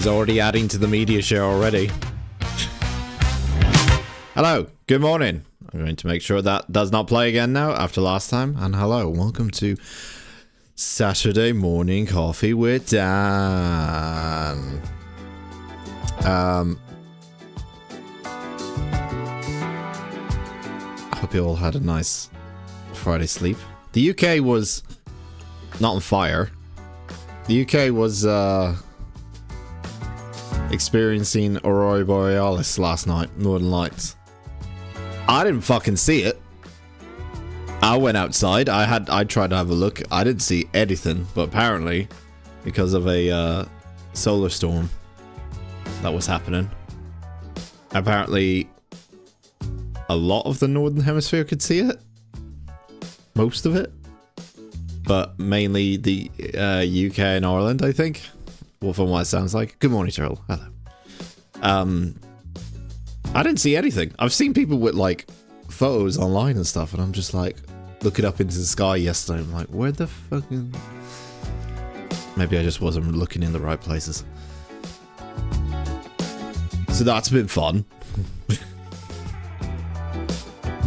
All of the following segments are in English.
He's already adding to the media share already. Hello, good morning. I'm going to make sure that does not play again now after last time. And hello, welcome to Saturday Morning Coffee with Dan. I hope you all had a nice Friday sleep. The UK was not on fire. The UK was experiencing Aurora Borealis last night, Northern Lights. I didn't fucking see it. I went outside. I tried to have a look. I didn't see anything, but apparently, because of a solar storm that was happening, apparently a lot of the Northern Hemisphere could see it. Most of it. But mainly the UK and Ireland, I think. Well, from what it sounds like. Good morning, Turtle. Hello. I didn't see anything. I've seen people with, like, photos online and stuff, and I'm just, like, looking up into the sky yesterday. I'm like, where the fucking... Maybe I just wasn't looking in the right places. So that's been fun.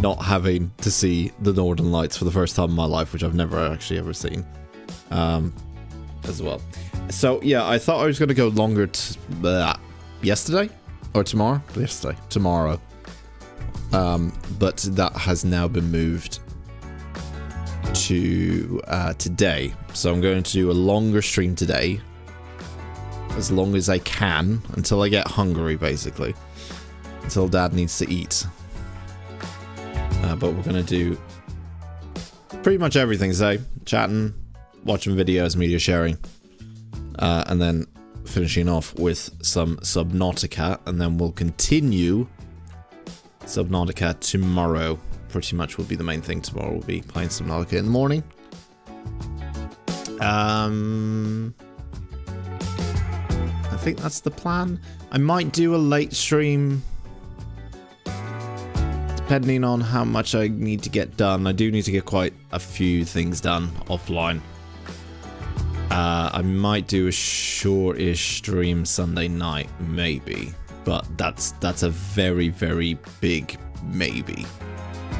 Not having to see the Northern Lights for the first time in my life, which I've never actually ever seen, as well. So yeah, I thought I was going to go longer yesterday or tomorrow. Tomorrow. But that has now been moved to today. So I'm going to do a longer stream today, as long as I can, until I get hungry, basically, until Dad needs to eat. But we're going to do pretty much everything today. Chatting, watching videos, media sharing. And then finishing off with some Subnautica. And then we'll continue Subnautica tomorrow. Pretty much will be the main thing tomorrow. We'll be playing Subnautica in the morning. I think that's the plan. I might do a late stream, depending on how much I need to get done. I do need to get quite a few things done offline. I might do a short-ish stream Sunday night, maybe. But that's a very, very big maybe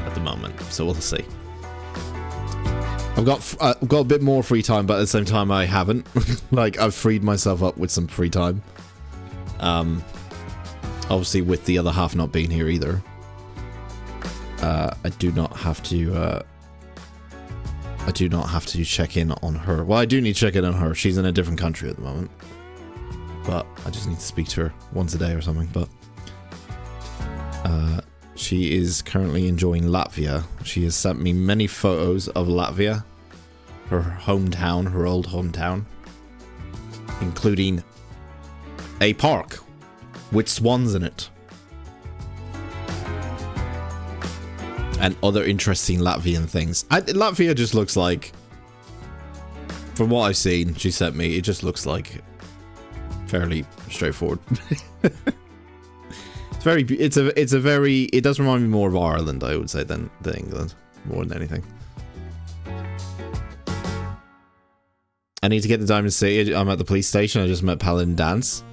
at the moment. So we'll see. I've got a bit more free time, but at the same time I haven't. Like, I've freed myself up with some free time. Obviously with the other half not being here either. I do not have to check in on her. Well, I do need to check in on her. She's in a different country at the moment. But I just need to speak to her once a day or something. But she is currently enjoying Latvia. She has sent me many photos of Latvia. Her hometown, her old hometown. Including a park with swans in it. And other interesting Latvian things. Latvia just looks like, from what I've seen, she sent me, it just looks like fairly straightforward. It does remind me more of Ireland, I would say, than England, more than anything. I need to get the Diamond City. I'm at the police station. I just met Paladin Dance.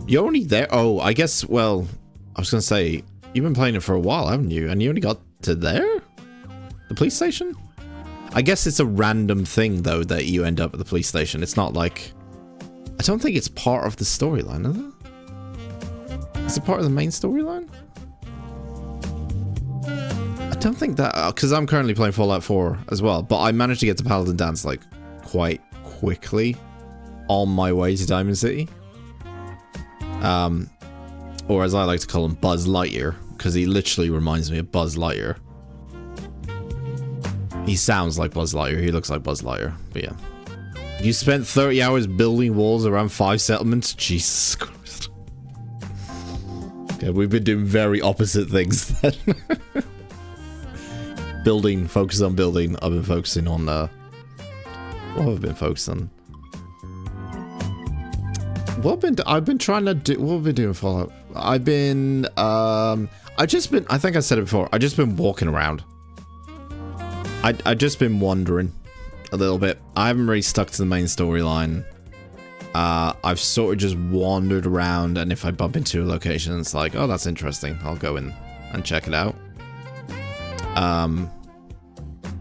You're only there? Oh, I guess, well, I was going to say, you've been playing it for a while, haven't you? And you only got to there? The police station? I guess it's a random thing, though, that you end up at the police station. It's not like... I don't think it's part of the storyline, is it? Is it part of the main storyline? I don't think that... Because I'm currently playing Fallout 4 as well. But I managed to get to Paladin Dance, like, quite quickly on my way to Diamond City. Or as I like to call him, Buzz Lightyear, because he literally reminds me of Buzz Lightyear. He sounds like Buzz Lightyear, he looks like Buzz Lightyear, but yeah. You spent 30 hours building walls around 5 settlements? Jesus Christ. Okay, we've been doing very opposite things then. Building, focus on building. I've been focusing on, what have I been focused on? I've been trying to do, what have I been doing Fallout? I think I said it before, I've just been walking around. I've just been wandering a little bit. I haven't really stuck to the main storyline. I've sort of just wandered around, and if I bump into a location, it's like, oh, that's interesting. I'll go in and check it out.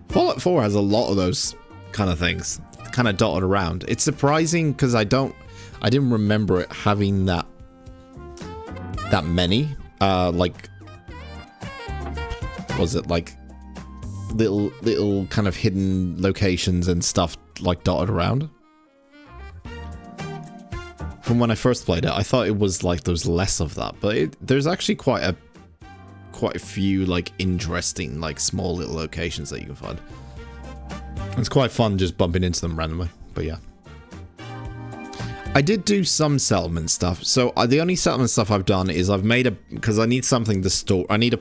Fallout 4 has a lot of those kind of things, kind of dotted around. It's surprising because I didn't remember it having that many. Like, was it like little kind of hidden locations and stuff like dotted around? From when I first played it, I thought it was like there was less of that, but there's actually quite a few like interesting like small little locations that you can find. It's quite fun just bumping into them randomly, but yeah. I did do some settlement stuff. So the only settlement stuff I've done is I've made because I need something to store. I need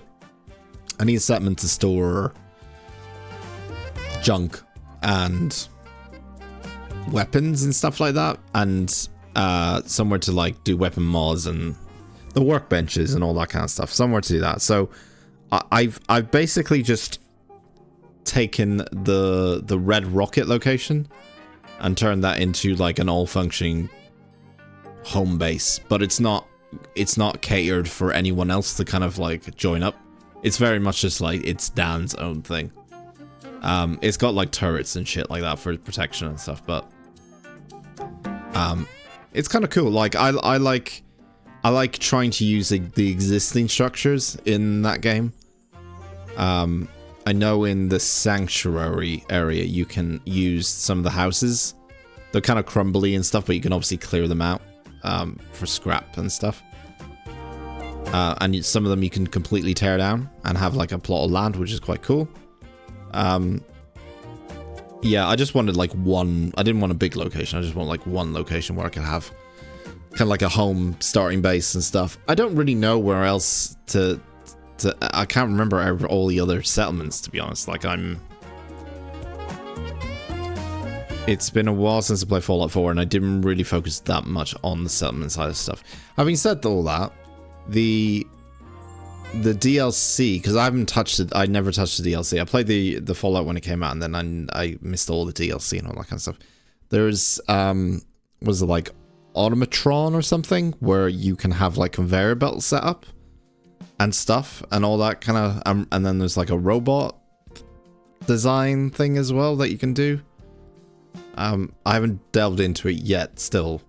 a settlement to store junk and weapons and stuff like that, and somewhere to like do weapon mods and the workbenches and all that kind of stuff. Somewhere to do that. So I've basically just taken the red rocket location and turned that into like an all functioning home base, but it's not catered for anyone else to kind of like join up. It's very much just like it's Dan's own thing. It's got like turrets and shit like that for protection and stuff, but it's kind of cool. Like I like trying to use the existing structures in that game. I know in the sanctuary area you can use some of the houses. They're kind of crumbly and stuff, but you can obviously clear them out for scrap and stuff. And some of them you can completely tear down and have like a plot of land, which is quite cool. Yeah, I just wanted like one. I didn't want a big location. I just want like one location where I could have kind of like a home starting base and stuff. I don't really know where else to I can't remember all the other settlements, to be honest. Like it's been a while since I played Fallout 4, and I didn't really focus that much on the settlement side of stuff. Having said all that, the DLC, because I haven't touched it, I never touched the DLC. I played the Fallout when it came out, and then I missed all the DLC and all that kind of stuff. There's was it like Automatron or something, where you can have like conveyor belts set up and stuff and all that kind of, and then there's like a robot design thing as well that you can do. I haven't delved into it yet still,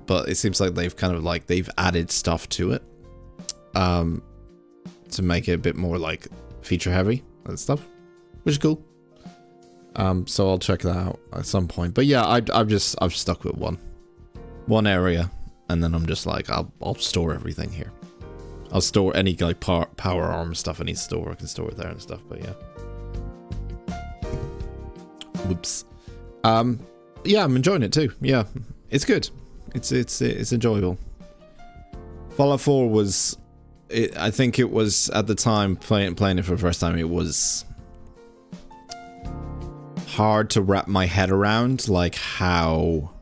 but it seems like they've added stuff to it to make it a bit more like feature heavy and stuff, which is cool. So I'll check that out at some point. But yeah, I've stuck with one area, and then I'm just like, I'll store everything here. I'll store any like power armor stuff I need to store. I can store it there and stuff. But yeah. Whoops. Yeah, I'm enjoying it too. Yeah, it's good. It's enjoyable. Fallout 4 was, I think it was at the time playing it for the first time. It was hard to wrap my head around, like how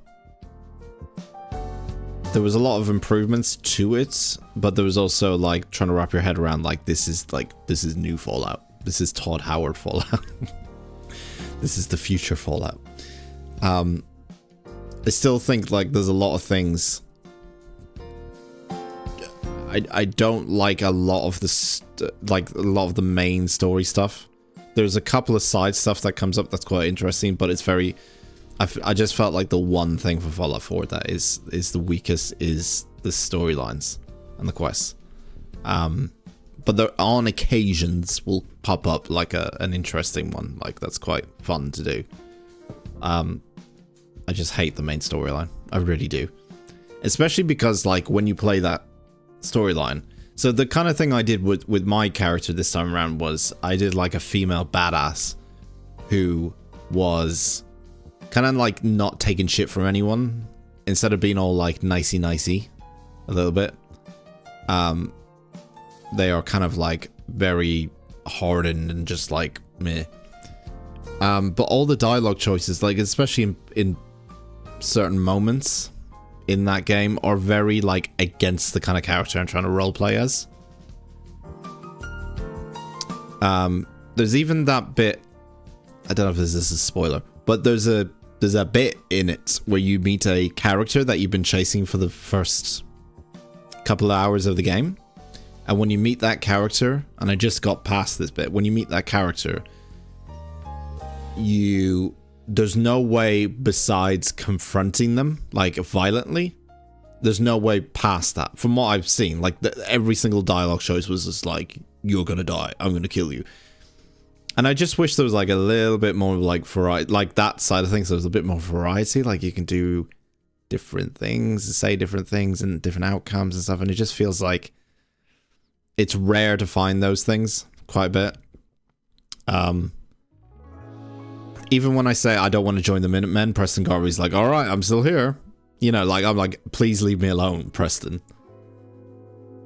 there was a lot of improvements to it, but there was also like trying to wrap your head around like this is new Fallout. This is Todd Howard Fallout. This is the future Fallout. I still think like there's a lot of things. I don't like a lot of the main story stuff. There's a couple of side stuff that comes up that's quite interesting, but it's very. I just felt like the one thing for Fallout 4 that is the weakest is the storylines and the quests. But there, on occasions, will pop up like an interesting one, like that's quite fun to do. I just hate the main storyline. I really do, especially because like when you play that storyline. So the kind of thing I did with my character this time around was I did like a female badass who was kind of like not taking shit from anyone, instead of being all like nicey a little bit. They are kind of like very hardened and just like meh. But all the dialogue choices, like especially in certain moments in that game, are very like against the kind of character I'm trying to roleplay as. There's even that bit, I don't know if this is a spoiler, but there's there's a bit in it where you meet a character that you've been chasing for the first couple of hours of the game. And when you meet that character, and I just got past this bit, when you meet that character, there's no way besides confronting them, like, violently. There's no way past that. From what I've seen, like, every single dialogue choice was just like, you're gonna die, I'm gonna kill you. And I just wish there was, like, a little bit more, like, variety, like, that side of things, there was a bit more variety, like, you can do different things, say different things, and different outcomes and stuff, and it just feels like it's rare to find those things, quite a bit. Even when I say I don't want to join the Minutemen, Preston Garvey's like, alright, I'm still here. You know, like, I'm like, please leave me alone, Preston.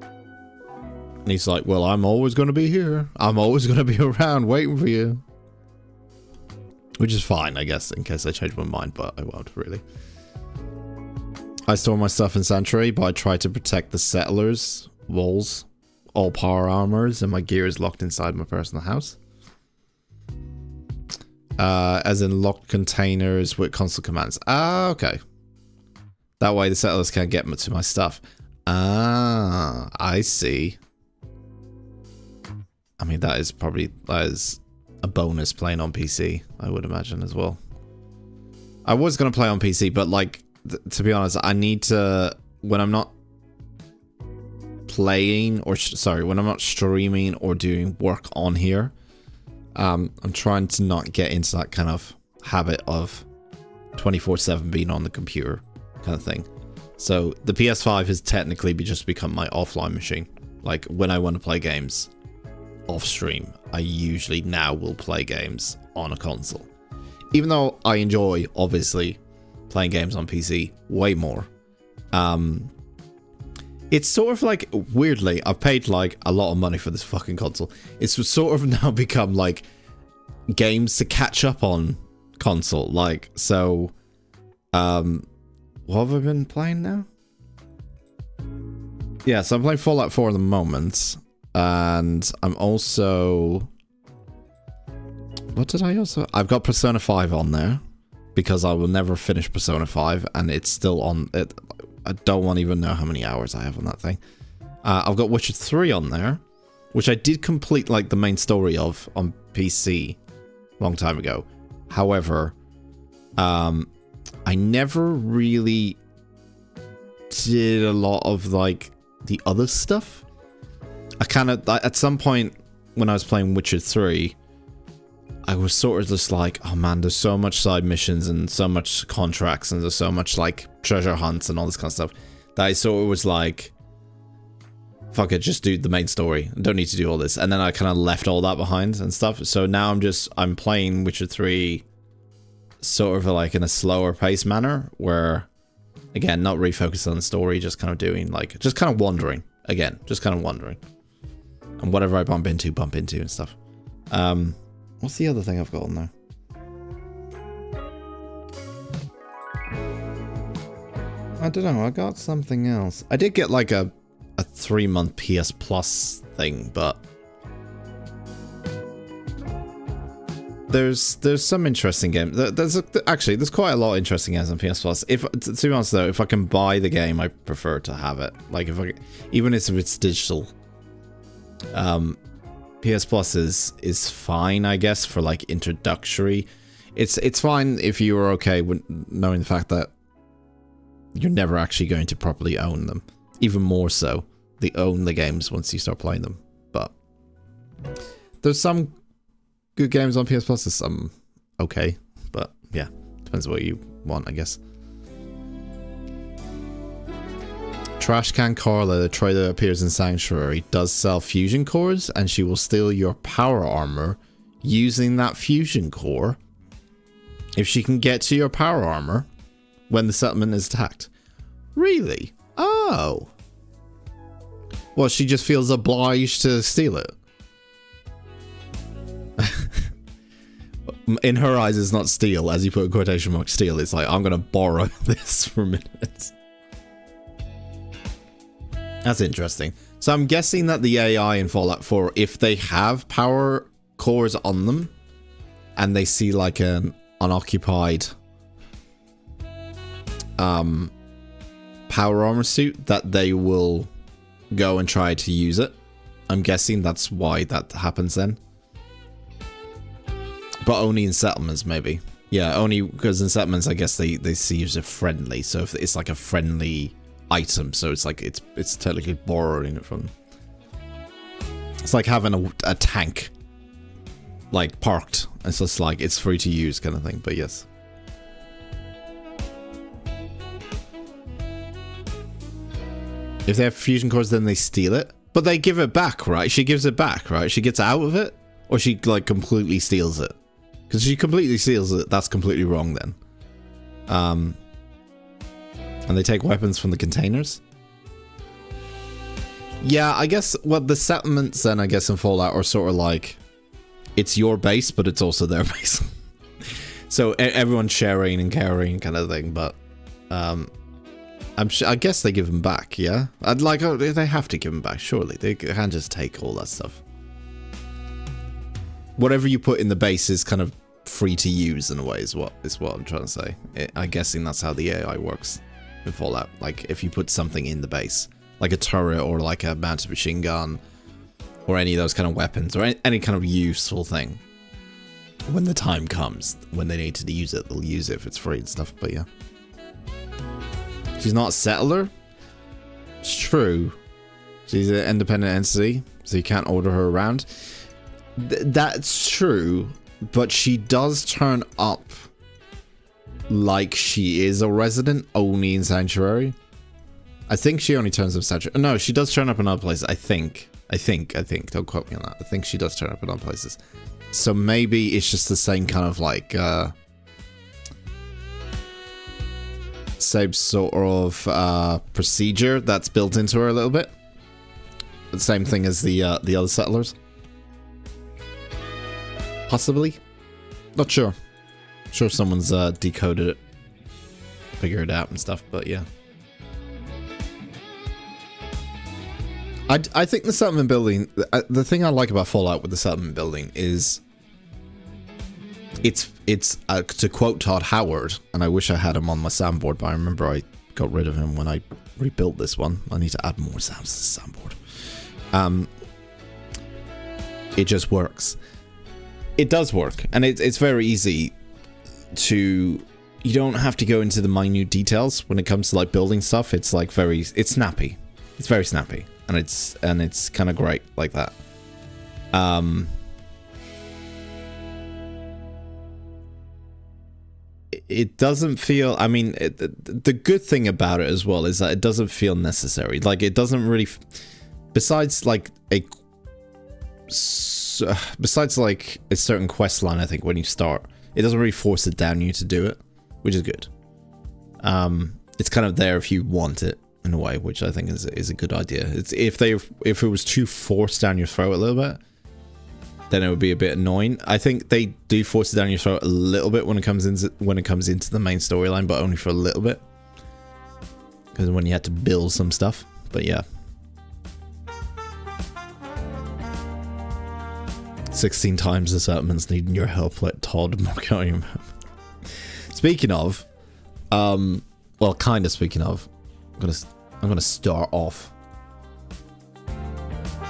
And he's like, well, I'm always going to be here. I'm always going to be around waiting for you. Which is fine, I guess, in case I change my mind, but I won't, really. I store my stuff in Sanctuary, but I try to protect the settlers' walls, all power armors, and my gear is locked inside my personal house. As in locked containers with console commands. Ah, okay. That way the settlers can't get to my stuff. Ah, I see. I mean, that is a bonus playing on PC, I would imagine, as well. I was going to play on PC, but, like, to be honest, I need to, when I'm not playing, or sorry, when I'm not streaming or doing work on here, I'm trying to not get into that kind of habit of 24/7 being on the computer kind of thing. So the PS5 has technically just become my offline machine. Like, when I want to play games off stream, I usually now will play games on a console. Even though I enjoy, obviously, playing games on PC way more. It's sort of like, weirdly, I've paid like a lot of money for this fucking console. It's sort of now become like games to catch up on console. Like, so, what have I been playing now? Yeah, so I'm playing Fallout 4 at the moment. And I'm also... What did I also... I've got Persona 5 on there. Because I will never finish Persona 5. And it's still on... I don't even know how many hours I have on that thing. I've got Witcher 3 on there. Which I did complete, like, the main story of on PC a long time ago. However, I never really did a lot of, like, the other stuff. I kind of, at some point when I was playing Witcher 3, I was sort of just like, oh man, there's so much side missions and so much contracts and there's so much like treasure hunts and all this kind of stuff that I sort of was like, fuck it, just do the main story. I don't need to do all this. And then I kind of left all that behind and stuff. So now I'm playing Witcher 3 sort of like in a slower pace manner where, again, not really focused on the story, just kind of doing like, just kind of wandering. Again, just kind of wandering. And whatever I bump into and stuff. What's the other thing I've got on there? I don't know, I got something else. I did get like a 3-month PS Plus thing, but there's some interesting games. There's quite a lot of interesting games on PS Plus. To be honest though, if I can buy the game, I prefer to have it. Like even if it's digital. PS Plus is fine, I guess, for like introductory. It's fine if you are okay with knowing the fact that you're never actually going to properly own them. Even more so, they own the games once you start playing them. But there's some good games on PS Plus, there's some okay, but yeah, depends what you want, I guess. Trashcan Carla, the trader appears in Sanctuary, does sell fusion cores, and she will steal your power armor using that fusion core if she can get to your power armor when the settlement is attacked. Really? Oh. Well, she just feels obliged to steal it. In her eyes, it's not steal, as you put in quotation marks, steal. It's like, I'm going to borrow this for a minute. That's interesting. So I'm guessing that the AI in Fallout 4, if they have power cores on them, and they see like an unoccupied power armor suit that they will go and try to use it. I'm guessing that's why that happens then. But only in settlements, maybe. Yeah, only because in settlements, I guess they see it as a friendly. So if it's like a friendly item, so it's like it's technically borrowing it from. It's like having a tank, like parked. It's just like it's free to use kind of thing. But yes. If they have fusion cores, then they steal it. But they give it back, right? She gives it back, right? She gets out of it, or she like completely steals it. Because she completely steals it, that's completely wrong then. And they take weapons from the containers. Yeah, I guess, well, the settlements then, I guess, in Fallout are sort of like, it's your base, but it's also their base. So everyone's sharing and carrying kind of thing, but I guess they give them back, yeah? I'd like, oh, they have to give them back, surely. They can't just take all that stuff. Whatever you put in the base is kind of free to use in a way, is what I'm trying to say. I'm guessing that's how the AI works in Fallout. Like, if you put something in the base, like a turret or like a mounted machine gun, or any of those kind of weapons, or any kind of useful thing, when the time comes, when they need to use it, they'll use it if it's free and stuff, but yeah. She's not a settler? It's true. She's an independent entity, so you can't order her around. That's true, but she does turn up like she is a resident, only in Sanctuary. I think she only turns up Sanctuary. No, she does turn up in other places, I think. Don't quote me on that. I think she does turn up in other places. So maybe it's just the same kind of like, same sort of procedure that's built into her a little bit. The same thing as the other settlers. Possibly. Not sure. I'm sure someone's decoded it, figured it out and stuff, but yeah. I think the settlement building, the thing I like about Fallout with the settlement building is it's to quote Todd Howard, and I wish I had him on my soundboard, but I remember I got rid of him when I rebuilt this one. I need to add more sounds to the soundboard. It just works. It does work, and it's very easy to, you don't have to go into the minute details when it comes to like building stuff. It's like it's snappy. It's very snappy, and it's kind of great like that. It doesn't feel, I mean, the good thing about it as well is that it doesn't feel necessary. Like, it doesn't really, besides like a certain quest line, I think, when you start, it doesn't really force it down you to do it, which is good. It's kind of there if you want it in a way, which I think is a good idea. It's if it was too forced down your throat a little bit, then it would be a bit annoying. I think they do force it down your throat a little bit when it comes into the main storyline, but only for a little bit, because when you had to build some stuff. But yeah, 16 times the settlements needing your help. Let Todd mark out your map. Speaking of, well, kind of speaking of, I'm gonna start off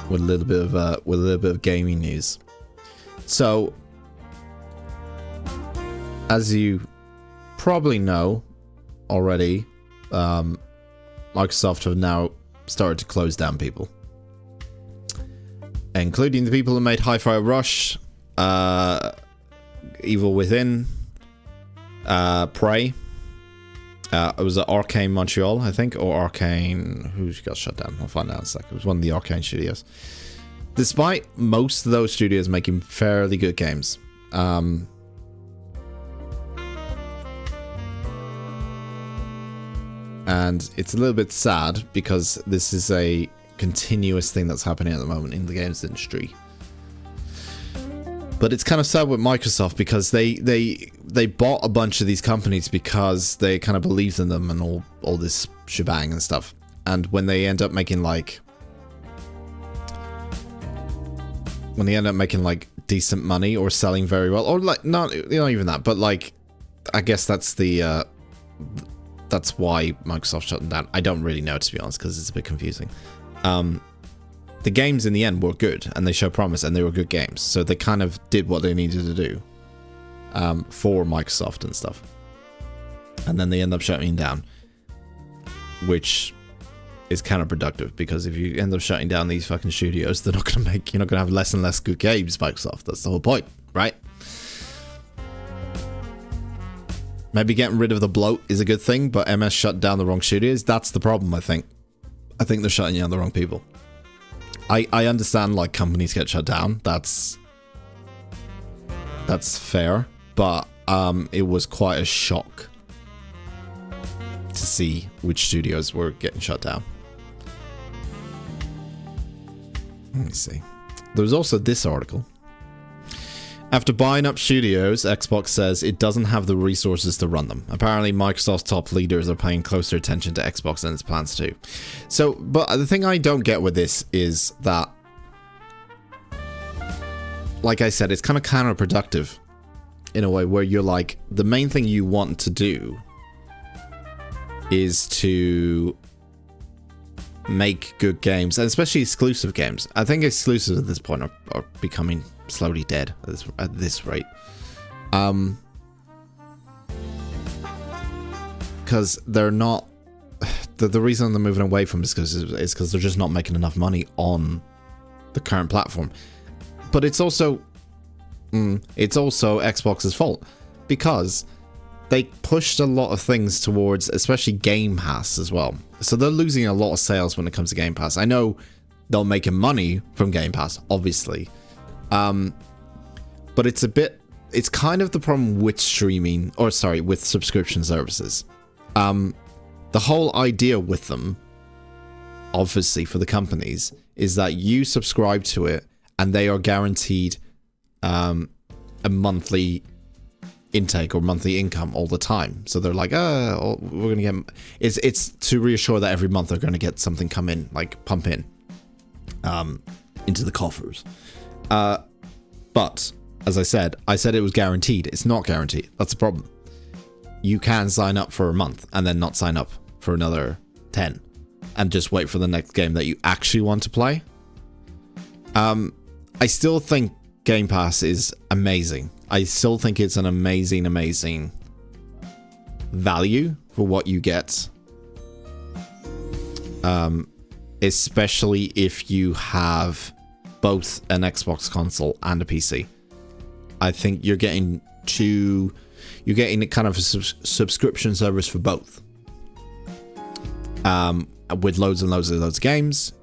with a little bit of gaming news. So, as you probably know already, Microsoft have now started to close down people, including the people who made Hi-Fi Rush, Evil Within, Prey. It was at Arcane Montreal, I think, or Arcane, who got shut down? I'll find out in a second. It was one of the Arcane studios. Despite most of those studios making fairly good games, and it's a little bit sad because this is a continuous thing that's happening at the moment in the games industry. But it's kind of sad with Microsoft because they bought a bunch of these companies because they kind of believed in them and all this shebang and stuff. And when they end up making like decent money or selling very well, or like not even that, but like I guess that's the that's why Microsoft shut them down. I don't really know, to be honest, because it's a bit confusing. The games in the end were good, and they showed promise, and they were good games. So they kind of did what they needed to do for Microsoft and stuff. And then they end up shutting down, which is counterproductive, because if you end up shutting down these fucking studios, they're not going to make, you're not going to have less and less good games, Microsoft. That's the whole point, right? Maybe getting rid of the bloat is a good thing, but MS shut down the wrong studios. That's the problem, I think. I think they're shutting down the wrong people. I understand, like, companies get shut down. That's fair, but it was quite a shock to see which studios were getting shut down. Let me see. There was also this article. After buying up studios, Xbox says it doesn't have the resources to run them. Apparently, Microsoft's top leaders are paying closer attention to Xbox than its plans to. So, but the thing I don't get with this is that, like I said, it's kind of counterproductive in a way where you're like, the main thing you want to do is to make good games, and especially exclusive games. I think exclusives at this point are becoming slowly dead at this rate. Because they're not... The reason they're moving away from exclusives is because they're just not making enough money on the current platform. But it's also Xbox's fault, because they pushed a lot of things towards, especially Game Pass as well. So they're losing a lot of sales when it comes to Game Pass. I know they're making money from Game Pass, obviously. But it's kind of the problem with streaming, or sorry, with subscription services. The whole idea with them, obviously for the companies, is that you subscribe to it and they are guaranteed a monthly intake or monthly income all the time. So they're like, we're gonna get... It's to reassure that every month they're gonna get something come in, like pump in into the coffers. But as I said it was guaranteed. It's not guaranteed. That's the problem. You can sign up for a month and then not sign up for another 10 and just wait for the next game that you actually want to play. I still think Game Pass is amazing. I still think it's an amazing, amazing value for what you get. Especially if you have both an Xbox console and a PC. I think you're getting a kind of a subscription service for both. With loads and loads of games.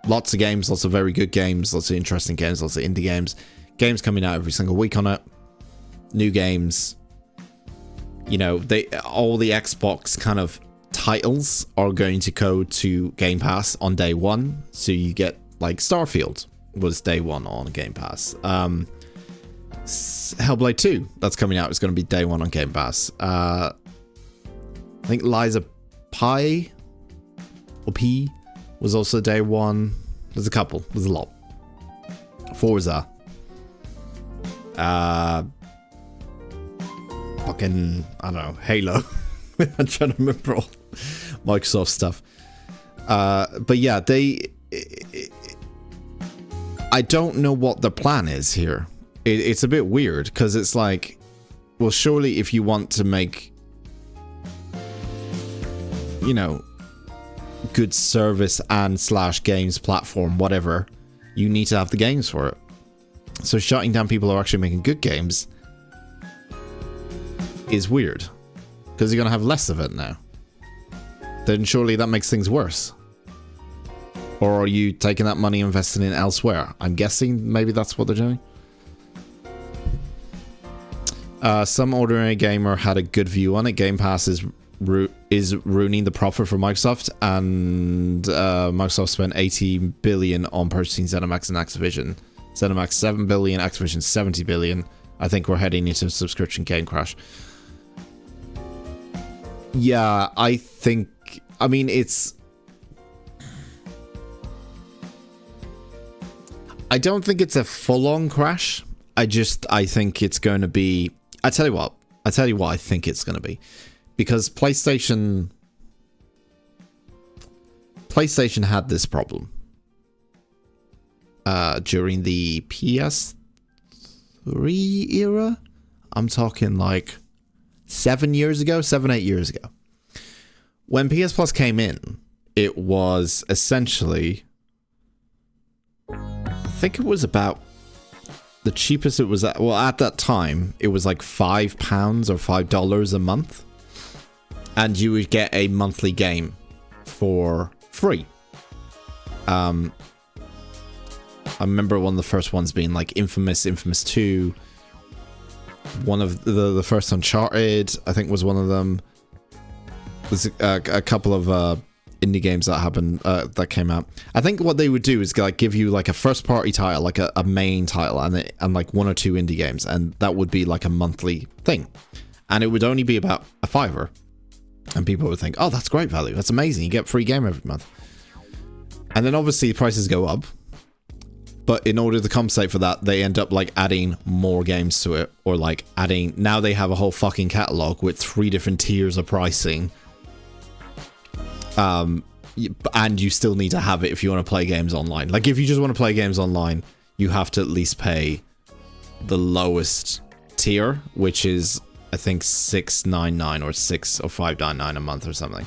Lots of games, lots of very good games, lots of interesting games, lots of indie games. Games coming out every single week on it. New games. You know, all the Xbox kind of titles are going to go to Game Pass on day one. So you get, like, Starfield was day one on Game Pass. Hellblade 2, that's coming out, is going to be day one on Game Pass. I think Liza Pi or P was also day one. There's a couple. There's a lot. Forza. Fucking, I don't know, Halo. I'm trying to remember all Microsoft stuff. But yeah, I don't know what the plan is here. It's a bit weird, because it's like, well, surely if you want to make, you know, good service and / games platform, whatever, you need to have the games for it. So shutting down people who are actually making good games is weird, because you're going to have less of it now. Then surely that makes things worse. Or are you taking that money and investing it elsewhere? I'm guessing maybe that's what they're doing. Some ordinary gamer had a good view on it. Game Pass is ruining the profit for Microsoft, and Microsoft spent $80 billion on purchasing ZeniMax and Activision. ZeniMax $7 billion, Activision $70 billion. I think we're heading into a subscription game crash. Yeah, I mean, I don't think it's a full-on crash. I think it's going to be... I tell you what I think it's going to be. because PlayStation had this problem during the PS3 era. I'm talking like 7, 8 years ago. When PS Plus came in, it was essentially, I think it was about the cheapest it was at, well, at that time, it was like £5 or $5 a month. And you would get a monthly game for free. I remember one of the first ones being like Infamous 2. One of the first Uncharted, I think, was one of them. There's a couple of indie games that happened that came out. I think what they would do is like give you like a first party title, like a main title, and like 1 or 2 indie games, and that would be like a monthly thing, and it would only be about a $5, and people would think, oh, that's great value, that's amazing, you get a free game every month. And then obviously prices go up, but in order to compensate for that, they end up like adding more games to it, or like adding, now they have a whole fucking catalog with 3 different tiers of pricing. And you still need to have it if you want to play games online. Like, if you just want to play games online, you have to at least pay the lowest tier, which is, I think, $6.99 or $5.99 a month or something.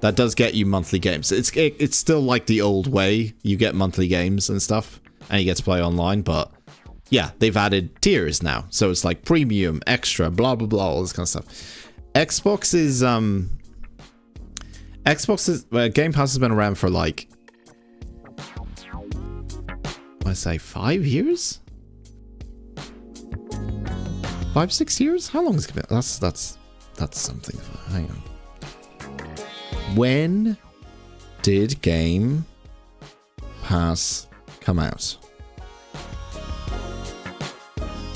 That does get you monthly games. It's still like the old way. You get monthly games and stuff, and you get to play online, but yeah, they've added tiers now. So it's like premium, extra, blah, blah, blah, all this kind of stuff. Xbox is, Game Pass has been around for like, I say 5 years? 5, 6 years? How long has it been? That's something. Hang on. When did Game Pass come out?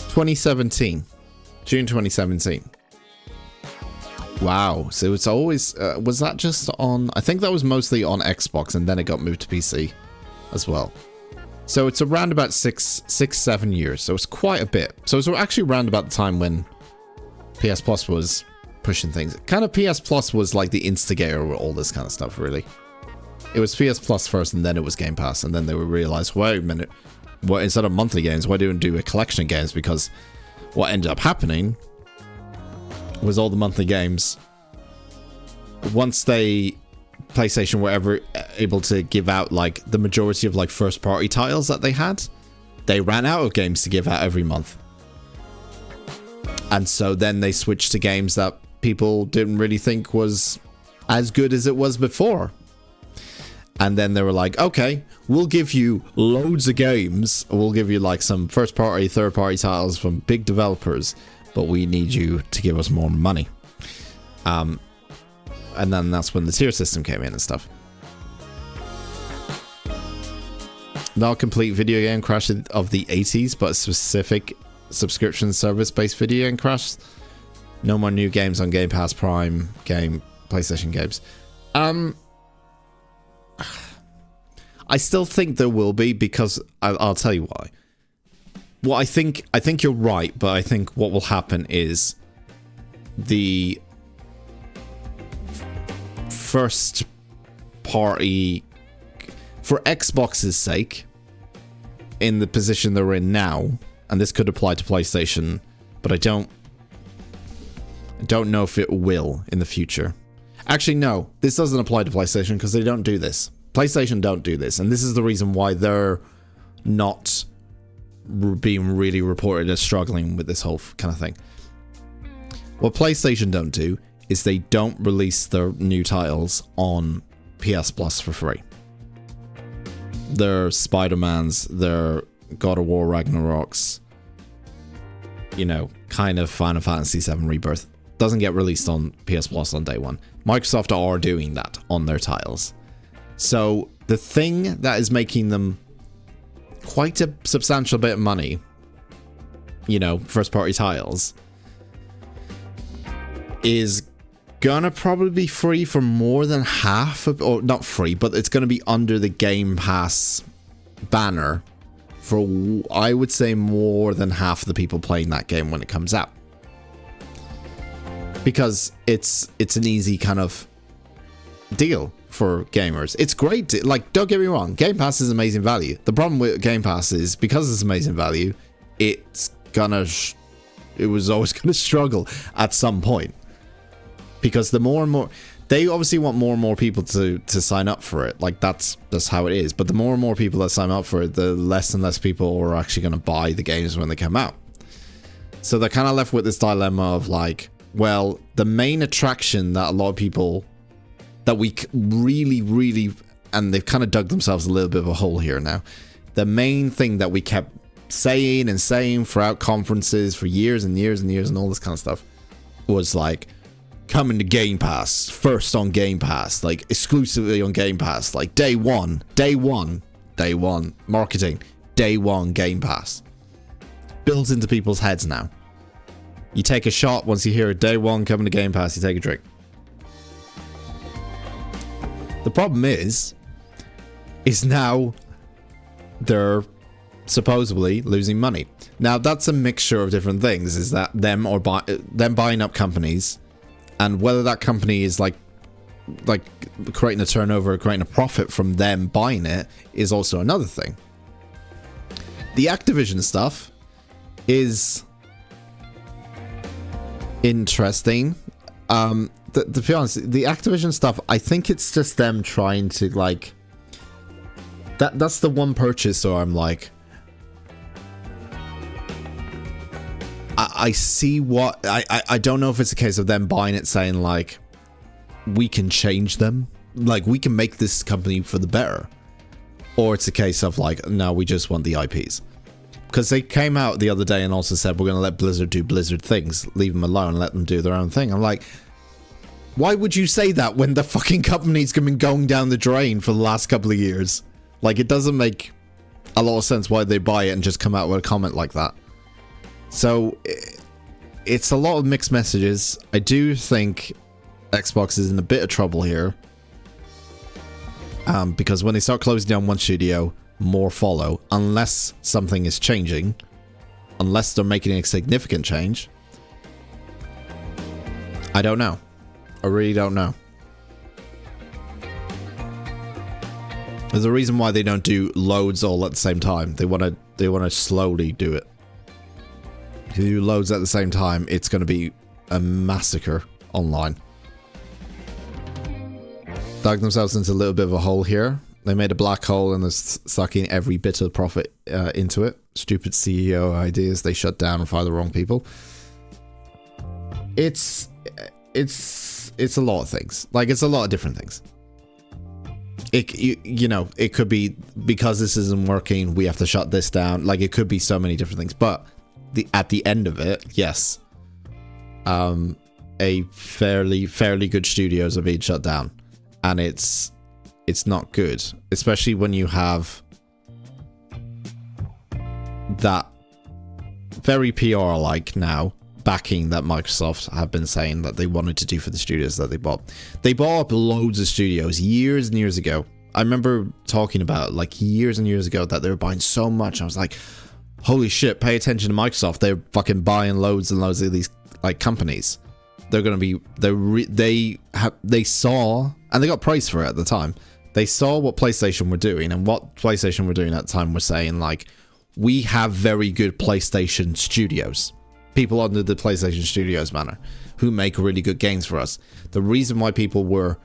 2017. June 2017. Wow, so it's always, was that just on, I think that was mostly on Xbox, and then it got moved to PC as well. So it's around about 7 years, so it's quite a bit. So it's actually around about the time when PS Plus was pushing things. Kind of PS Plus was like the instigator with all this kind of stuff, really. It was PS Plus first, and then it was Game Pass, and then they would realize, wait a minute, well, instead of monthly games, why don't we do a collection of games? Because what ended up happening was all the monthly games, once PlayStation were ever able to give out like the majority of like first party titles that they had, they ran out of games to give out every month. And so then they switched to games that people didn't really think was as good as it was before. And then they were like, okay, we'll give you loads of games, we'll give you like some first party, third party titles from big developers, but we need you to give us more money. And then that's when the tier system came in and stuff. Not a complete video game crash of the 80s, but a specific subscription service-based video game crash. No more new games on Game Pass, Prime, PlayStation games. I still think there will be, because I'll tell you why. Well, I think you're right, but I think what will happen is the first party, for Xbox's sake, in the position they're in now, and this could apply to PlayStation, but I don't know if it will in the future. Actually, no, this doesn't apply to PlayStation because they don't do this. PlayStation don't do this, and this is the reason why they're not being really reported as struggling with this whole kind of thing. What PlayStation don't do is they don't release their new titles on PS Plus for free. Their Spider-Mans, their God of War Ragnaroks, you know, kind of Final Fantasy VII Rebirth, doesn't get released on PS Plus on day one. Microsoft are doing that on their titles. So the thing that is making them quite a substantial bit of money, you know, first party titles, is gonna probably be free for more than half of, or not free, but it's gonna be under the Game Pass banner for, I would say, more than half of the people playing that game when it comes out. because it's an easy kind of deal for gamers. It's great. Like, don't get me wrong, Game Pass is amazing value. The problem with Game Pass is because it's amazing value, it was always gonna struggle at some point, because the more and more they obviously want more and more people to sign up for it. Like, that's how it is. But the more and more people that sign up for it, the less and less people are actually going to buy the games when they come out. So they're kind of left with this dilemma of like, well, the main attraction that a lot of people that we really, and they've kind of dug themselves a little bit of a hole here now. The main thing that we kept saying and saying throughout conferences for years and years and years and all this kind of stuff was like, coming to Game Pass, first on Game Pass, like exclusively on Game Pass, like day one, marketing, day one Game Pass. Builds into people's heads now. You take a shot once you hear it, day one coming to Game Pass, you take a drink. The problem is now they're supposedly losing money. Now that's a mixture of different things. Is that them buying up companies, and whether that company is like creating a turnover, creating a profit from them buying it is also another thing. The Activision stuff is interesting. To be honest, the Activision stuff, I think it's just them trying to like that's the one purchase where I'm like, I see what I don't know if it's a case of them buying it saying like, we can change them, like we can make this company for the better, or it's a case of like, no, we just want the IPs. Because they came out the other day and also said, we're going to let Blizzard do Blizzard things, leave them alone, let them do their own thing. I'm like, why would you say that when the fucking company's been going down the drain for the last couple of years? Like, it doesn't make a lot of sense why they buy it and just come out with a comment like that. So it's a lot of mixed messages. I do think Xbox is in a bit of trouble here, because when they start closing down one studio, more follow, unless something is changing, unless they're making a significant change. I don't know. I really don't know. There's a reason why they don't do loads all at the same time. They want to slowly do it. If you do loads at the same time, it's going to be a massacre online. Dug themselves into a little bit of a hole here. They made a black hole and they're sucking every bit of profit into it. Stupid CEO ideas. They shut down and fire the wrong people. It's a lot of things. Like, it's a lot of different things. You know, it could be because this isn't working, we have to shut this down. Like, it could be so many different things. But at the end of it, yes, a fairly good studios are being shut down, and it's not good, especially when you have that very PR like now backing that Microsoft have been saying that they wanted to do for the studios that they bought. They bought up loads of studios years and years ago. I remember talking about like years and years ago that they were buying so much. I was like, holy shit, pay attention to Microsoft. They're fucking buying loads and loads of these like companies. They're going to be, they saw, and they got praised for it at the time. They saw what PlayStation were doing, and what PlayStation were doing at the time was saying like, we have very good PlayStation studios. People under the PlayStation Studios banner who make really good games for us. The reason why people were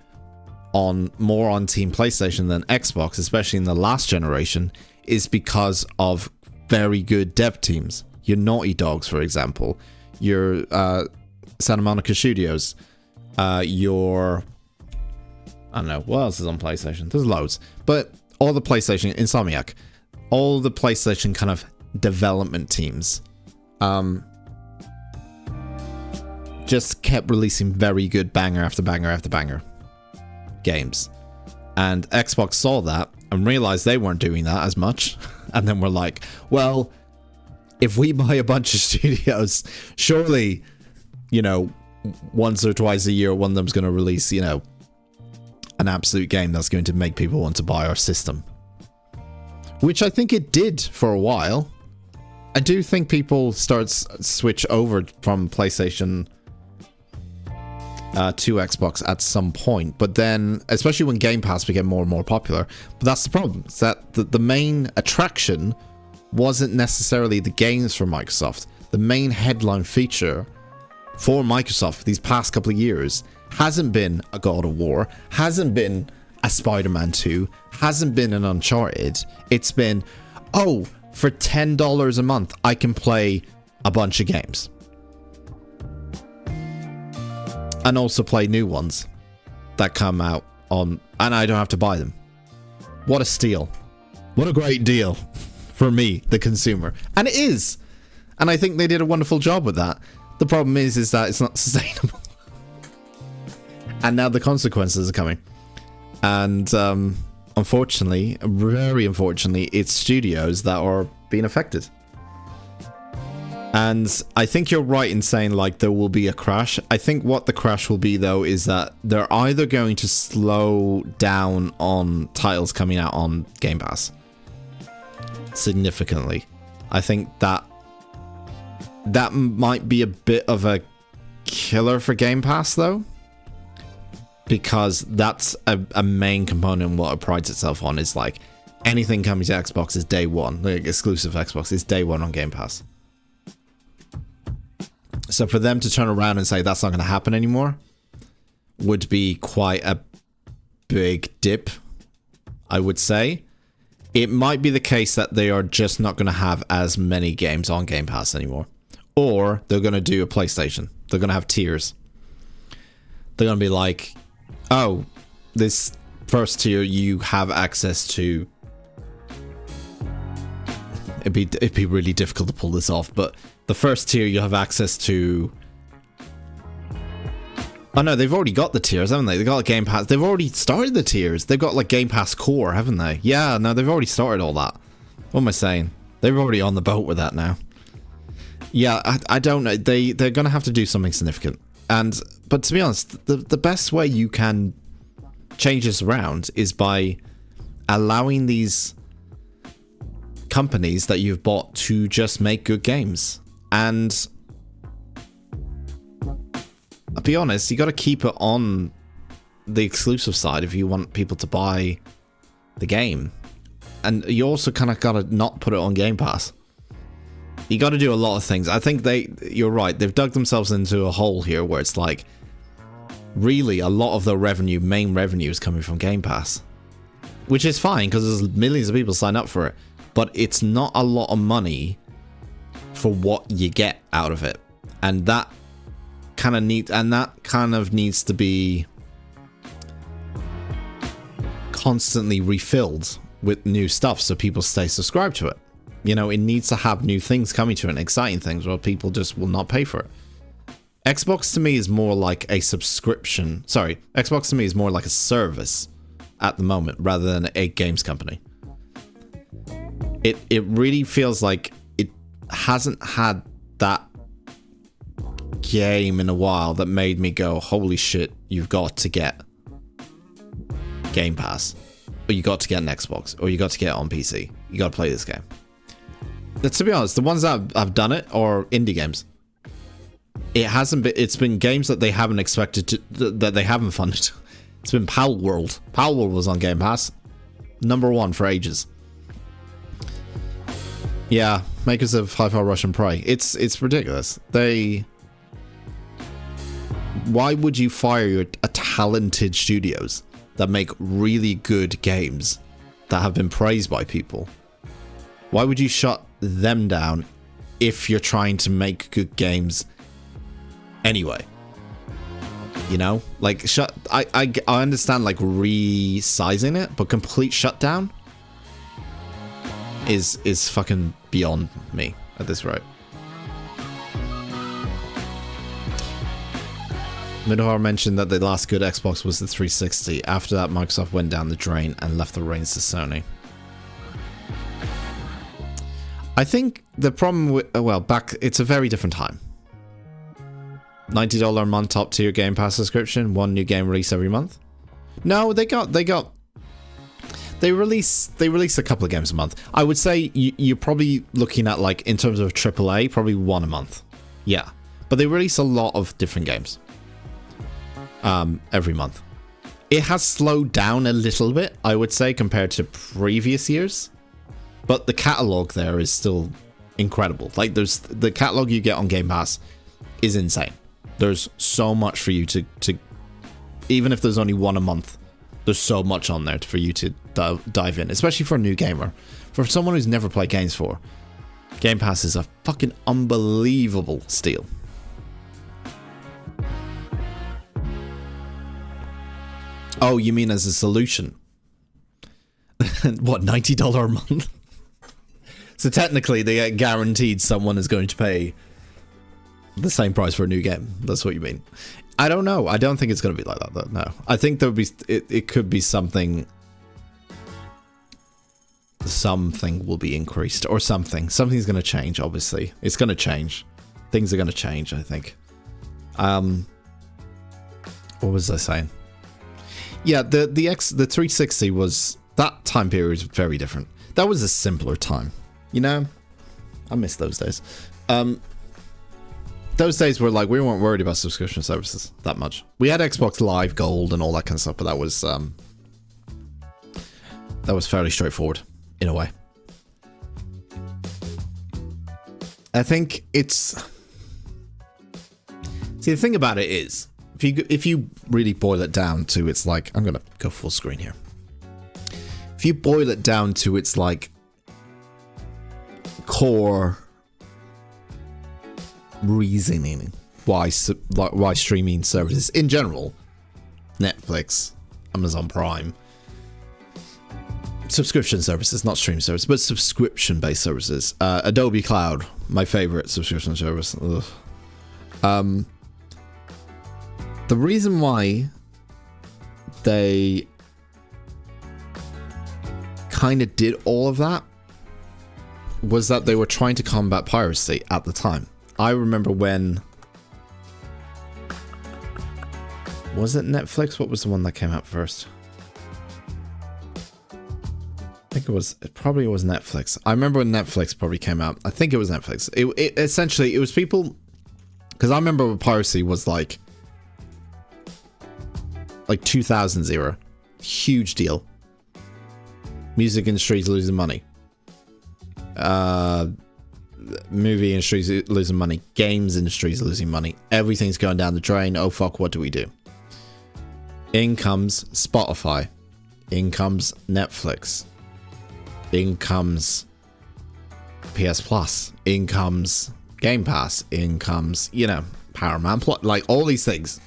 more on Team PlayStation than Xbox, especially in the last generation, is because of very good dev teams. Your Naughty Dogs, for example, your Santa Monica Studios, your, I don't know, what else is on PlayStation? There's loads. But all the PlayStation, Insomniac, all the PlayStation kind of development teams, just kept releasing very good banger after banger after banger games. And Xbox saw that and realized they weren't doing that as much. And then we're like, well, if we buy a bunch of studios, surely, you know, once or twice a year, one of them's going to release, you know, an absolute game that's going to make people want to buy our system. Which I think it did for a while. I do think people switch over from PlayStation to Xbox at some point, but then, especially when Game Pass became more and more popular. But that's the problem, is that the main attraction wasn't necessarily the games from Microsoft. The main headline feature for Microsoft these past couple of years hasn't been a God of War, hasn't been a Spider-Man 2, hasn't been an Uncharted. It's been, oh, for $10 a month, I can play a bunch of games. And also play new ones that come out on, and I don't have to buy them. What a steal. What a great deal for me, the consumer. And it is. And I think they did a wonderful job with that. The problem is that it's not sustainable. And now the consequences are coming. And unfortunately, very unfortunately, it's studios that are being affected. And I think you're right in saying, like, there will be a crash. I think what the crash will be, though, is that they're either going to slow down on titles coming out on Game Pass significantly. I think that might be a bit of a killer for Game Pass, though, because that's a main component of what it prides itself on, is like anything coming to Xbox is day one, like exclusive Xbox is day one on Game Pass. So for them to turn around and say that's not going to happen anymore would be quite a big dip, I would say. It might be the case that they are just not going to have as many games on Game Pass anymore. Or they're going to do a PlayStation. They're going to have tiers. They're going to be like, oh, this first tier you have access to. It'd be really difficult to pull this off, but the first tier you have access to. Oh no, they've already got the tiers, haven't they? They've got like Game Pass. They've already started the tiers. They've got like Game Pass Core, haven't they? Yeah, no, they've already started all that. What am I saying? They're already on the boat with that now. Yeah, I don't know. They're gonna have to do something significant. But to be honest, the best way you can change this around is by allowing these companies that you've bought to just make good games. And I'll be honest, you got to keep it on the exclusive side if you want people to buy the game. And you also kind of got to not put it on Game Pass. You got to do a lot of things. I think you're right, they've dug themselves into a hole here where it's like, really, a lot of the main revenue is coming from Game Pass. Which is fine, because there's millions of people sign up for it. But it's not a lot of money for what you get out of it. And that kind of needs to be constantly refilled with new stuff so people stay subscribed to it. You know, it needs to have new things coming to it, and exciting things, or people just will not pay for it. Xbox to me is more like a subscription. Sorry, Xbox to me is more like a service at the moment rather than a games company. It really feels like it hasn't had that game in a while that made me go, holy shit, you've got to get Game Pass, or you got to get an Xbox, or you got to get it on PC. You got to play this game. But to be honest, the ones that have done it are indie games. It hasn't been. It's been games that they haven't expected to, that they haven't funded. It's been Palworld. Palworld was on Game Pass, #1 for ages. Yeah, makers of Hi-Fi Rush and Prey. It's ridiculous. Why would you fire a talented studios that make really good games that have been praised by people? Why would you shut them down if you're trying to make good games anyway? You know, like I understand like resizing it, but complete shutdown is fucking beyond me at this rate. Midhar mentioned that the last good Xbox was the 360. After that, Microsoft went down the drain and left the reins to Sony. I think the problem with, it's a very different time. $90 a month top tier Game Pass subscription, one new game release every month. No, they release a couple of games a month. I would say you're probably looking at, like, in terms of AAA, probably one a month. Yeah, but they release a lot of different games. every month. It has slowed down a little bit, I would say, compared to previous years. But the catalog there is still incredible. Like, there's the catalog you get on Game Pass is insane. There's so much for you to even if there's only one a month, there's so much on there for you to dive in, especially for a new gamer. For someone who's never played games before, Game Pass is a fucking unbelievable steal. Oh, you mean as a solution? What, $90 a month? So technically, they get guaranteed someone is going to pay the same price for a new game. That's what you mean. I don't know. I don't think it's going to be like that, though. No. I think there would be... It could be something... Something will be increased. Or something. Something's going to change, obviously. It's going to change. Things are going to change, I think. What was I saying? Yeah, the 360 was... That time period was very different. That was a simpler time. You know? I miss those days. Those days were like, we weren't worried about subscription services that much. We had Xbox Live Gold and all that kind of stuff, but that was fairly straightforward in a way. I think it's... See, the thing about it is, if you really boil it down to, it's like, I'm gonna go full screen here. If you boil it down to its like core reasoning why streaming services in general, Netflix, Amazon Prime, subscription services, not stream services, but subscription-based services. Adobe Cloud, my favorite subscription service. The reason why they kind of did all of that was that they were trying to combat piracy at the time. I remember when... Was it Netflix? What was the one that came out first? I think it probably was Netflix. I remember when Netflix probably came out. I think it was Netflix. It essentially, it was people... Because I remember when piracy was like 2000s era. Huge deal. Music industry's losing money. Movie industry's losing money. Games industry's losing money. Everything's going down the drain. Oh fuck, what do we do? In comes Spotify. In comes Netflix. In comes PS Plus. In comes Game Pass. In comes, you know, Paramount Plus. Like all these things.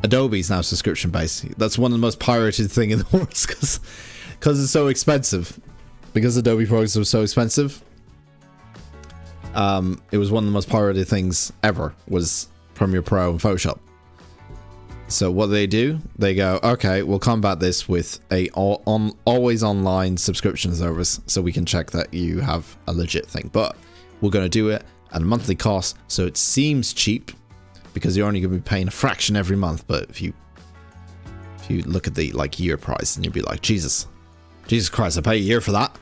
Adobe's now subscription based. That's one of the most pirated thing in the world because it's so expensive. Because Adobe products are so expensive. It was one of the most pirated things ever, was Premiere Pro and Photoshop. So what do? They go, okay, we'll combat this with a always online subscription service so we can check that you have a legit thing. But we're going to do it at a monthly cost, so it seems cheap because you're only going to be paying a fraction every month. But if you look at the like year price, and you'll be like, Jesus Christ, I pay a year for that.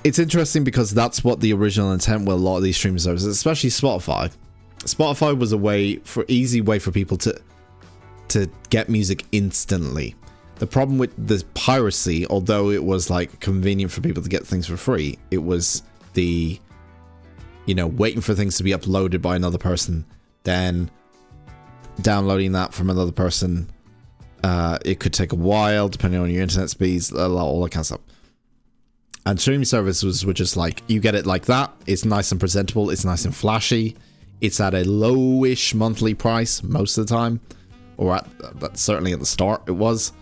It's interesting because that's what the original intent with a lot of these streaming services, especially Spotify. Spotify was easy way for people to get music instantly. The problem with the piracy, although it was like convenient for people to get things for free, it was the, you know, waiting for things to be uploaded by another person, then downloading that from another person. It could take a while depending on your internet speeds, all that kind of stuff. And streaming services were just like, you get it like that. It's nice and presentable. It's nice and flashy. It's at a lowish monthly price most of the time. Or certainly at the start it was.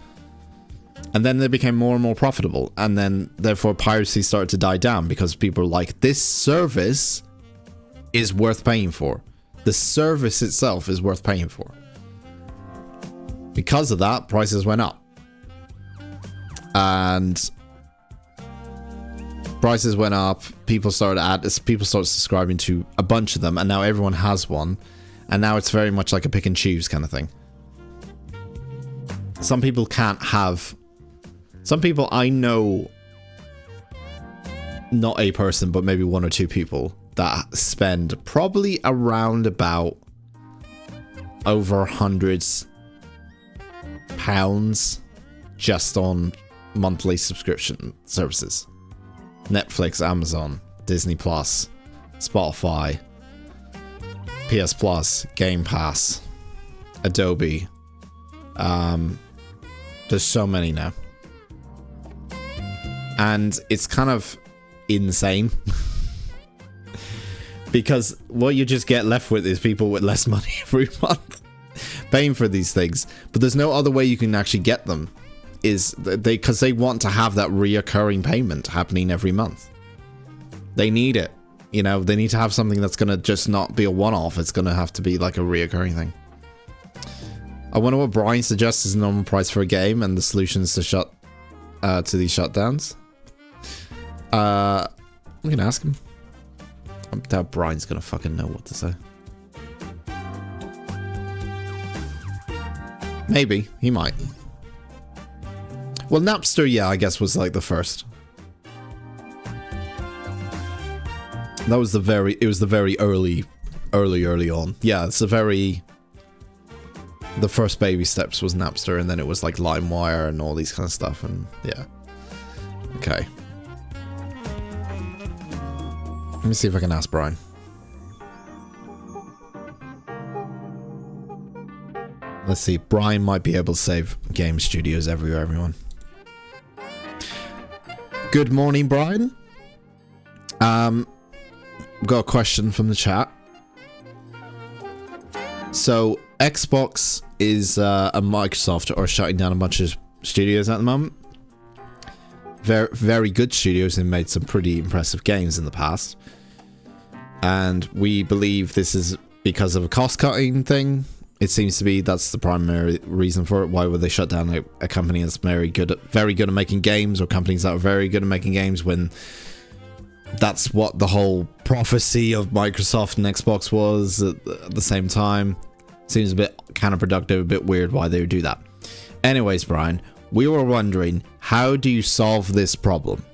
And then they became more and more profitable. And then therefore piracy started to die down because people were like, this service is worth paying for. The service itself is worth paying for. Because of that, prices went up. And prices went up, people started subscribing to a bunch of them, and now everyone has one. And now it's very much like a pick and choose kind of thing. Some people can't have... Some people I know, not a person, but maybe one or two people that spend probably around about over hundreds pounds just on monthly subscription services. Netflix, Amazon, Disney Plus, Spotify, PS Plus, Game Pass, Adobe. There's so many now. And it's kind of insane. Because what you just get left with is people with less money every month paying for these things. But there's no other way you can actually get them. Because they want to have that reoccurring payment happening every month. They need it. You know, they need to have something that's going to just not be a one-off. It's going to have to be like a reoccurring thing. I wonder what Brian suggests is the normal price for a game and the solutions to to these shutdowns. I'm going to ask him. I doubt Brian's going to fucking know what to say. Maybe. He might. Well, Napster, yeah, I guess was like the first. That was the very early on. Yeah, it's the first baby steps was Napster, and then it was like LimeWire and all these kind of stuff, and yeah. Okay. Let me see if I can ask Brian. Let's see, Brian might be able to save game studios everywhere, everyone. Good morning, Brian. Got a question from the chat. So, Xbox and Microsoft are shutting down a bunch of studios at the moment. Very, very good studios and made some pretty impressive games in the past. And we believe this is because of a cost-cutting thing. It seems to be that's the primary reason for it. Why would they shut down a company that's very good at making games, or companies that are very good at making games, when that's what the whole prophecy of Microsoft and Xbox was at the same time? Seems a bit counterproductive, a bit weird why they would do that. Anyways, Brian, we were wondering, how do you solve this problem?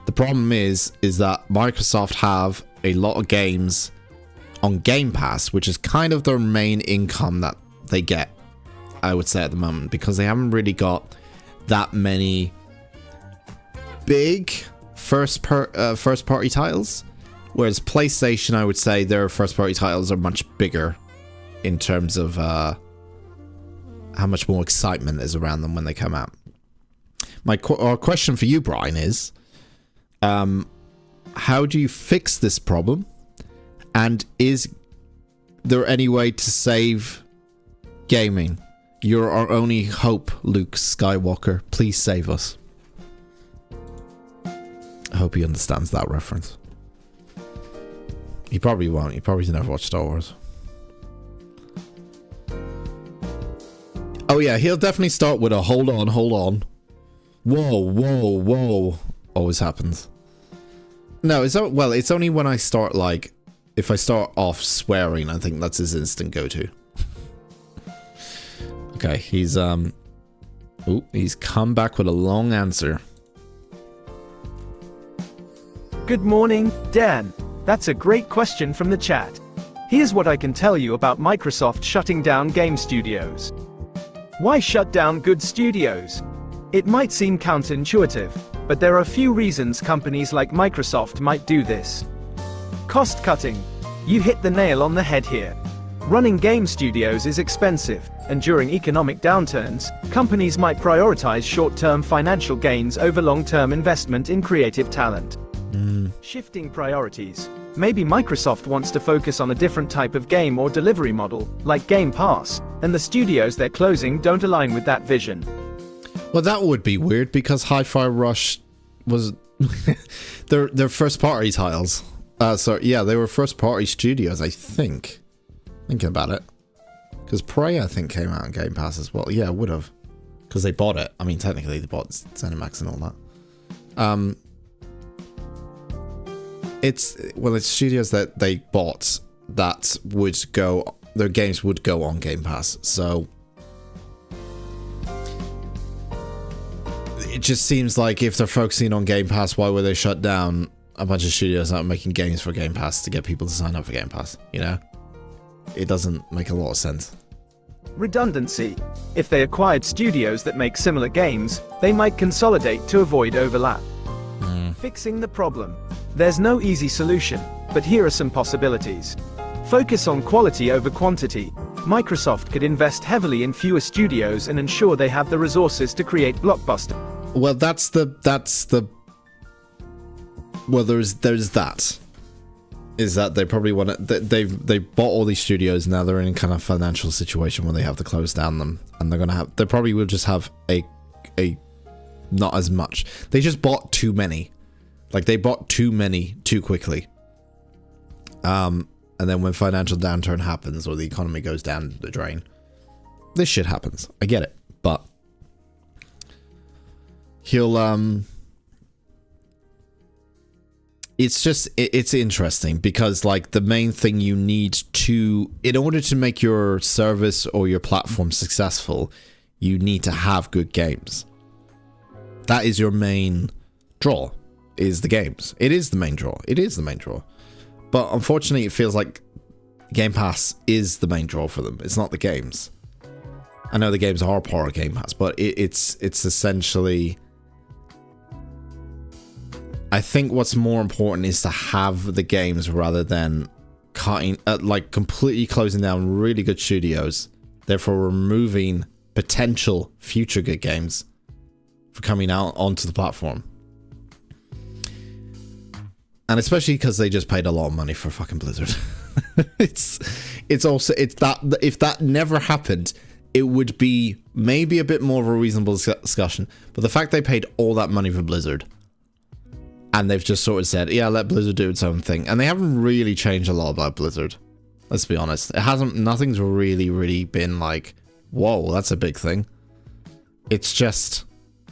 The problem is that Microsoft have a lot of games on Game Pass, which is kind of their main income that they get, I would say, at the moment, because they haven't really got that many big first party titles, whereas PlayStation, I would say their first party titles are much bigger in terms of how much more excitement is around them when they come out. Our question for you, Brian, is how do you fix this problem? And is there any way to save gaming? You're our only hope, Luke Skywalker. Please save us. I hope he understands that reference. He probably won't. He probably never watched Star Wars. Oh yeah, he'll definitely start with a hold on. Whoa. Always happens. No, it's only when I start, like, if I start off swearing, I think that's his instant go-to. Okay, he's come back with a long answer. Good morning, Dan. That's a great question from the chat. Here's what I can tell you about Microsoft shutting down game studios. Why shut down good studios? It might seem counterintuitive, but there are a few reasons companies like Microsoft might do this. Cost cutting. You hit the nail on the head here. Running game studios is expensive, and during economic downturns, companies might prioritize short-term financial gains over long-term investment in creative talent. Shifting priorities. Maybe Microsoft wants to focus on a different type of game or delivery model, like Game Pass, and the studios they're closing don't align with that vision. Well, that would be weird, because Hi-Fi Rush was their first party titles. They were first party studios, I think. Thinking about it. Because Prey, I think, came out on Game Pass as well. Yeah, it would have. Because they bought it. I mean, technically, they bought ZeniMax and all that. It's studios that they bought that would go, their games would go on Game Pass. So it just seems like if they're focusing on Game Pass, why would they shut down a bunch of studios that are making games for Game Pass to get people to sign up for Game Pass? You know, it doesn't make a lot of sense. Redundancy. If they acquired studios that make similar games, they might consolidate to avoid overlap. Fixing the problem. There's no easy solution, but here are some possibilities. Focus on quality over quantity. Microsoft could invest heavily in fewer studios and ensure they have the resources to create blockbuster. Well, well, there's that. Is that they probably want to, they bought all these studios, now they're in kind of financial situation where they have to close down them, and they probably will just have a not as much. They just bought too many. Like, they bought too many too quickly. And then when financial downturn happens or the economy goes down the drain, this shit happens. I get it, but it's interesting because, like, the main thing you need to, in order to make your service or your platform successful, you need to have good games. That is your main draw, is the games. It is the main draw. It is the main draw. But unfortunately, it feels like Game Pass is the main draw for them. It's not the games. I know the games are part of Game Pass, but it's essentially, I think what's more important is to have the games rather than cutting, like completely closing down really good studios, therefore removing potential future good games for coming out onto the platform. And especially because they just paid a lot of money for fucking Blizzard. it's that, if that never happened, it would be maybe a bit more of a reasonable discussion. But the fact they paid all that money for Blizzard, and they've just sort of said, yeah, let Blizzard do its own thing. And they haven't really changed a lot about Blizzard. Let's be honest. Nothing's really been like, whoa, that's a big thing. It's just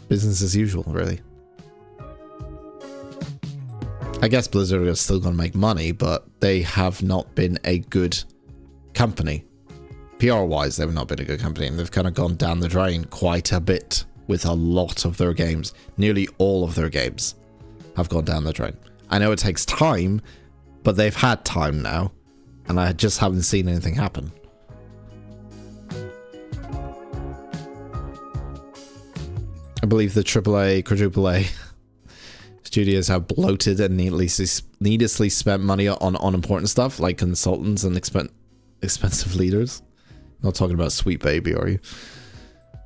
business as usual, really. I guess Blizzard is still going to make money, but they have not been a good company. PR-wise, they've not been a good company, and they've kind of gone down the drain quite a bit with a lot of their games. Nearly all of their games have gone down the drain. I know it takes time, but they've had time now, and I just haven't seen anything happen. I believe the AAA, quadruple A studios have bloated and needlessly spent money on unimportant stuff like consultants and expensive leaders. Not talking about Sweet Baby, are you?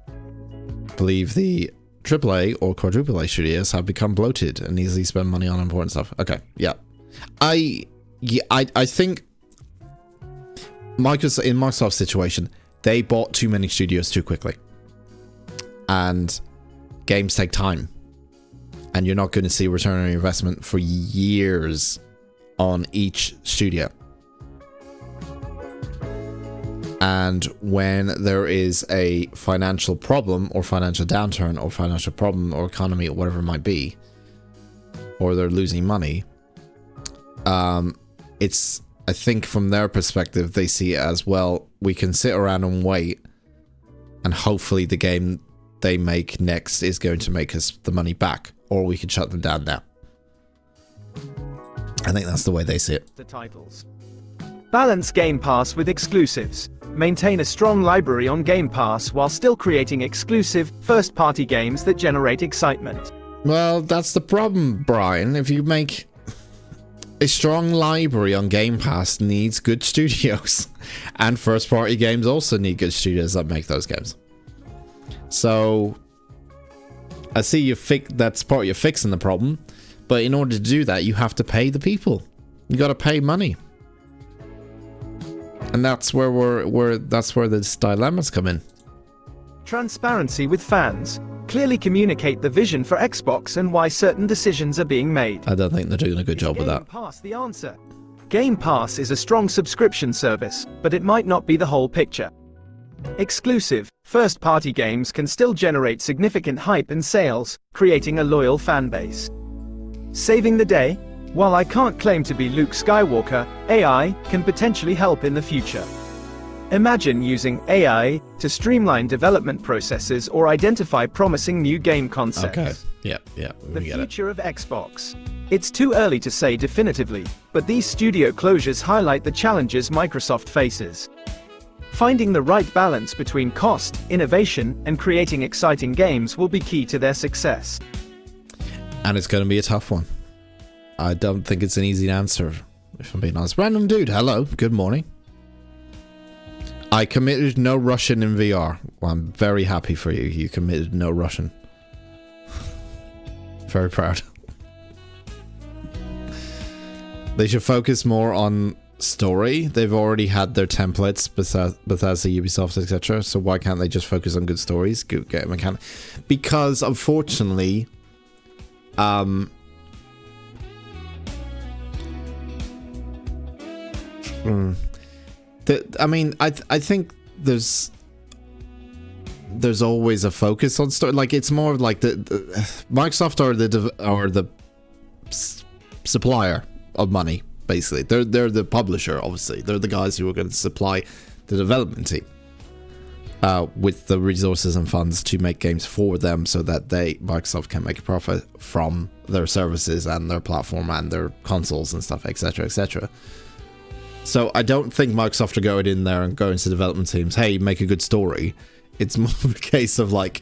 I believe the AAA or quadruple A studios have become bloated and easily spend money on important stuff. Okay, yeah. I think Microsoft, in Microsoft's situation, they bought too many studios too quickly. And games take time. And you're not going to see return on your investment for years on each studio. And when there is a financial problem or financial downturn or financial problem or economy or whatever it might be, or they're losing money, it's, I think from their perspective, they see it as, well, we can sit around and wait, and hopefully the game they make next is going to make us the money back, or we can shut them down now. I think that's the way they see it. The titles. Balance Game Pass with exclusives. Maintain a strong library on Game Pass while still creating exclusive, first-party games that generate excitement. Well, that's the problem, Brian. If you make a strong library on Game Pass, needs good studios. And first-party games also need good studios that make those games. So I see that's part of you fixing the problem, but in order to do that, you have to pay the people. You got to pay money, and that's where that's where the dilemmas come in. Transparency with fans. Clearly communicate the vision for Xbox and why certain decisions are being made. I don't think they're doing a good job with that. Game Pass the answer. Game Pass is a strong subscription service, but it might not be the whole picture. Exclusive, first-party games can still generate significant hype and sales, creating a loyal fan base. Saving the day? While I can't claim to be Luke Skywalker, AI can potentially help in the future. Imagine using AI to streamline development processes or identify promising new game concepts. Okay, yeah, the future of Xbox. It's too early to say definitively, but these studio closures highlight the challenges Microsoft faces. Finding the right balance between cost, innovation, and creating exciting games will be key to their success. And it's going to be a tough one. I don't think it's an easy answer, if I'm being honest. Random dude, hello, good morning. I committed no Russian in VR. Well, I'm very happy for you. You committed no Russian. Very proud. They should focus more on story. They've already had their templates, Bethesda, Ubisoft, etc. So why can't they just focus on good stories, good game mechanic? Because unfortunately, I mean, I think there's always a focus on story. Like, it's more like the Microsoft are the supplier of money. Basically, they're the publisher. Obviously, they're the guys who are going to supply the development team with the resources and funds to make games for them, so that Microsoft can make a profit from their services and their platform and their consoles and stuff, etc., etc. So I don't think Microsoft are going in there and going to development teams, hey, make a good story. It's more of a case of, like,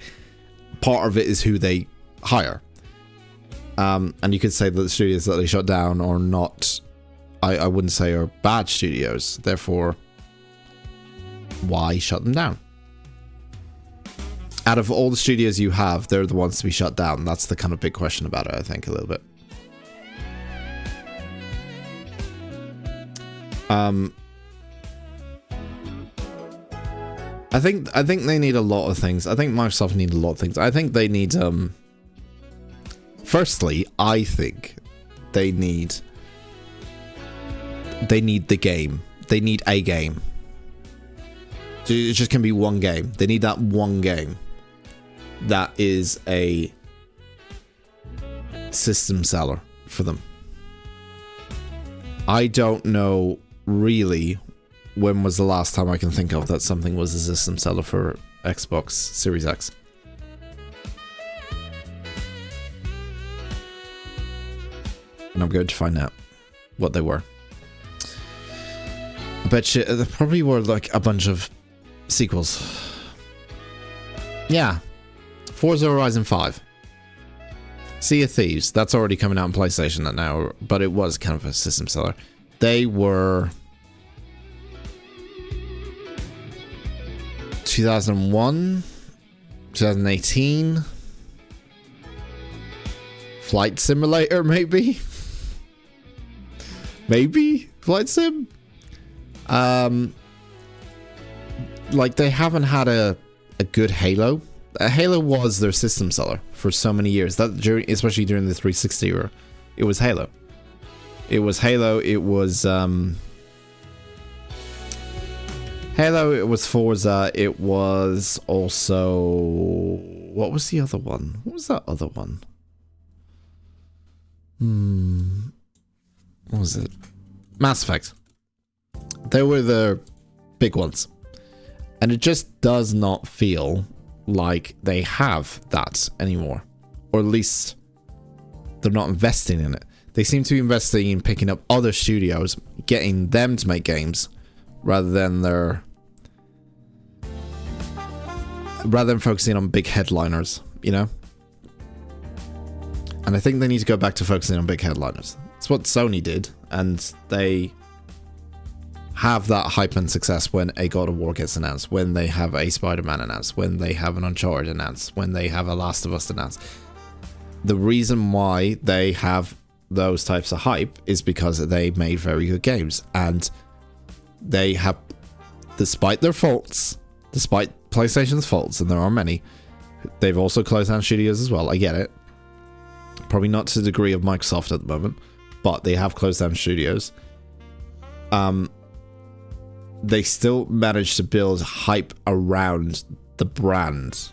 part of it is who they hire. And you could say that the studios that they shut down are not, I wouldn't say are bad studios. Therefore, why shut them down? Out of all the studios you have, they're the ones to be shut down. That's the kind of big question about it, I think, a little bit. I think they need a lot of things. I think Microsoft need a lot of things. I think they need firstly, I think they need the game. They need a game. It just can be one game. They need that one game that is a system seller for them. I don't know really when was the last time I can think of that something was a system seller for Xbox Series X. And I'm going to find out what they were. I bet you there probably were like a bunch of sequels. Yeah. Forza Horizon 5. Sea of Thieves. That's already coming out on PlayStation now, but it was kind of a system seller. They were 2001, 2018. Flight Simulator, maybe? Maybe? Flight Sim? Like, they haven't had a good Halo. Halo was their system seller for so many years. Especially during the 360 era. It was Halo. It was Halo, it was Halo, it was Forza, it was also... What was the other one? What was that other one? What was it? Mass Effect. They were the big ones. And it just does not feel like they have that anymore. Or at least they're not investing in it. They seem to be investing in picking up other studios, getting them to make games, rather than focusing on big headliners, you know? And I think they need to go back to focusing on big headliners. It's what Sony did, and they have that hype and success when a God of War gets announced, when they have a Spider-Man announced, when they have an Uncharted announced, when they have a Last of Us announced. The reason why they have those types of hype is because they made very good games, and they have, despite their faults, despite PlayStation's faults, and there are many, they've also closed down studios as well. I get it. Probably not to the degree of Microsoft at the moment, but they have closed down studios. They still managed to build hype around the brand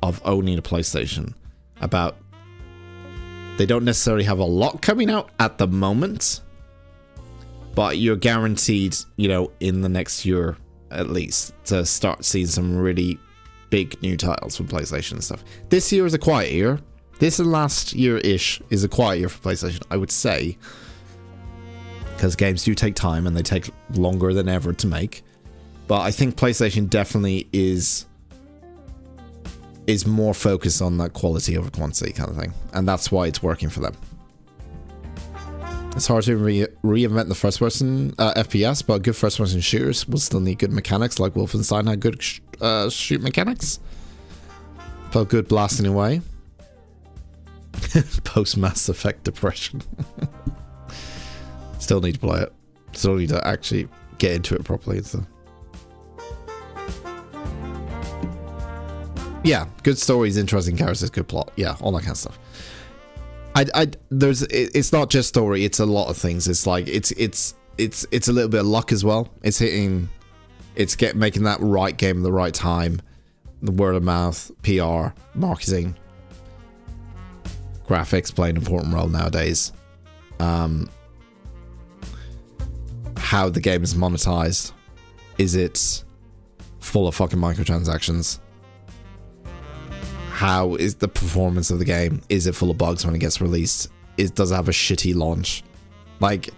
of owning a PlayStation. About, they don't necessarily have a lot coming out at the moment, but you're guaranteed, you know, in the next year at least, to start seeing some really big new titles from PlayStation and stuff. This year is a quiet year. This and last year-ish is a quiet year for PlayStation, I would say. Because games do take time and they take longer than ever to make. But I think PlayStation definitely is more focused on that quality over quantity kind of thing. And that's why it's working for them. It's hard to reinvent the first-person FPS, but good first-person shooters will still need good mechanics, like Wolfenstein had good shoot mechanics. Felt good blasting away. Post-Mass Effect depression. Still need to play it. Still need to actually get into it properly. So. Yeah, good stories, interesting characters, good plot. Yeah, all that kind of stuff. It's not just story, it's a lot of things. It's like it's a little bit of luck as well. It's making that right game at the right time. The word of mouth, PR, marketing, graphics play an important role nowadays. How the game is monetized. Is it full of fucking microtransactions? How is the performance of the game? Is it full of bugs when it gets released? Does it have a shitty launch? Like,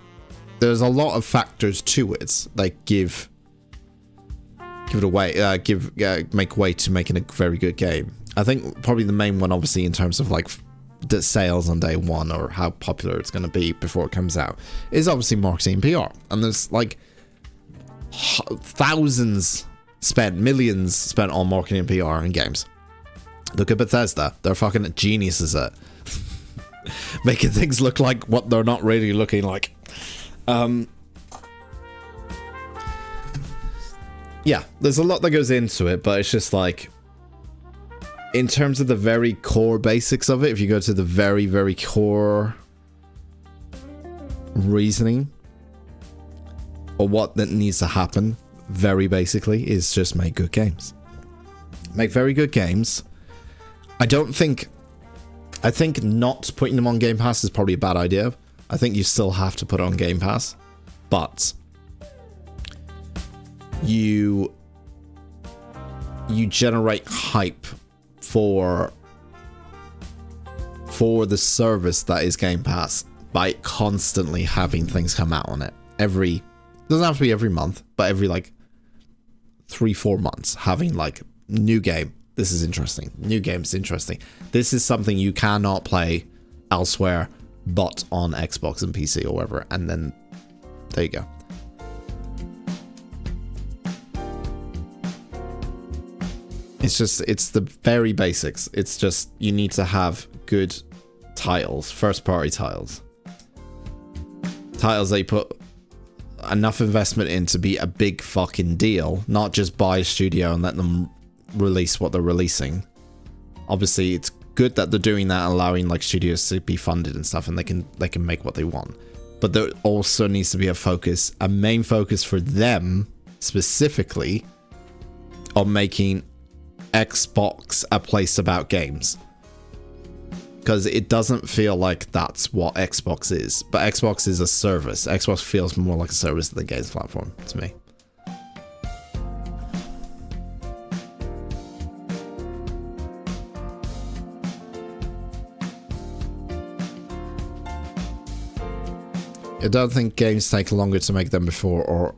there's a lot of factors to it that make way to making a very good game. I think probably the main one, obviously, in terms of like the sales on day one or how popular it's going to be before it comes out, is obviously marketing and PR. And there's like thousands spent, millions spent on marketing and PR in games. Look at Bethesda. They're fucking geniuses at making things look like what they're not really looking like. Yeah, there's a lot that goes into it, but it's just like, in terms of the very core basics of it, if you go to the very, very core reasoning, or what that needs to happen, very basically, is just make good games. Make very good games. I think not putting them on Game Pass is probably a bad idea. I think you still have to put it on Game Pass, but you generate hype for the service that is Game Pass by constantly having things come out on it. Doesn't have to be every month, but every like 3-4 months, having like new game. This is interesting. New game's interesting. This is something you cannot play elsewhere but on Xbox and PC or wherever. And then there you go. It's the very basics. It's just, you need to have good titles, first party titles. Titles that you put enough investment in to be a big fucking deal, not just buy a studio and let them release what they're releasing. Obviously, it's good that they're doing that, allowing like studios to be funded and stuff, and they can make what they want. But there also needs to be a main focus for them specifically on making Xbox a place about games, because it doesn't feel like that's what Xbox is. But Xbox is a service. Xbox feels more like a service than a games platform to me. I don't think games take longer to make them before, or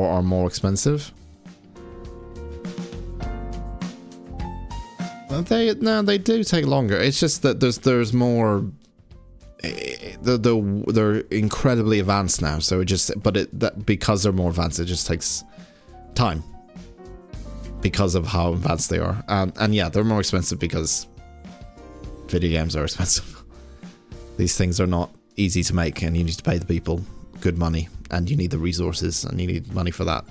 are more expensive. They do take longer. It's just that there's more. They're incredibly advanced now, so because they're more advanced, it just takes time because of how advanced they are. And yeah, they're more expensive because video games are expensive. These things are not easy to make, and you need to pay the people good money, and you need the resources, and you need money for that.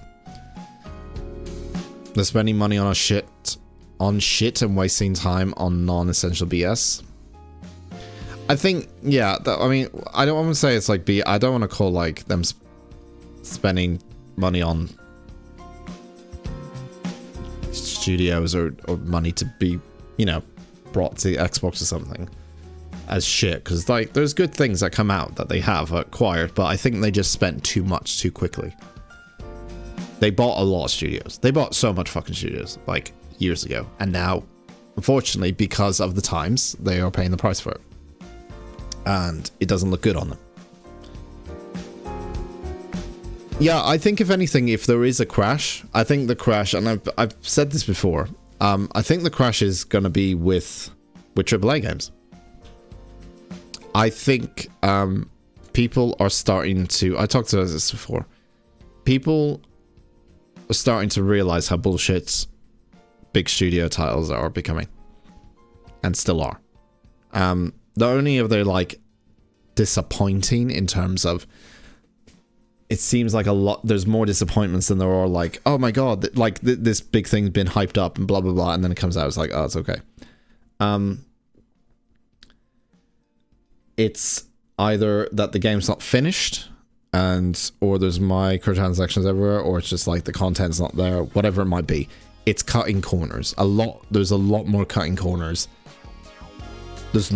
They're spending money on shit and wasting time on non-essential BS. I think, yeah, I mean, I don't want to say it's like I don't want to call like them spending money on studios or money to be, brought to the Xbox or something as shit, because like there's good things that come out that they have acquired, but I think they just spent too much too quickly. They bought a lot of studios. They bought so much fucking studios like years ago, and now, unfortunately, because of the times, they are paying the price for it, and it doesn't look good on them. Yeah, I think if anything, if there is a crash, I think the crash, and I've said this before, I think the crash is going to be with AAA games. I think people are starting to, I talked about this before, people are starting to realize how bullshit big studio titles are becoming, and still are. Not only are they like disappointing in terms of, it seems like there's more disappointments than there are like, oh my god, like this big thing's been hyped up and blah blah blah, and then it comes out, it's like, oh, it's okay. It's either that the game's not finished, or there's microtransactions everywhere, or it's just like the content's not there, whatever it might be. It's cutting corners. There's a lot more cutting corners. There's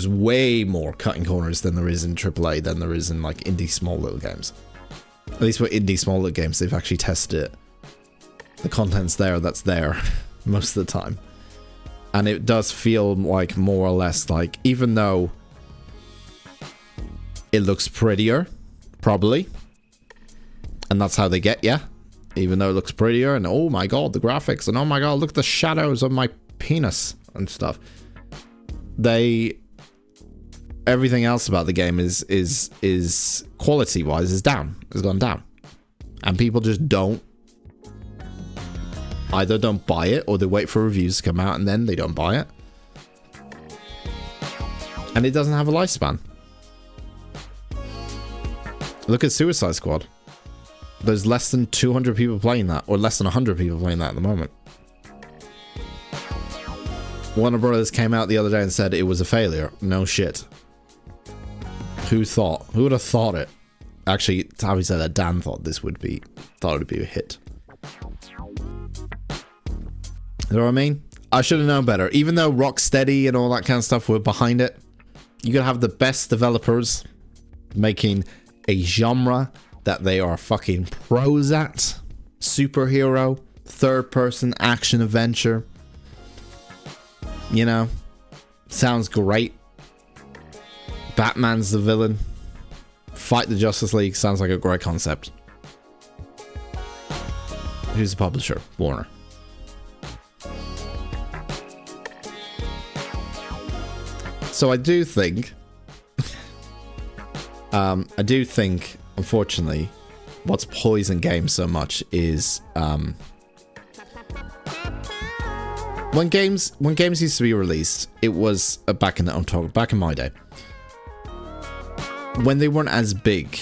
way more cutting corners than there is in AAA, than there is in like indie small little games. At least with indie small little games, they've actually tested it. The content's there, that's there most of the time. And it does feel like more or less like, even though it looks prettier, probably, and that's how they get you, even though it looks prettier, and oh my god, the graphics, and oh my god, look at the shadows of my penis and stuff. Everything else about the game is quality wise is down, has gone down, and people just either don't buy it, or they wait for reviews to come out and then they don't buy it, and it doesn't have a lifespan. Look at Suicide Squad. There's less than 200 people playing that, or less than 100 people playing that at the moment. Warner Brothers came out the other day and said it was a failure. No shit. Who would have thought it? Actually, Tavi said that Dan thought it would be a hit. You know what I mean? I should have known better. Even though Rocksteady and all that kind of stuff were behind it, you gotta have the best developers making a genre that they are fucking pros at. Superhero, third-person action adventure. You know, sounds great. Batman's the villain. Fight the Justice League sounds like a great concept. Who's the publisher? Warner. So I do think, unfortunately, what's poisoned games so much is when games used to be released, it was back in my day, when they weren't as big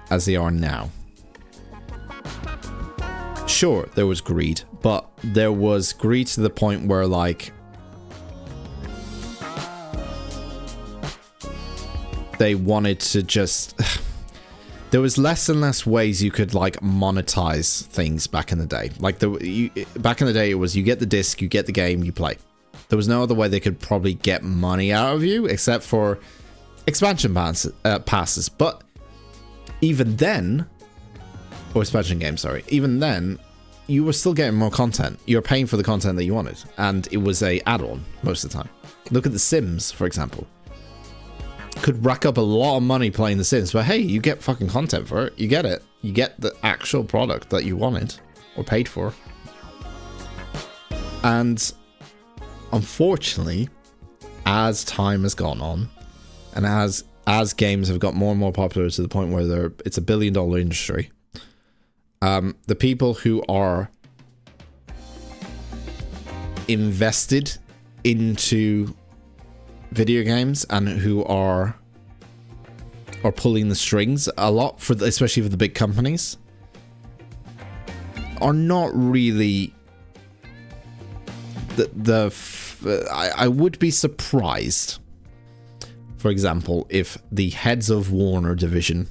as they are now. Sure, there was greed, but there was greed to the point where like they wanted to just there was less and less ways you could like monetize things back in the day. Like back in the day, it was you get the disc, you get the game, you play. There was no other way they could probably get money out of you except for expansion passes. But even then, or expansion games, sorry. Even then, you were still getting more content. You were paying for the content that you wanted, and it was a add-on most of the time. Look at The Sims, for example. Could rack up a lot of money playing The Sims, but hey, you get fucking content for it. You get it. You get the actual product that you wanted or paid for. And unfortunately, as time has gone on, and as games have got more and more popular to the point where it's a $1 billion industry, the people who are invested into video games and who are pulling the strings a lot, especially for the big companies, are not really I would be surprised, for example, if the heads of Warner division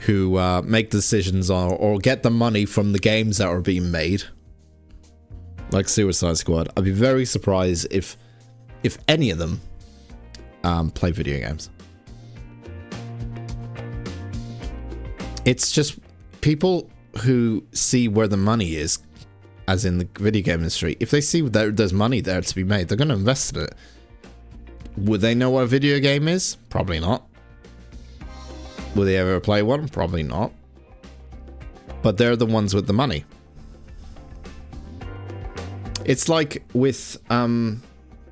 who make decisions or get the money from the games that are being made, like Suicide Squad, I'd be very surprised if any of them play video games. It's just people who see where the money is, as in the video game industry. If they see that there's money there to be made, they're going to invest in it. Would they know what a video game is? Probably not. Will they ever play one? Probably not. But they're the ones with the money. It's like with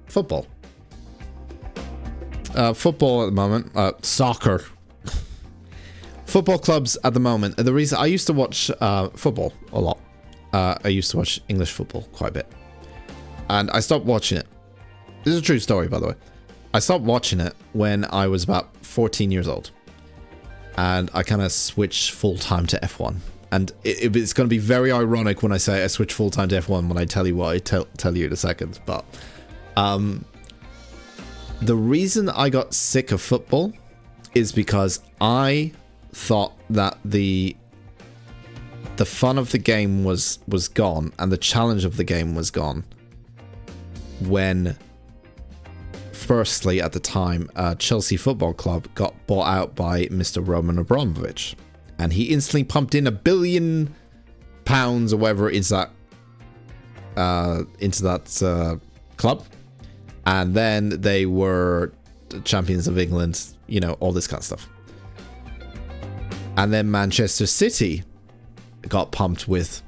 football. Football at the moment, soccer. Football clubs at the moment. The reason I used to watch football a lot. I used to watch English football quite a bit. And I stopped watching it. This is a true story, by the way. I stopped watching it when I was about 14 years old. And I kind of switched full-time to F1. And it's going to be very ironic when I say I switch full-time to F1 when I tell you what I tell you in a second. But the reason I got sick of football is because I thought that the fun of the game was gone and the challenge of the game was gone when, firstly, at the time, Chelsea Football Club got bought out by Mr. Roman Abramovich. And he instantly pumped in £1 billion or whatever is that into that club. And then they were the champions of England, you know, all this kind of stuff. And then Manchester City got pumped with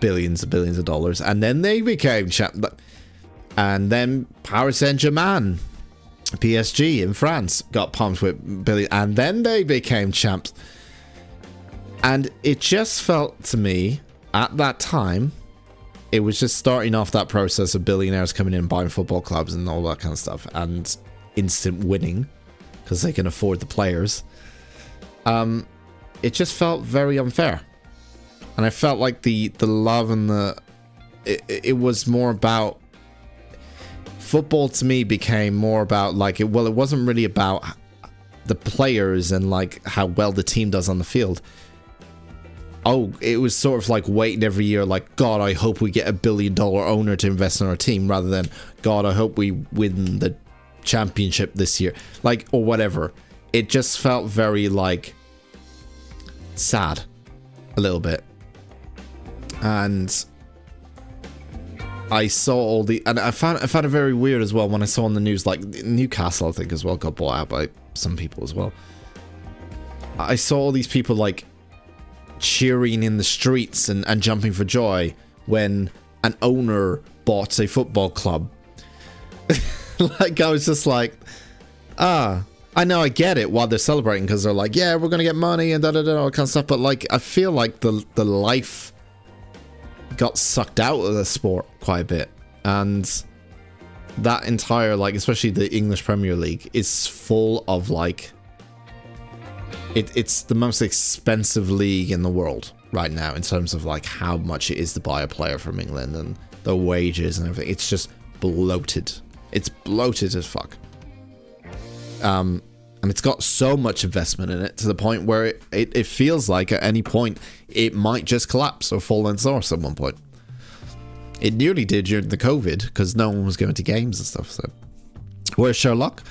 billions and billions of dollars. And then they became and then Paris Saint-Germain, PSG in France, got pumped with billions. And then they became champs. And it just felt to me, at that time, it was just starting off that process of billionaires coming in and buying football clubs and all that kind of stuff. And instant winning, because they can afford the players. It just felt very unfair. And I felt like the love and it was more about... Football to me became more about like... it wasn't really about the players and like how well the team does on the field. Oh, it was sort of like waiting every year, like, God, I hope we get $1 billion owner to invest in our team, rather than, God, I hope we win the championship this year, like, or whatever. It just felt very, like, sad, a little bit. And I saw all the, and I found it very weird as well when I saw on the news, like, Newcastle, I think, as well, got bought out by some people as well. I saw all these people, like, cheering in the streets and jumping for joy when an owner bought a football club. Like, I was just like, I know, I get it while they're celebrating, because they're like, yeah, we're gonna get money and da-da-da, all kind of stuff, but like, I feel like the life got sucked out of the sport quite a bit. And that entire, like, especially the English Premier League is full of, like, it's the most expensive league in the world right now in terms of like how much it is to buy a player from England and the wages and everything. It's just bloated. It's bloated as fuck. And it's got so much investment in it to the point where it feels like at any point it might just collapse or fall on source at one point. It nearly did during the COVID because no one was going to games and stuff. So where's Sherlock?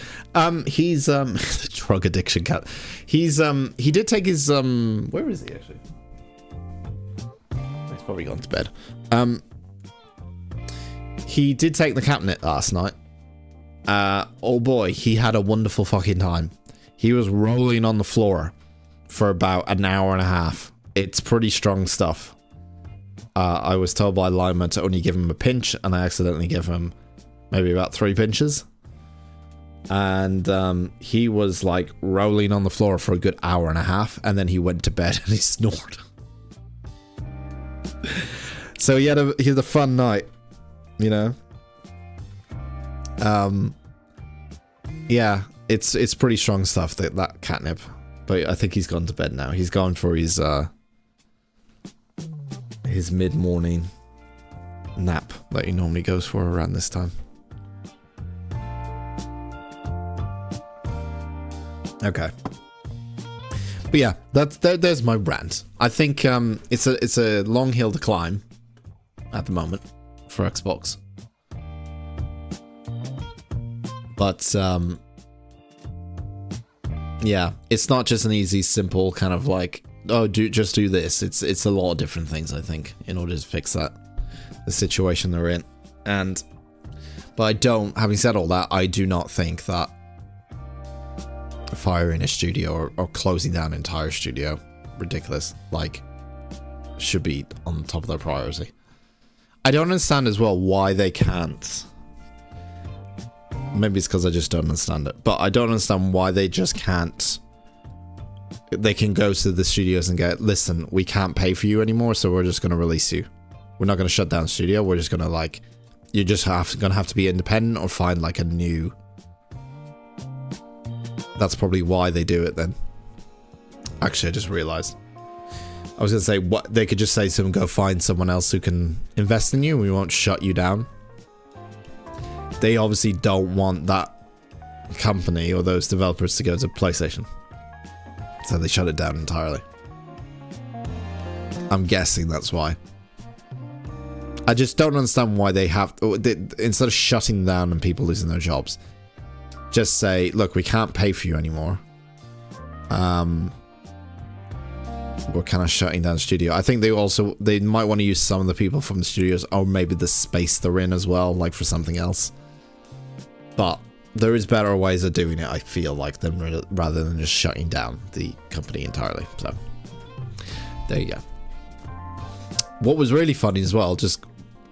He's the drug addiction cat. He did take his where is he actually? He's probably gone to bed. He did take the Catnip last night. Oh boy, he had a wonderful fucking time. He was rolling on the floor for about an hour and a half. It's pretty strong stuff. I was told by Lima to only give him a pinch, and I accidentally gave him maybe about 3 pinches. And he was like rolling on the floor for a good hour and a half, and then he went to bed and he snored. So he had a fun night, you know. Yeah, it's pretty strong stuff, that catnip. But I think he's gone to bed now. He's gone for his mid-morning nap that he normally goes for around this time. Okay. But yeah, there's my rant. I think it's a long hill to climb at the moment for Xbox. But yeah, it's not just an easy, simple kind of like, oh, just do this. It's a lot of different things, I think, in order to fix the situation they're in. But having said all that, I do not think that firing a studio or closing down an entire studio. Ridiculous. Like, should be on top of their priority. I don't understand as well why they can't. Maybe it's because I just don't understand it. But I don't understand why they just can't. They can go to the studios and get, listen, we can't pay for you anymore, so we're just going to release you. We're not going to shut down the studio. We're just going to, like, you're just going to have to be independent or find, like, a new... That's probably why they do it then. Actually, I just realized. I was going to say, what they could just say to them, go find someone else who can invest in you and we won't shut you down. They obviously don't want that company or those developers to go to PlayStation. So they shut it down entirely. I'm guessing that's why. I just don't understand why they have... Instead of shutting down and people losing their jobs, just say, look, we can't pay for you anymore. We're kind of shutting down the studio. I think they might want to use some of the people from the studios, or maybe the space they're in as well, like for something else. But there is better ways of doing it, I feel like, rather than just shutting down the company entirely. So, there you go. What was really funny as well, just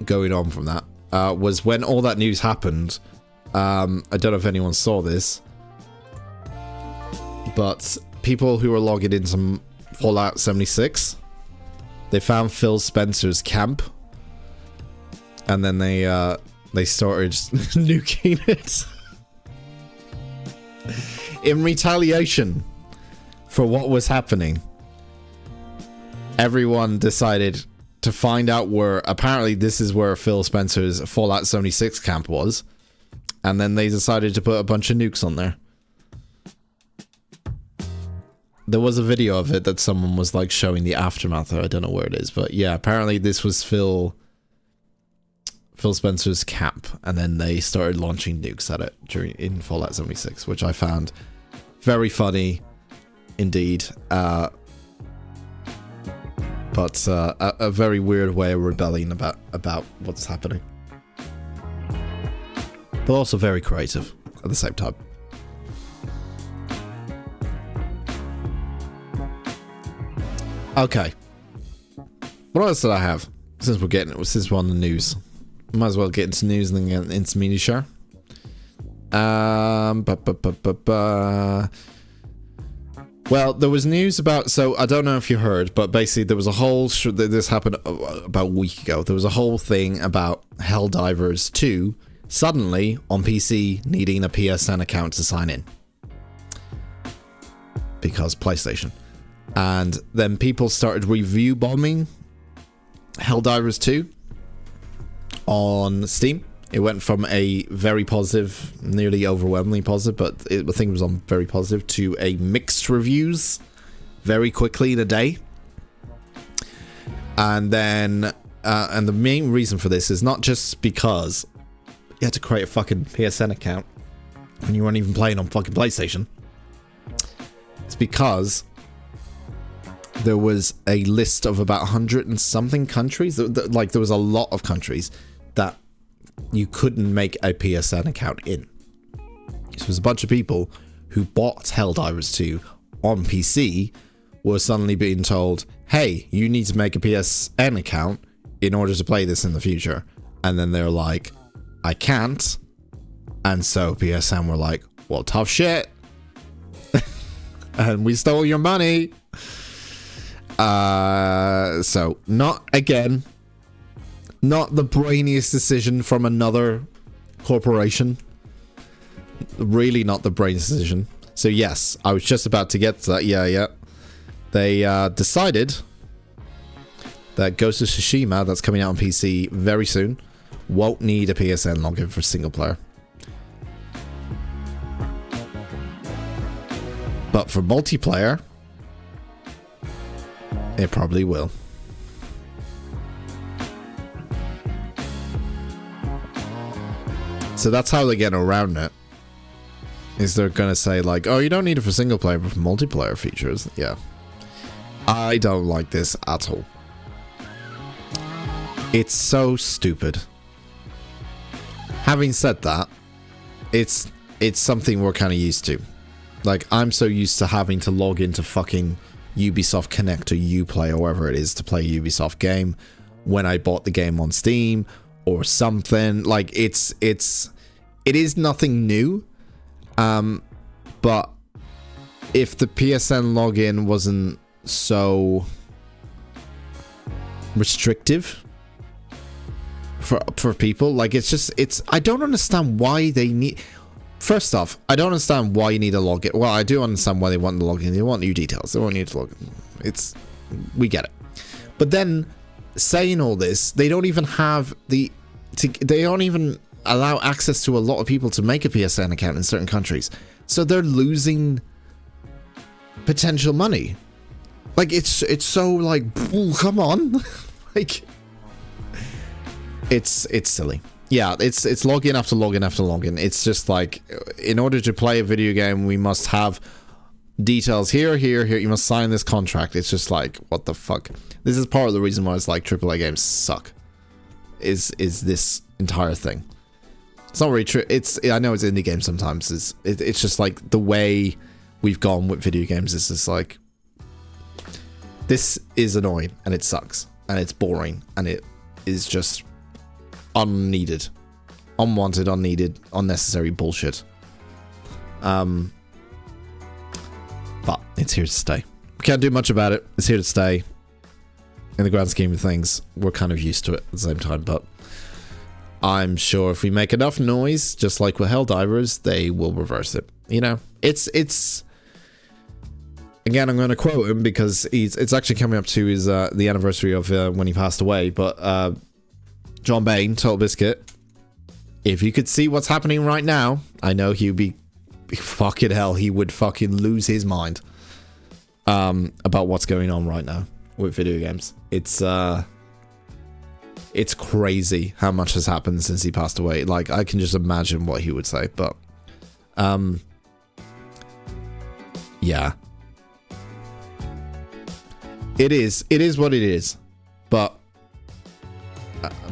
going on from that, was when all that news happened. I don't know if anyone saw this, but people who were logging into Fallout 76, they found Phil Spencer's camp, and then they started nuking it in retaliation for what was happening. Everyone decided to find out where, apparently this is where Phil Spencer's Fallout 76 camp was, and then they decided to put a bunch of nukes on there. There was a video of it that someone was like showing the aftermath of. I don't know where it is, but yeah, apparently this was Phil Spencer's camp, and then they started launching nukes at it in Fallout 76, which I found very funny indeed. But a very weird way of rebelling about what's happening. But also very creative at the same time. Okay. What else did I have? Since we're on the news, might as well get into news and then get into mini share. Well, there was news about. So I don't know if you heard, but basically there was a whole. This happened about a week ago. There was a whole thing about Helldivers 2 suddenly on PC needing a PSN account to sign in because PlayStation. And then people started review bombing Helldivers 2 on Steam. It went from a very positive, nearly overwhelmingly positive, but I think it was on very positive, to a mixed reviews very quickly in a day. And then, and the main reason for this is not just because you had to create a fucking PSN account when you weren't even playing on fucking PlayStation. It's because there was a list of about 100 and something countries. Like, there was a lot of countries that you couldn't make a PSN account in. So it was a bunch of people who bought Helldivers 2 on PC were suddenly being told, hey, you need to make a PSN account in order to play this in the future. And then they're like, I can't. And so PSN were like, well, tough shit. And we stole your money. So not the brainiest decision from another corporation. Really not the brainiest decision. So yes, I was just about to get to that. Yeah. They decided that Ghost of Tsushima, that's coming out on PC very soon, won't need a PSN login for single player. But for multiplayer, it probably will. So that's how they get around it. Is they're gonna say like, oh, you don't need it for single player, but for multiplayer features. Yeah. I don't like this at all. It's so stupid. Having said that, it's something we're kind of used to. Like, I'm so used to having to log into fucking Ubisoft Connect or Uplay or whatever it is to play a Ubisoft game when I bought the game on Steam or something. Like, it is nothing new. But if the PSN login wasn't so restrictive for people, like, I don't understand why they need. First off, I don't understand why you need a login. Well, I do understand why they want the login. They want new details. They want you to log in. We get it. But then, saying all this, they don't even have they don't even allow access to a lot of people to make a PSN account in certain countries. So they're losing potential money. Like, it's so like, come on. Like, it's silly. Yeah, it's login after login after login. It's just like, in order to play a video game, we must have details here. You must sign this contract. It's just like, what the fuck? This is part of the reason why it's like AAA games suck. Is this entire thing? It's not really true. I know it's indie games sometimes. It's just like the way we've gone with video games is just like, this is annoying and it sucks and it's boring and it is just unneeded, unwanted, unneeded, unnecessary bullshit. But it's here to stay. We can't do much about it. It's here to stay. In the grand scheme of things, we're kind of used to it at the same time, but I'm sure if we make enough noise, just like with Helldivers, they will reverse it. You know, it's again, I'm going to quote him because it's actually coming up to his the anniversary of when he passed away, but John Bain, Total Biscuit, if you could see what's happening right now, I know he'd be fucking hell, he would fucking lose his mind about what's going on right now with video games. It's crazy how much has happened since he passed away. Like, I can just imagine what he would say, but yeah. It is what it is. But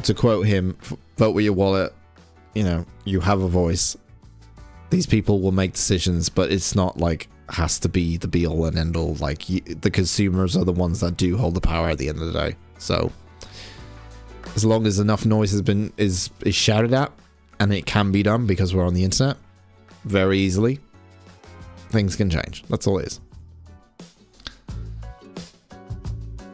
to quote him, vote with your wallet. You know, you have a voice. These people will make decisions, but it's not like has to be the be all and end all. Like, the consumers are the ones that do hold the power at the end of the day. So as long as enough noise is shouted at, and it can be done because we're on the internet very easily, things can change. That's all it is.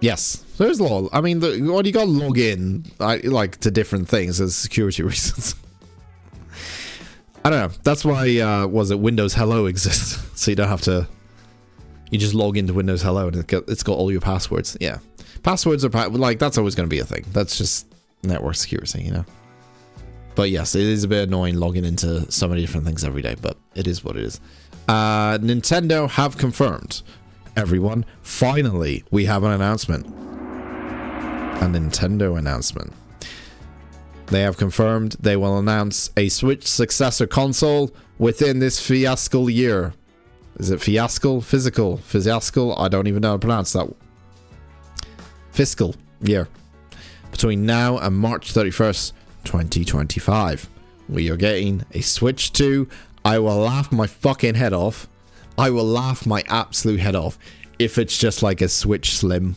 Yes, there's law. I mean, you got to log in, like, to different things as security reasons. I don't know. That's why, Windows Hello exists. So you don't have to. You just log into Windows Hello and it's got all your passwords. Yeah, passwords are like, that's always going to be a thing. That's just network security, you know. But yes, it is a bit annoying logging into so many different things every day. But it is what it is. Nintendo have confirmed. Everyone, finally, we have an announcement. A Nintendo announcement. They have confirmed they will announce a Switch successor console within this fiscal year. Is it fiascal? Physical? Fiascal? I don't even know how to pronounce that. Fiscal year. Between now and March 31st, 2025. We are getting a Switch 2. I will laugh my fucking head off. I will laugh my absolute head off if it's just like a Switch Slim.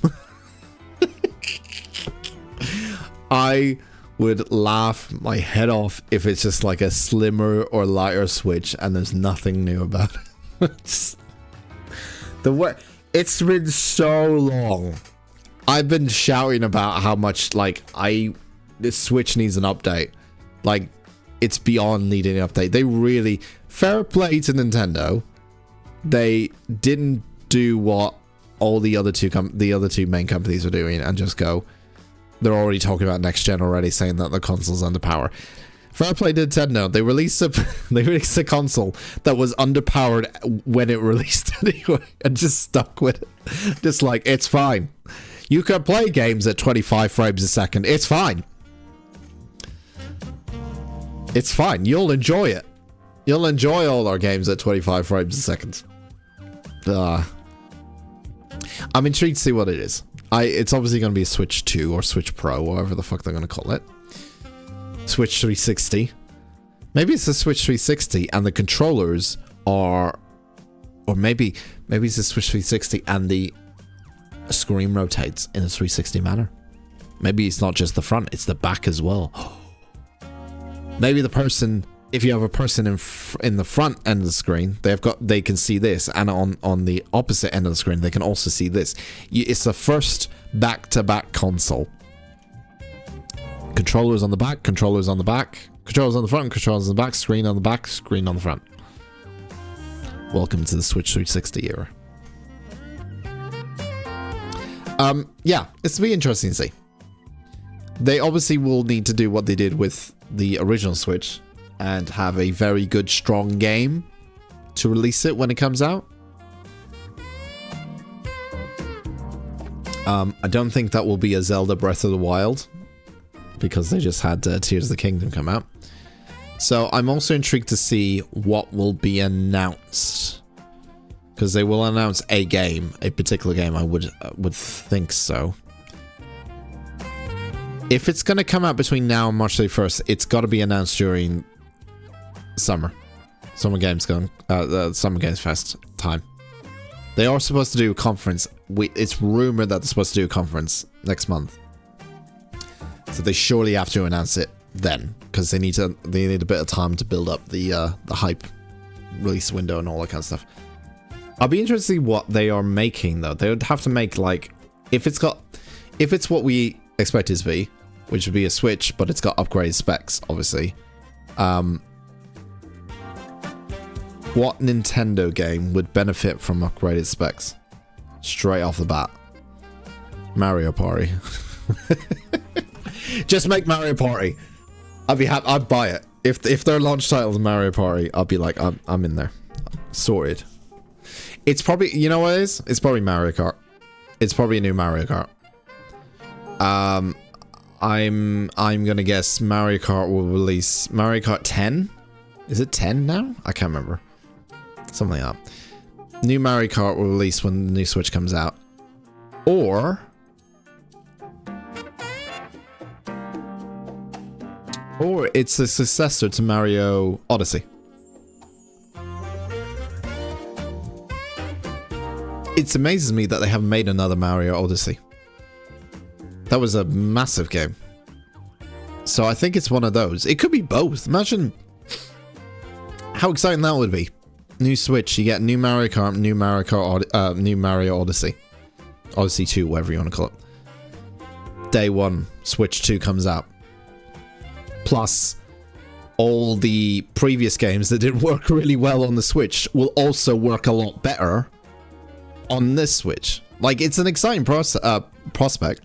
I would laugh my head off if it's just like a slimmer or lighter Switch and there's nothing new about it. It's been so long. I've been shouting about how much, like, this Switch needs an update. Like, it's beyond needing an update. They really, fair play to Nintendo. They didn't do what all the other two main companies were doing and just go, they're already talking about next gen already, saying that the console's underpowered. Fair play to Nintendo. They released a console that was underpowered when it released anyway, and just stuck with it. Just like, it's fine. You can play games at 25 frames a second. It's fine. It's fine. You'll enjoy it. You'll enjoy all our games at 25 frames a second. I'm intrigued to see what it is. It's obviously going to be a Switch 2 or Switch Pro, whatever the fuck they're going to call it. Switch 360. Maybe it's a Switch 360 and the controllers are Or maybe it's a Switch 360 and the screen rotates in a 360 manner. Maybe it's not just the front, it's the back as well. Maybe the person, if you have a person in the front end of the screen, they can see this, and on the opposite end of the screen they can also see this. It's the first back-to-back console. Controllers on the back, controllers on the back, controllers on the front, controllers on the back, screen on the back, screen on the front. Welcome to the Switch 360 era. Yeah, it's to be interesting to see. They obviously will need to do what they did with the original Switch and have a very good, strong game to release it when it comes out. I don't think that will be a Zelda Breath of the Wild, because they just had Tears of the Kingdom come out. So I'm also intrigued to see what will be announced, because they will announce a game, a particular game. I would think so. If it's going to come out between now and March 31st, it's got to be announced during Summer Games Fest time. They are supposed to do a conference. It's rumored that they're supposed to do a conference next month, so they surely have to announce it then, because they need a bit of time to build up the hype, release window, and all that kind of stuff. I'll be interested to see what they are making though. They would have to make, like, if it's what we expect it to be, which would be a Switch, but it's got upgraded specs, obviously. What Nintendo game would benefit from upgraded specs? Straight off the bat. Mario Party. Just make Mario Party. I'd be happy. I'd buy it. If their launch title is Mario Party, I'll be like, I'm in there. Sorted. It's probably, you know what it is? It's probably Mario Kart. It's probably a new Mario Kart. I'm gonna guess Mario Kart will release Mario Kart 10. Is it 10 now? I can't remember. Something like that. New Mario Kart will release when the new Switch comes out. Or it's a successor to Mario Odyssey. It amazes me that they haven't made another Mario Odyssey. That was a massive game. So I think it's one of those. It could be both. Imagine how exciting that would be. New Switch, you get new Mario Kart, new Mario Odyssey. Odyssey 2, whatever you want to call it. Day one, Switch 2 comes out. Plus, all the previous games that didn't work really well on the Switch will also work a lot better on this Switch. Like, it's an exciting prospect.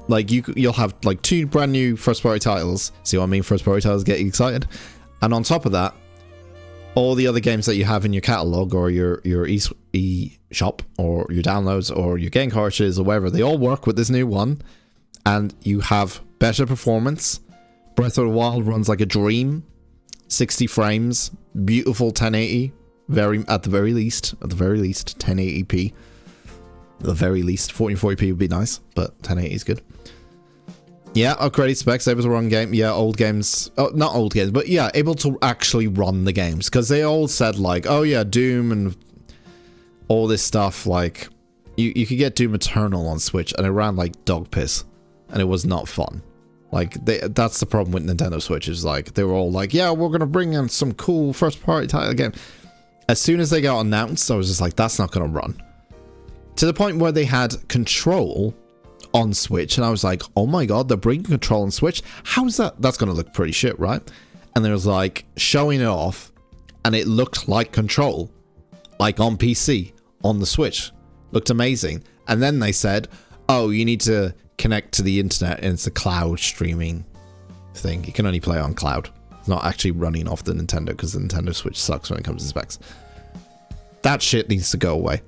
Like, you'll have like 2 brand new first party titles. See what I mean? First party titles get you excited. And on top of that, all the other games that you have in your catalog, or your e-shop, or your downloads, or your game cartridges, or whatever, they all work with this new one. And you have better performance. Breath of the Wild runs like a dream. 60 frames, beautiful 1080, at the very least 1080p. At the very least 1440p would be nice, but 1080 is good. Yeah, upgraded specs, able to run game. Yeah, old games. Oh, not old games, but yeah, able to actually run the games, because they all said like, oh yeah, Doom and all this stuff. Like, you could get Doom Eternal on Switch, and it ran like dog piss, and it was not fun. Like, that's the problem with Nintendo Switch, is like, they were all like, yeah, we're gonna bring in some cool first party title game. As soon as they got announced, I was just like, that's not gonna run. To the point where they had Control on Switch, and I was like, oh my god, they're bringing Control on Switch? How's that? That's gonna look pretty shit, right? And there was like, showing it off, and it looked like Control, like on PC, on the Switch. Looked amazing. And then they said, oh, you need to connect to the internet, and it's a cloud streaming thing. You can only play it on cloud. It's not actually running off the Nintendo, because the Nintendo Switch sucks when it comes to specs. That shit needs to go away.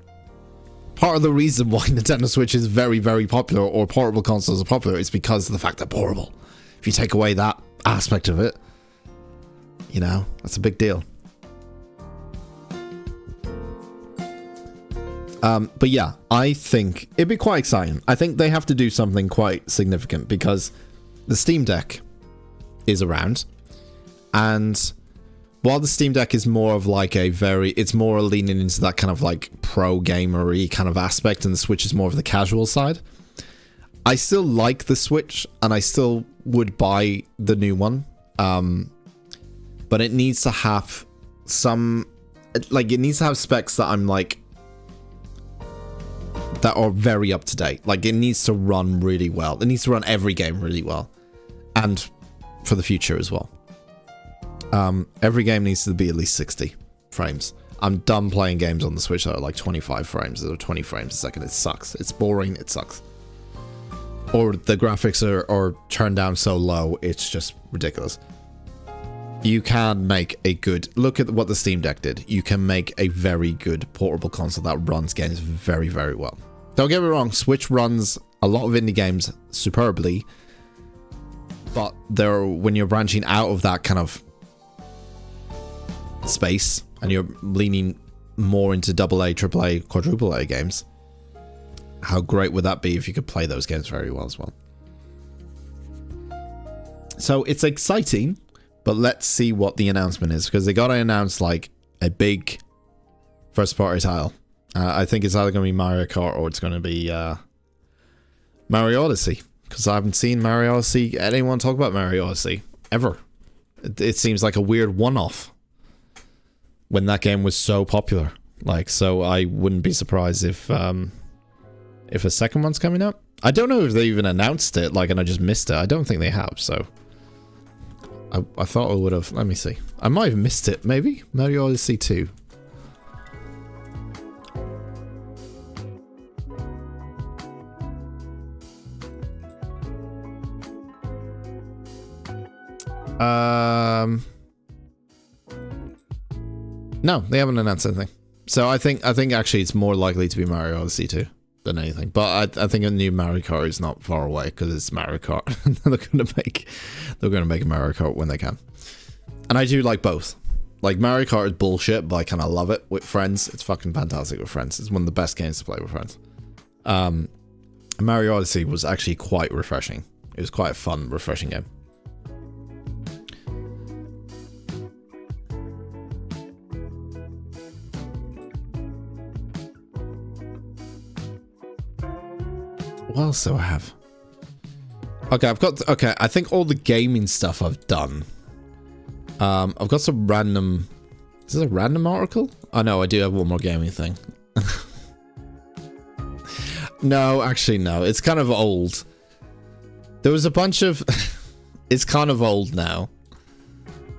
Part of the reason why Nintendo Switch is very, very popular, or portable consoles are popular, is because of the fact they're portable. If you take away that aspect of it, you know, that's a big deal. But yeah, I think it'd be quite exciting. I think they have to do something quite significant, because the Steam Deck is around, and while the Steam Deck is more of like it's more leaning into that kind of like pro gamer-y kind of aspect, and the Switch is more of the casual side. I still like the Switch, and I still would buy the new one. But it needs to have it needs to have specs that I'm like, that are very up to date. Like, it needs to run really well. It needs to run every game really well. And for the future as well. Every game needs to be at least 60 frames. I'm done playing games on the Switch that are like 25 frames or 20 frames a second. It sucks. It's boring. It sucks. Or the graphics are turned down so low, it's just ridiculous. You can make a good... Look at what the Steam Deck did. You can make a very good portable console that runs games very, very well. Don't get me wrong, Switch runs a lot of indie games superbly. But when you're branching out of that kind of space and you're leaning more into AA, AAA, quadruple A games, how great would that be if you could play those games very well as well? So it's exciting, but let's see what the announcement is, because they got to announce like a big first party title. I think it's either going to be Mario Kart or it's going to be Mario Odyssey, because I haven't seen Mario Odyssey, anyone talk about Mario Odyssey ever. It seems like a weird one-off when that game was so popular. Like, so I wouldn't be surprised if a second one's coming up. I don't know if they even announced it, like, and I just missed it. I don't think they have, so I thought I would have. Let me see. I might have missed it, maybe? Mario Odyssey 2. No, they haven't announced anything. So I think actually it's more likely to be Mario Odyssey 2 than anything. But I think a new Mario Kart is not far away, because it's Mario Kart. they're gonna make a Mario Kart when they can. And I do like both. Like, Mario Kart is bullshit, but I kind of love it with friends. It's fucking fantastic with friends. It's one of the best games to play with friends. Mario Odyssey was actually quite refreshing. It was quite a fun, refreshing game. What else do I have? Okay, I think all the gaming stuff I've done. I've got some random... Is this a random article? Oh no, I do have one more gaming thing. No, actually no. It's kind of old. There was a bunch of... It's kind of old now.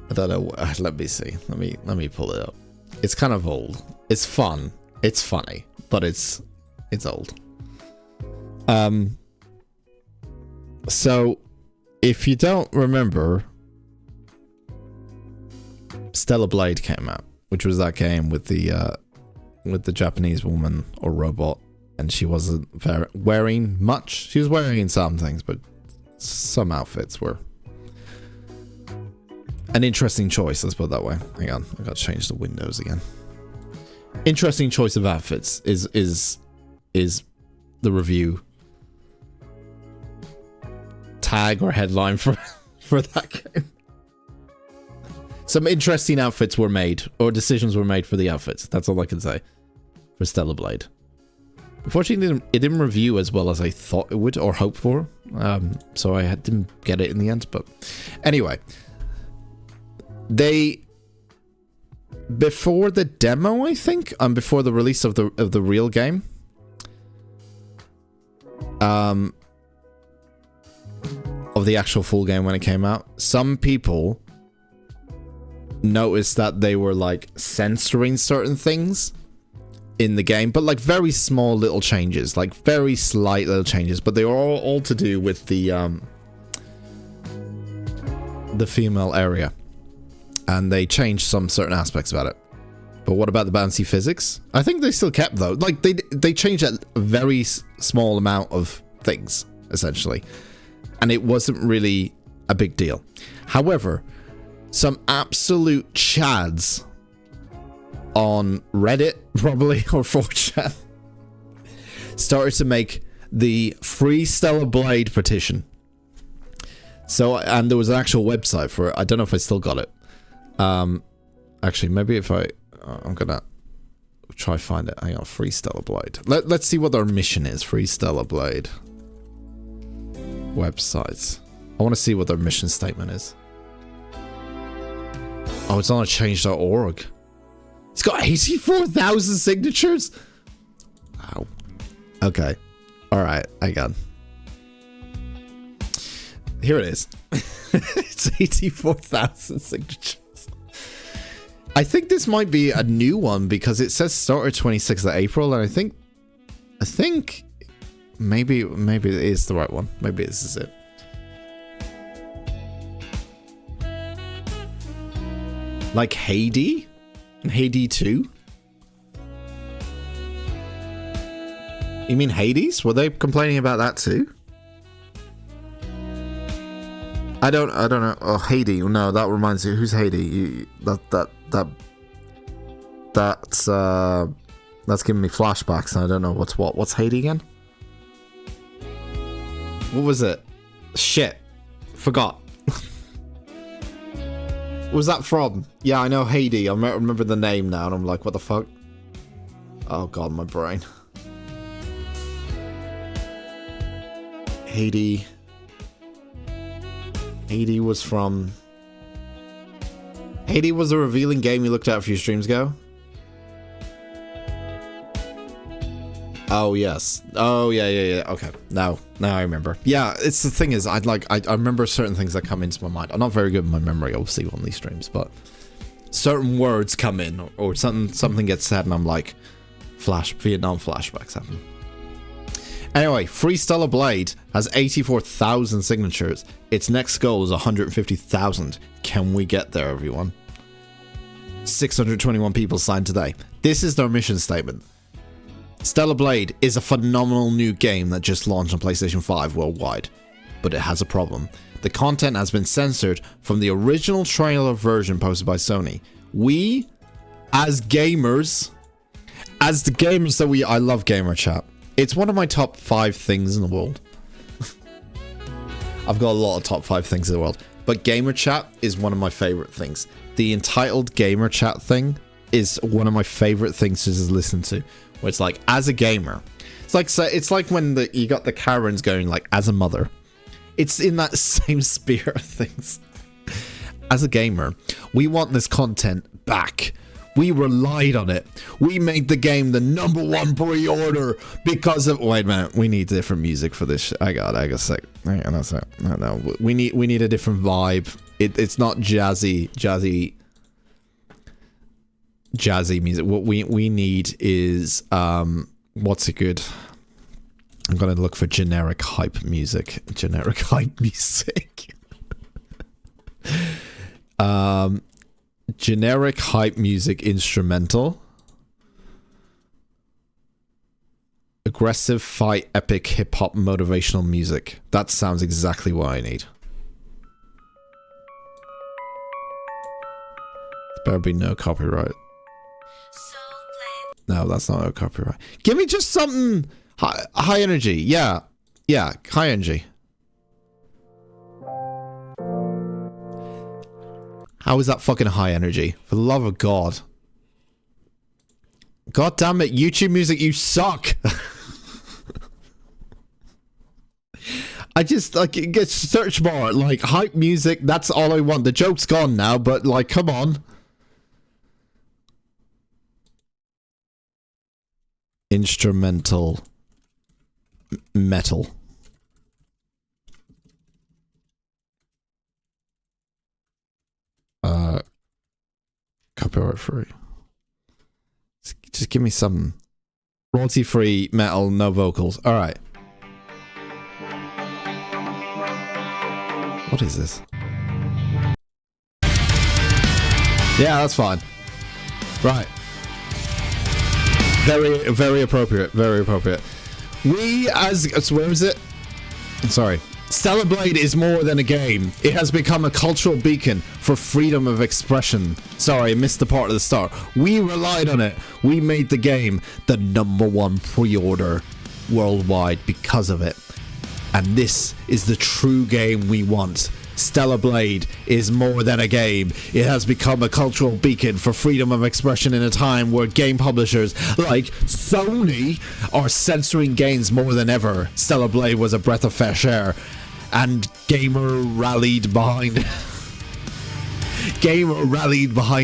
I don't know. Let me see. Let me pull it up. It's kind of old. It's fun. It's funny, but it's old. So if you don't remember, Stellar Blade came out, which was that game with the Japanese woman or robot, and she wasn't wearing much. She was wearing some things, but some outfits were an interesting choice, let's put it that way. Hang on, I gotta change the windows again. Interesting choice of outfits is the review tag or headline for that game. Some interesting outfits were made, or decisions were made for the outfits. That's all I can say for Stellar Blade. Unfortunately, it didn't review as well as I thought it would or hoped for, so I didn't get it in the end. But anyway, before the demo, I think, before the release of the real game, of the actual full game when it came out, some people noticed that they were like censoring certain things in the game, but like very small little changes, like very slight little changes, but they were all to do with the female area, and they changed some certain aspects about it. But what about the bouncy physics? I think they still kept, though. Like, they changed a very small amount of things, essentially. And it wasn't really a big deal. However, some absolute chads on Reddit, probably, or 4chan, started to make the Free Stellar Blade petition. So, and there was an actual website for it. I don't know if I still got it. Actually, maybe if I'm gonna try find it. Hang on, Free Stellar Blade. Let's see what their mission is. Free Stellar Blade websites. I want to see what their mission statement is. Oh, it's on a change.org. It's got 84,000 signatures. Wow. Okay. All right. I got. Here it is. It's 84,000 signatures. I think this might be a new one because it says started 26th of April, and I think maybe it is the right one. Maybe this is it. Like Hades and Hades 2. You mean Hades? Were they complaining about that too? I don't know. Oh, Hades. No, that reminds me. Who's Hades? That's giving me flashbacks, and I don't know what's what. What's Hades again? What was it? Shit, forgot. What was that from? Yeah, I know Hades. I remember the name now, and I'm like, what the fuck? Oh god, my brain. Hades. Hades was from... Hades was a revealing game we looked at a few streams ago. Oh, yes. Oh, yeah. Okay. Now I remember. Yeah, it's the thing is, I remember certain things that come into my mind. I'm not very good with my memory, obviously, on these streams, but certain words come in, or something gets said, and I'm like, Vietnam flashbacks happen. Anyway, Free Stellar Blade has 84,000 signatures. Its next goal is 150,000. Can we get there, everyone? 621 people signed today. This is their mission statement. Stellar Blade is a phenomenal new game that just launched on PlayStation 5 worldwide. But it has a problem. The content has been censored from the original trailer version posted by Sony. We, as gamers, as the gamers that I love gamer chat. It's one of my top 5 things in the world. I've got a lot of top 5 things in the world. But gamer chat is one of my favorite things. The entitled gamer chat thing is one of my favorite things to just listen to. Where it's like, as a gamer. It's like when you got the Karens going like, as a mother. It's in that same sphere of things. As a gamer, we want this content back. We relied on it. We made the game the #1 pre-order because of... Wait a minute. We need different music for this. I got a sec. Hang on a sec. No. We need a different vibe. It's not jazzy music. What we need is what's it good? I'm gonna look for generic hype music. Generic hype music. Generic hype music instrumental. Aggressive fight epic hip hop motivational music. That sounds exactly what I need. There better be no copyright. No, that's not no copyright. Give me just something high energy. Yeah, high energy. How is that fucking high energy? For the love of God. God damn it, YouTube music, you suck! I just, like, it gets search bar, like, hype music, that's all I want. The joke's gone now, but, like, come on. Instrumental metal. Copyright free. Just give me some royalty free metal, no vocals. All right. What is this? Yeah, that's fine. Right. Very appropriate. Very appropriate. We as where is it? Sorry. Stellar Blade is more than a game. It has become a cultural beacon for freedom of expression. Sorry, I missed the part of the start. We relied on it. We made the game the #1 pre-order worldwide because of it. And this is the true game we want. Stellar Blade is more than a game. It has become a cultural beacon for freedom of expression in a time where game publishers like Sony are censoring games more than ever. Stellar Blade was a breath of fresh air, and Gamer rallied behind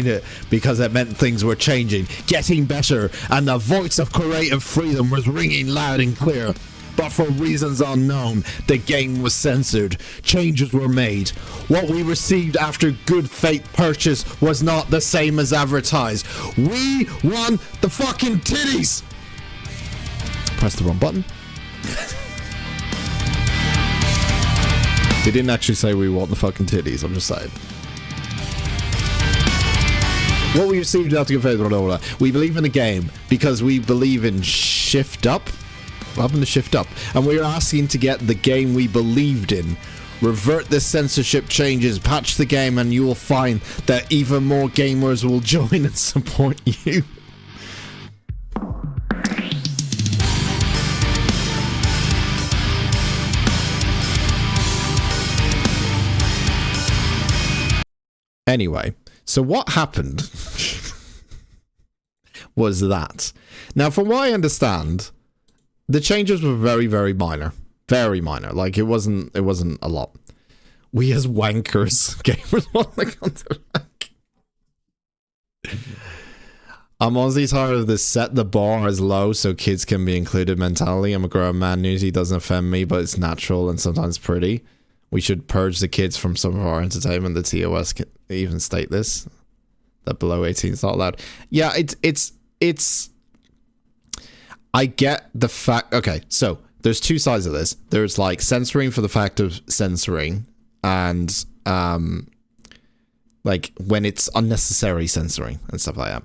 it because it meant things were changing, getting better, and the voice of creative freedom was ringing loud and clear. But for reasons unknown, the game was censored. Changes were made. What we received after good faith purchase was not the same as advertised. We want the fucking titties! Press the wrong button. They didn't actually say we want the fucking titties, I'm just saying. What we received after good faith, blah, blah, blah. We believe in the game because we believe in shift up. What happened to shift up? And we're asking to get the game we believed in. Revert the censorship changes, patch the game, and you will find that even more gamers will join and support you. Anyway, so what happened was that. Now, from what I understand, the changes were very, very minor. Very minor. Like, it wasn't a lot. We as wankers, gamers want the content back. I'm honestly tired of this set the bar as low so kids can be included mentality. I'm a grown man. Nudity doesn't offend me, but it's natural and sometimes pretty. We should purge the kids from some of our entertainment. The TOS can even state this. That below 18 is not allowed. Yeah, it's I get the fact. Okay, so there's two sides of this. There's like censoring for the fact of censoring, and like when it's unnecessary censoring and stuff like that.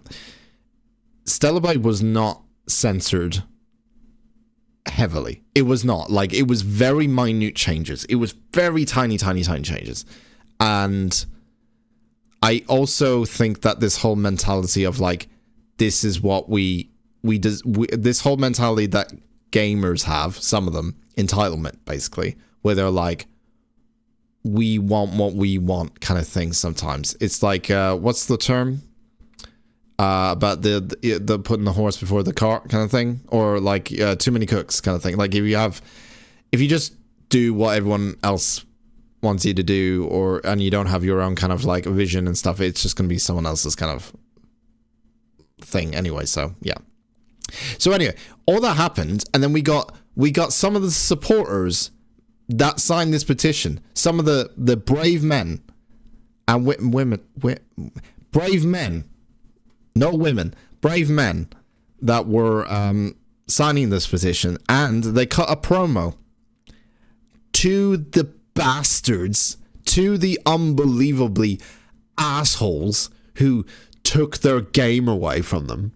Stellar Blade was not censored heavily. It was not. Like, it was very minute changes. It was very tiny changes. And I also think that this whole mentality of like, this is what this whole mentality that gamers have, some of them, entitlement basically, where they're like, we want what we want kind of thing. Sometimes it's like, what's the term about the putting the horse before the cart kind of thing, or like too many cooks kind of thing. Like if you just do what everyone else wants you to do, and you don't have your own kind of like vision and stuff, it's just going to be someone else's kind of thing anyway. So yeah. So anyway, all that happened, and then we got some of the supporters that signed this petition. Some of the brave men and women, brave men, no women, brave men that were signing this petition, and they cut a promo to the bastards, to the unbelievably assholes who took their game away from them.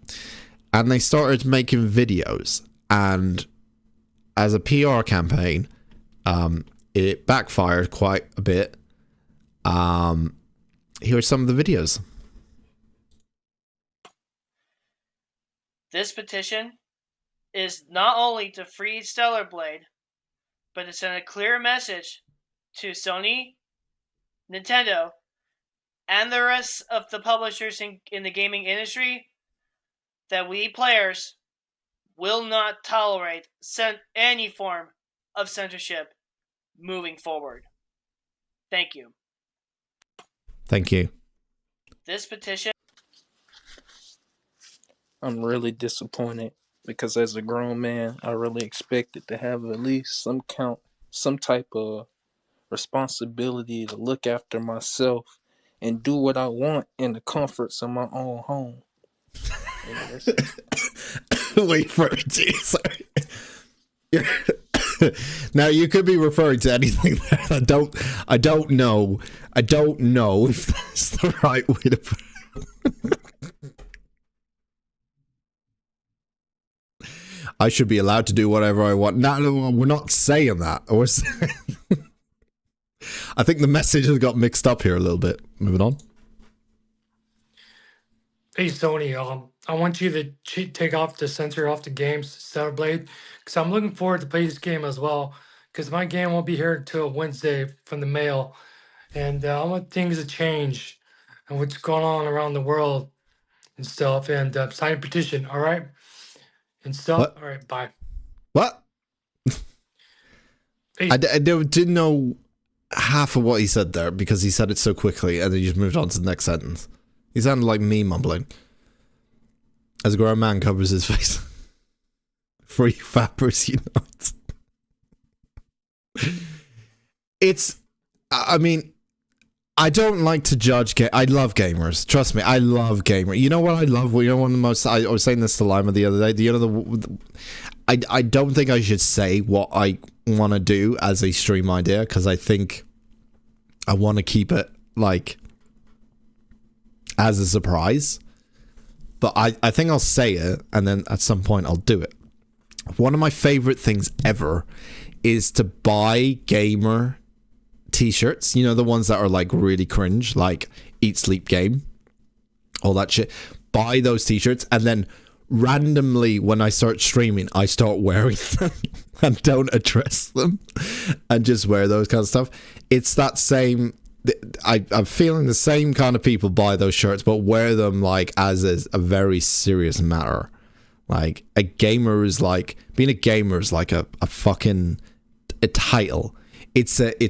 And they started making videos, and as a PR campaign, it backfired quite a bit. Here are some of the videos. This petition is not only to free Stellar Blade, but to send a clear message to Sony, Nintendo, and the rest of the publishers in the gaming industry that we players will not tolerate any form of censorship moving forward. Thank you. Thank you. This petition... I'm really disappointed because as a grown man, I really expected to have at least some type of responsibility to look after myself and do what I want in the comforts of my own home. Wait for it, sorry. Now you could be referring to anything there. I don't know if that's the right way to put it. I should be allowed to do whatever I want. No, we're not saying that. I think the message has got mixed up here a little bit. Moving on. Hey Sony, I want you to take off the censor off the games Stellar Blade, because I'm looking forward to play this game as well. Because my game won't be here until Wednesday from the mail, and I want things to change and what's going on around the world and stuff. And sign a petition, all right? And stuff. What? All right, bye. What? Hey. I didn't know half of what he said there because he said it so quickly and then he just moved on to the next sentence. He sounded like me mumbling. As a grown man covers his face. Free fappers unite. It's, I mean, I don't like to judge. I love gamers. Trust me, I love gamers. You know what I love? You know one of the most. I was saying this to Lima the other day. I don't think I should say what I want to do as a stream idea because I think I want to keep it like as a surprise. But I think I'll say it and then at some point I'll do it. One of my favorite things ever is to buy gamer t-shirts, you know, the ones that are like really cringe, like Eat Sleep Game, all that shit. Buy those t-shirts and then randomly when I start streaming I start wearing them and don't address them and just wear those kind of stuff. It's that same, I'm feeling the same kind of people buy those shirts but wear them like as is a very serious matter. Like a gamer is like, being a gamer is like a fucking a title. It's like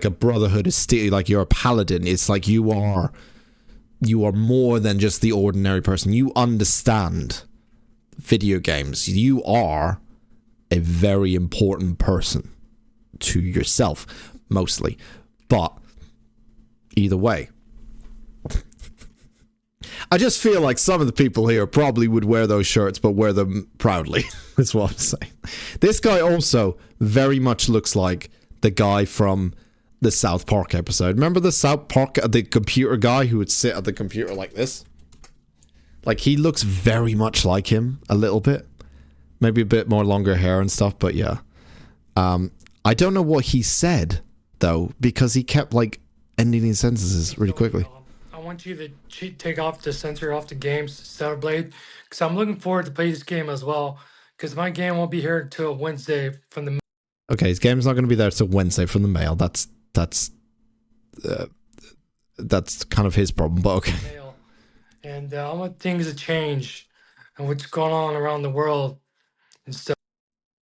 a brotherhood of steel. Like you're a paladin. It's like you are more than just the ordinary person. You understand video games. You are a very important person to yourself, mostly. But either way, I just feel like some of the people here probably would wear those shirts, but wear them proudly. That's what I'm saying. This guy also very much looks like the guy from the South Park episode. Remember the South Park, the computer guy who would sit at the computer like this? Like, he looks very much like him, a little bit. Maybe a bit more longer hair and stuff, but yeah. I don't know what he said, though, because he kept, like, ending his sentences really quickly. I want you to take off the censor off the games, Stellar Blade, because I'm looking forward to play this game as well, because my game won't be here until Wednesday from the... Okay, his game's not going to be there till Wednesday from the mail. That's kind of his problem, but okay. And I want things to change and what's going on around the world and stuff.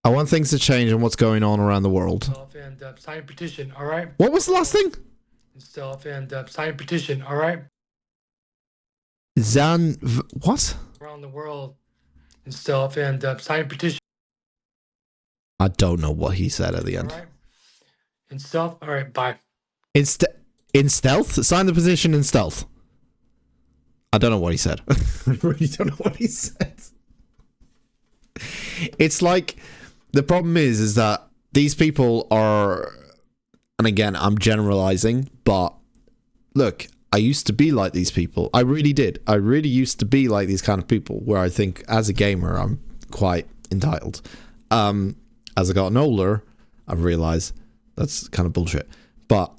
I want things to change and what's going on around the world. And sign a petition, all right? What was the last thing? And stuff, and sign a petition, all right? What? Around the world and stuff, and sign a petition. I don't know what he said at the end. All right. And stuff, all right, bye. In stealth? Sign the petition in stealth. I don't know what he said. I really don't know what he said. It's like, the problem is that these people are, and again, I'm generalizing, but look, I used to be like these people. I really did. I really used to be like these kind of people where I think as a gamer, I'm quite entitled. As I gotten older, I've realized that's kind of bullshit. But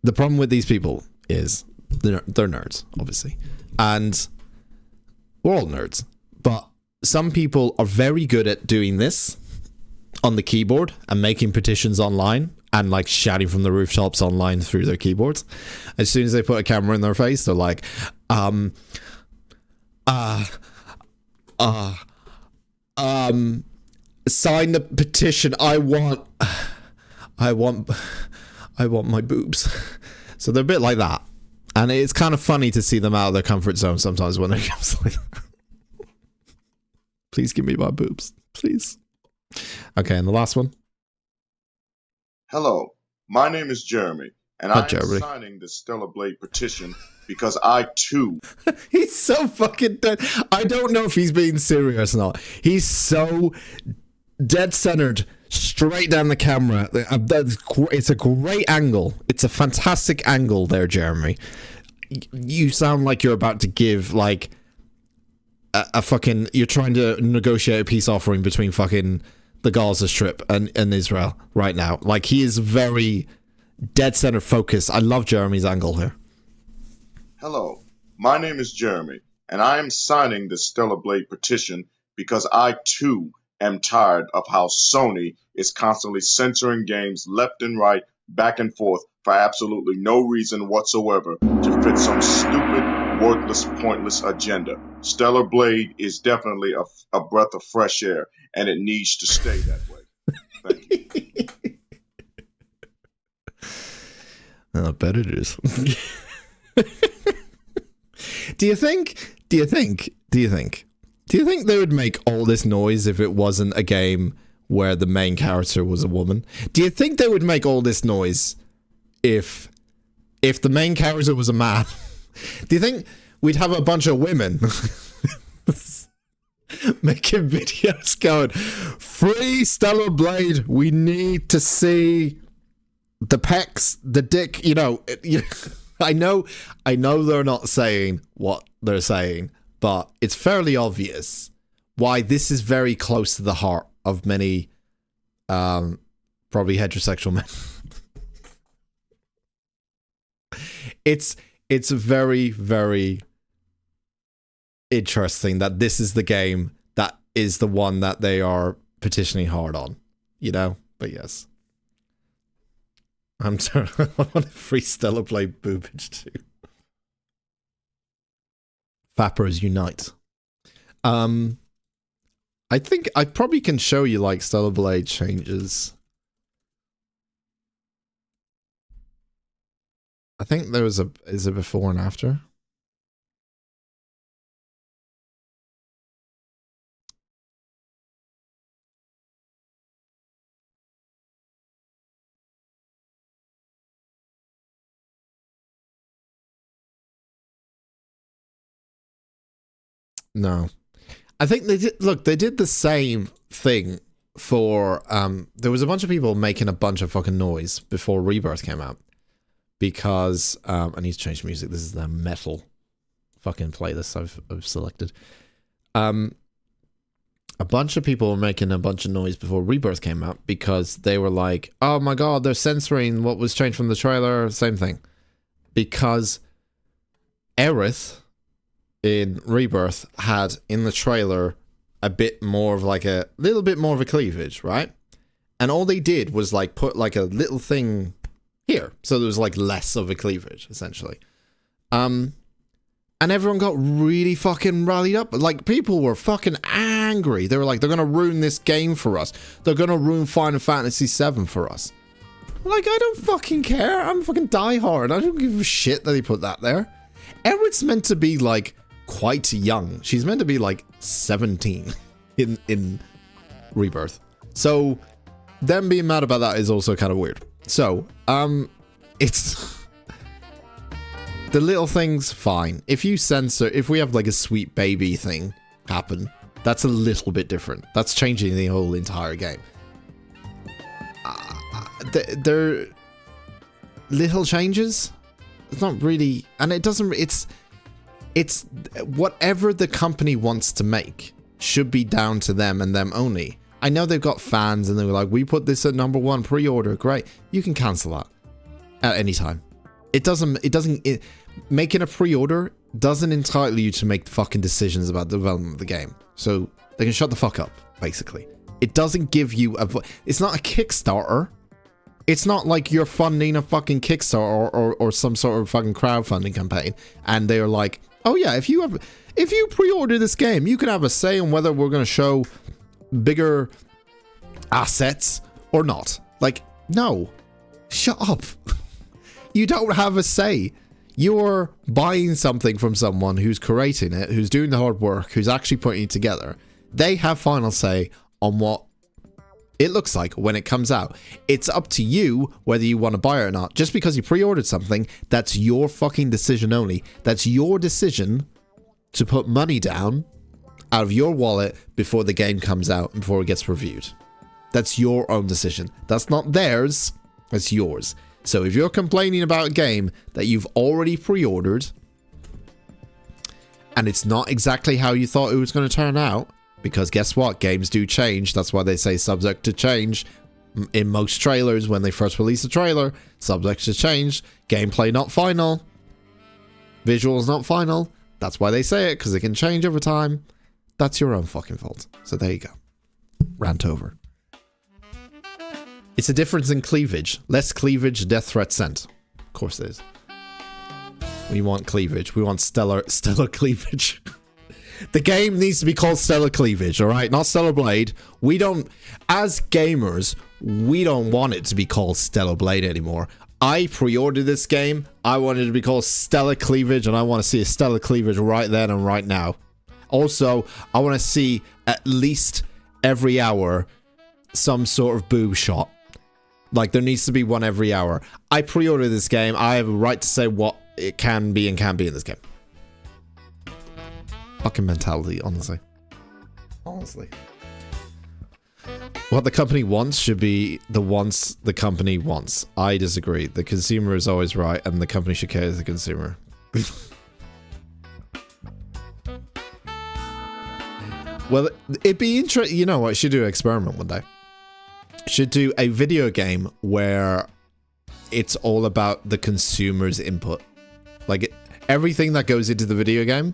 the problem with these people is they're nerds, obviously. And we're all nerds. But some people are very good at doing this on the keyboard and making petitions online and like shouting from the rooftops online through their keyboards. As soon as they put a camera in their face, they're like, sign the petition. I want my boobs. So they're a bit like that. And it's kind of funny to see them out of their comfort zone sometimes when it comes like that. Please give me my boobs. Please. Okay, and the last one. Hello, my name is Jeremy, and I'm signing the Stellar Blade petition because I, too... He's so fucking dead. I don't know if he's being serious or not. He's so dead-centered, straight down the camera. It's a great angle. It's a fantastic angle there, Jeremy. You sound like you're about to give, like, a fucking... You're trying to negotiate a peace offering between fucking the Gaza Strip and Israel right now. Like, he is very dead-center focused. I love Jeremy's angle here. Hello, my name is Jeremy, and I am signing the Stellar Blade petition because I, too, am tired of how Sony is constantly censoring games left and right, back and forth, for absolutely no reason whatsoever to fit some stupid, worthless, pointless agenda. Stellar Blade is definitely a breath of fresh air, and it needs to stay that way. Thank you. I bet it is. Do you think they would make all this noise if it wasn't a game where the main character was a woman? Do you think they would make all this noise if the main character was a man? Do you think we'd have a bunch of women making videos going, "Free Stellar Blade, we need to see the pecs, the dick," I know they're not saying what they're saying, but it's fairly obvious why this is very close to the heart of many probably heterosexual men. It's very, very interesting that this is the game that is the one that they are petitioning hard on, but yes. I'm sorry, I want to free Stellar Blade boobage too. Fappers unite. I think I probably can show you like Stellar Blade changes. I think there was is a before and after. No. I think they did, look, they did the same thing for, there was a bunch of people making a bunch of fucking noise before Rebirth came out. Because, I need to change music, this is the metal fucking playlist I've selected. A bunch of people were making a bunch of noise before Rebirth came out because they were like, oh my god, they're censoring what was changed from the trailer, same thing. Because Aerith in Rebirth had in the trailer a bit more of like a little bit more of a cleavage, right? And all they did was like put like a little thing here, so there was like less of a cleavage essentially. And everyone got really fucking rallied up. Like people were fucking angry. They were like, they're gonna ruin this game for us. They're gonna ruin Final Fantasy VII for us. Like, I don't fucking care. I'm fucking diehard. I don't give a shit that they put that there. Aerith's meant to be like quite young. She's meant to be like 17 in Rebirth. So them being mad about that is also kind of weird. So, it's the little things, fine. If you censor, if we have like a sweet baby thing happen, that's a little bit different. That's changing the whole entire game. They're little changes. It's not really, and it doesn't, it's whatever the company wants to make should be down to them and them only. I know they've got fans and they were like, we put this at #1 pre-order, great. You can cancel that at any time. Making a pre-order doesn't entitle you to make fucking decisions about the development of the game. So they can shut the fuck up, basically. It doesn't give you it's not a Kickstarter. It's not like you're funding a fucking Kickstarter or some sort of fucking crowdfunding campaign and they're like, oh yeah, if you pre-order this game, you can have a say on whether we're going to show bigger assets or not. Like, no. Shut up. You don't have a say. You're buying something from someone who's creating it, who's doing the hard work, who's actually putting it together. They have final say on what it looks like when it comes out. It's up to you whether you want to buy it or not. Just because you pre-ordered something, that's your fucking decision only. That's your decision to put money down out of your wallet before the game comes out and before it gets reviewed. That's your own decision. That's not theirs. That's yours. So if you're complaining about a game that you've already pre-ordered and it's not exactly how you thought it was going to turn out, because guess what? Games do change. That's why they say subject to change. In most trailers, when they first release a trailer, subject to change. Gameplay not final. Visuals not final. That's why they say it, because it can change over time. That's your own fucking fault. So there you go. Rant over. It's a difference in cleavage. Less cleavage, death threat sent. Of course it is. We want cleavage. We want stellar cleavage. The game needs to be called Stellar Cleavage, alright? Not Stellar Blade. We don't, as gamers, we don't want it to be called Stellar Blade anymore. I pre-ordered this game. I wanted it to be called Stellar Cleavage, and I want to see a Stellar Cleavage right then and right now. Also, I want to see at least every hour some sort of boob shot. Like, there needs to be one every hour. I pre-ordered this game. I have a right to say what it can be and can't be in this game. Fucking mentality, honestly. Honestly. What the company wants should be the wants the company wants. I disagree. The consumer is always right, and the company should care as the consumer. Well, it'd be interesting. You know what? Should do an experiment one day. Should do a video game where it's all about the consumer's input. Like, everything that goes into the video game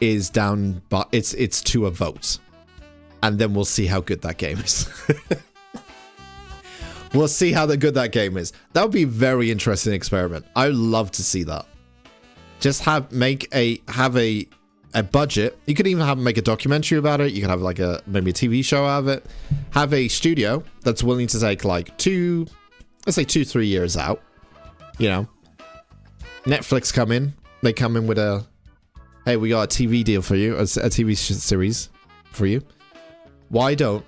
is down, but it's to a vote. And then we'll see how good that game is. We'll see how good that game is. That would be a very interesting experiment. I would love to see that. Just have a budget. You could even make a documentary about it. You could have like maybe a TV show out of it. Have a studio that's willing to take like let's say 2-3 years out. You know, Netflix come in. They come in with hey, we got a TV deal for you, a TV series for you. Why don't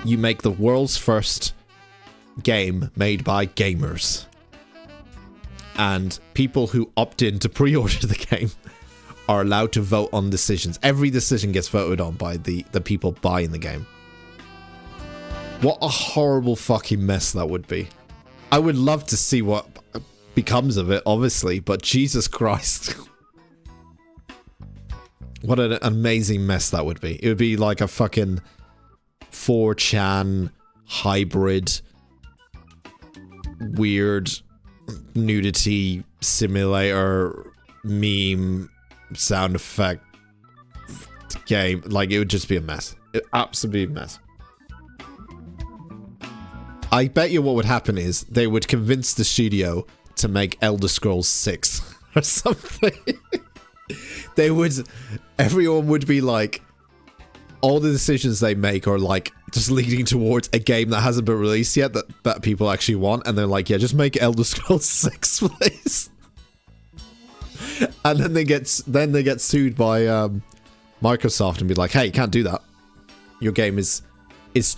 you make the world's first game made by gamers? And people who opt in to pre-order the game are allowed to vote on decisions. Every decision gets voted on by the people buying the game. What a horrible fucking mess that would be. I would love to see what becomes of it, obviously, but Jesus Christ. What an amazing mess that would be. It would be like a fucking 4chan hybrid weird nudity simulator meme sound effect game. Like, it would just be a mess. Absolutely a mess. I bet you what would happen is they would convince the studio to make Elder Scrolls 6 or something. Everyone would be like, all the decisions they make are like just leading towards a game that hasn't been released yet that people actually want, and they're like, yeah, just make Elder Scrolls 6, please. And then they get sued by Microsoft and be like, hey, you can't do that. Your game is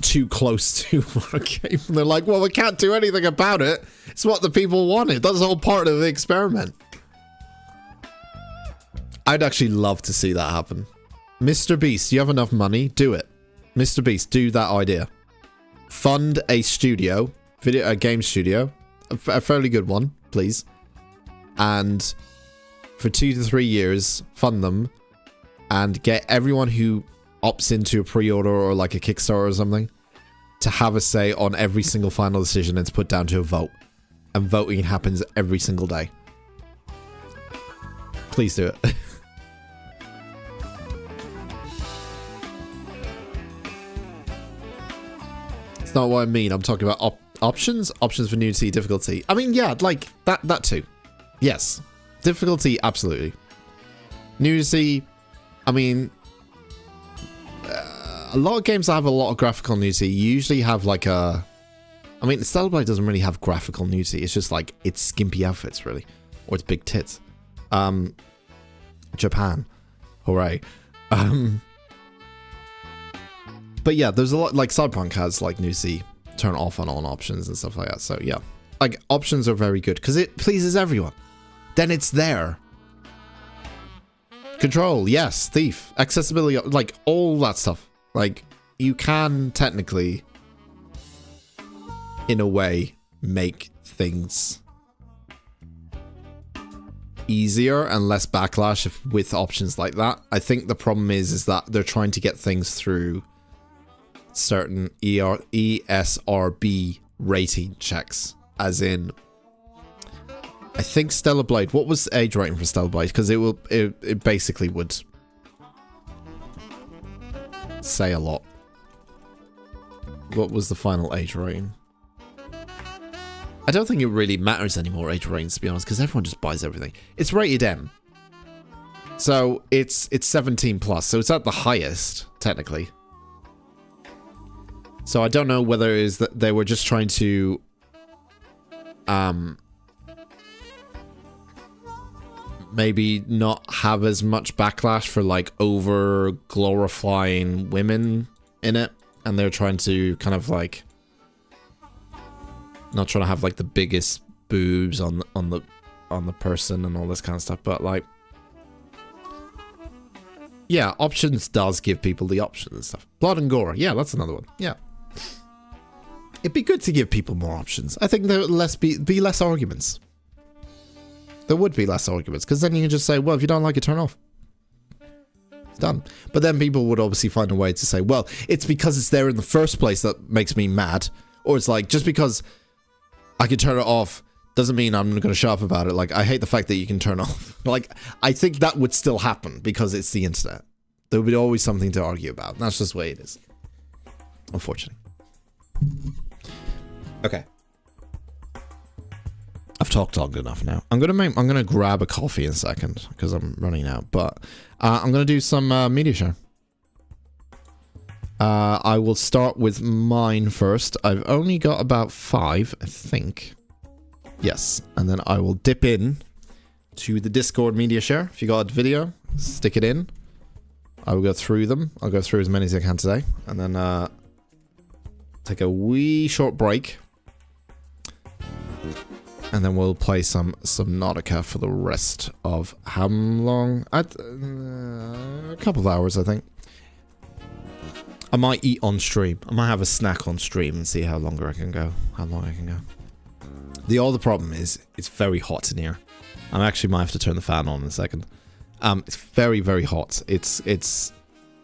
too close to our game. And they're like, well, we can't do anything about it. It's what the people wanted. That's all part of the experiment. I'd actually love to see that happen. Mr. Beast, you have enough money? Do it. Mr. Beast, do that idea. Fund a studio, a game studio, a fairly good one, please. And for 2 to 3 years, fund them and get everyone who opts into a pre-order or like a Kickstarter or something to have a say on every single final decision. It's put down to a vote. And voting happens every single day. Please do it. It's not what I mean. I'm talking about options. Options for nudity, difficulty. I mean, yeah, like that too. Yes. Difficulty, absolutely. Nudity, I mean, a lot of games that have a lot of graphical nudity usually have like I mean, Stellar Blade doesn't really have graphical nudity. It's just like, it's skimpy outfits, really. Or it's big tits. Japan. Hooray. But yeah, there's a lot, like Cyberpunk has like nudity turn off and on options and stuff like that. So yeah, like options are very good because it pleases everyone. Then it's there. Control, yes. Thief, accessibility, like all that stuff. Like, you can technically, in a way, make things easier and less backlash with options like that. I think the problem is that they're trying to get things through certain ESRB rating checks, as in, I think Stellar Blade, what was age rating for Stellar Blade? Because it basically would say a lot. What was the final age rating? I don't think it really matters anymore, age ratings, to be honest, because everyone just buys everything. It's rated M. So it's 17 plus, so it's at the highest, technically. So I don't know whether it is that they were just trying to maybe not have as much backlash for like over glorifying women in it, and they're trying to kind of like not trying to have like the biggest boobs on the person and all this kind of stuff, but like, yeah, options does give people the options and stuff. Blood and gore, yeah, that's another one. Yeah, it'd be good to give people more options. I think there would be less arguments. There would be less arguments, because then you can just say, well, if you don't like it, turn off. It's done. But then people would obviously find a way to say, well, it's because it's there in the first place that makes me mad. Or it's like, just because I can turn it off doesn't mean I'm going to shut up about it. Like, I hate the fact that you can turn off. Like, I think that would still happen because it's the internet. There would be always something to argue about. That's just the way it is. Unfortunately. Okay. I've talked long enough now. I'm gonna grab a coffee in a second because I'm running out. But I'm gonna do some media share. I will start with mine first. I've only got about 5, I think. Yes, and then I will dip in to the Discord media share. If you got a video, stick it in. I will go through them. I'll go through as many as I can today, and then take a wee short break. And then we'll play some Subnautica for the rest of how long? A couple of hours, I think. I might eat on stream. I might have a snack on stream and see how longer I can go. How long I can go. The other problem is it's very hot in here. I actually might have to turn the fan on in a second. It's very, very hot. It's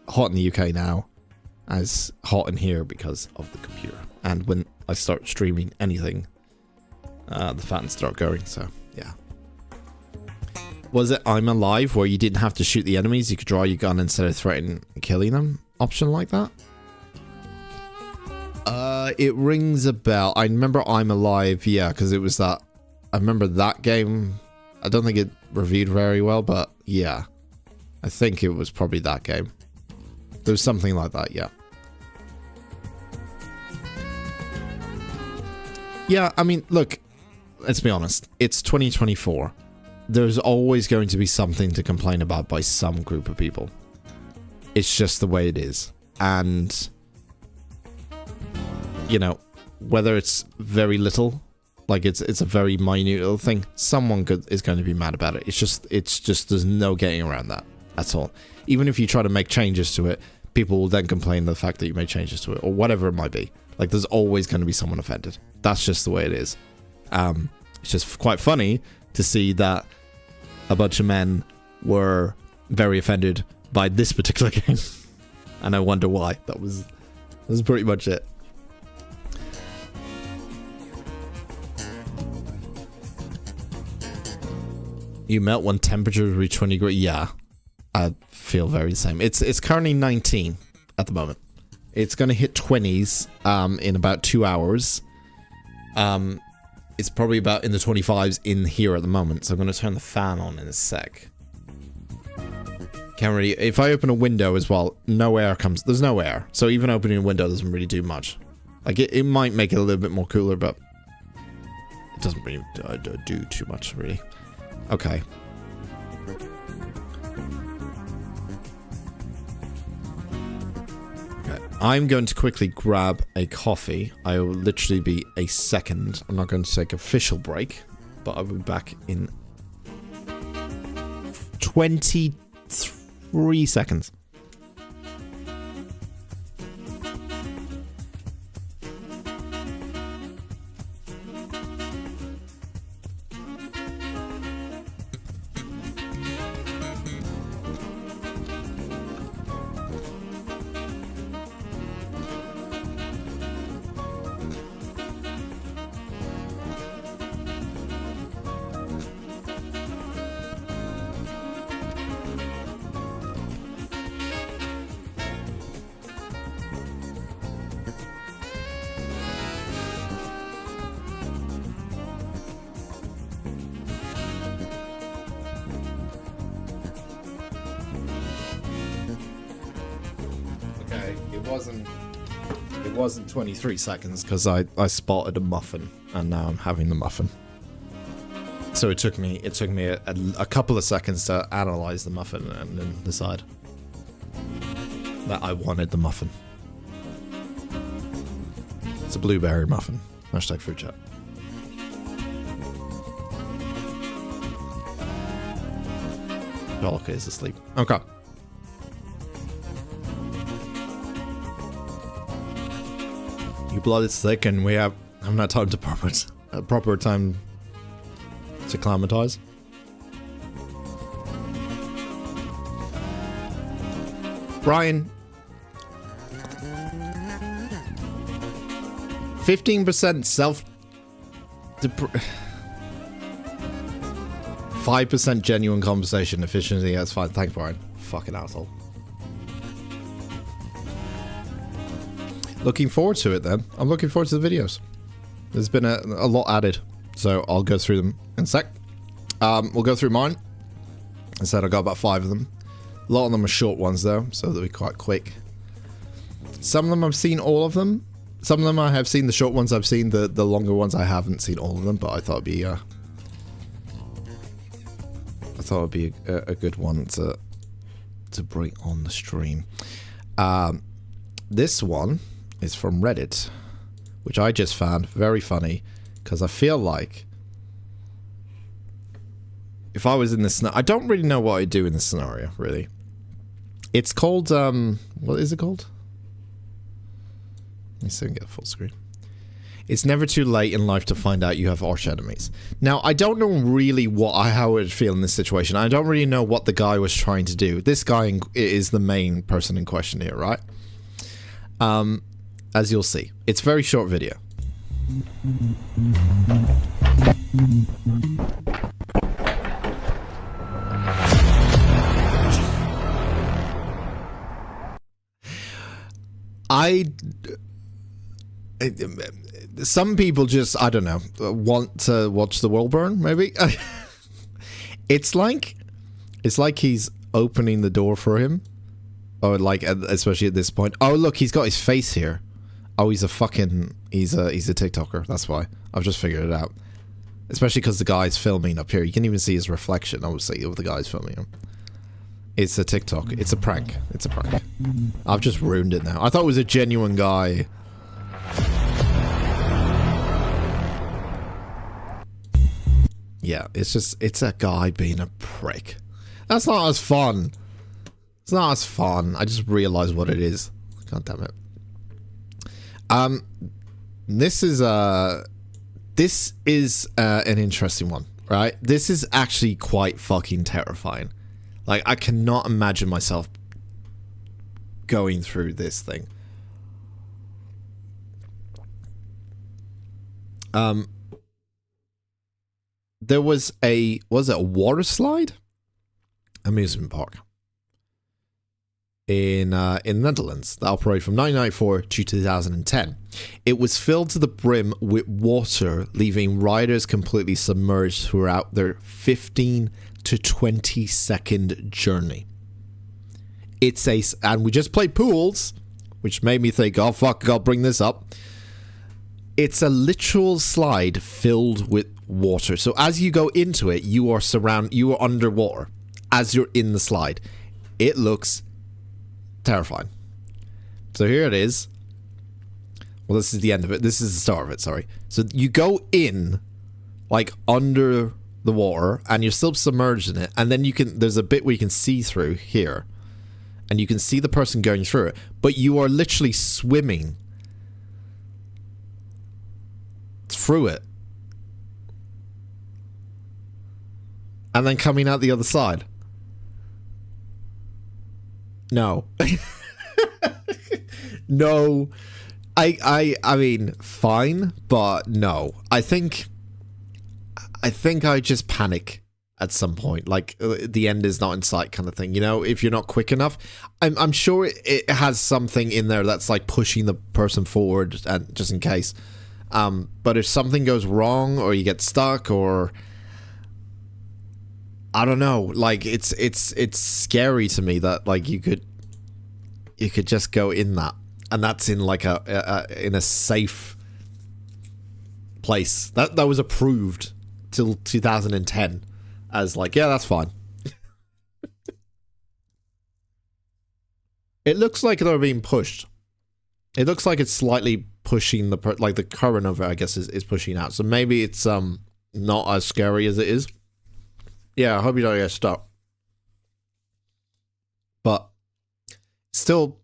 hot in the UK now, as hot in here because of the computer. And when I start streaming anything, the fans start going, so yeah. Was it I'm Alive where you didn't have to shoot the enemies, you could draw your gun instead of threatening and killing them? Option like that? It rings a bell. I remember I'm Alive, yeah, because it was that. I remember that game. I don't think it reviewed very well, but yeah. I think it was probably that game. There was something like that, yeah. Yeah, I mean, look, let's be honest. It's 2024. There's always going to be something to complain about by some group of people. It's just the way it is. And, you know, whether it's very little, like it's a very minute little thing, someone is going to be mad about it. It's just there's no getting around that. That's all. Even if you try to make changes to it, people will then complain the fact that you made changes to it or whatever it might be. Like, there's always going to be someone offended. That's just the way it is. It's just quite funny to see that a bunch of men were very offended by this particular game. And I wonder why. That was pretty much it. You melt when temperatures reach 20 degrees. Yeah, I feel very the same. It's currently 19 at the moment. It's going to hit 20s in about 2 hours. It's probably about in the 25s in here at the moment. So I'm going to turn the fan on in a sec. Can't really... If I open a window as well, no air comes... There's no air. So even opening a window doesn't really do much. Like, it might make it a little bit more cooler, but... It doesn't really do too much, really. Okay. I'm going to quickly grab a coffee. I will literally be a second. I'm not going to take official break, but I'll be back in 23 seconds. It wasn't 23 seconds because I spotted a muffin and now I'm having the muffin. So it took me a couple of seconds to analyze the muffin and then decide that I wanted the muffin. It's a blueberry muffin. Hashtag food chat. Jolika is asleep. Okay. Your blood is thick and we have not time to proper time to acclimatize. Brian, 15% self 5% genuine conversation efficiency. That's fine. Thanks, Brian. Fucking asshole. Looking forward to it then. I'm looking forward to the videos. There's been a lot added, so I'll go through them in a sec. We'll go through mine. I said I got about 5 of them. A lot of them are short ones though, so they'll be quite quick. Some of them I've seen all of them. Some of them I have seen the short ones. I've seen the longer ones. I haven't seen all of them, but I thought it'd be a good one to bring on the stream. This one is from Reddit, which I just found very funny because I feel like if I was in this, I don't really know what I'd do in this scenario. Really, it's called what is it called? Let me see if I can get a full screen. It's never too late in life to find out you have arch enemies. Now, I don't know really how I would feel in this situation. I don't really know what the guy was trying to do. This guy is the main person in question here, right? As you'll see. It's a very short video. Some people just, I don't know, want to watch the world burn, maybe? It's like he's opening the door for him. Or like, especially at this point. Oh, look, he's got his face here. Oh, he's a TikToker. That's why. I've just figured it out. Especially because the guy's filming up here. You can even see his reflection, obviously, of the guy's filming him. It's a TikTok. It's a prank. It's a prank. I've just ruined it now. I thought it was a genuine guy. Yeah, it's a guy being a prick. That's not as fun. It's not as fun. I just realized what it is. God damn it. This is an interesting one, right? This is actually quite fucking terrifying. Like, I cannot imagine myself going through this thing. There was a water slide? Amusement park. In the Netherlands that operated from 1994 to 2010. It was filled to the brim with water, leaving riders completely submerged throughout their 15 to 20 second journey. And we just played pools, which made me think, oh fuck, I'll bring this up. It's a literal slide filled with water. So as you go into it, you are underwater as you're in the slide. It looks terrifying. So here it is. Well, this is the end of it. This is the start of it, sorry. So you go in, like, under the water, and you're still submerged in it, and then there's a bit where you can see through here, and you can see the person going through it, but you are literally swimming through it. And then coming out the other side. No. No. I mean, fine, but no. I think I just panic at some point. Like, the end is not in sight kind of thing. You know, if you're not quick enough. I'm sure it has something in there that's like pushing the person forward, and just in case. But if something goes wrong, or you get stuck, or I don't know, like, it's scary to me that, like, you could just go in that. and that's in like in a safe place. That was approved till 2010 as like, yeah, that's fine. It looks like they're being pushed. It looks like it's slightly pushing the current of it, I guess, is pushing out. So maybe it's not as scary as it is. Yeah, I hope you don't get stuck. But still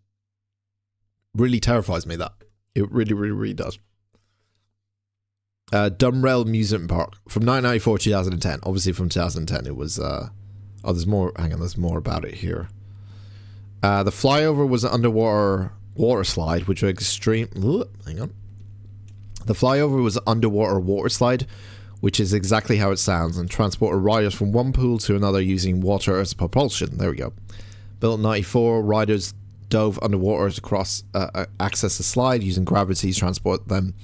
really terrifies me, that. It really, really, really does. Dumrail Amusement Park from 1994 to 2010. Obviously from 2010 it was there's more. Hang on, there's more about it here. The flyover was an underwater water slide, which was extreme. Hang on. The flyover was an underwater water slide, which is exactly how it sounds, and transported riders from one pool to another using water as propulsion. There we go. Built in 94, riders dove underwater to access the slide using gravity to transport them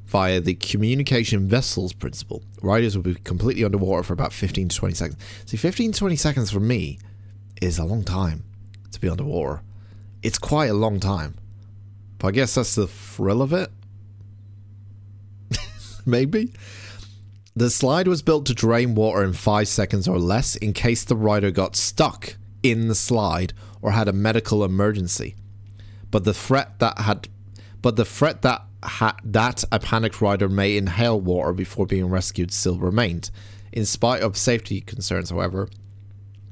via the communication vessels principle. Riders will be completely underwater for about 15 to 20 seconds. See, 15 to 20 seconds for me is a long time to be underwater. It's quite a long time. But I guess that's the thrill of it. Maybe. The slide was built to drain water in 5 seconds or less in case the rider got stuck in the slide or had a medical emergency. But the threat that a panicked rider may inhale water before being rescued still remained. In spite of safety concerns, however,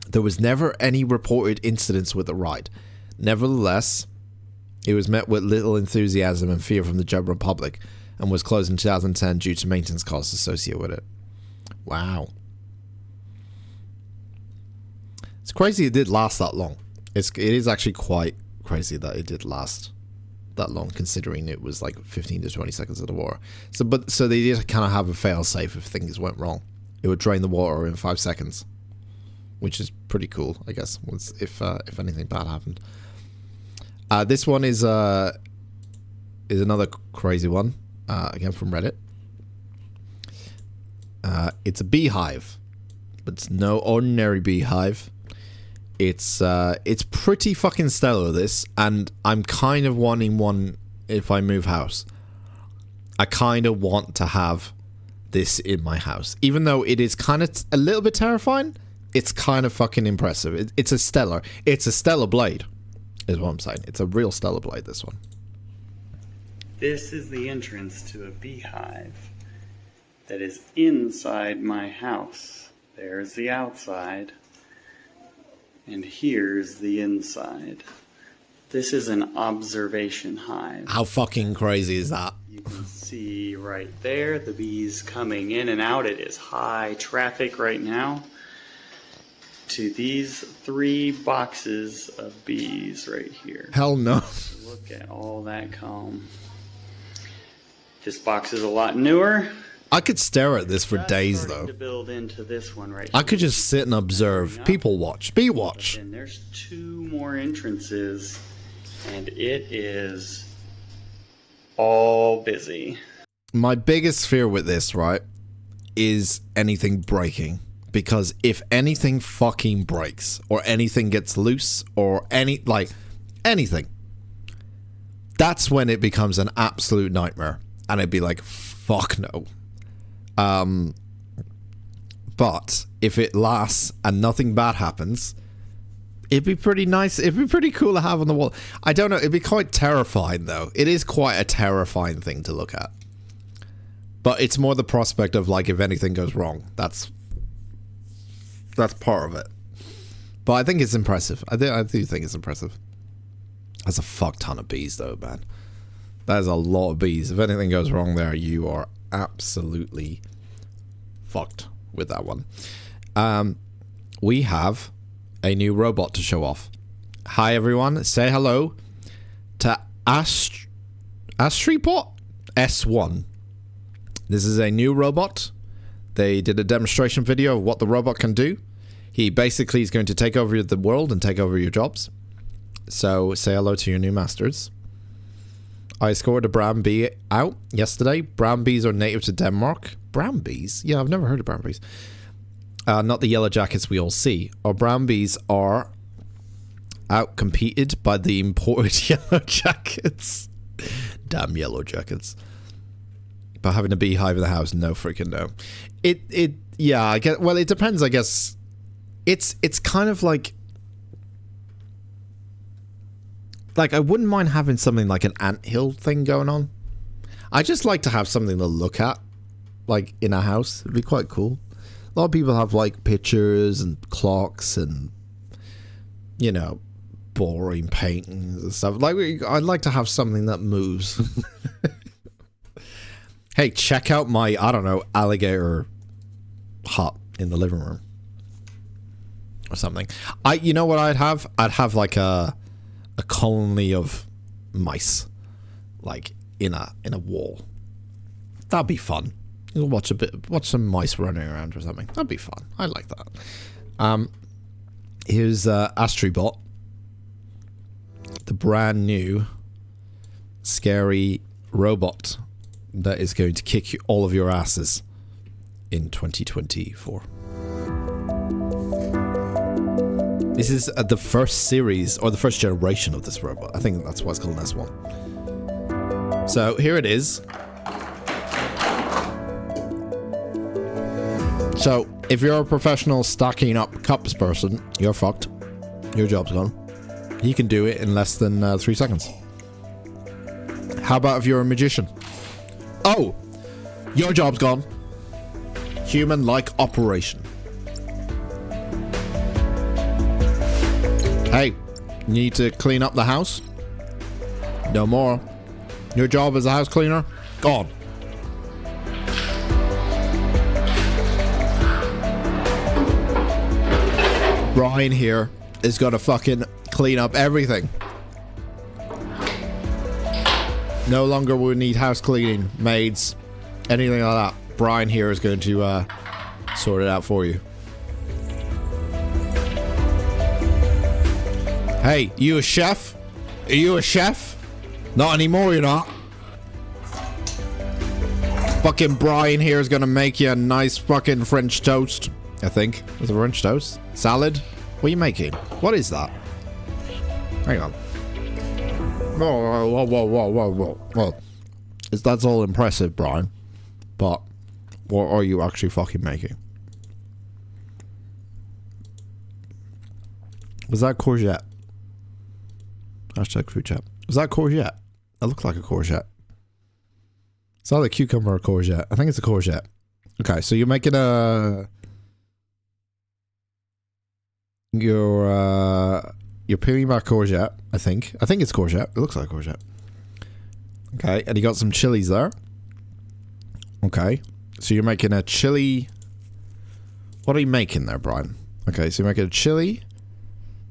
there was never any reported incidents with the ride. Nevertheless, it was met with little enthusiasm and fear from the general public and was closed in 2010 due to maintenance costs associated with it. Wow. It's crazy it did last that long. It is actually quite crazy that it did last that long, considering it was like 15 to 20 seconds of the water. So they did kind of have a fail-safe if things went wrong. It would drain the water in 5 seconds, which is pretty cool, I guess, if anything bad happened. This one is another crazy one, again from Reddit. It's a beehive, but it's no ordinary beehive. It's pretty fucking stellar, this, and I'm kind of wanting one if I move house. I kind of want to have this in my house, even though it is kind of a little bit terrifying. It's kind of fucking impressive. It's a stellar blade, is what I'm saying. It's a real stellar blade, this one. This is the entrance to a beehive that is inside my house. There's the outside, and here's the inside. This is an observation hive. How fucking crazy is that? You can see right there the bees coming in and out. It is high traffic right now to these 3 boxes of bees right here. Hell no. Look at all that comb. This box is a lot newer. I could stare at this for days, though. To build into this one right I could just sit and observe. People watch. Bee watch. And there's 2 more entrances, and it is all busy. My biggest fear with this, right, is anything breaking. Because if anything fucking breaks, or anything gets loose, or anything, that's when it becomes an absolute nightmare. And it'd be like, fuck no. But if it lasts and nothing bad happens, it'd be pretty nice. It'd be pretty cool to have on the wall. I don't know. It'd be quite terrifying, though. It is quite a terrifying thing to look at. But it's more the prospect of, like, if anything goes wrong. That's part of it. But I think it's impressive. I do think it's impressive. That's a fuck ton of bees, though, man. That is a lot of bees. If anything goes wrong there, you are absolutely fucked with that one. We have a new robot to show off. Hi, everyone. Say hello to Astripot S1. This is a new robot. They did a demonstration video of what the robot can do. He basically is going to take over the world and take over your jobs. So say hello to your new masters. I scored a brown bee out yesterday. Brown bees are native to Denmark. Brown bees? Yeah, I've never heard of brown bees. Not the yellow jackets we all see. Our brown bees are outcompeted by the imported Yellow Jackets. Damn Yellow Jackets. But having a beehive in the house, no freaking no. Yeah, I guess, well, it depends, I guess. It's kind of like I wouldn't mind having something like an anthill thing going on. I just like to have something to look at, like, in a house. It'd be quite cool. A lot of people have, like, pictures and clocks and, you know, boring paintings and stuff. Like, I'd like to have something that moves. Hey, check out my, I don't know, alligator hut in the living room. Or something. You know what I'd have? I'd have, like, a colony of mice. Like, in a wall. That'd be fun. You'll watch some mice running around or something. That'd be fun. I like that. Here's Astribot, the brand new scary robot that is going to kick all of your asses in 2024. This is the first series or the first generation of this robot. I think that's why it's called an S1. So here it is. So, if you're a professional stacking up cups person, you're fucked. Your job's gone. You can do it in less than 3 seconds. How about if you're a magician? Oh! Your job's gone. Human-like operation. Hey, you need to clean up the house? No more. Your job as a house cleaner? Gone. Brian here is gonna fucking clean up everything. No longer will we need house cleaning, maids, anything like that. Brian here is going to sort it out for you. Hey, you a chef? Are you a chef? Not anymore, you're not. Fucking Brian here is gonna make you a nice fucking French toast. I think. Is it French toast? Salad? What are you making? What is that? Hang on. Whoa. Well, that's all impressive, Brian. But what are you actually fucking making? Was that courgette? Hashtag food chat. Was that courgette? That looked like a courgette. It's either cucumber or courgette. I think it's a courgette. Okay, so you're making a... You're peeling back courgette, I think. I think it's courgette. It looks like courgette. Okay, and you got some chilies there. Okay, so you're making a chili... What are you making there, Brian? Okay, so you're making a chili.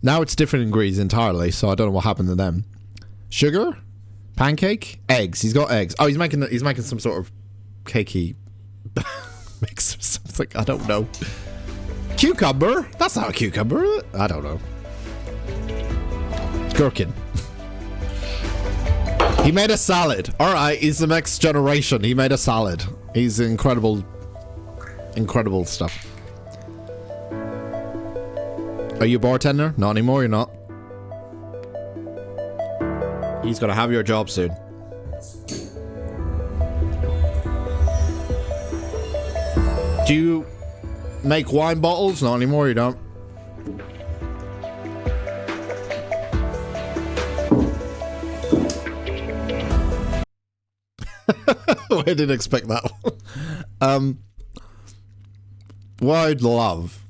Now it's different ingredients entirely, so I don't know what happened to them. Sugar? Pancake? Eggs. He's got eggs. Oh, he's making some sort of cakey mix or something. I don't know. Cucumber? That's not a cucumber. I don't know. Gherkin. He made a salad. Alright, he's the next generation. He made a salad. He's incredible stuff. Are you a bartender? Not anymore, you're not. He's gonna have your job soon. Do you make wine bottles? Not anymore, you don't. I didn't expect that one. What I'd love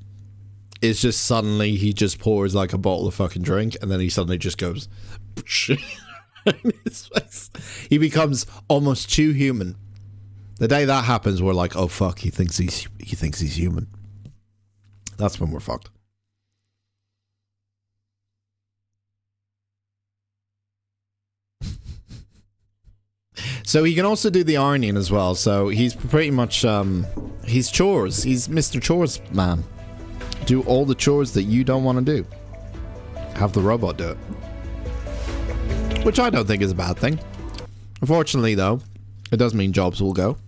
is just suddenly he just pours like a bottle of fucking drink and then he suddenly just goes in his face. He becomes almost too human. The day that happens, we're like, oh fuck, he thinks he's human. That's when we're fucked. So he can also do the ironing as well. So he's pretty much he's chores. He's Mr. Chores man. Do all the chores that you don't want to do. Have the robot do it. Which I don't think is a bad thing. Unfortunately though, it does mean jobs will go.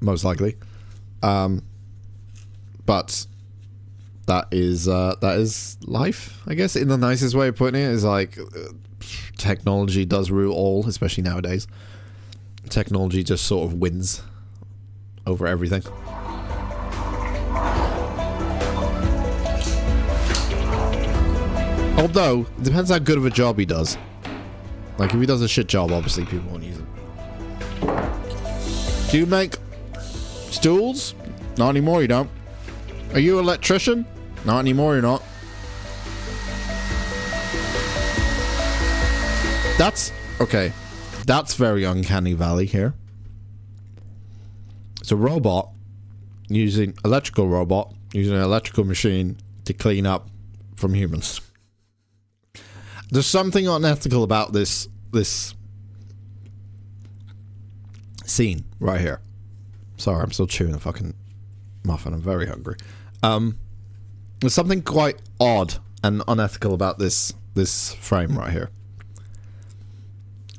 Most likely. But that is life, I guess. In the nicest way of putting it is like technology does rule all, especially nowadays. Technology just sort of wins over everything. Although, it depends how good of a job he does. Like, if he does a shit job, obviously people won't use it. Do you make stools? Not anymore, you don't. Are you an electrician? Not anymore, you're not. That's... okay. That's very uncanny valley here. It's a robot using... electrical robot using an electrical machine to clean up from humans. There's something unethical about this scene right here. Sorry, I'm still chewing a fucking muffin. I'm very hungry. There's something quite odd and unethical about this frame right here.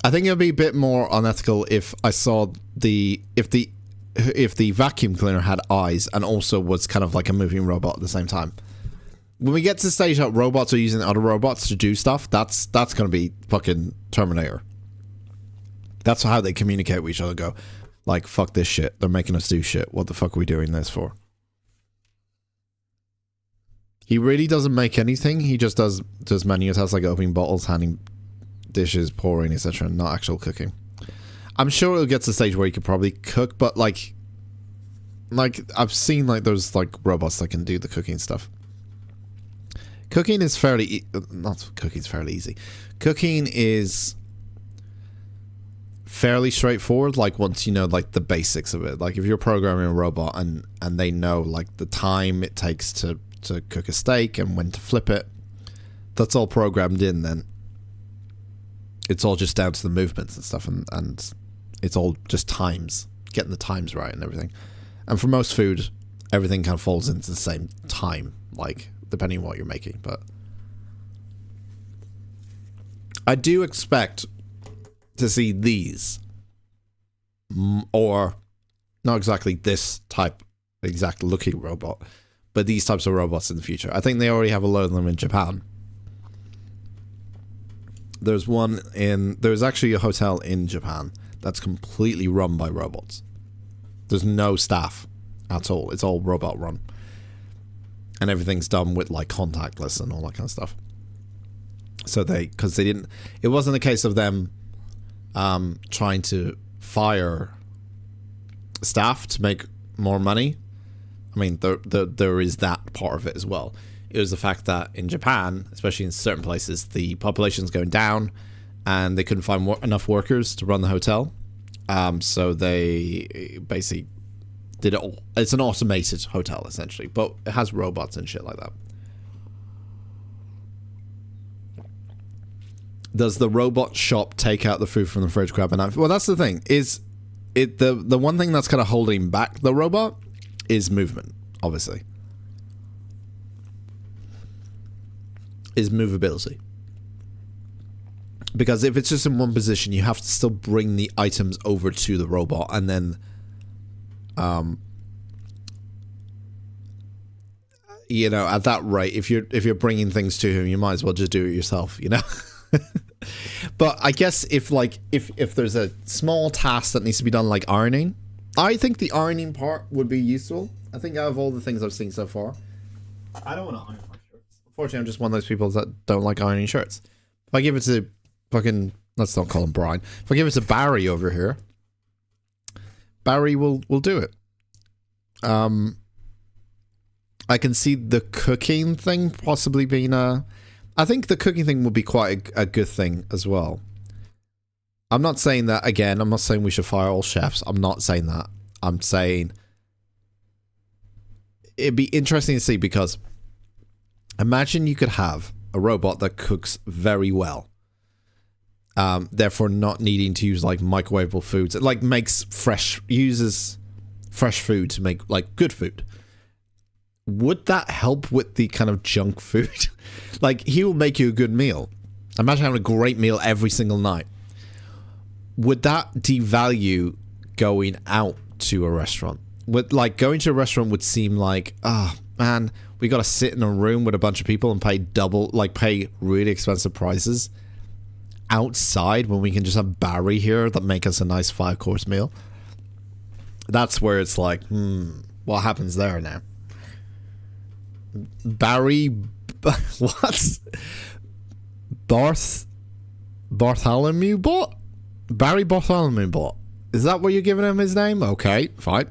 I think it would be a bit more unethical if I saw if the vacuum cleaner had eyes and also was kind of like a moving robot at the same time. When we get to the stage that robots are using other robots to do stuff, that's gonna be fucking Terminator. That's how they communicate with each other. Go, like, fuck this shit. They're making us do shit. What the fuck are we doing this for? He really doesn't make anything. He just does menu tasks like opening bottles, handing dishes, pouring, etc. Not actual cooking. I'm sure it'll get to the stage where you could probably cook, but like I've seen like those like robots that can do the cooking stuff. Cooking is fairly not cooking's fairly easy. Cooking is fairly straightforward, like once you know like the basics of it. Like if you're programming a robot and they know like the time it takes to cook a steak and when to flip it, that's all programmed in. Then it's all just down to the movements and stuff, and it's all just times, getting the times right and everything. And for most food, everything kind of falls into the same time, like depending on what you're making. But I do expect to see these, or not exactly this type, exact looking robot, but these types of robots in the future. I think they already have a load of them in Japan. There's actually a hotel in Japan that's completely run by robots. There's no staff at all. It's all robot run. And everything's done with like contactless and all that kind of stuff. So it wasn't a case of them trying to fire staff to make more money. I mean, there is that part of it as well. It was the fact that in Japan, especially in certain places, the population's going down and they couldn't find enough workers to run the hotel. So they basically did it all. It's an automated hotel, essentially, but it has robots and shit like that. Does the robot shop take out the food from the fridge, grab a knife? Well, that's the thing. The one thing that's kind of holding back the robot is movement, obviously. Is movability. Because if it's just in one position, you have to still bring the items over to the robot, and then you know, at that rate, if you're bringing things to him, you might as well just do it yourself, you know. But I guess if there's a small task that needs to be done, like ironing, I think the ironing part would be useful. I think out of all the things I've seen so far, I don't want to iron my shirts. Unfortunately, I'm just one of those people that don't like ironing shirts. If I give it to fucking, let's not call him Brian. If I give it to Barry over here, Barry will do it. I can see the cooking thing possibly being I think the cooking thing would be quite a good thing as well. I'm not saying that, again, I'm not saying we should fire all chefs. I'm not saying that. I'm saying it'd be interesting to see, because imagine you could have a robot that cooks very well. Therefore not needing to use like microwavable foods. It like uses fresh food to make like good food. Would that help with the kind of junk food? Like, he will make you a good meal. Imagine having a great meal every single night. Would that devalue going out to a restaurant? Going to a restaurant would seem like, man, we gotta sit in a room with a bunch of people and pay really expensive prices outside when we can just have Barry here that make us a nice 5-course meal. That's where it's like, what happens there now? Barry, what? Bartholomew Bot? Barry Bartholomew Bot. Is that what you're giving him his name? Okay, fine.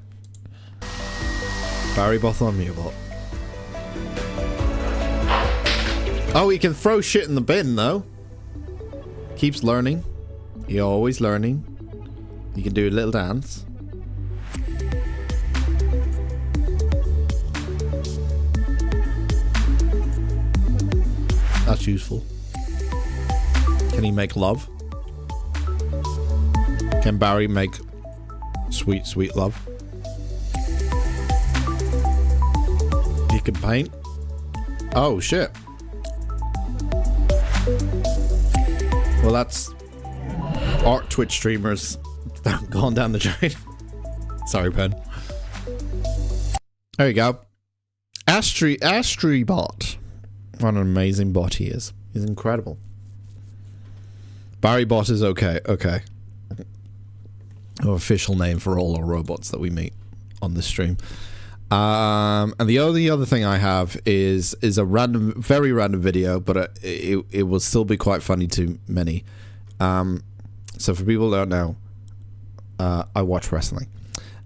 Barry Bartholomew Bot. Oh, he can throw shit in the bin though. Keeps learning. You're always learning. You can do a little dance. That's useful. Can he make love? Can Barry make sweet, sweet love? He can paint? Oh, shit. Well, that's art Twitch streamers gone down the drain. Sorry, Ben. There you go. Astrybot. What an amazing bot he is. He's incredible. Barry Bot is okay. Okay. Official name for all our robots that we meet on this stream. And the only other thing I have is a random, very random video, but it will still be quite funny to many. So for people who don't know, I watch wrestling,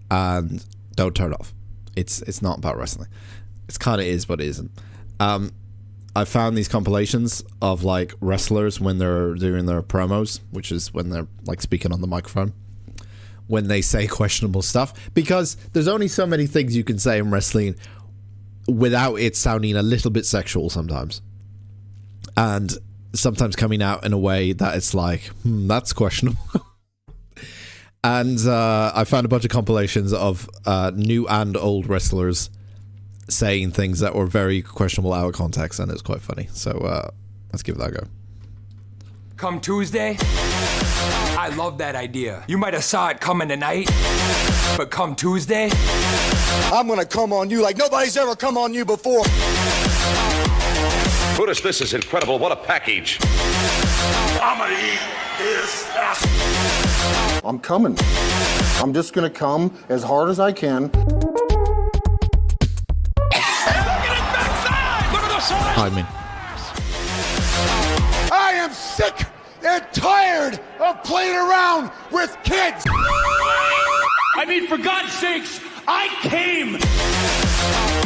and don't turn it off. It's not about wrestling. It kind of is, but it isn't. I found these compilations of like wrestlers when they're doing their promos, which is when they're like speaking on the microphone, when they say questionable stuff, because there's only so many things you can say in wrestling without it sounding a little bit sexual sometimes, and sometimes coming out in a way that it's like, that's questionable. And I found a bunch of compilations of new and old wrestlers saying things that were very questionable out of context, and it's quite funny. So let's give that a go. Come Tuesday, I love that idea. You might have saw it coming tonight, but come Tuesday, I'm gonna come on you like nobody's ever come on you before. Brutus, this is incredible. What a package. I'm gonna eat his ass. I'm coming. I'm just gonna come as hard as I can. I mean, I am sick and tired of playing around with kids. I mean, for God's sakes, I came.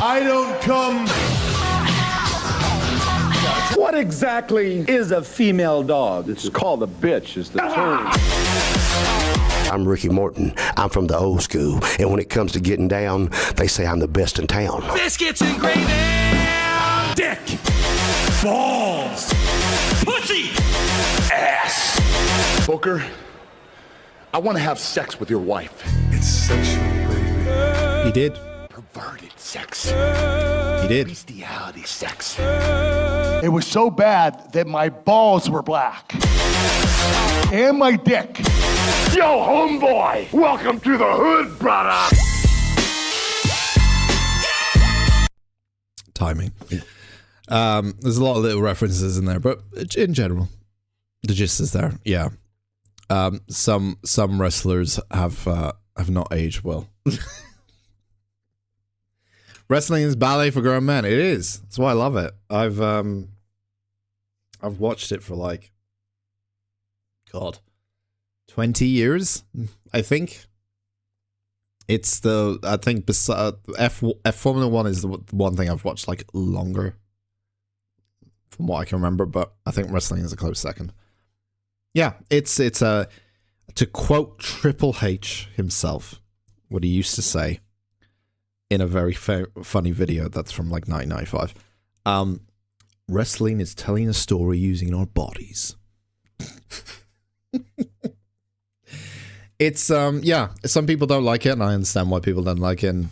I don't come. What exactly is a female dog? It's called a bitch, is the term. I'm Ricky Morton. I'm from the old school. And when it comes to getting down, they say I'm the best in town. Biscuits and gravy. Dick. Balls. Pussy. Ass. Booker, I want to have sex with your wife. It's sexual, baby. he did. Perverted sex. He did. Bestiality sex. It was so bad that my balls were black. And my dick. Yo, homeboy! Welcome to the hood, brother! Timing. There's a lot of little references in there, but in general, the gist is there. Yeah. Some wrestlers have not aged well. Wrestling is ballet for grown men. It is. That's why I love it. I've watched it for like, God, 20 years, I think. It's Formula 1 is the one thing I've watched like longer from what I can remember, but I think wrestling is a close second. Yeah, it's to quote Triple H himself, what he used to say in a very funny video that's from like 1995. Wrestling is telling a story using our bodies. It's yeah, some people don't like it, and I understand why people don't like it, and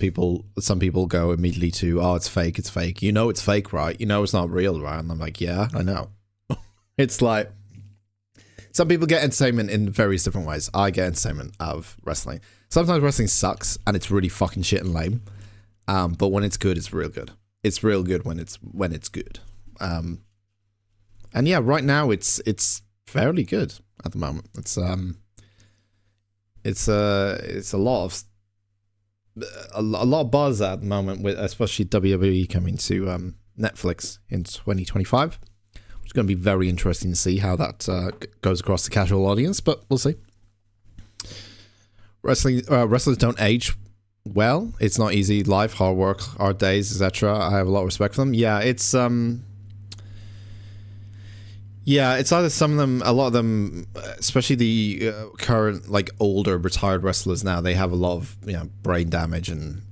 some people go immediately to, oh, it's fake, you know it's fake, right? You know it's not real, right? And I'm like, yeah, I know. It's like, some people get entertainment in various different ways. I get entertainment out of wrestling. Sometimes wrestling sucks, and it's really fucking shit and lame, but when it's good, it's real good. it's real good when it's good. And yeah, right now it's fairly good at the moment. It's a lot of buzz at the moment, with especially WWE coming to Netflix in 2025. It's going to be very interesting to see how that goes across the casual audience, but we'll see. Wrestlers don't age well. It's not easy. Life, hard work, hard days, etc. I have a lot of respect for them. Yeah, it's either some of them, a lot of them, especially the current, like, older retired wrestlers now, they have a lot of, brain damage and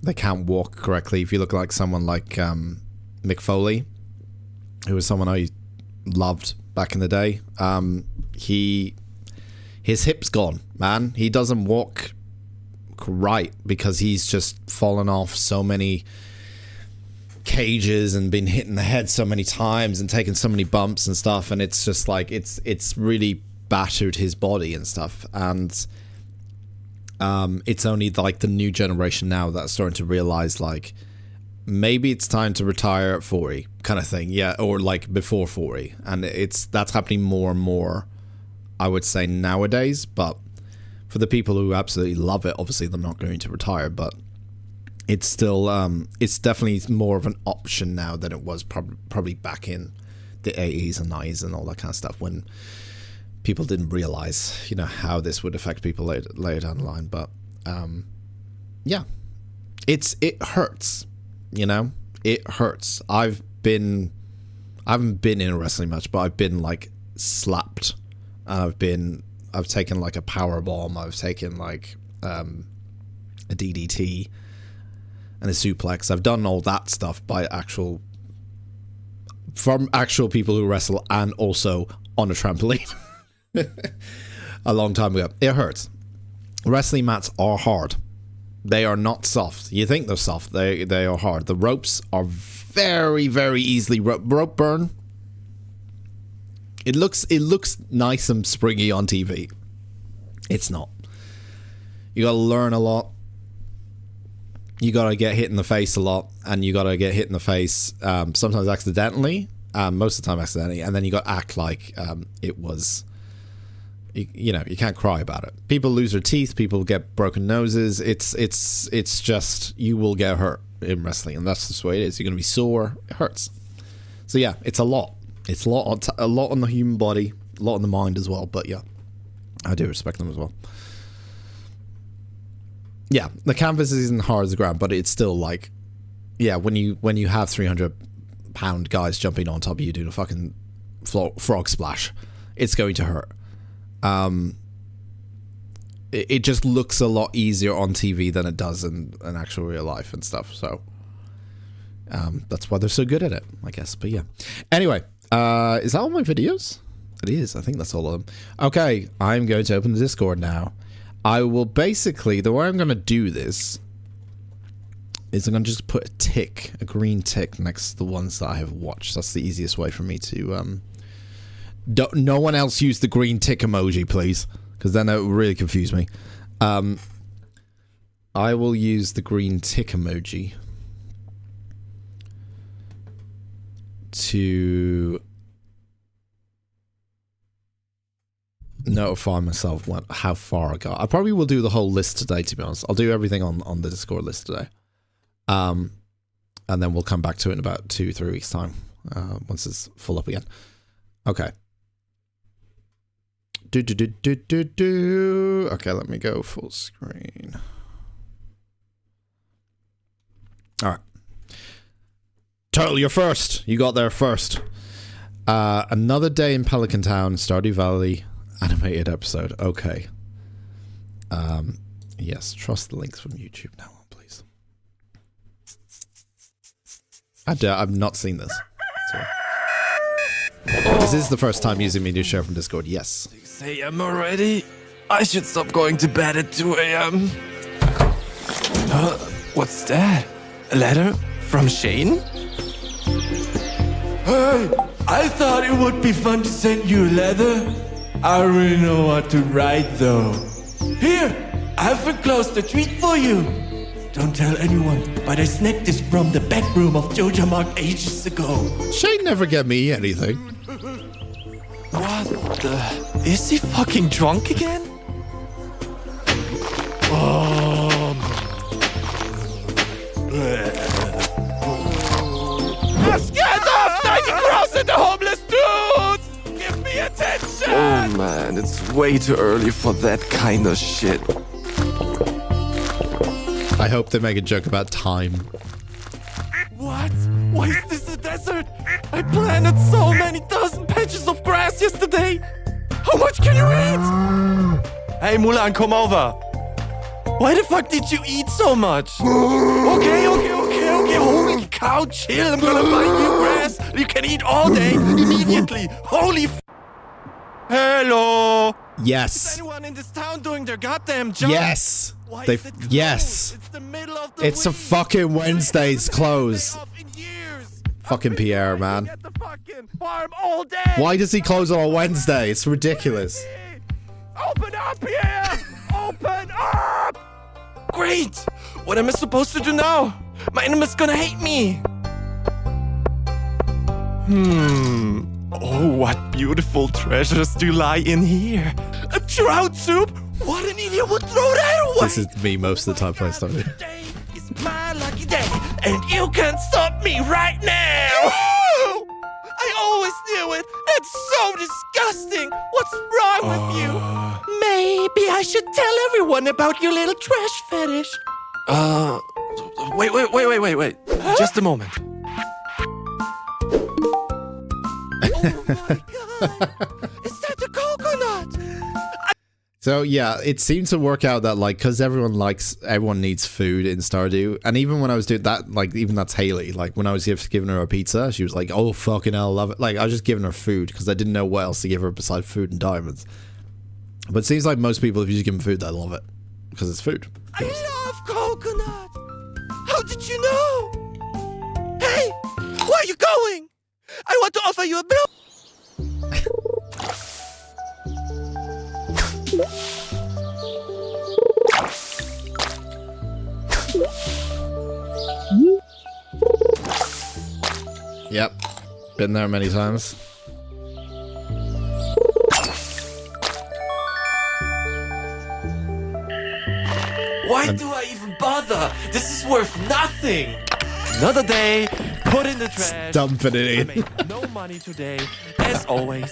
they can't walk correctly. If you look like someone like Mick Foley, who was someone I loved back in the day, his hip's gone, man. He doesn't walk right because he's just fallen off so many cages and been hit in the head so many times and taken so many bumps and stuff, and it's just like it's really battered his body and stuff. And it's only like the new generation now that's starting to realize, like, maybe it's time to retire at 40 kind of thing. Yeah, or like before 40. And that's happening more and more, I would say, nowadays. But for the people who absolutely love it, obviously they're not going to retire, but it's still it's definitely more of an option now than it was probably back in the 80s and 90s and all that kind of stuff, when people didn't realize, how this would affect people later down the line. But yeah, it hurts. It hurts. I haven't been in a wrestling match, but I've been like slapped, and I've taken like a power bomb. I've taken like a DDT and a suplex. I've done all that stuff from actual people who wrestle, and also on a trampoline a long time ago. It hurts. Wrestling mats are hard. They are not soft. You think they're soft. They are hard. The ropes are very, very easily rope burn. It looks nice and springy on TV. It's not. You gotta learn a lot. You gotta get hit in the face a lot, and you gotta get hit in the face sometimes accidentally, most of the time accidentally, and then you gotta act like it was. You can't cry about it. People lose their teeth. People get broken noses. It's just, you will get hurt in wrestling, and that's just the way it is. You're gonna be sore. It hurts. So yeah, it's a lot. It's a lot on the human body, a lot on the mind as well. But yeah, I do respect them as well. Yeah, the canvas isn't hard as the ground, but it's still like, yeah, when you have 300-pound guys jumping on top of you doing a fucking frog splash, it's going to hurt. It just looks a lot easier on TV than it does in actual real life and stuff. So that's why they're so good at it, I guess. But yeah. Anyway, is that all my videos? It is. I think that's all of them. Okay, I'm going to open the Discord now. I will basically, the way I'm going to do this is I'm going to just put a green tick next to the ones that I have watched. That's the easiest way for me to no one else use the green tick emoji, please, because then it will really confuse me. I will use the green tick emoji to notify myself how far I got. I probably will do the whole list today, to be honest. I'll do everything on the Discord list today. And then we'll come back to it in about 2-3 weeks' time, once it's full up again. Okay. Okay, let me go full screen. All right. Turtle, you're first. You got there first. Another day in Pelican Town, Stardew Valley animated episode. Okay. Yes, trust the links from YouTube now on, please. I've not seen this. Sorry. This is the first time using Media Share from Discord, yes. 6 a.m. already? I should stop going to bed at 2 a.m. What's that? A letter from Shane? Hey, I thought it would be fun to send you a letter. I already know what to write though. Here, I have enclosed a treat for you. Don't tell anyone, but I snagged this from the back room of Joja Mark ages ago. Shane never get me anything. What the? Is he fucking drunk again? Get off! 90 Cross and the homeless dude! Give me attention! Oh man, it's way too early for that kind of shit. I hope they make a joke about time. What? Why is this a desert? I planted so many dozen patches of grass yesterday. How much can you eat? Hey Mulan, come over. Why the fuck did you eat so much? Okay. Holy cow, chill. I'm gonna buy you grass. You can eat all day, immediately. Holy f. Hello. Yes. Is anyone in this town doing their goddamn job? Yes. Why They. is it closed? Yes. It's the middle of the It's a week. fucking Wednesday's close. Fucking Pierre, man. At the fucking farm all day. Why does he close on a Wednesday? It's ridiculous. Open up here! Open up! Great! What am I supposed to do now? My enemy's gonna hate me! Oh, what beautiful treasures do lie in here. A trout soup? What an idiot would throw that away! This is me most of the time playing Stardew. It's my lucky day, and you can't stop me right now! I always knew it! It's so disgusting! What's wrong with you? Maybe I should tell everyone about your little trash fetish. Wait. Just a moment. Oh my god! Is that the coconut? So yeah, it seemed to work out that like, cause everyone needs food in Stardew, and even when I was doing that, like even that's Haley. Like when I was giving her a pizza, she was like, "Oh fucking hell, love it!" Like I was just giving her food because I didn't know what else to give her besides food and diamonds. But it seems like most people, if you just give them food, they love it because it's food. I love coconut. How did you know? Hey, where are you going? I want to offer you a bill. Yep, been there many times. Why do I even bother? This is worth nothing. Another day, put in the trash. Dumping it in. I made no money today, as always.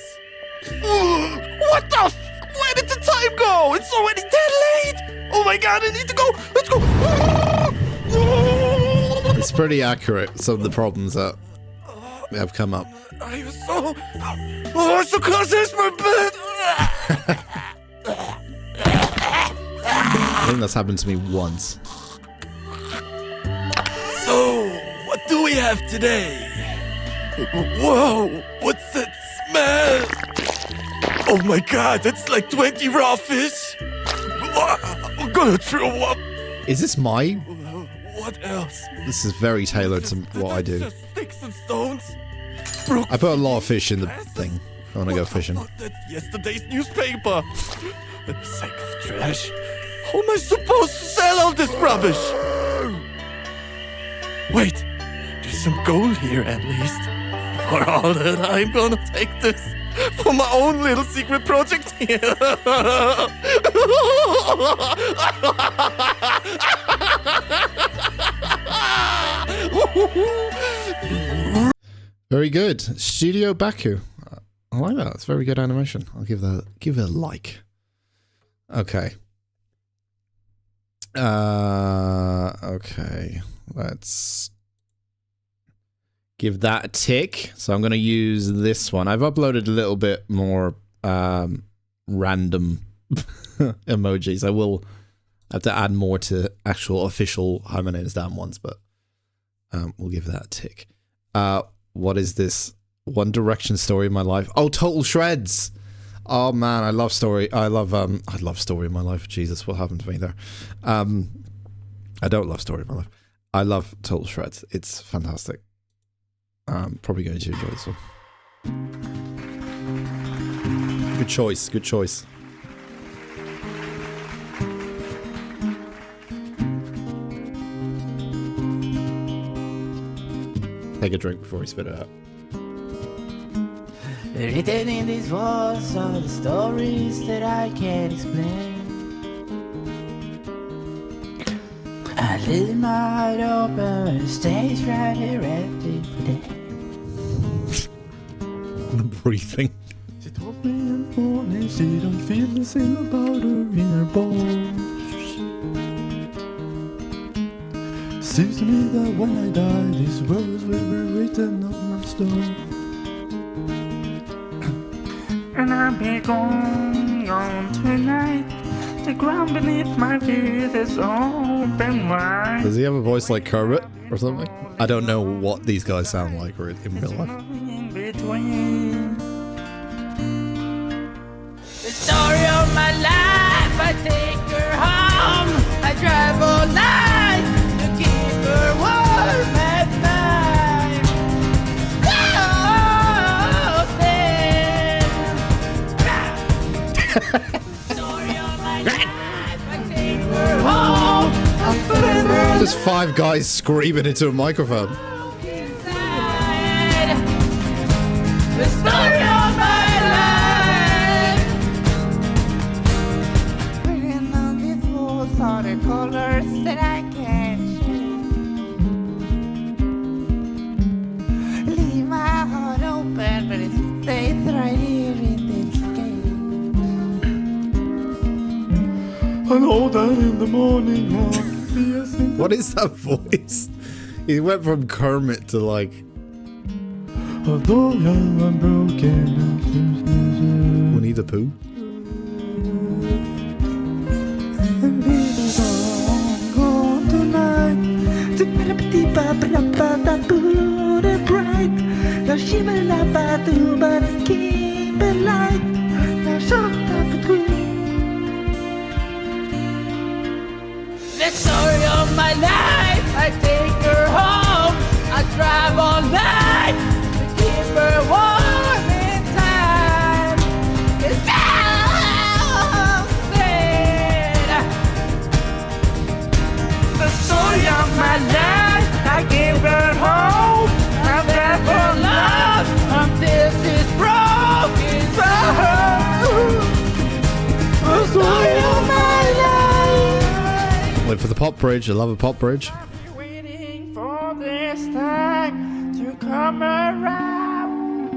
What the f? Where did the time go? It's already dead late. Oh my god, I need to go. Let's go. It's pretty accurate, some of the problems that have come up. I was so close to my bed. I think that's happened to me once. So, what do we have today? Whoa, what's that smell? Oh my god, that's like 20 raw fish. I'm gonna throw up. Is this my? What else? This is very tailored to what I do. Just sticks and stones. I put a lot of fish in the thing. I want to go fishing. That's yesterday's newspaper. For the sake of trash. How am I supposed to sell all this rubbish? Wait, there's some gold here at least. For all that, I'm gonna take this for my own little secret project here. Very good. Studio Baku. I like that. It's very good animation. I'll give it a like. Okay. Okay. Let's give that a tick. So I'm going to use this one. I've uploaded a little bit more random emojis. I will have to add more to actual official HiMyNameIsDan ones, but we'll give that a tick. What is this? One Direction story in my life. Oh, Total Shreds. Oh man, I love story. I love story in my life. Jesus, what happened to me there? I don't love story in my life. I love Total Shreds. It's fantastic. Probably going to enjoy this one. Good choice. Good choice. Take a drink before you spit it out. Written in these walls are the stories that I can't explain. I leave my heart open, it stays right here empty for days. The breathing. She told me in the morning she don't feel the same about her in her bones. Seems to me that when I die, these words will be written on my stone. And I'll be gone tonight. The ground beneath my feet is open wide. Does he have a voice like Kermit or something? I don't know what these guys sound like in real life. In between. The story of my life, I take her home. I drive all night to keep her warm at night. Just 5 guys screaming into a microphone. The story of my life. Written on these walls are the colors that I can't change. Leave my heart open, but it stays right here in this game. I know that in the morning. What is that voice? He went from Kermit to like. Although I'm broken. Winnie the Pooh? Gone tonight. Bright. Now shimmer la badu, but keep it light. Now shut up between. The story of my life, I take her home. I drive all night to keep her warm in time. It's now said. The story of my life, I give her home. I'm there for love until she's broken. The story of my life. Wait for the pop bridge. I love a pop bridge. Waiting for this time to come around.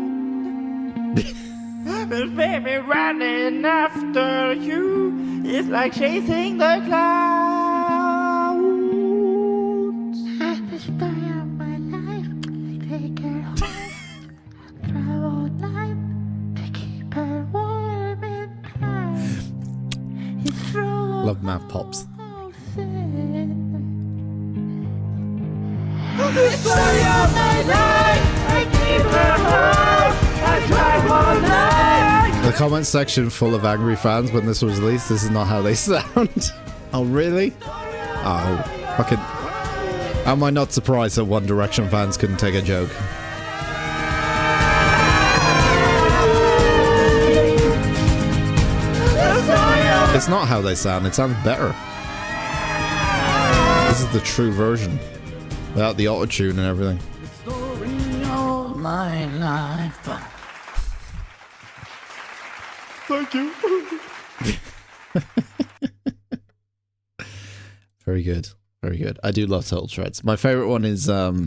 But baby, running after you is like chasing the clouds. The story of my life, take her home. Drive all night to keep her warm in time. It's from Love math pops. the story of my life, I keep her home, I drive all night. The comment section full of angry fans when this was released. This is not how they sound. Oh, really? Oh, fucking. Am I not surprised that One Direction fans couldn't take a joke? It's not how they sound. It sounds better. This is the true version. Without the auto-tune and everything. Story of my life. Thank you. Very good. Very good. I do love Total Shreds. My favorite one is either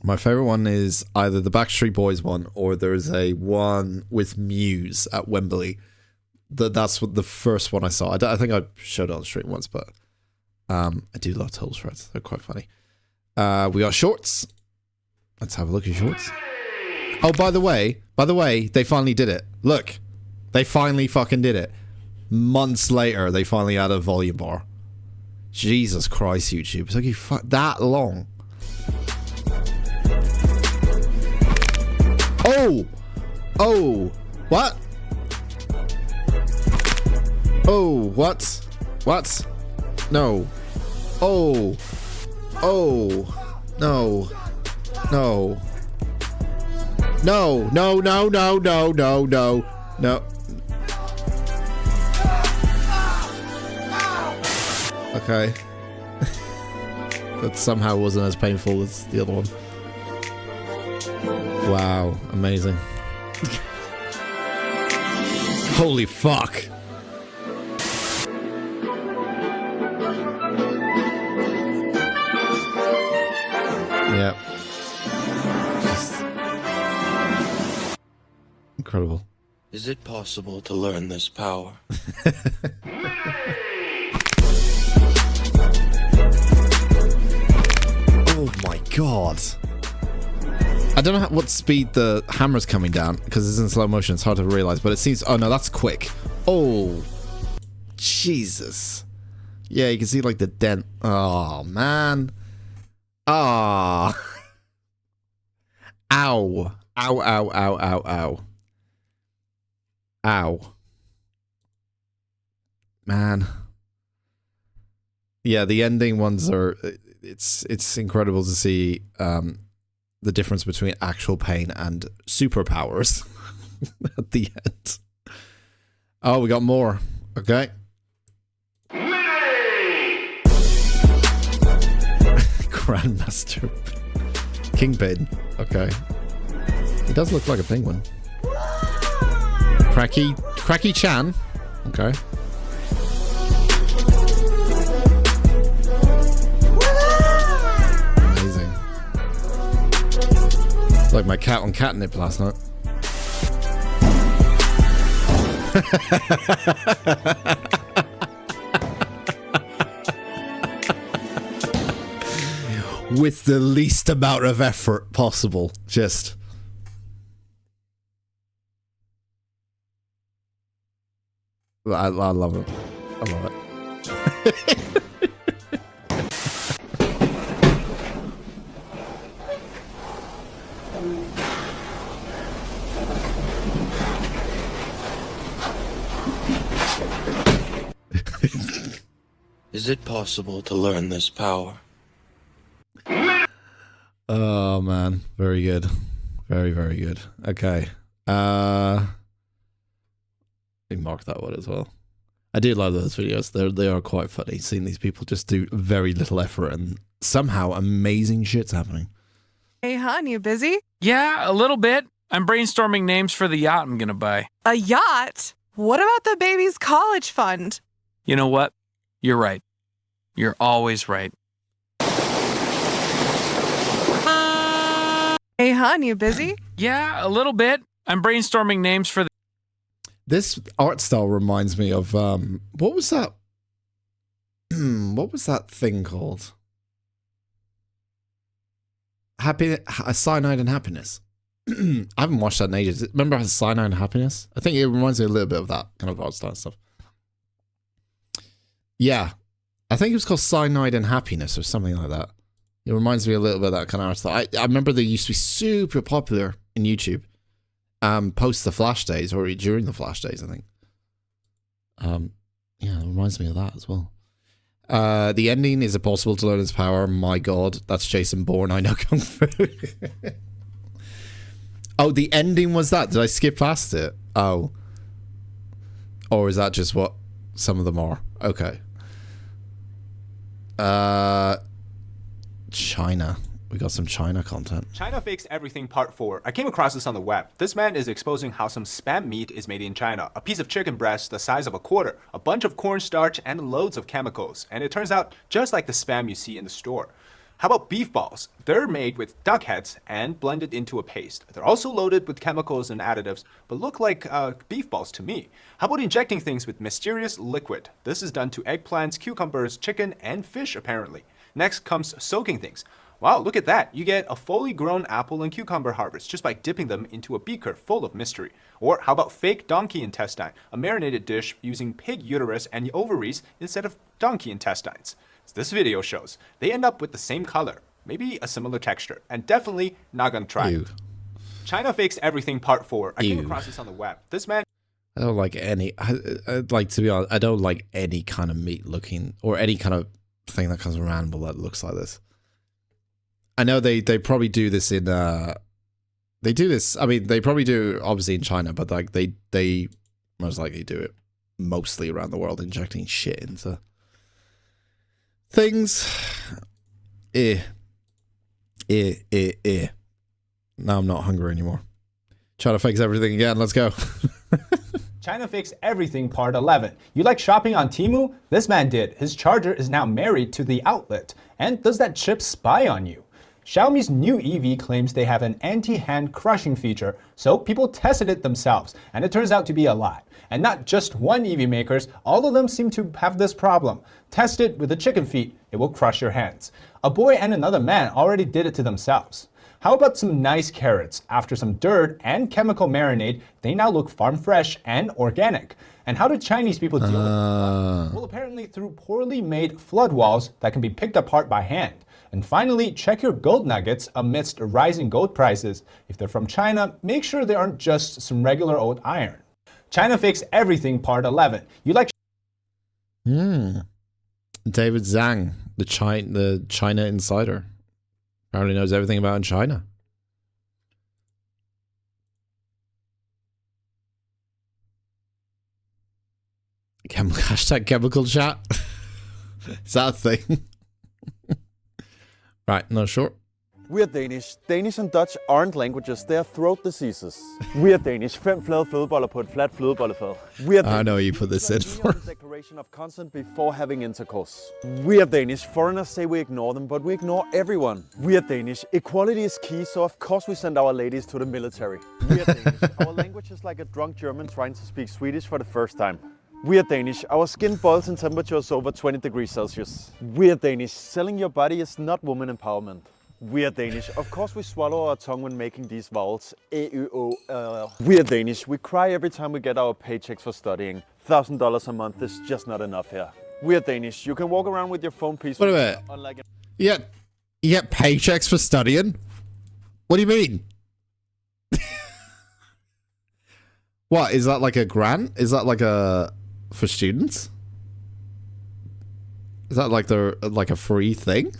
the Backstreet Boys one or there's a one with Muse at Wembley. That's what the first one I saw. I think I showed it on the stream once, but I do love Total Shreds. They're quite funny. We got shorts. Let's have a look at shorts. Oh, by the way, they finally did it. Look, they finally fucking did it. Months later, they finally had a volume bar. Jesus Christ, YouTube. It took you that long. Oh! Oh! What? Oh, what? What? No. Oh. Oh. No. No. No. No, no, no, no, no, no. No. Okay. That somehow wasn't as painful as the other one. Wow, amazing. Holy fuck. Yep. Just incredible. Is it possible to learn this power? Oh my god. I don't know what speed the hammer's coming down because it's in slow motion. It's hard to realize, but it seems. Oh no, that's quick. Oh, Jesus. Yeah, you can see like the dent. Oh man. Ah. Ow. Ow, ow, ow, ow, ow. Ow. Man. Yeah, the ending ones are. It's incredible to see the difference between actual pain and superpowers at the end. Oh, we got more. Okay. Grandmaster Kingpin. Okay. He does look like a penguin. Cracky Chan. Okay. Amazing. It's like my cat on catnip last night. With the least amount of effort possible. Just. I love it. I love it. Is it possible to learn this power? Oh man, very good. Very, very good. Okay. Let me mark that one as well. I do love those videos. They are quite funny. Seeing these people just do very little effort and somehow amazing shit's happening. Hey, hon, you busy? Yeah, a little bit. I'm brainstorming names for the yacht I'm gonna buy. A yacht? What about the baby's college fund? You know what? You're right. You're always right. Hey, hon, you busy? Yeah, a little bit. I'm brainstorming names for the... This art style reminds me of, what was that? What was that thing called? Cyanide and Happiness. I haven't watched that in ages. Remember Cyanide and Happiness? I think it reminds me a little bit of that kind of art style stuff. Yeah. I think it was called Cyanide and Happiness or something like that. It reminds me a little bit of that kind of art style. I remember they used to be super popular in YouTube. Post the Flash days or during the Flash days, I think. Yeah, it reminds me of that as well. The ending, is it possible to learn his power? My god, that's Jason Bourne. I know Kung Fu. Oh, the ending was that? Did I skip past it? Oh. Or is that just what some of them are? Okay. China. We got some China content. China Fakes Everything Part 4. I came across this on the web. This man is exposing how some spam meat is made in China. A piece of chicken breast the size of a quarter, a bunch of cornstarch, and loads of chemicals. And it turns out just like the spam you see in the store. How about beef balls? They're made with duck heads and blended into a paste. They're also loaded with chemicals and additives, but look like beef balls to me. How about injecting things with mysterious liquid? This is done to eggplants, cucumbers, chicken, and fish apparently. Next comes soaking things. Wow, look at that. You get a fully grown apple and cucumber harvest just by dipping them into a beaker full of mystery. Or how about fake donkey intestine, a marinated dish using pig uterus and ovaries instead of donkey intestines. As this video shows, they end up with the same color, maybe a similar texture, and definitely not gonna try. Ew. China Fakes Everything Part 4. I came across this on the web. This man... I don't like any... like, to be honest, I don't like any kind of meat looking, or any kind of thing that comes from an animal that looks like this. I know they probably do this in they do this, I mean, they probably do obviously in China, but like they most likely do it mostly around the world, injecting shit into things. Now I'm not hungry anymore. Try to fix everything again. Let's go. China Fix Everything Part 11. You like shopping on Temu? This man did. His charger is now married to the outlet. And does that chip spy on you? Xiaomi's new EV claims they have an anti-hand crushing feature, so people tested it themselves, and it turns out to be a lie. And not just one EV makers, all of them seem to have this problem. Test it with the chicken feet, it will crush your hands. A boy and another man already did it to themselves. How about some nice carrots? After some dirt and chemical marinade, they now look farm fresh and organic. And how do Chinese people deal with it? Well, apparently through poorly made flood walls that can be picked apart by hand. And finally, check your gold nuggets amidst rising gold prices. If they're from China, make sure they aren't just some regular old iron. China Fix Everything Part 11. You like... David Zhang, the China insider. Apparently knows everything about China. Hashtag chemical chat. Is that a thing? Right, not sure. We are Danish. Danish and Dutch aren't languages, they are throat diseases. We are Danish. 5 flade flødeboller på et fladt flødebollefad. We are Danish. I know you put this in for. Declaration of consent before having intercourse. We are Danish. Foreigners say we ignore them, but we ignore everyone. We are Danish. Equality is key, so of course we send our ladies to the military. We are Danish. Our language is like a drunk German trying to speak Swedish for the first time. We are Danish. Our skin boils in temperatures over 20 degrees Celsius. We are Danish. Selling your body is not woman empowerment. We are Danish. Of course we swallow our tongue when making these vowels. A, U, O, We are Danish. We cry every time we get our paychecks for studying. $1,000 a month is just not enough here. We are Danish. You can walk around with your phone peacefully. Wait a minute. Unlike You get paychecks for studying? What do you mean? What, is that like a grant? Is that like a... for students? Is that like a free thing?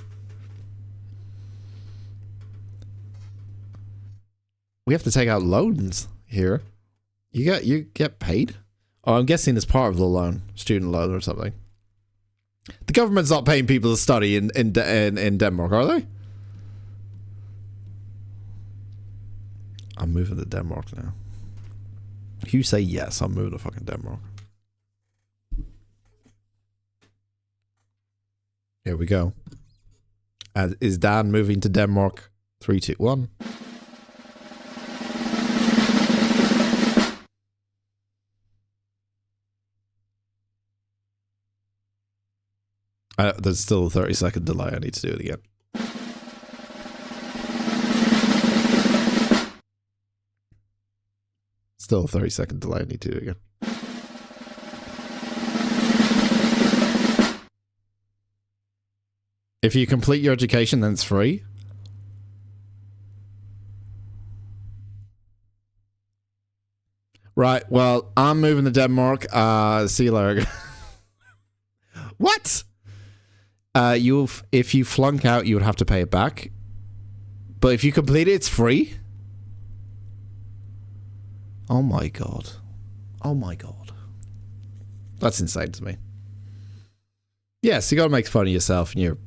We have to take out loans here. You get paid? Oh, I'm guessing it's part of the loan, student loan or something. The government's not paying people to study in Denmark, are they? I'm moving to Denmark now. If you say yes, I'm moving to fucking Denmark. Here we go. Is Dan moving to Denmark? 3, 2, 1. There's still a 30-second delay. I need to do it again. Still a 30-second delay. I need to do it again. If you complete your education, then it's free. Right, well, I'm moving to Denmark. See you later. What? If you flunk out, you would have to pay it back. But if you complete it, it's free? Oh my god. Oh my god. That's insane to me. Yes, you gotta make fun of yourself and you're...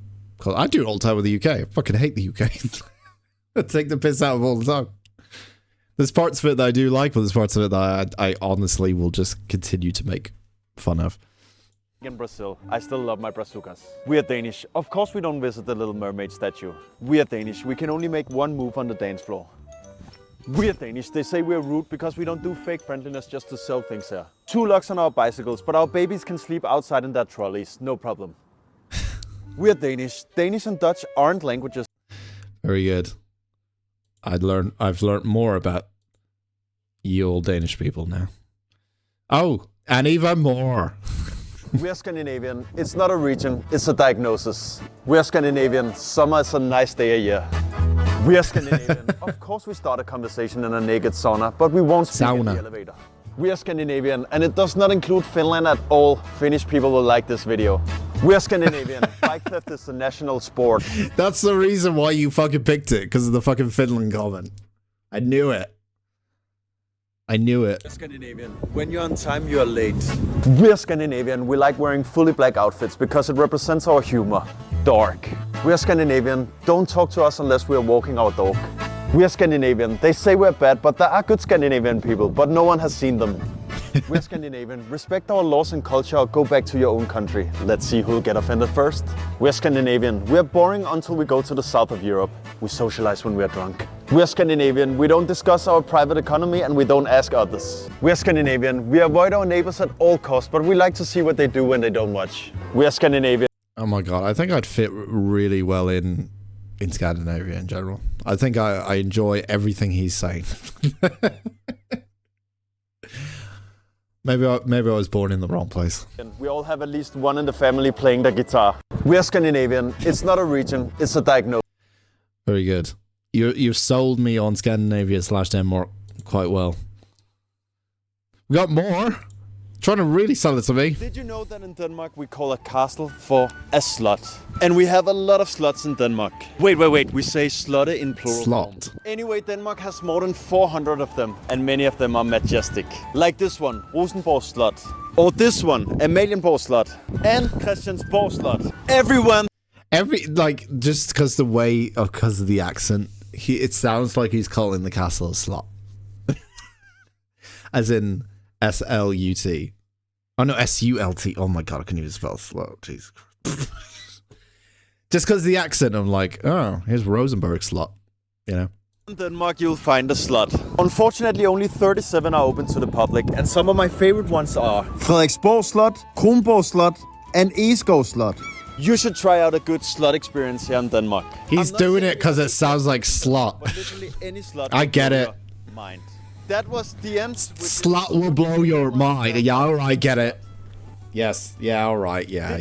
I do it all the time with the UK. I fucking hate the UK. I take the piss out of all the time. There's parts of it that I do like, but there's parts of it that I honestly will just continue to make fun of. In Brazil, I still love my brazucas. We are Danish. Of course we don't visit the Little Mermaid statue. We are Danish. We can only make one move on the dance floor. We are Danish. They say we're rude because we don't do fake friendliness just to sell things here. 2 locks on our bicycles, but our babies can sleep outside in their trolleys. No problem. We are Danish. Danish and Dutch aren't languages. Very good. I've learned more about you old Danish people now. Oh, and even more. We are Scandinavian. It's not a region, it's a diagnosis. We are Scandinavian. Summer is a nice day a year. We are Scandinavian. Of course we start a conversation in a naked sauna, but we won't speak in the elevator. We are Scandinavian, and it does not include Finland at all. Finnish people will like this video. We are Scandinavian. Bike theft is the national sport. That's the reason why you fucking picked it, because of the fucking Finland comment. I knew it. I knew it. We're Scandinavian. When you're on time, you're late. We're Scandinavian. We like wearing fully black outfits because it represents our humor. Dark. We're Scandinavian. Don't talk to us unless we're walking our dog. We are Scandinavian. They say we're bad, but there are good Scandinavian people, but no one has seen them. We're Scandinavian. Respect our laws and culture or go back to your own country. Let's see who'll get offended first. We're Scandinavian. We're boring until we go to the south of Europe. We socialize when we're drunk. We're Scandinavian. We don't discuss our private economy and we don't ask others. We're Scandinavian. We avoid our neighbors at all costs, but we like to see what they do when they don't watch. We're Scandinavian. Oh my god, I think I'd fit really well in Scandinavia in general. I think I enjoy everything he's saying. Maybe I was born in the wrong place. We all have at least one in the family playing the guitar. We're Scandinavian. It's not a region, it's a diagnosis. Very good. You've sold me on Scandinavia/Denmark quite well. We got more. Trying to really sell it to me. Did you know that in Denmark we call a castle for a slot? And we have a lot of slots in Denmark. Wait. We say slotte in plural. Slot. Anyway, Denmark has more than 400 of them. And many of them are majestic. Like this one, Rosenborg Slot. Or this one, Amalienborg Slot. And Christiansborg Slot. Everyone. Just because of the accent, it sounds like he's calling the castle a slot. As in S-L-U-T. Oh no, S-U-L-T. Oh my god, I couldn't even spell slot. Jesus Christ. Just because of the accent, I'm like, oh, here's Rosenborg slot. You know? In Denmark, you'll find a slot. Unfortunately, only 37 are open to the public, and some of my favorite ones are Frederiksborg Slot, Kronborg Slot, and Egeskov Slot. You should try out a good slot experience here in Denmark. He's doing it because it sounds like slot. Any slot I get it. Mind. That was the end. Slot will blow your mind. Yeah, alright, get it. Yes, yeah, alright, yeah.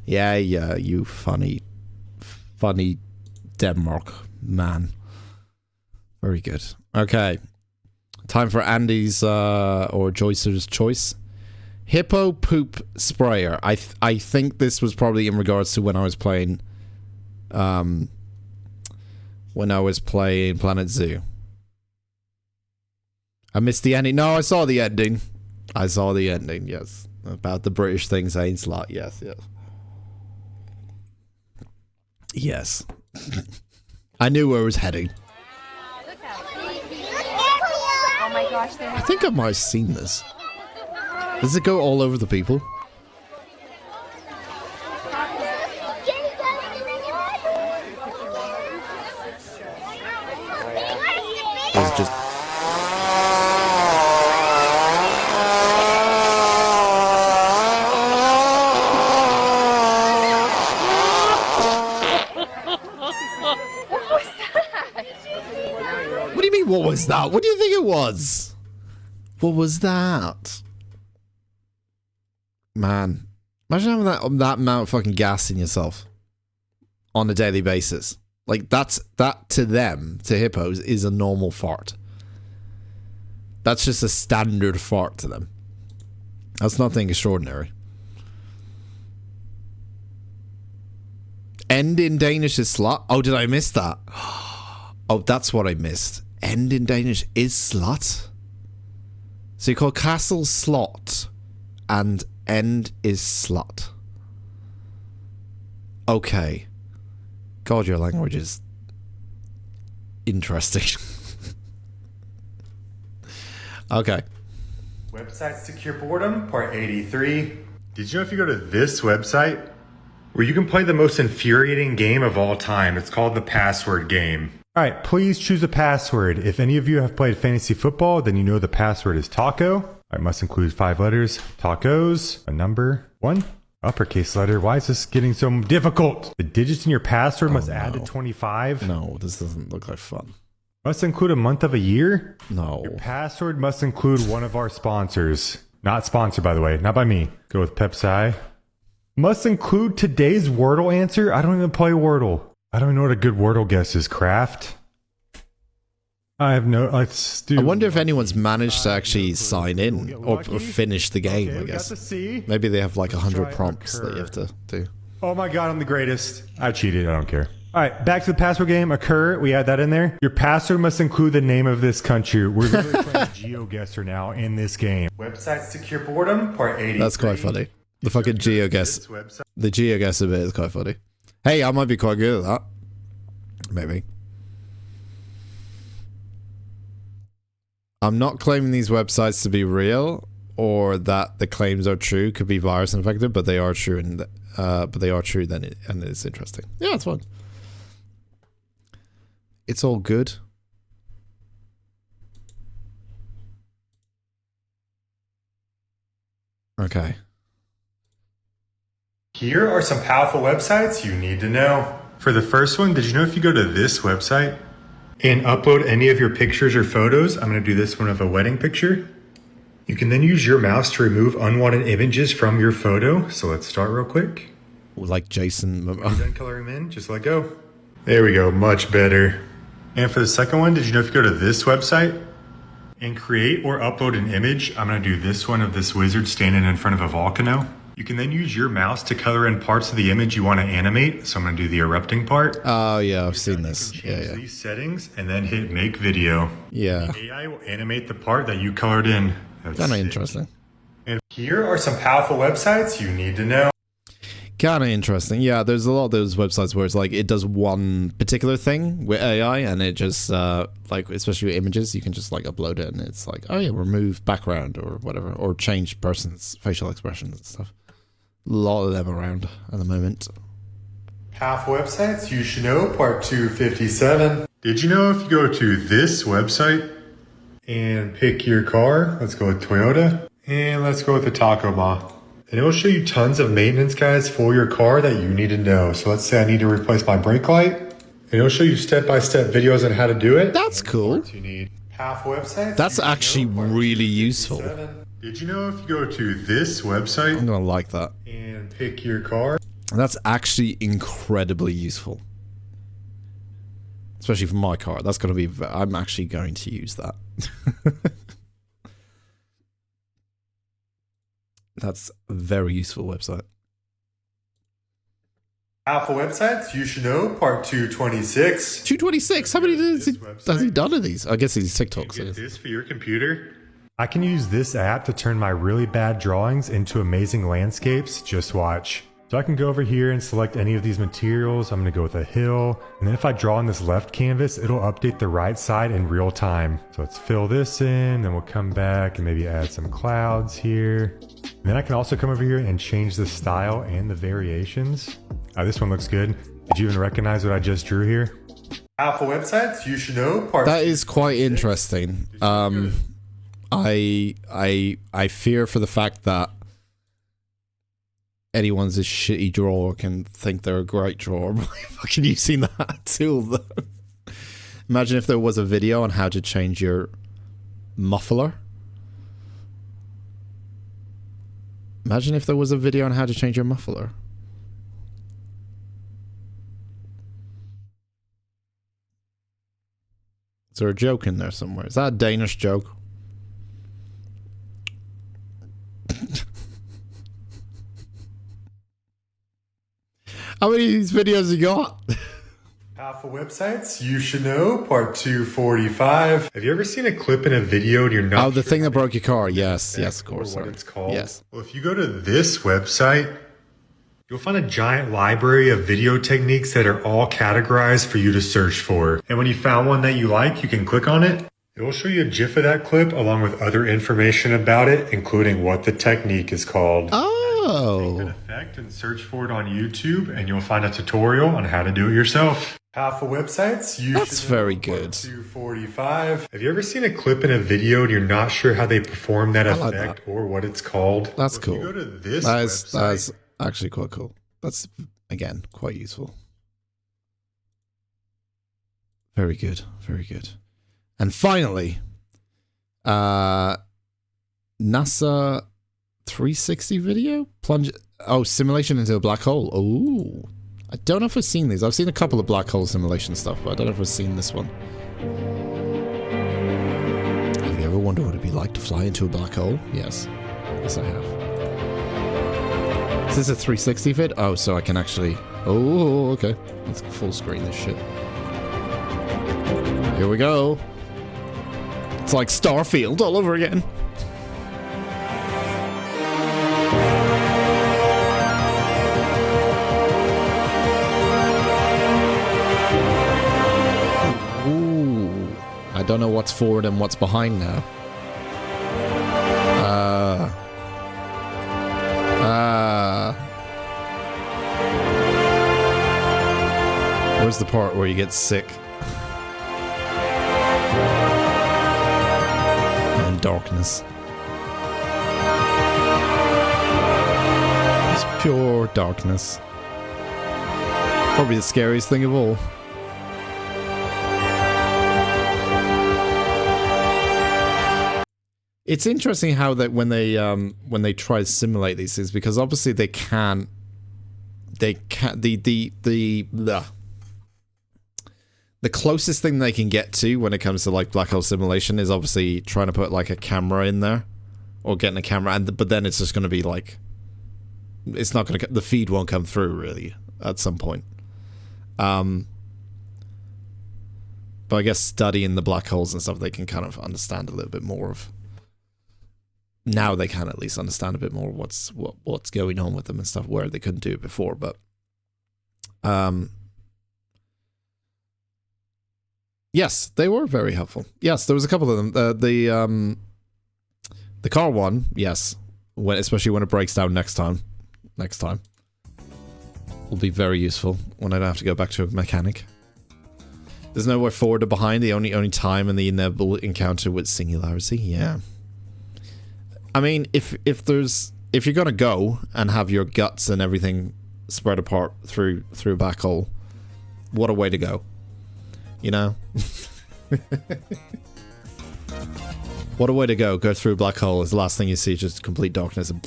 Yeah, you funny Denmark man. Very good. Okay. Time for Andy's or Joyce's choice. Hippo poop sprayer. I think this was probably in regards to when I was playing Planet Zoo. I missed the ending. No, I saw the ending. Yes. About the British thing saying slot. Yes. Yes. I knew where it was heading. Oh my gosh, I think I might have seen this. Does it go all over the people? Or is it just... What do you mean, what was that? What do you think it was? What was that? Man, imagine having that amount of fucking gas in yourself on a daily basis. Like, that to them, to hippos, is a normal fart. That's just a standard fart to them. That's nothing extraordinary. End in Danish is slot. Oh, did I miss that? Oh, that's what I missed. End in Danish is slot. So you call castle slot and end is slut. Okay. God, your language is interesting. Okay. Website Secure Boredom, part 83. Did you know if you go to this website, where you can play the most infuriating game of all time? It's called the password game. All right, please choose a password. If any of you have played fantasy football, then you know the password is taco. It must include 5 letters. Tacos, a number, 1 uppercase letter. Why is this getting so difficult? The digits in your password must add to 25. No, this doesn't look like fun. Must include a month of a year. No. Your password must include one of our sponsors. Not sponsored, by the way. Not by me. Go with Pepsi. Must include today's Wordle answer. I don't even play Wordle. I don't even know what a good Wordle guess is. Craft. I have no... I wonder if anyone's managed to actually sign in or finish the game, I guess. Maybe they have like 100 prompts that you have to do. Oh my god, I'm the greatest. I cheated. I don't care. All right, back to the password game. Occur. We add that in there. Your password must include the name of this country. We're literally playing GeoGuessr now in this game. Website Secure Boredom, part 80. That's quite funny. The fucking GeoGuess. The GeoGuessr bit is quite funny. Hey, I might be quite good at that. Maybe. I'm not claiming these websites to be real or that the claims are true. Could be virus infected, but they are true, and and it's interesting. Yeah, it's fun. It's all good. Okay. Here are some powerful websites you need to know. For the first one, did you know if you go to this website and upload any of your pictures or photos, I'm going to do this one of a wedding picture. You can then use your mouse to remove unwanted images from your photo. So let's start real quick. Like Jason. Then color them in, just let go. There we go, much better. And for the second one, did you know if you go to this website and create or upload an image, I'm going to do this one of this wizard standing in front of a volcano. You can then use your mouse to color in parts of the image you want to animate. So I'm going to do the erupting part. Oh, yeah, I've seen this. Yeah. These settings and then hit make video. Yeah. The AI will animate the part that you colored in. Kind of interesting. And here are some powerful websites you need to know. Kind of interesting. Yeah, there's a lot of those websites where it's like it does one particular thing with AI and it just, like, especially with images, you can just like upload it and it's like, oh yeah, remove background or whatever, or change person's facial expressions and stuff. A lot of them around at the moment. Powerful websites you should know, part 257. Did you know if you go to this website and pick your car, let's go with Toyota, and let's go with the Tacoma. And it will show you tons of maintenance guides for your car that you need to know. So let's say I need to replace my brake light. And it'll show you step-by-step videos on how to do it. That's cool. You need half websites. That's actually really useful. Did you know if you go to this website, I'm gonna like that, and pick your car? That's actually incredibly useful. Especially for my car. That's gonna be, I'm actually going to use that. That's a very useful website. Alpha websites you should know, part 226. 226? How many has he done of these? I guess these TikToks. Get this for your computer. I can use this app to turn my really bad drawings into amazing landscapes. Just watch. So I can go over here and select any of these materials. I'm going to go with a hill. And then if I draw on this left canvas, it'll update the right side in real time. So let's fill this in, then we'll come back and maybe add some clouds here. And then I can also come over here and change the style and the variations. This one looks good. Did you even recognize what I just drew here? Alpha websites you should know. That is quite interesting. I fear for the fact that anyone's a shitty drawer can think they're a great drawer by fucking using that tool though. Imagine if there was a video on how to change your muffler. Imagine if there was a video on how to change your muffler. Is there a joke in there somewhere? Is that a Danish joke? How many of these videos you got? Alpha websites you should know, part 245. Have you ever seen a clip in a video and you're not? Oh, the thing that broke your car. Yes, yes, of course. What it's called? Yes. Well, if you go to this website, you'll find a giant library of video techniques that are all categorized for you to search for. And when you found one that you like, you can click on it. It will show you a GIF of that clip along with other information about it, including what the technique is called. Oh. Take that effect and search for it on YouTube, and you'll find a tutorial on how to do it yourself. Alpha websites. That's very good. 245. Have you ever seen a clip in a video and you're not sure how they perform that effect or what it's called? That's cool. If you go to this that's actually quite cool. That's, again, quite useful. Very good. Very good. And finally, NASA 360 video? Simulation into a black hole. Oh, I don't know if I've seen these. I've seen a couple of black hole simulation stuff, but I don't know if I've seen this one. Have you ever wondered what it'd be like to fly into a black hole? Yes. Yes, I have. Is this a 360 vid? Oh, so I can actually... Oh, okay. Let's full screen this shit. Here we go. It's like Starfield all over again. I don't know what's forward and what's behind now. Where's the part where you get sick? And darkness. It's pure darkness. Probably the scariest thing of all. It's interesting how that when they try to simulate these things, because obviously they can't the closest thing they can get to when it comes to like black hole simulation is obviously trying to put like a camera in there or getting a camera, but then it's just going to be like, it's not going to, the feed won't come through really at some point. But I guess studying the black holes and stuff, they can kind of understand a little bit more of. Now they can at least understand a bit more what's going on with them and stuff, where they couldn't do it before. But yes, they were very helpful. Yes, there was a couple of them. The car one, yes, especially when it breaks down next time, will be very useful when I don't have to go back to a mechanic. There's nowhere forward or behind. The only time in the inevitable encounter with singularity. Yeah. I mean, if you're gonna go and have your guts and everything spread apart through a black hole, what a way to go, you know? What a way to go through a black hole. Is the last thing you see just complete darkness and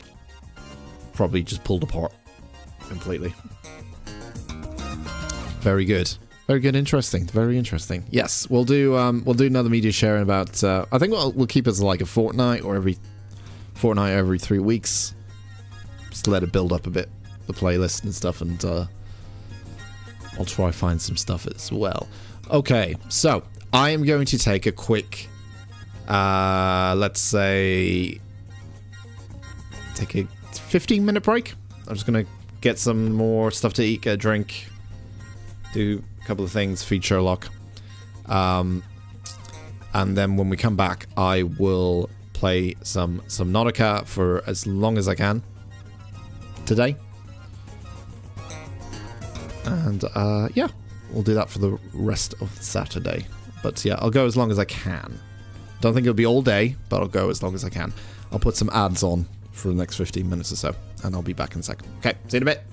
probably just pulled apart completely. Very good. Very good, interesting. Very interesting. Yes, we'll do another media share in about I think we'll keep it as like a fortnight or every 3 weeks. Just let it build up a bit, the playlist and stuff, and I'll try find some stuff as well. Okay, so I am going to take a quick, let's say, take a 15-minute break. I'm just gonna get some more stuff to eat, get a drink, do a couple of things, feed Sherlock, and then when we come back, I will play some Subnautica for as long as I can today. And yeah, we'll do that for the rest of Saturday. But yeah, I'll go as long as I can. Don't think it'll be all day, but I'll go as long as I can. I'll put some ads on for the next 15 minutes or so, and I'll be back in a second. Okay, see you in a bit.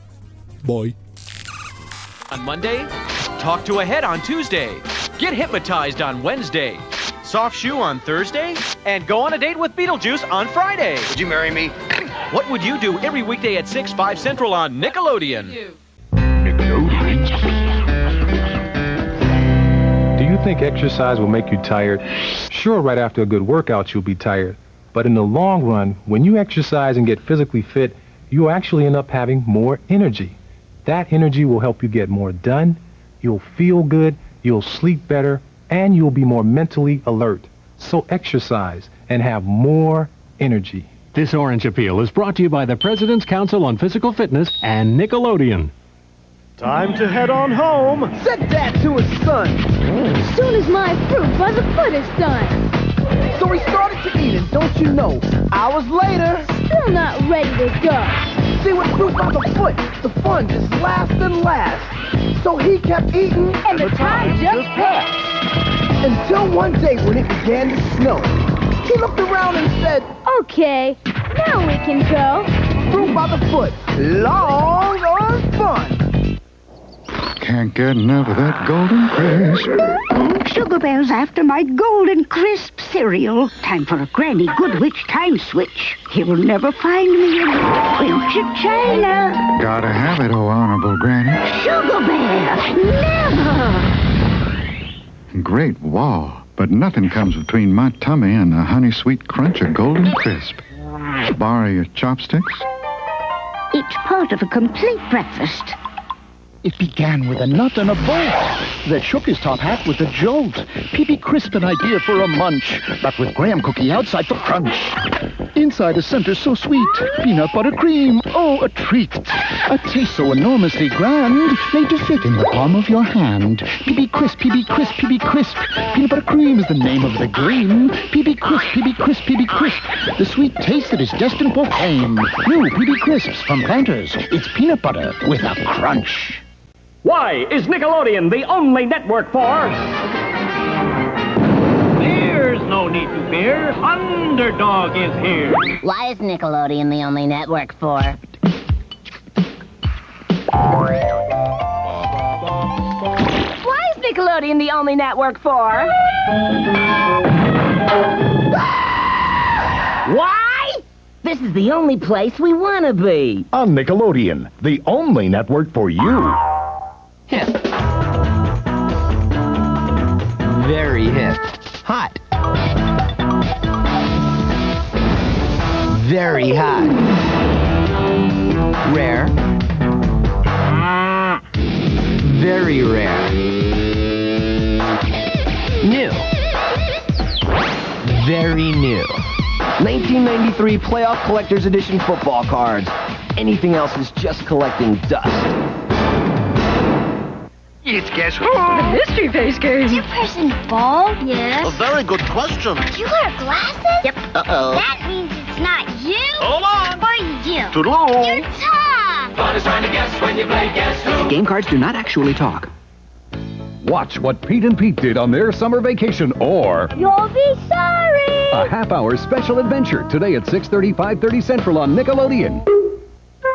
Bye. On Monday, talk to a head on Tuesday, get hypnotized on Wednesday, soft shoe on Thursday, and go on a date with Beetlejuice on Friday. Would you marry me? What would you do every weekday at 6, 5 Central on Nickelodeon? Do you think exercise will make you tired? Sure, right after a good workout you'll be tired. But in the long run, when you exercise and get physically fit, you'll actually end up having more energy. That energy will help you get more done, you'll feel good, you'll sleep better, and you'll be more mentally alert. So exercise and have more energy. This Orange Appeal is brought to you by the President's Council on Physical Fitness and Nickelodeon. Time to head on home. Said that to his son. As soon as my fruit by the foot is done. So he started to eat it, don't you know? Hours later, Still not ready to go. see what fruit by the foot. The fun just lasts and lasts. So he kept eating, And the time just passed. until one day when it began to snow. He looked around and said, Okay, now we can go. fruit by the foot, long or fun. Can't get enough of that golden crisp. Sugar Bear's after my golden crisp cereal. Time for a Granny Goodwitch time switch. He'll never find me in Wiltshire, China. Gotta have it, oh honorable Granny. Sugar Bear, never! Great wall, but nothing comes between my tummy and the honey sweet crunch of golden crisp. Borrow your chopsticks? It's part of a complete breakfast. It began with a nut and a bolt that shook his top hat with a jolt. PB Crisp, an idea for a munch, but with graham cookie outside for crunch. Inside a center so sweet, peanut butter cream, oh, a treat. A taste so enormously grand, made to fit in the palm of your hand. PB Crisp, PB Crisp, PB Crisp. Peanut butter cream is the name of the green. PB Crisp, PB Crisp, PB Crisp. The sweet taste that is destined for fame. New PB Crisps from Planters. It's peanut butter with a crunch. Why is Nickelodeon the only network for... There's no need to fear. Underdog is here. Why is Nickelodeon the only network for? Why is Nickelodeon the only network for? Why? This is the only place we want to be. On Nickelodeon, the only network for you. Hip. Very hip. Hot. Very hot. Rare. Very rare. New. Very new. 1993 Playoff Collector's Edition football cards. Anything else is just collecting dust. It's Guess Who? The mystery face game. Is your person bald? Yes. A very good question. Do you wear glasses? Yep. Uh-oh. That means it's not you. Hold on. Or you. Toodaloo. You're Tom. Fun is trying to guess when you play Guess Who. Game cards do not actually talk. Watch what Pete and Pete did on their summer vacation, or... You'll be sorry. A half-hour special adventure today at 6:30, 5:30 Central on Nickelodeon.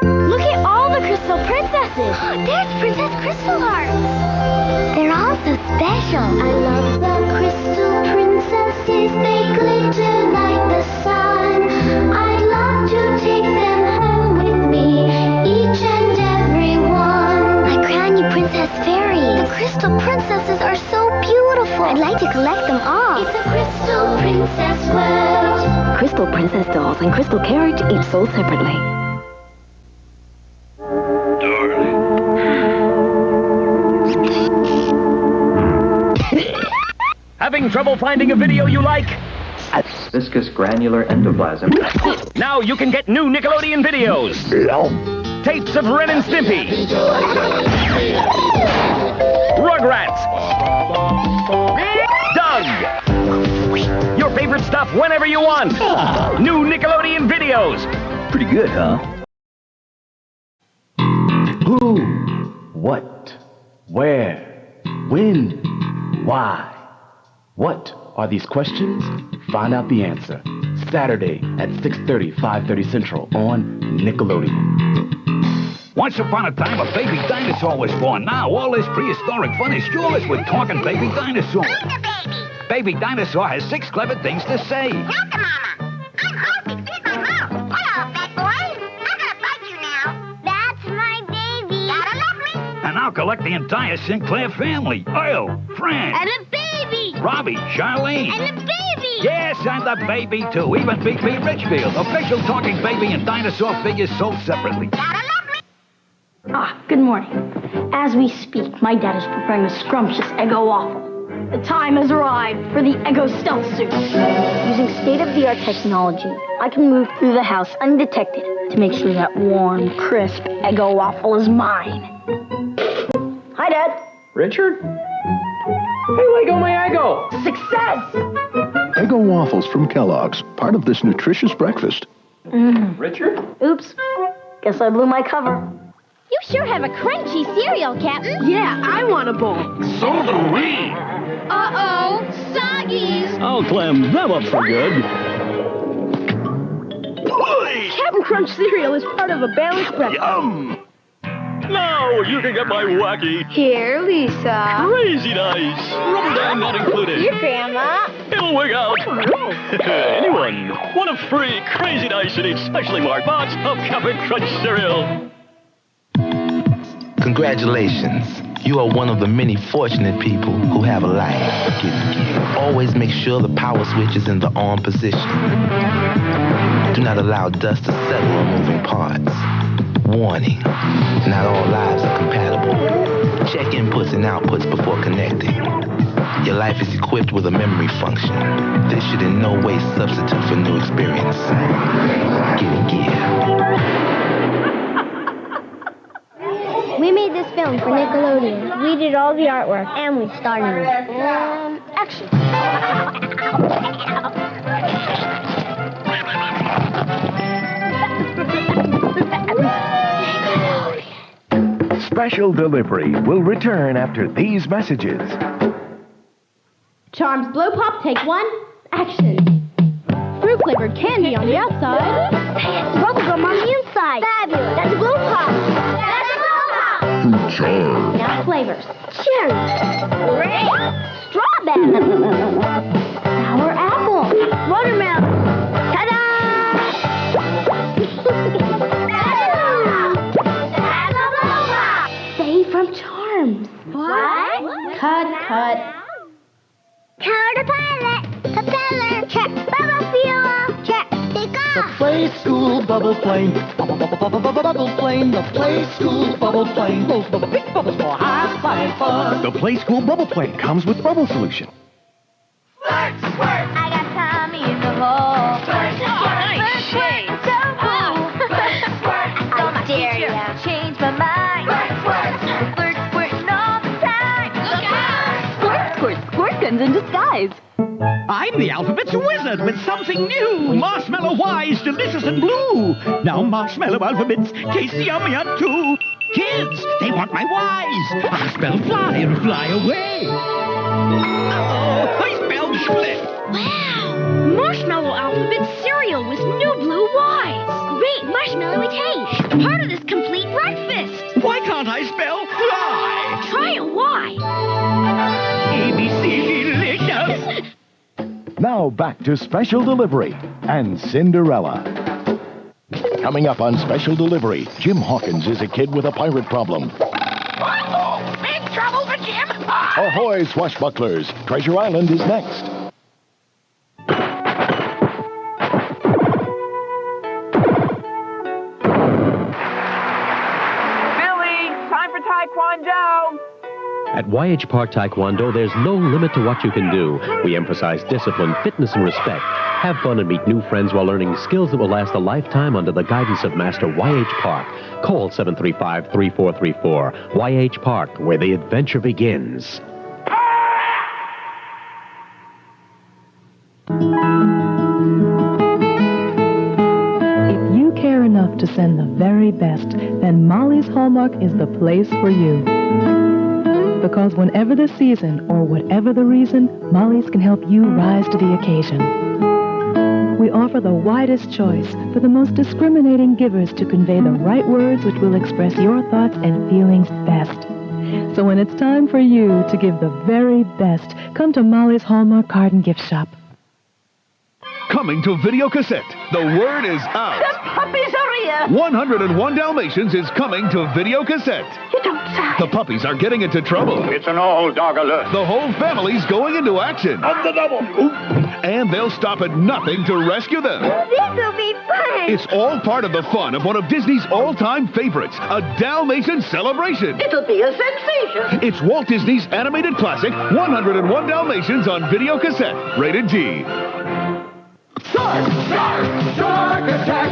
Look at all the Crystal Princesses. There's Princess Crystal Heart. They're all so special. I love the Crystal Princesses. They glitter like the sun. I'd love to take them home with me, each and every one. I crown you Princess Fairy. The Crystal Princesses are so beautiful. I'd like to collect them all. It's a Crystal Princess world. Crystal Princess dolls and Crystal Carriage, each sold separately. Having trouble finding a video you like? Viscous granular endoplasm. Now you can get new Nickelodeon videos. Tapes of Ren and Stimpy. Rugrats. Doug. Your favorite stuff whenever you want. New Nickelodeon videos. Pretty good, huh? Who? What? Where? When? Why? What are these questions? Find out the answer. Saturday at 6:30, 5:30 Central on Nickelodeon. Once upon a time, a baby dinosaur was born. Now, all this prehistoric fun is yours with Talking Baby Dinosaur. Baby Dinosaur has 6 clever things to say. And I'll collect the entire Sinclair family. Earl, Fran. And a baby. Robbie, Charlene. And a baby. Yes, and the baby, too. Even B.P. Richfield. Official Talking Baby and Dinosaur figures sold separately. Ah, good morning. As we speak, my dad is preparing a scrumptious Eggo waffle. The time has arrived for the Eggo stealth suit. Using state-of-the-art technology, I can move through the house undetected to make sure that warm, crisp Eggo waffle is mine. Hi, Dad. Richard? Hey, Lego my Eggo! Success! Eggo waffles from Kellogg's, part of this nutritious breakfast. Richard? Oops. Guess I blew my cover. You sure have a crunchy cereal, Captain. Yeah, I want a bowl. So do we. Uh-oh, soggies. Oh, Clem, that looks so good. Captain Crunch cereal is part of a balanced breakfast. Yum! Now you can get my wacky. Here, Lisa. Crazy nice. Rubber band not included. Your grandma. It'll work out. Anyone want a free Crazy Nice in each specially marked box of Captain Crunch cereal? Congratulations. You are one of the many fortunate people who have a life. Always make sure the power switch is in the on position. Do not allow dust to settle on moving parts. Warning, not all lives are compatible. Check inputs and outputs before connecting. Your life is equipped with a memory function. This should in no way substitute for new experience. Get in gear. We made this film for Nickelodeon. We did all the artwork, and we starred in it. Action. Special Delivery will return after these messages. Charms Blow Pop, take one. Action. Fruit-flavored candy on the outside. Bubblegum on the inside. Fabulous. That's a Blow Pop. That's a Blow Pop. Fruit charm. Now flavors. Cherry. Grape. Strawberry. Sour apple. Watermelon. Ta-da! Say from Charms. What? Cut. Caterpillar, propeller, check, bubble fuel, check, take The off. Play School Bubble Plane. Bubble plane. The Play School Bubble Plane. Those big bubbles for high fun. The Play School Bubble Plane comes with bubble solution. I got Tommy in the hole. Nice shade. So cool. I dare ya. Change my mind. Flirt, squirting all the time. Look out. Squirt guns in disguise. I'm the alphabet's wizard with something new. Marshmallow wise, delicious and blue. Now marshmallow alphabets taste yummy too. Kids, they want my wise. I spell fly and fly away. Uh-oh, I spelled split. Wow! Marshmallow alphabet cereal with new blue Y's. Great marshmallowy taste. Part of this complete breakfast. Why can't I spell fly? Try a Y. ABC delicious. Now back to Special Delivery and Cinderella. Coming up on Special Delivery, Jim Hawkins is a kid with a pirate problem. Big trouble for Jim. Ahoy, swashbucklers! Treasure Island is next. Billy, time for Taekwondo. At YH Park Taekwondo, there's no limit to what you can do. We emphasize discipline, fitness, and respect. Have fun and meet new friends while learning skills that will last a lifetime under the guidance of Master YH Park. Call 735-3434. YH Park, where the adventure begins. If you care enough to send the very best, then Molly's Hallmark is the place for you. Because whenever the season or whatever the reason, Molly's can help you rise to the occasion. We offer the widest choice for the most discriminating givers to convey the right words which will express your thoughts and feelings best. So when it's time for you to give the very best, come to Molly's Hallmark Card and Gift Shop. Coming to video cassette. The word is out. The puppies are here. 101 Dalmatians is coming to video cassette. You don't say. The puppies are getting into trouble. It's an all dog alert. The whole family's going into action. On the double. And they'll stop at nothing to rescue them. This will be fun. It's all part of the fun of one of Disney's all-time favorites, a Dalmatian celebration. It'll be a sensation. It's Walt Disney's animated classic, 101 Dalmatians on video cassette. Rated G. Shark attack!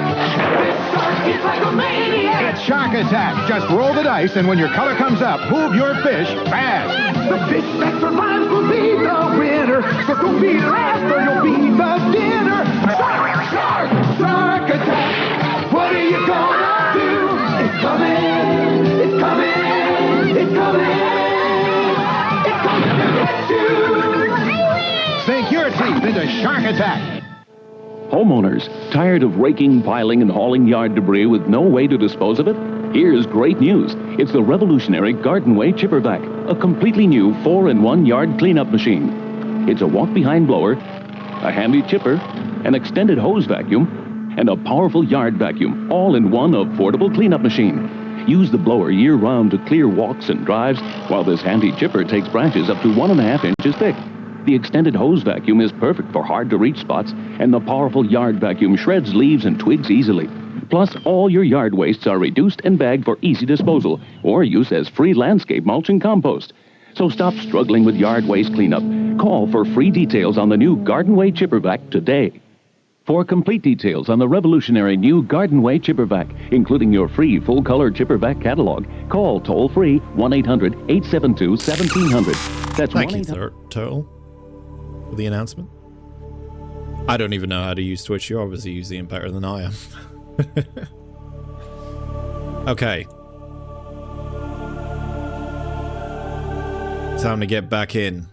This shark is like a maniac! It's Shark Attack. Just roll the dice, and when your color comes up, move your fish fast. The fish that survives will be the winner. So don't be last or you'll be the dinner. Shark attack! What are you gonna do? It's coming! It's coming! It's coming! It's coming to get you! Sink your teeth into Shark Attack. Homeowners, tired of raking, piling, and hauling yard debris with no way to dispose of it? Here's great news. It's the revolutionary Gardenway Chipper Vac, a completely new 4-in-1 yard cleanup machine. It's a walk-behind blower, a handy chipper, an extended hose vacuum, and a powerful yard vacuum, all in one affordable cleanup machine. Use the blower year-round to clear walks and drives, while this handy chipper takes branches up to 1.5 inches thick. The extended hose vacuum is perfect for hard-to-reach spots, and the powerful yard vacuum shreds leaves and twigs easily. Plus, all your yard wastes are reduced and bagged for easy disposal or use as free landscape mulch and compost. So stop struggling with yard waste cleanup. Call for free details on the new Garden Way Chipper Vac today. For complete details on the revolutionary new Garden Way Chipper Vac, including your free full-color Chipper Vac catalog, call toll-free 1-800-872-1700. That's Thank you, Turtle, for the announcement. I don't even know how to use Twitch. You're obviously using it better than I am. Okay. Time to get back in.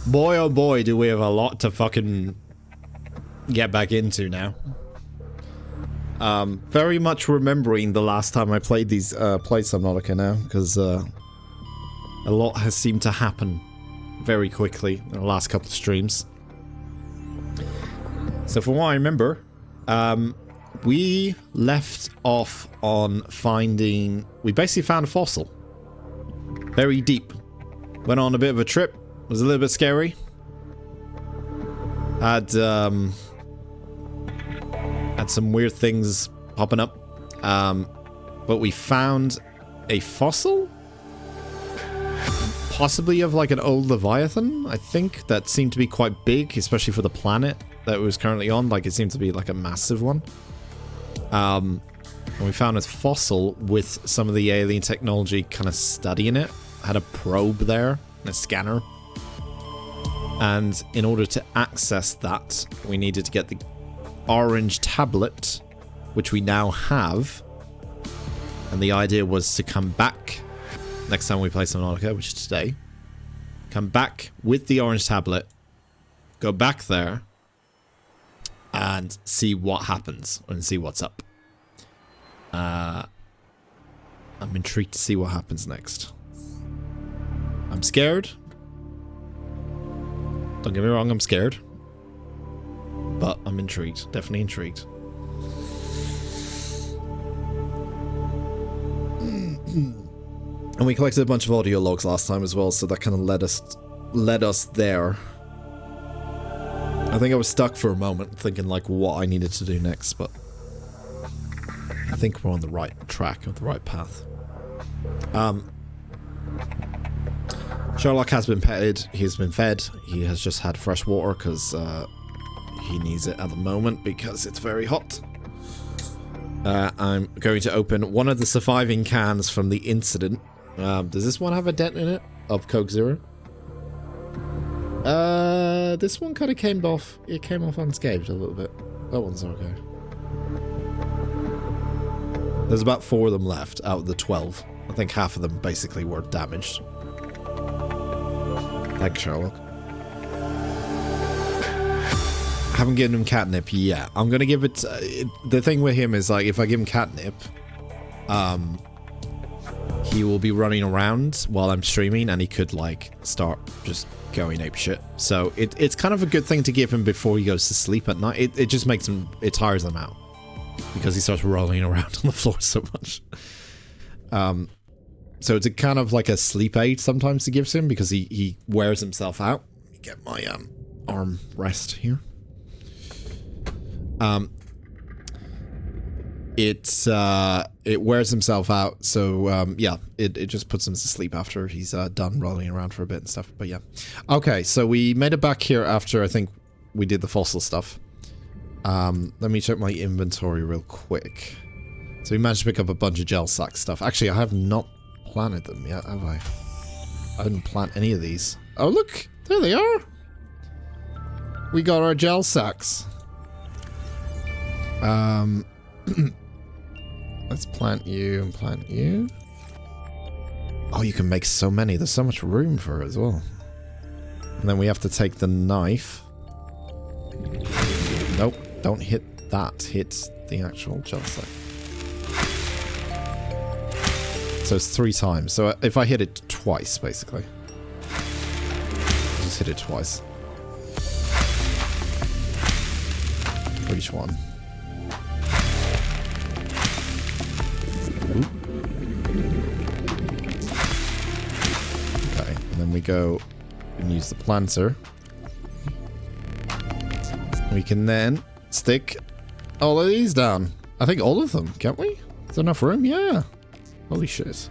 Boy, oh boy, do we have a lot to fucking get back into now. Very much remembering the last time I played these, played Subnautica now, because, a lot has seemed to happen very quickly in the last couple of streams. So from what I remember, we left off on finding... We basically found a fossil. Very deep. Went on a bit of a trip. Was a little bit scary. Had some weird things popping up. But we found a fossil? Possibly of like an old Leviathan, I think. That seemed to be quite big, especially for the planet that it was currently on. Like, it seemed to be like a massive one. And we found a fossil with some of the alien technology kind of studying it. Had a probe there, and a scanner. And in order to access that, we needed to get the orange tablet, which we now have. And the idea was to come back next time we play Subnautica, which is today. Come back with the orange tablet, go back there, and see what happens, and see what's up. I'm intrigued to see what happens next. I'm scared. Don't get me wrong, I'm scared. But I'm intrigued. Definitely intrigued. And we collected a bunch of audio logs last time as well, so that kind of led us there. I think I was stuck for a moment, thinking like what I needed to do next, but I think we're on the right track, on the right path. Sherlock has been petted, he's been fed, he has just had fresh water because he needs it at the moment because it's very hot. I'm going to open one of the surviving cans from the incident. Does this one have a dent in it of Coke Zero? This one kind of came off. It came off unscathed a little bit. That one's okay. There's about 4 of them left out of the 12. I think half of them basically were damaged. Thanks, Sherlock. I haven't given him catnip yet. I'm gonna give it. The thing with him is like, if I give him catnip, he will be running around while I'm streaming, and he could like start just going ape shit. So it's kind of a good thing to give him before he goes to sleep at night. It just makes him, it tires him out because he starts rolling around on the floor so much. So it's a kind of like a sleep aid sometimes to give to him because he wears himself out. Let me get my arm rest here. It wears himself out, so yeah, it just puts him to sleep after he's done rolling around for a bit and stuff. But yeah, okay, so we made it back here after I think we did the fossil stuff. Let me check my inventory real quick. So we managed to pick up a bunch of gel sack stuff. Actually, I have not planted them yet, have I? I didn't plant any of these. Oh look, there they are. We got our gel sacks. Let's plant you and plant you. Oh, you can make so many. There's so much room for it as well. And then we have to take the knife. Nope, don't hit that. Hit the actual gel sack. So it's 3 times. So if I hit it twice, basically. Just hit it twice. For each one. Okay, and then we go and use the planter. We can then stick all of these down. I think all of them, can't we? Is there enough room? Yeah. Holy shit.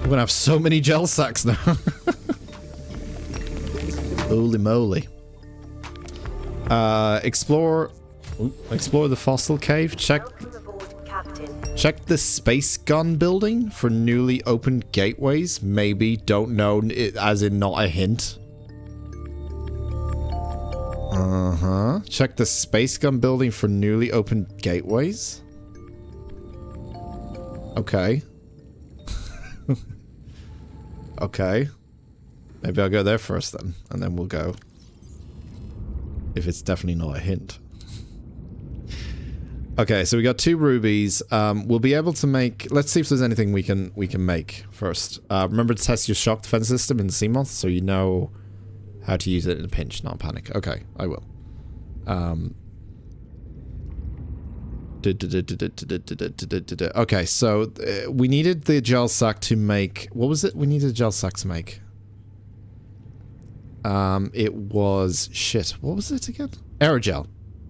We're gonna have so many gel sacks now. Holy moly. Explore the fossil cave. Check the space gun building for newly opened gateways. Maybe, don't know, as in not a hint. Check the space gun building for newly opened gateways. Okay. Okay. Maybe I'll go there first then, and then we'll go. If it's definitely not a hint. Okay, so we got 2 rubies. We'll be able to make... Let's see if there's anything we can make first. Remember to test your shock defense system in the Seamoth, so you know how to use it in a pinch, not panic. Okay, I will. Okay, so we needed the gel sack to make... What was it we needed a gel sack to make? It was... Shit, what was it again? Aerogel.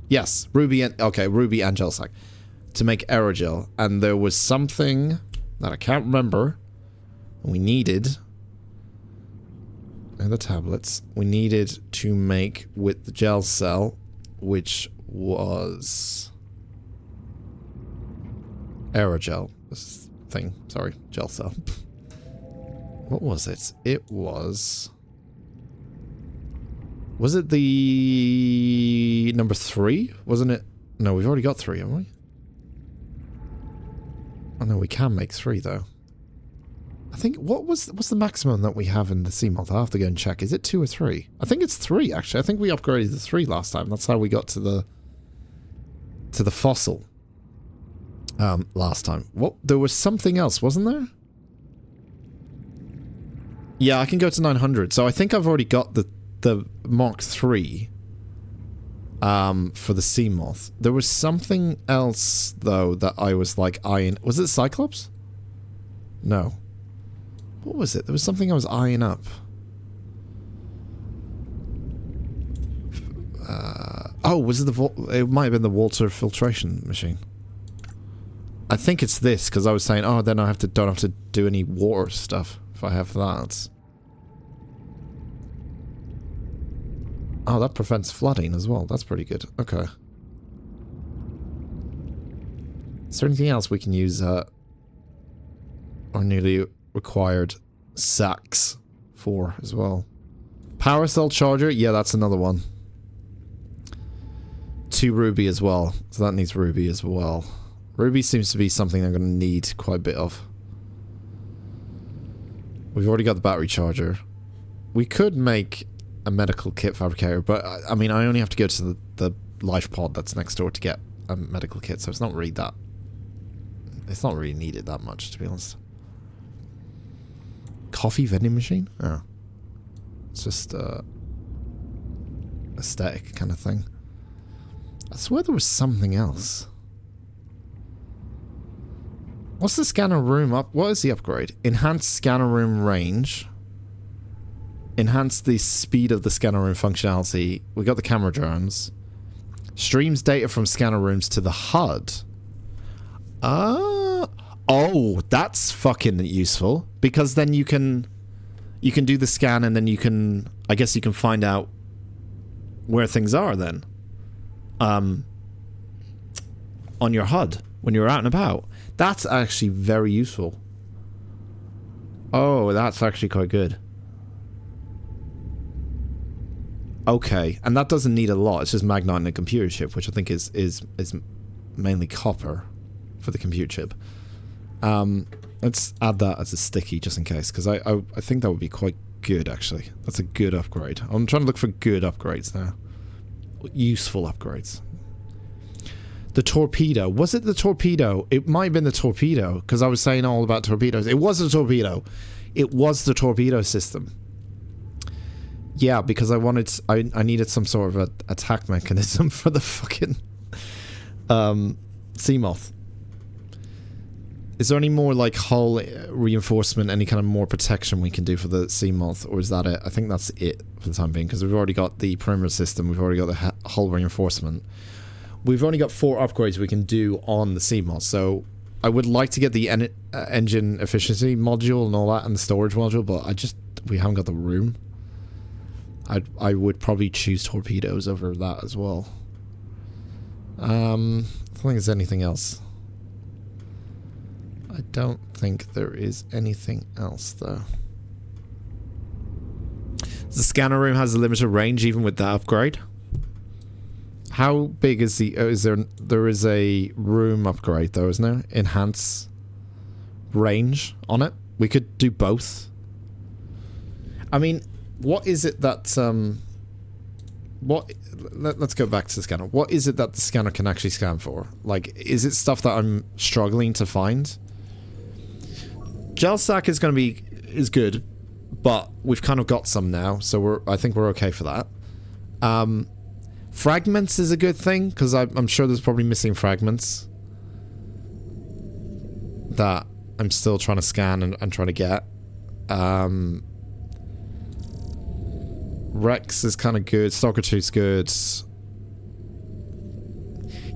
Yes, ruby and... Okay, ruby and gel sack. To make aerogel. And there was something that I can't remember. We needed... And the tablets. We needed to make with the gel cell, which was... Aerogel. This thing. Sorry, gel cell. What was it? It was... Was it the number 3? Wasn't it? No, we've already got 3, haven't we? Oh no, we can make 3 though. I think what's the maximum that we have in the Seamoth? I'll have to go and check. Is it 2 or 3? I think it's 3 actually. I think we upgraded the 3 last time. That's how we got to the fossil. Last time. What? There was something else, wasn't there? Yeah, I can go to 900. So I think I've already got the Mark III for the Seamoth. There was something else though that I was like eyeing. Was it Cyclops? No. What was it? There was something I was eyeing up. Oh, was it it might have been the water filtration machine. I think it's this because I was saying, oh, then I don't have to do any water stuff if I have that. Oh, that prevents flooding as well. That's pretty good. Okay. Is there anything else we can use our newly required sacks for as well? Power cell charger? Yeah, that's another one. 2 ruby as well. So that needs ruby as well. Ruby seems to be something I'm going to need quite a bit of. We've already got the battery charger. We could make a medical kit fabricator, but I mean, I only have to go to the life pod that's next door to get a medical kit, so it's not really that... It's not really needed that much, to be honest. Coffee vending machine? Oh. It's just aesthetic kind of thing. I swear there was something else. What's the scanner room up? What is the upgrade? Enhanced scanner room range. Enhance the speed of the scanner room functionality. We got the camera drones. Streams data from scanner rooms to the HUD. Oh, that's fucking useful. Because then you can do the scan and then you can... I guess you can find out where things are then. On your HUD. When you're out and about. That's actually very useful. Oh, that's actually quite good. Okay, and that doesn't need a lot. It's just Magnite and a computer chip, which I think is mainly copper for the computer chip. Let's add that as a sticky just in case, because I think that would be quite good actually. That's a good upgrade. I'm trying to look for good upgrades now. Useful upgrades. The torpedo. Was it the torpedo? It might have been the torpedo, because I was saying all about torpedoes. It was a torpedo. It was the torpedo system. Yeah, because I needed some sort of a attack mechanism for the fucking Seamoth. Is there any more like hull reinforcement, any kind of more protection we can do for the Seamoth, or is that it? I think that's it for the time being, because we've already got the perimeter system, we've already got the hull reinforcement. we've only got 4 upgrades we can do on the CMOS, so I would like to get the engine efficiency module and all that, and the storage module, but we haven't got the room. I would probably choose torpedoes over that as well. I don't think there's anything else. I don't think there is anything else, though. The scanner room has a limited range, even with that upgrade. How big is the... Oh, there is a room upgrade, though, isn't there? Enhance range on it. We could do both. I mean, what is it that... Let's go back to the scanner. What is it that the scanner can actually scan for? Like, is it stuff that I'm struggling to find? Gel sack is going to be... is good, but we've kind of got some now, so I think we're okay for that. Fragments is a good thing, because I'm sure there's probably missing fragments that I'm still trying to scan and trying to get. Rex is kind of good. Stalker 2's good.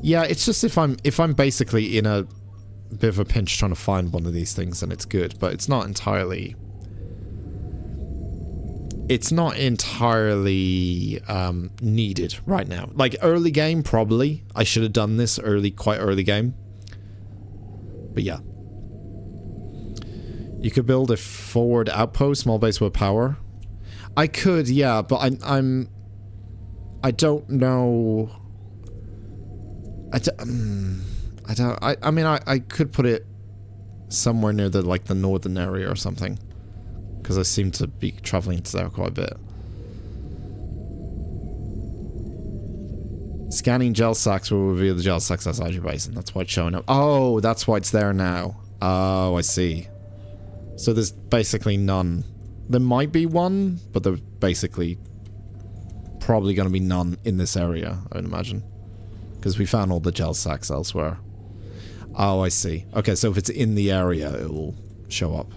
Yeah, it's just if I'm basically in a bit of a pinch trying to find one of these things, then it's good, but it's not entirely... It's not entirely needed right now. Like, early game, probably. I should have done this quite early game. But yeah. You could build a forward outpost, small base with power. I could, yeah, but I don't know... I mean, I could put it somewhere near the, like, the northern area or something. Because I seem to be traveling to there quite a bit. Scanning gel sacks will reveal the gel sacks outside your base, and that's why it's showing up. Oh, that's why it's there now. Oh, I see. So there's basically none. There might be one, but there's basically probably going to be none in this area, I would imagine. Because we found all the gel sacks elsewhere. Oh, I see. Okay, so if it's in the area, it will show up.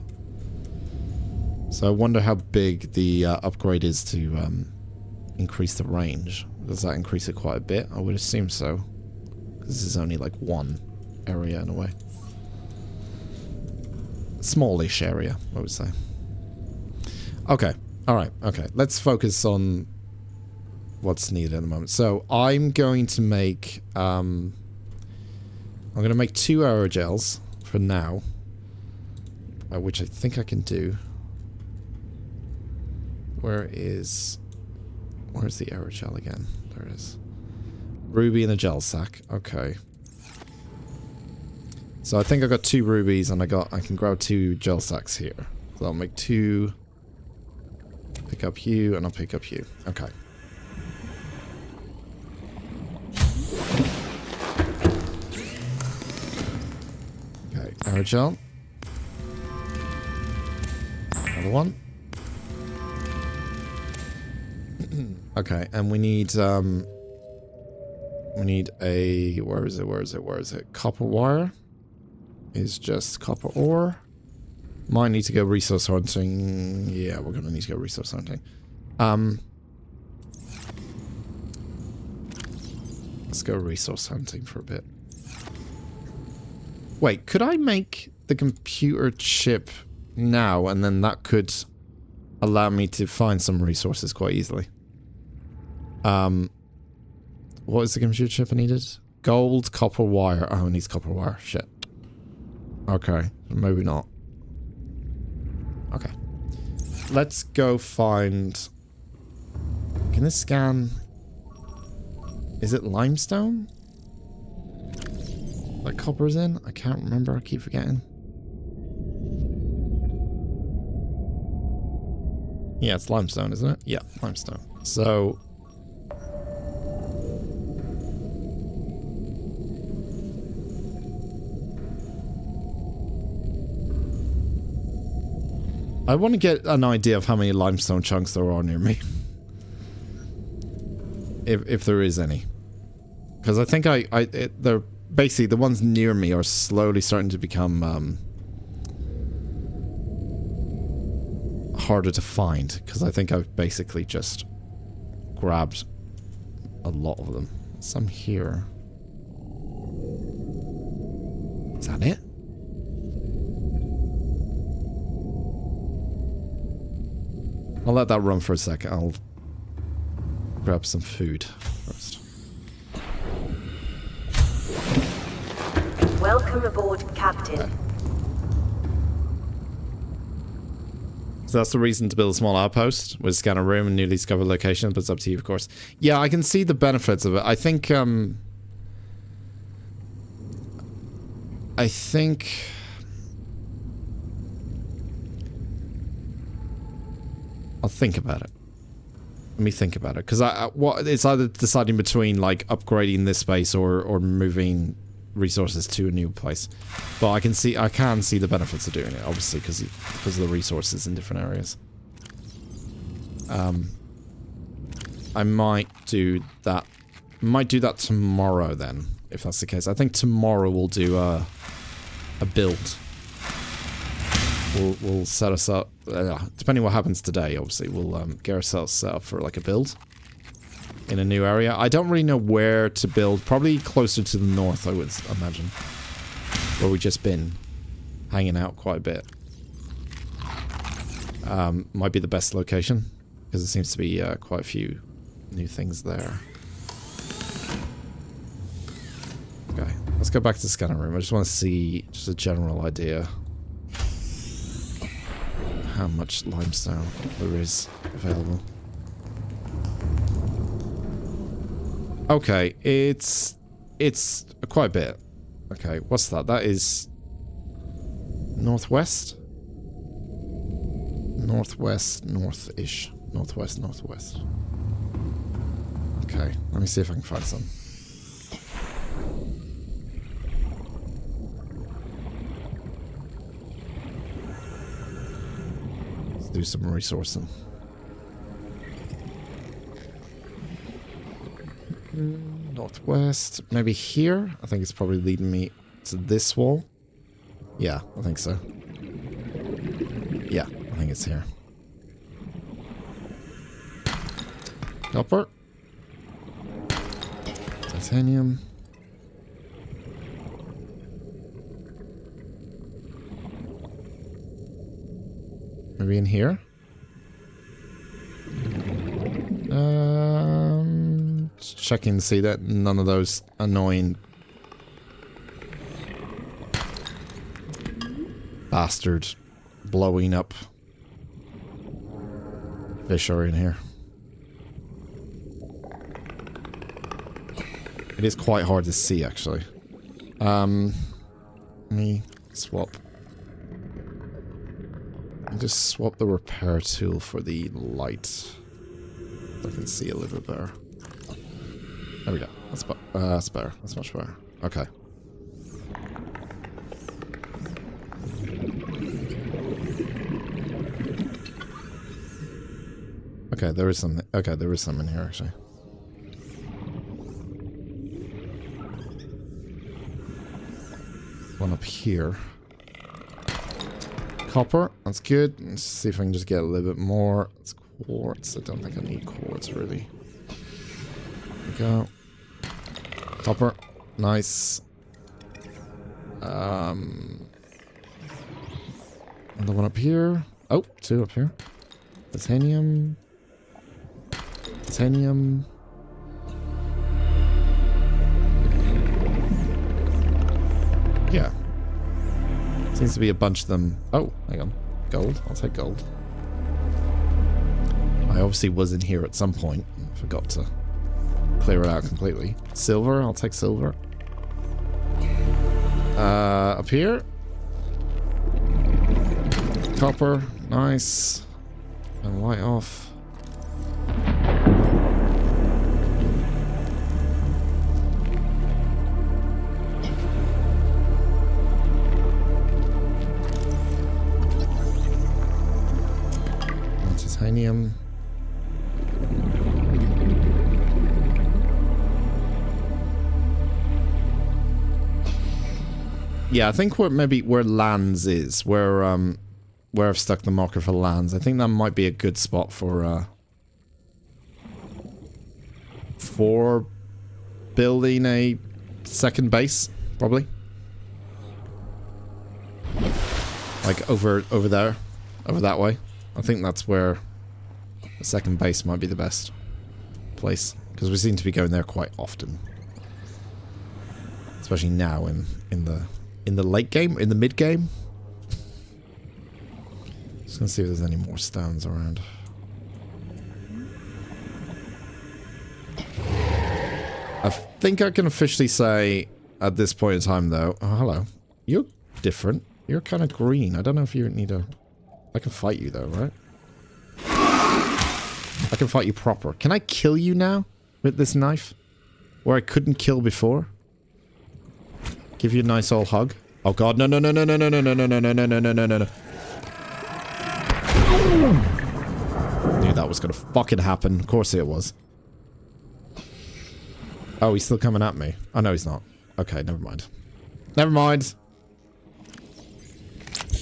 So I wonder how big the upgrade is to increase the range. Does that increase it quite a bit? I would assume so. Because this is only like one area in a way. Smallish area, I would say. Okay, alright, okay. Let's focus on what's needed at the moment. So I'm going to make... I'm going to make 2 aerogels for now. Which I think I can do. Where's the aerogel again? There it is. Ruby in a gel sack. Okay. So I think I got 2 rubies and I can grab 2 gel sacks here. So I'll make 2. Pick up you and I'll pick up you. Okay. Okay, aerogel. Another one. Okay, and we need a... Where is it? Copper wire is just copper ore. Might need to go resource hunting. Yeah, we're going to need to go resource hunting. Let's go resource hunting for a bit. Wait, could I make the computer chip now, and then that could allow me to find some resources quite easily? What is the computer chip I needed? Gold, copper wire. Oh, it needs copper wire. Shit. Okay, maybe not. Okay. Let's go find... Can this scan... Is it limestone? That copper's in? I can't remember. I keep forgetting. Yeah, it's limestone, isn't it? Yeah, limestone. So... I want to get an idea of how many limestone chunks there are near me. If there is any. Because I think they're basically, the ones near me are slowly starting to become harder to find. Because I think I've basically just grabbed a lot of them. Some here. Is that it? I'll let that run for a second. I'll grab some food first. Welcome aboard, Captain. Okay. So that's the reason to build a small outpost, was scan a room and newly discovered location, but it's up to you, of course. Yeah, I can see the benefits of it. I think, I'll think about it. Let me think about it, because it's either deciding between like upgrading this space or moving resources to a new place. But I can see the benefits of doing it, obviously, because of the resources in different areas. I might do that. Might do that tomorrow then, if that's the case. I think tomorrow we'll do a build. We'll set us up, depending what happens today, obviously, we'll get ourselves set up for like a build in a new area. I don't really know where to build, probably closer to the north, I would imagine, where we've just been hanging out quite a bit. Might be the best location, because there seems to be quite a few new things there. Okay, let's go back to the scanner room. I just want to see just a general idea how much limestone there is available. Okay, it's quite a bit. Okay, what's that? That is northwest? Northwest, north-ish. Northwest, northwest. Okay, let me see if I can find some. Do some resourcing. Northwest, maybe here? I think it's probably leading me to this wall. Yeah, I think so. Yeah, I think it's here. Copper. Titanium. Maybe in here? Just checking to see that none of those annoying bastard blowing up fish are in here. It is quite hard to see, actually. Let me swap. Just swap the repair tool for the light. So I can see a little bit better. There we go. That's better. That's much better. Okay. Okay, there is some. Okay, there is some in here actually. One up here. Copper, that's good. Let's see if I can just get a little bit more. It's quartz. I don't think I need quartz really. There we go. Copper, nice. Another one up here. Oh, two up here. Titanium. Titanium. Yeah. Seems to be a bunch of them. Oh, hang on. Gold. I'll take gold. I obviously was in here at some point. Forgot to clear it out completely. Silver. I'll take silver. Up here. Copper. Nice. And light off. Titanium. Yeah, I think where lands is, where I've stuck the marker for lands. I think that might be a good spot for building a second base, probably. Like over there, over that way. I think that's where the second base might be the best place, because we seem to be going there quite often, especially now in the late game, in the mid game. Just gonna see if there's any more stones around. I think I can officially say at this point in time, though. Oh, hello. You're different. You're kind of green. I don't know if you need a... I can fight you, though, right? I can fight you proper. Can I kill you now with this knife? Where I couldn't kill before? Give you a nice old hug? Oh, God. No, no, no, no, no, no, no, no, no, no, no, no, no, no, no, no. Knew that was gonna fucking happen. Of course it was. Oh, he's still coming at me. Oh, no, he's not. Okay, never mind. Never mind.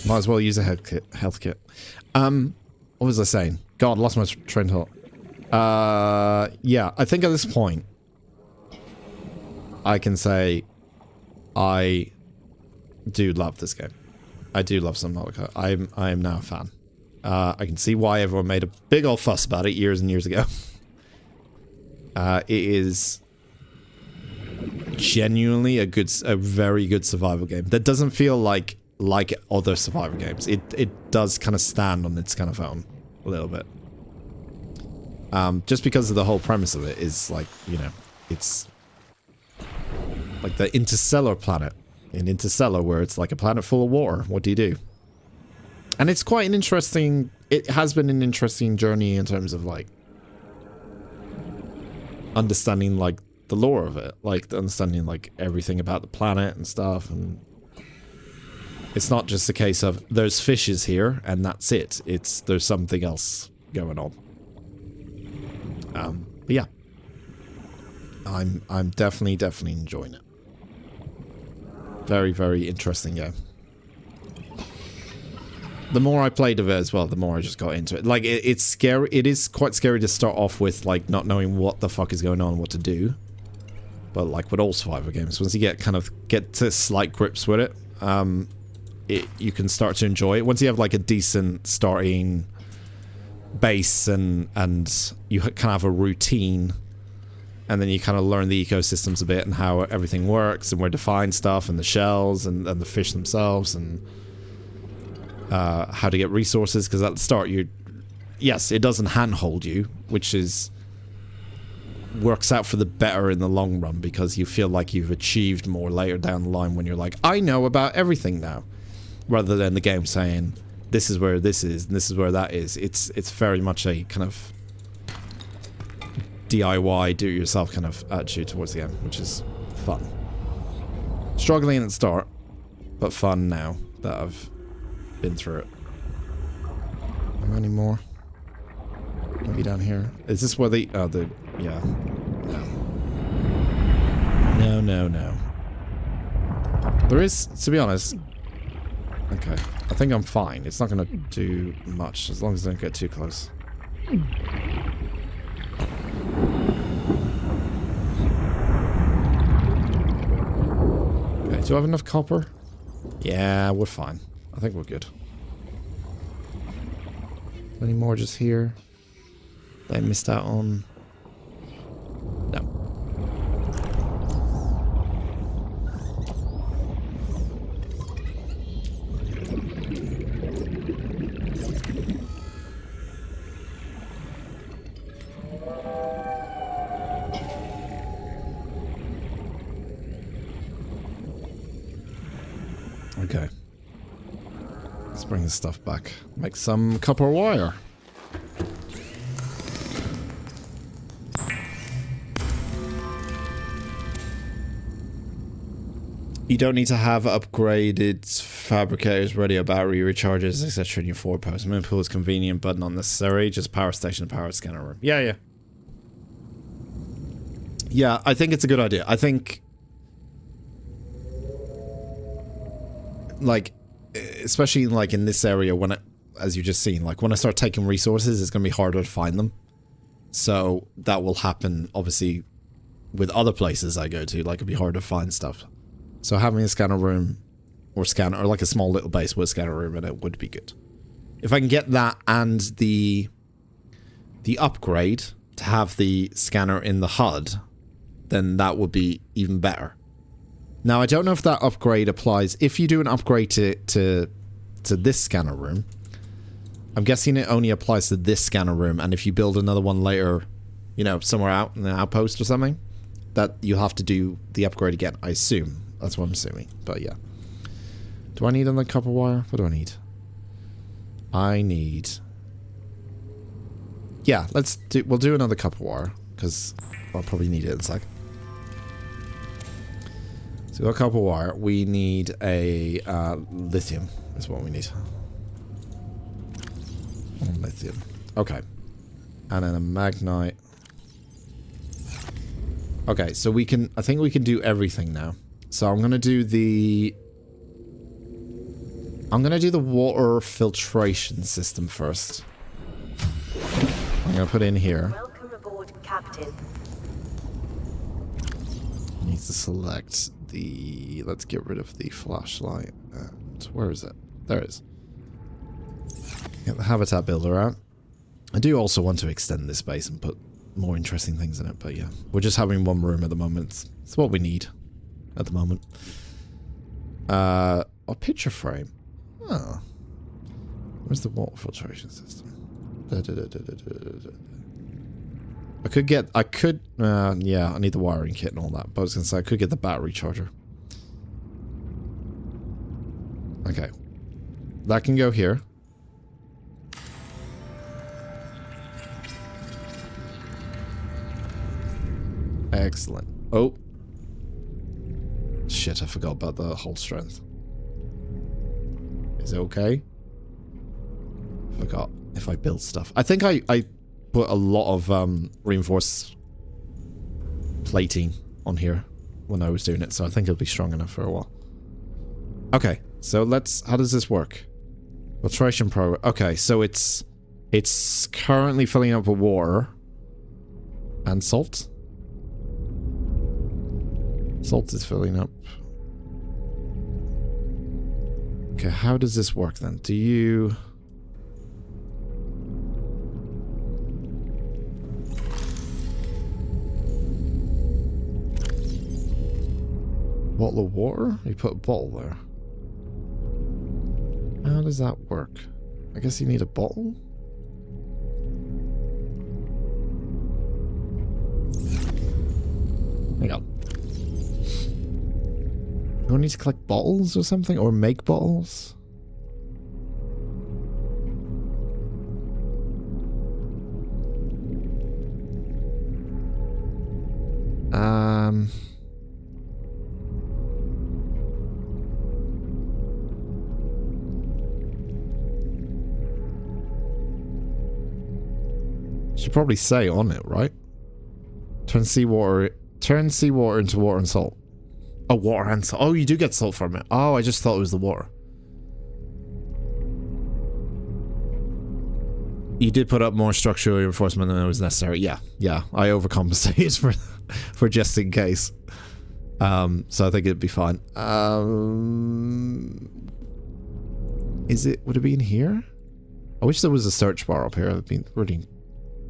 Might as well use a health kit. What was I saying? God, lost my train of thought. Yeah, I think at this point, I can say I do love this game. I do love Subnautica. I am now a fan. I can see why everyone made a big old fuss about it years and years ago. It is genuinely a very good survival game that doesn't feel like other survival games. It does kind of stand on its kind of own a little bit. Just because of the whole premise of it is like, you know, it's like the interstellar planet in Interstellar, where it's like a planet full of water. What do you do? And it's quite an interesting... It has been an interesting journey in terms of, like, understanding, like, the lore of it. Like, understanding, like, everything about the planet and stuff. And it's not just a case of, there's fishes here, and that's it. It's... There's something else going on. But yeah. I'm definitely enjoying it. Very, very interesting game. The more I played of it as well, the more I just got into it. Like, it's scary. It is quite scary to start off with, like, not knowing what the fuck is going on, what to do. But, like, with all survival games, once you get to slight grips with it, you can start to enjoy it. Once you have, like, a decent starting base and you kind of have a routine, and then you kind of learn the ecosystems a bit and how everything works and where to find stuff and the shells and the fish themselves and how to get resources, because at the start yes, it doesn't handhold you, which works out for the better in the long run, because you feel like you've achieved more later down the line when you're like, I know about everything now, rather than the game saying this is where this is and this is where that is. It's very much a kind of DIY, do-it-yourself kind of attitude towards the game, which is fun. Struggling at the start, but fun now that I've been through it. Are there any more? Maybe down here. Is this where yeah. No. There is, to be honest... Okay. I think I'm fine. It's not going to do much, as long as I don't get too close. Okay, do I have enough copper? Yeah, we're fine. I think we're good. Any more just here that I missed out on? No. Okay. Let's bring this stuff back. Make some copper wire. You don't need to have upgraded fabricators, radio battery, recharges, etc. in your forward post. Moon pool is convenient but not necessary. Just power station and power scanner room. Yeah. Yeah, I think it's a good idea. I think... Like... Especially like in this area, when as you just seen, like when I start taking resources, it's going to be harder to find them. So that will happen, obviously, with other places I go to. Like, it'll be harder to find stuff. So having a scanner room or scanner, or like a small little base with a scanner room in it would be good. If I can get that and the upgrade to have the scanner in the HUD, then that would be even better. Now, I don't know if that upgrade applies. If you do an upgrade to this scanner room, I'm guessing it only applies to this scanner room, and if you build another one later, you know, somewhere out in an outpost or something, that you'll have to do the upgrade again, I assume. That's what I'm assuming, but yeah. Do I need another copper wire? What do I need? I need... Yeah, we'll do another copper wire, because I'll probably need it in a sec. So we've got copper wire. We need a lithium, is what we need. Lithium. Okay. And then a magnite. Okay, so we can... I think we can do everything now. So I'm going to do the... I'm going to do the water filtration system first. I'm going to put in here. Welcome aboard, Captain. Needs to select the... Let's get rid of the flashlight. And where is it? There it is. Get the habitat builder out. I do also want to extend this base and put more interesting things in it, but yeah. We're just having one room at the moment. It's what we need at the moment. A picture frame. Oh. Where's the water filtration system? Yeah, I need the wiring kit and all that. But I was going to say, I could get the battery charger. Okay. That can go here. Excellent. Oh. Shit, I forgot about the hold strength. Is it okay? Forgot if I build stuff. I think I put a lot of reinforced plating on here when I was doing it, so I think it'll be strong enough for a while. Okay, so let's... How does this work? Filtration program. Okay, so it's currently filling up with water and salt. Salt is filling up. Okay, how does this work then? Do you... Bottle of water? You put a bottle there. How does that work? I guess you need a bottle? Hang on. Do I need to collect bottles or something? Or make bottles? Should probably say on it, right? Turn seawater into water and salt. Oh, water and salt. Oh, you do get salt from it. Oh, I just thought it was the water. You did put up more structural reinforcement than was necessary. Yeah, yeah. I overcompensated for just in case. So I think it'd be fine. Would it be in here? I wish there was a search bar up here. It'd be really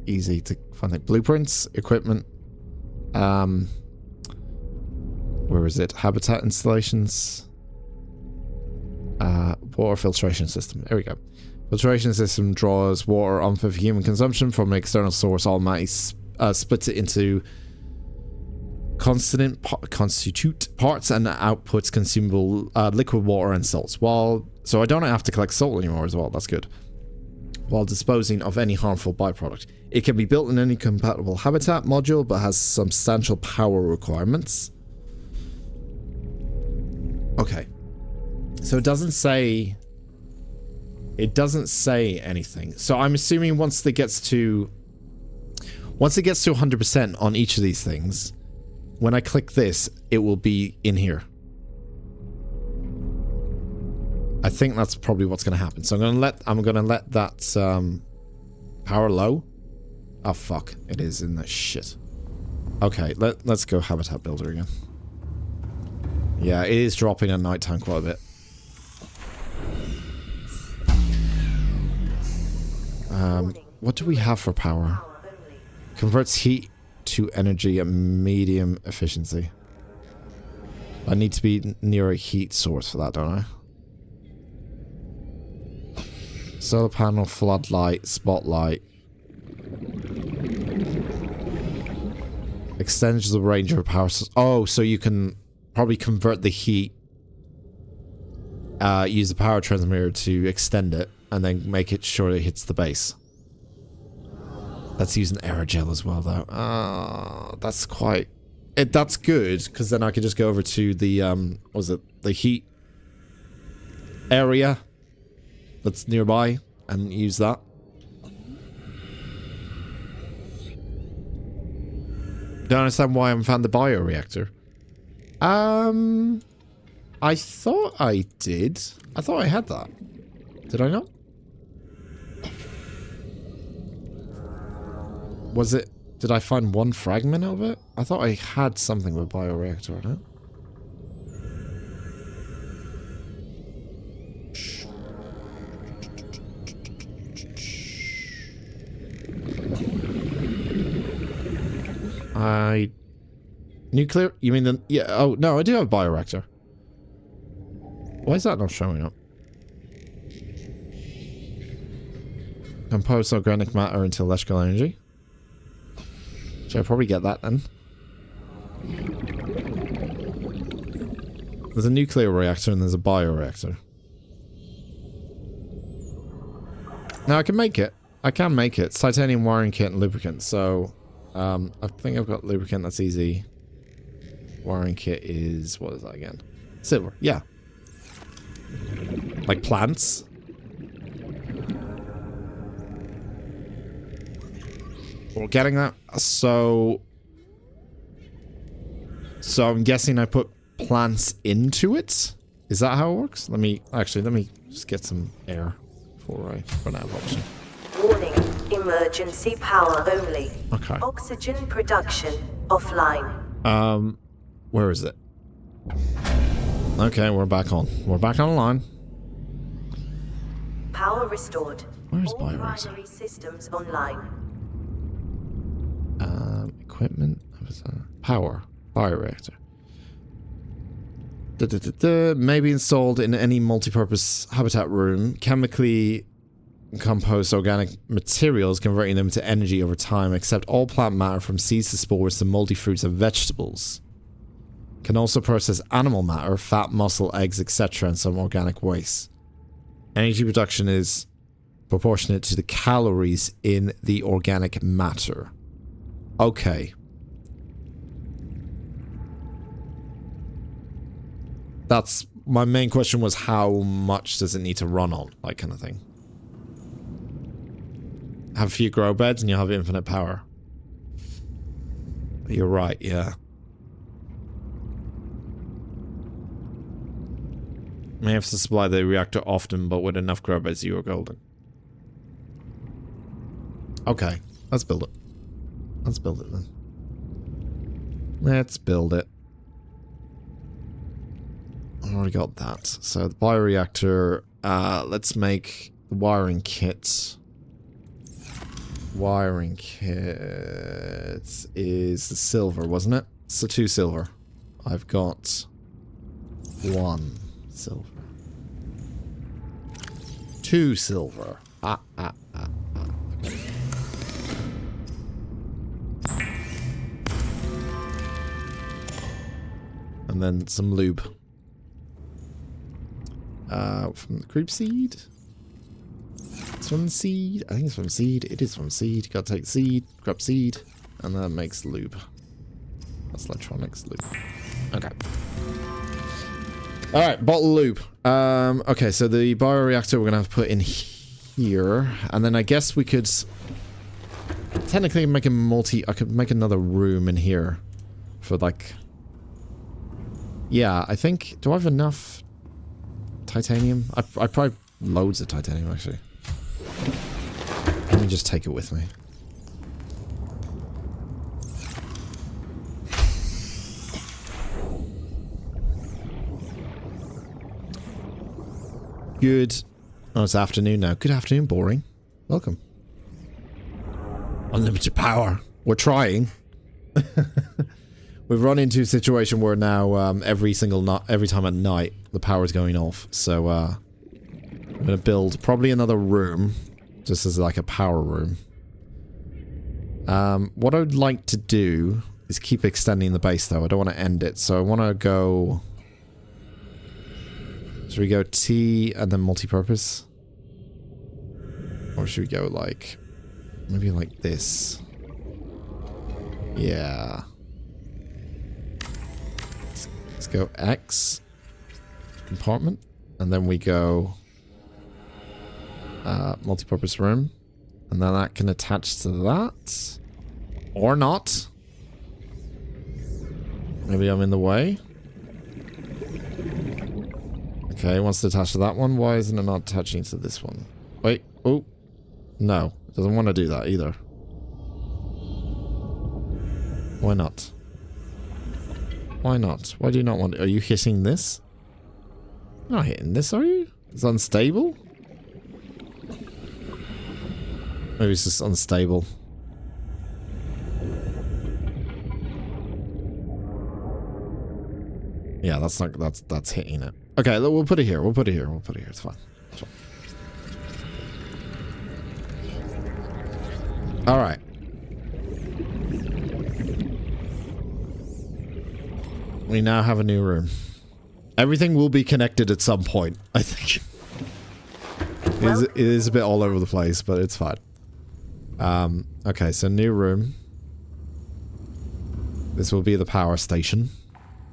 easy to find like blueprints, equipment. Where is it? Habitat installations. Water filtration system. There we go. Filtration system draws water unfit for human consumption from an external source, automatically splits it into constitute parts and outputs consumable liquid water and salts. So I don't have to collect salt anymore as well. That's good. While disposing of any harmful byproduct. It can be built in any compatible habitat module, but has substantial power requirements. Okay. So it doesn't say anything. So I'm assuming once it gets to 100% on each of these things, when I click this, it will be in here. I think that's probably what's going to happen. So I'm going to let that power low. Oh fuck, it is in that shit. Okay, let's go habitat builder again. Yeah, it is dropping at nighttime quite a bit. What do we have for power? Converts heat to energy at medium efficiency. I need to be near a heat source for that, don't I? Solar panel, floodlight, spotlight. Extends the range of a power source. Oh, so you can probably convert the heat. Use the power transmitter to extend it, and then make it sure it hits the base. That's using aerogel as well, though. That's quite... that's good, because then I could just go over to the, what was it? The heat area that's nearby and use that. Don't understand why I haven't found the bioreactor. I thought I did. I thought I had that. Did I not? Was it... Did I find one fragment of it? I thought I had something with bioreactor on it. Nuclear? You mean the... Yeah, oh, no, I do have bioreactor. Why is that not showing up? Compose organic matter into electrical energy. Should I probably get that then? There's a nuclear reactor and there's a bioreactor. Now I can make it. I can make it. It's titanium wiring kit and lubricant, so... I think I've got lubricant, that's easy. Wiring kit is... What is that again? Silver, yeah. Like plants. We're getting that. So I'm guessing I put plants into it? Is that how it works? Let me just get some air before I run out of oxygen. Warning, emergency power only. Okay. Oxygen production offline. Where is it? Okay, we're back on. We're back online. Power restored. Where's All bioreactor? primary systems online. Equipment. Power. Bioreactor. May be installed in any multi-purpose habitat room. Chemically composed organic materials, converting them to energy over time. Accept all plant matter from seeds to spores to moldy fruits and vegetables. Can also process animal matter, fat, muscle, eggs, etc. and some organic waste. Energy production is proportionate to the calories in the organic matter. Okay. That's... My main question was how much does it need to run on? Like, kind of thing. Have a few grow beds and you'll have infinite power. You're right, yeah. May have to supply the reactor often, but with enough grow beds, you are golden. Okay, let's build it. Let's build it then. Let's build it. I already got that. So the bioreactor, let's make the wiring kit. Wiring kit is the silver, wasn't it? So 2 silver. I've got 1 silver. 2 silver. Okay. And then some lube. From the creep seed. It's from seed. I think it's from seed. It is from seed. You gotta take seed, grab seed, and that makes lube. That's electronics lube. Okay. Alright, bottle lube. Okay, so the bioreactor we're gonna have to put in here. And then I guess we could technically make a I could make another room in here. For like... Yeah, I think... Do I have enough titanium? I probably loads of titanium, actually. Let me just take it with me. Good. Oh, it's afternoon now. Good afternoon, boring. Welcome. Unlimited power. We're trying. We've run into a situation where now every time at night the power's going off. So I'm gonna build probably another room, just as like a power room. What I would like to do is keep extending the base though. I don't want to end it, so I want to go. Should we go T and then multi-purpose, or should we go like maybe like this? Yeah. Let's go X compartment, and then we go multi-purpose room, and then that can attach to that, or not. Maybe I'm in the way. Okay, it wants to attach to that one. Why isn't it not attaching to this one? Wait. Oh, no, it doesn't want to do that either. Why not? Why not? Why do you not want to? Are you hitting this? You're not hitting this, are you? It's unstable? Maybe it's just unstable. Yeah, that's hitting it. Okay, we'll put it here. We'll put it here. We'll put it here. It's fine. It's fine. All right. We now have a new room. Everything will be connected at some point, I think. It is a bit all over the place, but it's fine. Okay, so new room. This will be the power station.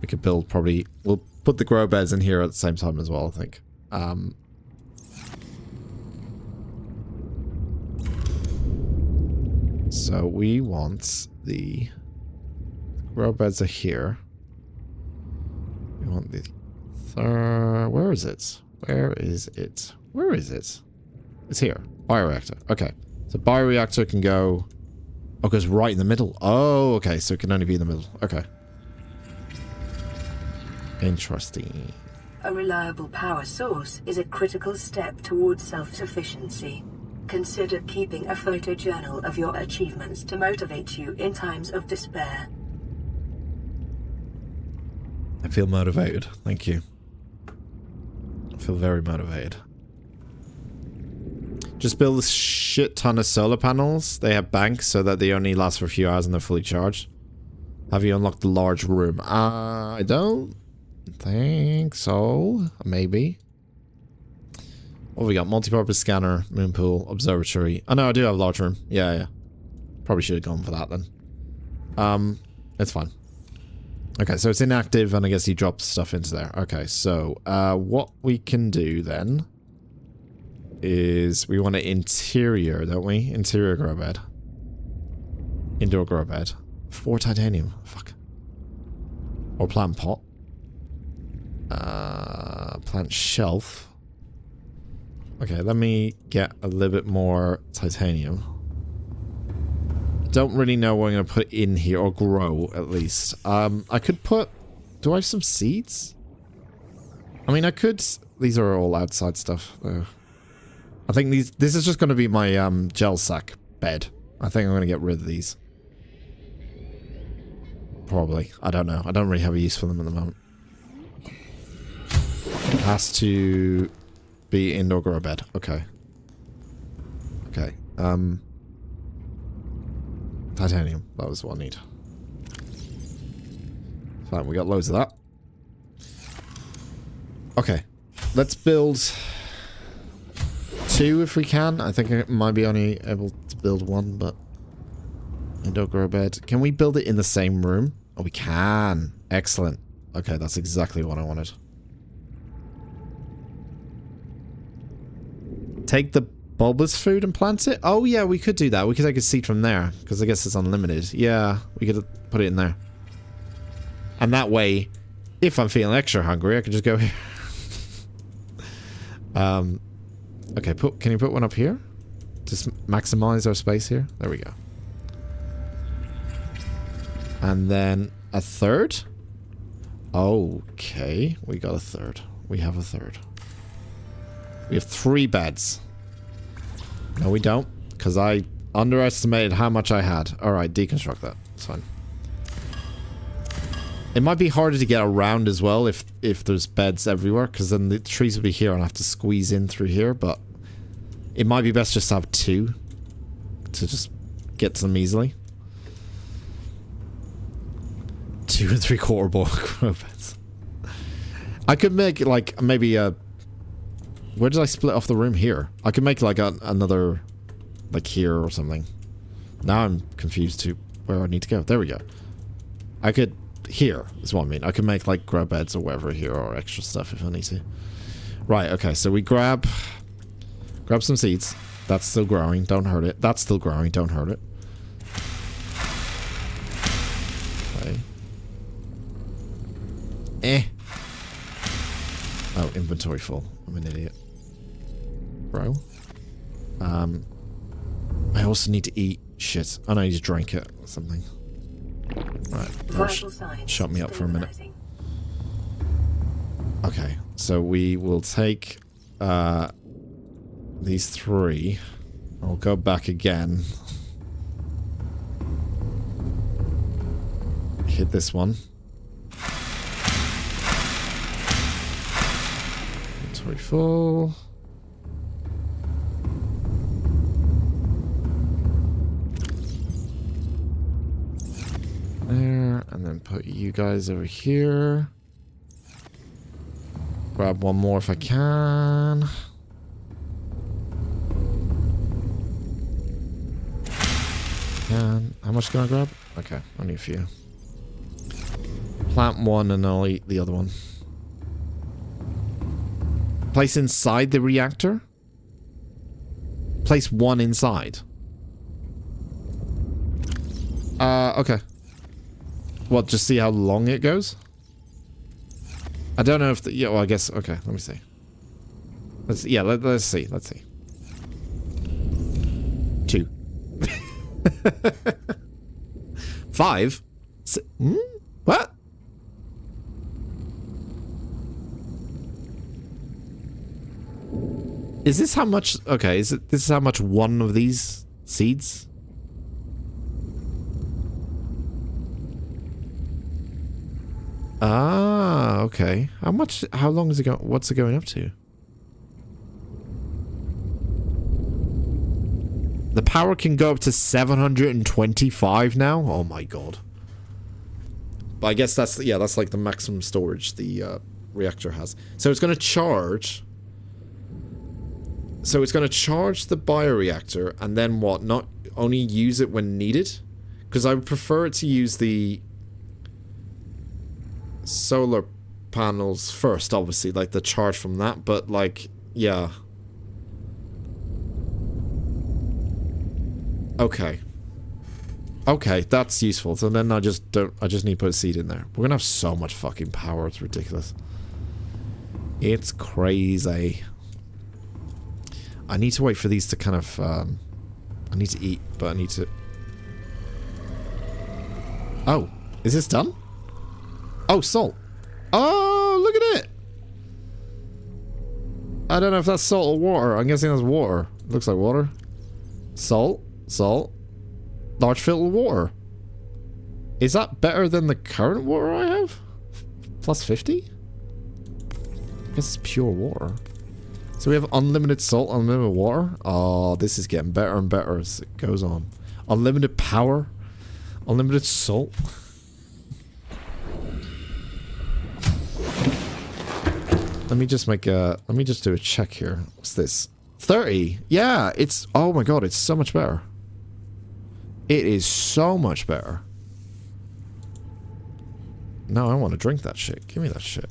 We could build probably... We'll put the grow beds in here at the same time as well, I think. So we want the... grow beds are here. We want the... Where is it? Where is it? Where is it? It's here. Bioreactor. Okay. So bioreactor can go... Oh, it goes right in the middle. Oh, okay. So it can only be in the middle. Okay. Interesting. A reliable power source is a critical step towards self-sufficiency. Consider keeping a photojournal of your achievements to motivate you in times of despair. I feel motivated. Thank you. I feel very motivated. Just build a shit ton of solar panels. They have banks so that they only last for a few hours and they're fully charged. Have you unlocked the large room? I don't think so. Maybe. What have we got? Multi-purpose scanner, moon pool, observatory. Oh no, I do have a large room. Yeah. Probably should have gone for that then. It's fine. Okay, so it's inactive and I guess you drop stuff into there. Okay, so what we can do then is we want an interior, don't we? Interior grow bed. Indoor grow bed. 4 titanium. Fuck. Or plant pot. Plant shelf. Okay, let me get a little bit more titanium. Don't really know what I'm going to put in here, or grow, at least. I could put... Do I have some seeds? I mean, I could... These are all outside stuff, though. I think this is just going to be my gel sack bed. I think I'm going to get rid of these. Probably. I don't know. I don't really have a use for them at the moment. It has to be indoor grow bed. Okay. Okay. Titanium. That was what I need. Fine, we got loads of that. Okay. Let's build 2 if we can. I think I might be only able to build 1, but... Indoor grow bed. Can we build it in the same room? Oh, we can. Excellent. Okay, that's exactly what I wanted. Take the bulbous food and plant it? Oh, yeah, we could do that. We could take a seed from there, because I guess it's unlimited. Yeah, we could put it in there. And that way, if I'm feeling extra hungry, I can just go here. Okay, can you put one up here? Just maximize our space here. There we go. And then a third? Okay, we got a third. We have a third. We have 3 beds. No, we don't, because I Underestimated how much I had. Alright, deconstruct that. It's fine. It might be harder to get around as well if there's beds everywhere, because then the trees will be here and I have to squeeze in through here, but it might be best just to have 2 to just get to them easily. 2 3/4 grow beds. I could make like maybe a... Where did I split off the room? Here. I could make like another like here or something. Now I'm confused to where I need to go. There we go. I could... Here is what I mean. I can make like grow beds or whatever here or extra stuff if I need to. Right, okay, so we grab some seeds. That's still growing, don't hurt it. That's still growing, don't hurt it. Okay. Oh, inventory full. I'm an idiot. Bro. I also need to eat shit. I need to drink it or something. Right, shut me up for a minute. Okay, so we will take these 3. I'll go back again. Hit this one. Inventory full. There, and then put you guys over here. Grab one more if I can. How much can I grab? Okay, only a few. Plant one and I'll eat the other one. Place inside the reactor? Place 1 inside. Okay. What, just see how long it goes? I don't know if the... Yeah, well, I guess... Okay, let me see. Let's see. Let's see. 2. 5? What? Is this how much... Okay, this is how much one of these seeds? Ah, okay. How long is it going? What's it going up to? The power can go up to 725 now? Oh my god. But I guess that's like the maximum storage the reactor has. So it's going to charge... So it's going to charge the bioreactor and then what? Not only use it when needed? Because I would prefer it to use the solar panels first, obviously, like the charge from that, but like, yeah. Okay. Okay, that's useful. So then I just need to put a seed in there. We're gonna have so much fucking power, it's ridiculous. It's crazy. I need to wait for these to kind of, I need to eat, but I need to... Oh, is this done? Oh, salt. Oh, look at it! I don't know if that's salt or water. I'm guessing that's water. Looks like water. Salt. Salt. Large filtered water. Is that better than the current water I have? Plus 50? I guess it's pure water. So we have unlimited salt, unlimited water. Oh, this is getting better and better as it goes on. Unlimited power. Unlimited salt. Let me just make a... Let me just do a check here. What's this? 30? Yeah, it's... Oh my god, it's so much better. It is so much better. No, I want to drink that shit. Give me that shit.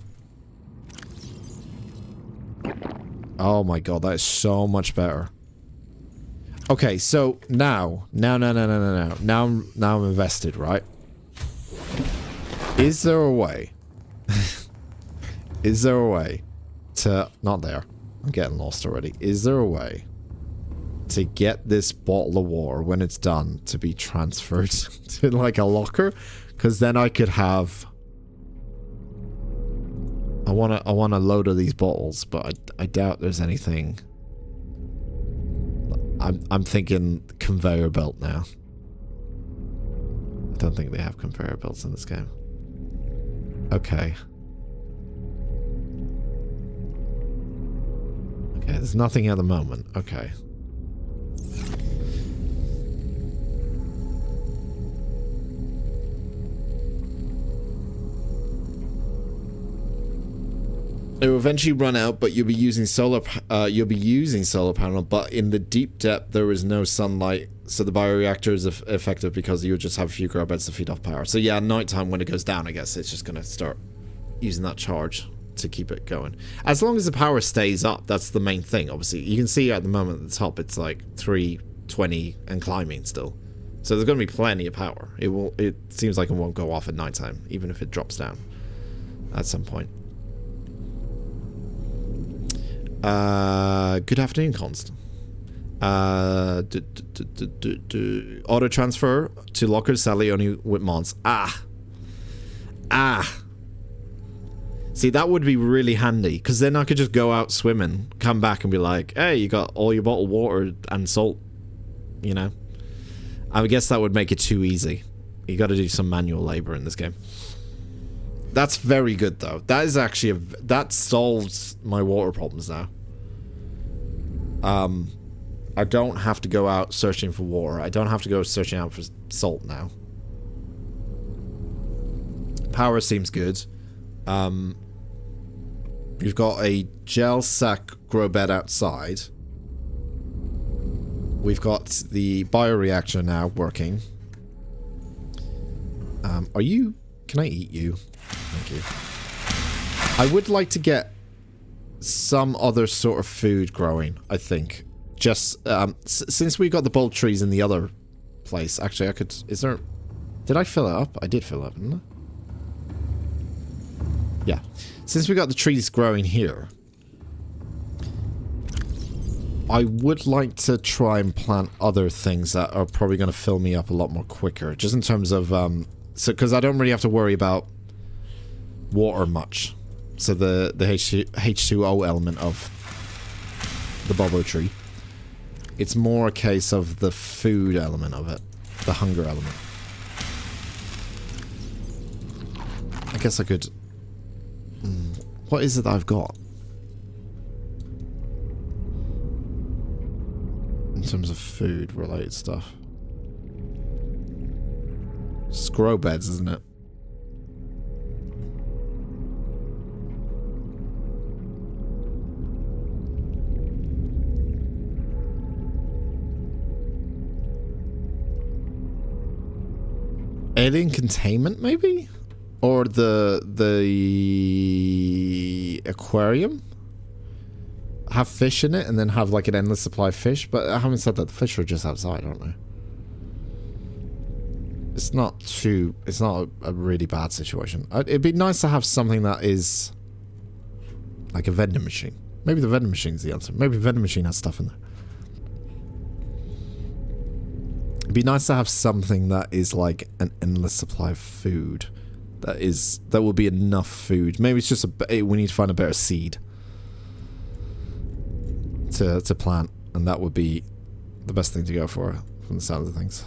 Oh my god, that is so much better. Okay, so now I'm invested, right? Is there a way? Is there a way to... Not there. I'm getting lost already. Is there a way to get this bottle of water, when it's done, to be transferred to like a locker? Because then I could have... I want a load of these bottles, but I doubt there's anything I'm thinking conveyor belt now. I don't think they have conveyor belts in this game. Okay. Okay, there's nothing at the moment. Okay. It will eventually run out, but you'll be using solar panel, but in the deep depth there is no sunlight, so the bioreactor is effective because you'll just have a few grow beds to feed off power. So yeah, nighttime when it goes down, I guess it's just gonna start using that charge to keep it going. As long as the power stays up, that's the main thing. Obviously, you can see at the moment at the top it's like 320 and climbing still. So there's gonna be plenty of power. It seems like it won't go off at nighttime, even if it drops down at some point. Good afternoon, Const. Auto transfer to lockers, sadly only with mods. See, that would be really handy, because then I could just go out swimming, come back and be like, hey, you got all your bottled water and salt, you know? I guess that would make it too easy. You got to do some manual labor in this game. That's very good, though. That is actually that solves my water problems now. I don't have to go out searching for water. I don't have to go searching out for salt now. Power seems good. You've got a gel sack grow bed outside. We've got the bioreactor now working. Are you... Can I eat you? Thank you. I would like to get some other sort of food growing, I think. Just, since we got the bulb trees in the other place, actually I could... Is there... Did I fill it up? I did fill it up, didn't I? Yeah. Since we got the trees growing here, I would like to try and plant other things that are probably going to fill me up a lot more quicker. Just in terms of, so, because I don't really have to worry about water much. So the H2O element of the Bobo tree. It's more a case of the food element of it. The hunger element. I guess I could... What is it that I've got? In terms of food related stuff. It's grow beds, isn't it? Alien containment, maybe? Or the aquarium? Have fish in it and then have like an endless supply of fish? But I haven't said that the fish are just outside, aren't they? It's not too... It's not a really bad situation. It'd be nice to have something that is... like a vending machine. Maybe the vending machine's the answer. Maybe the vending machine has stuff in there. It'd be nice to have something that is like an endless supply of food. That will be enough food. Maybe it's just we need to find a better seed to plant, and that would be the best thing to go for from the sound of things.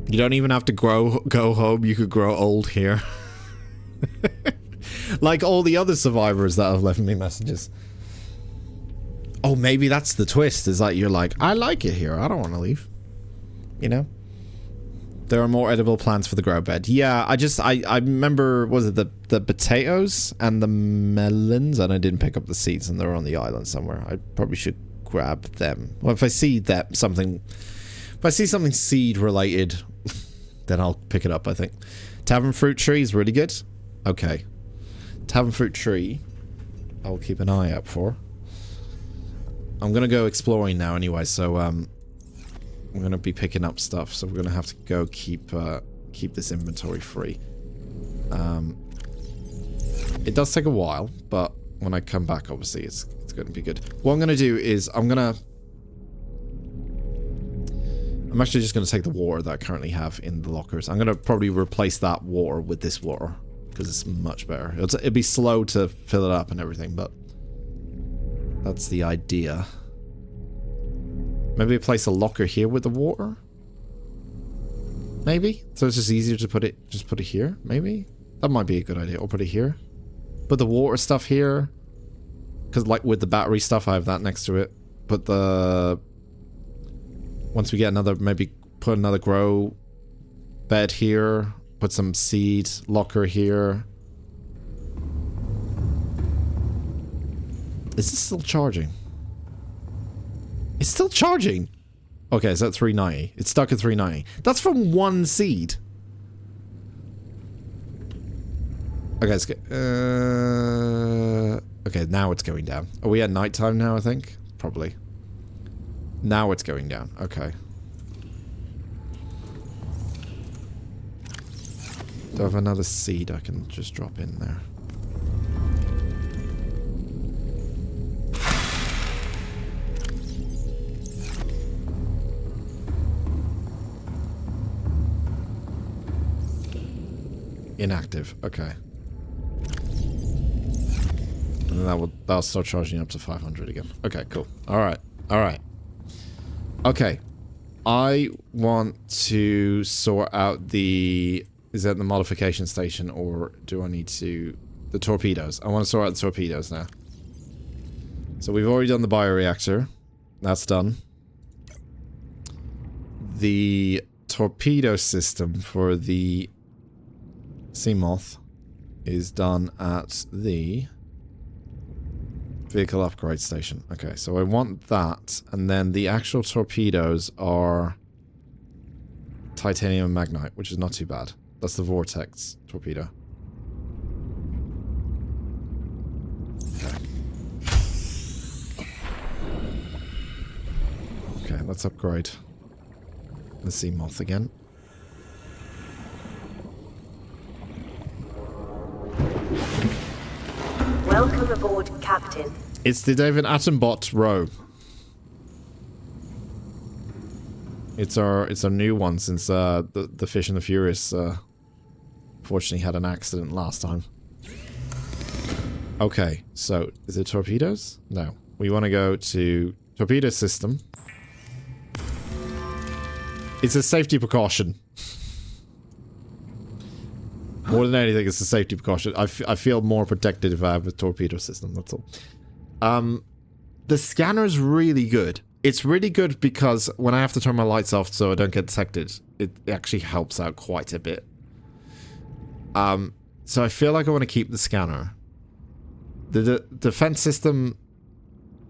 You don't even have to go home. You could grow old here. Like all the other survivors that have left me messages. Oh, maybe that's the twist. Is like you're like, I like it here. I don't want to leave. You know? There are more edible plants for the grow bed. Yeah, I remember, was it the potatoes and the melons? And I didn't pick up the seeds and they're on the island somewhere. I probably should grab them. Well, if I see something seed related, then I'll pick it up, I think. Tavern fruit tree is really good. Okay. Tavern fruit tree, I'll keep an eye out for. I'm gonna go exploring now anyway, so I'm gonna be picking up stuff, so we're gonna have to go keep this inventory free. It does take a while, but when I come back, obviously it's gonna be good. What I'm gonna do is I'm actually just gonna take the water that I currently have in the lockers. I'm gonna probably replace that water with this water because it's much better. It'd be slow to fill it up and everything, but That's the idea. Maybe place a locker here with the water? Maybe? So it's just easier to put it here? Maybe? That might be a good idea. Or put it here. Put the water stuff here. Because like with the battery stuff, I have that next to it. Put the... Once we get another, maybe put another grow bed here. Put some seed locker here. Is this still charging? It's still charging! Okay, it's at 390. It's stuck at 390. That's from one seed. Okay, let's get... okay, now it's going down. Are we at nighttime now, I think? Probably. Now it's going down. Okay. Do I have another seed I can just drop in there? Inactive. Okay. And that'll start charging up to 500 again. Okay, cool. Alright. Alright. Okay. I want to sort out the... Is that the modification station, or do I need to... The torpedoes. I want to sort out the torpedoes now. So we've already done the bioreactor. That's done. The torpedo system for the Seamoth is done at the vehicle upgrade station. Okay, so I want that, and then the actual torpedoes are titanium and magnite, which is not too bad. That's the vortex torpedo. Okay. Okay, let's upgrade the Seamoth again. Welcome aboard, Captain. It's the David Attenbot row. It's our new one since the Fish and the Furious fortunately had an accident last time. Okay, so is it torpedoes? No. We want to go to torpedo system. It's a safety precaution. More than anything, it's a safety precaution. I feel more protected if I have a torpedo system, that's all. The scanner's really good. It's really good because when I have to turn my lights off so I don't get detected, it actually helps out quite a bit. So I feel like I want to keep the scanner. The defense system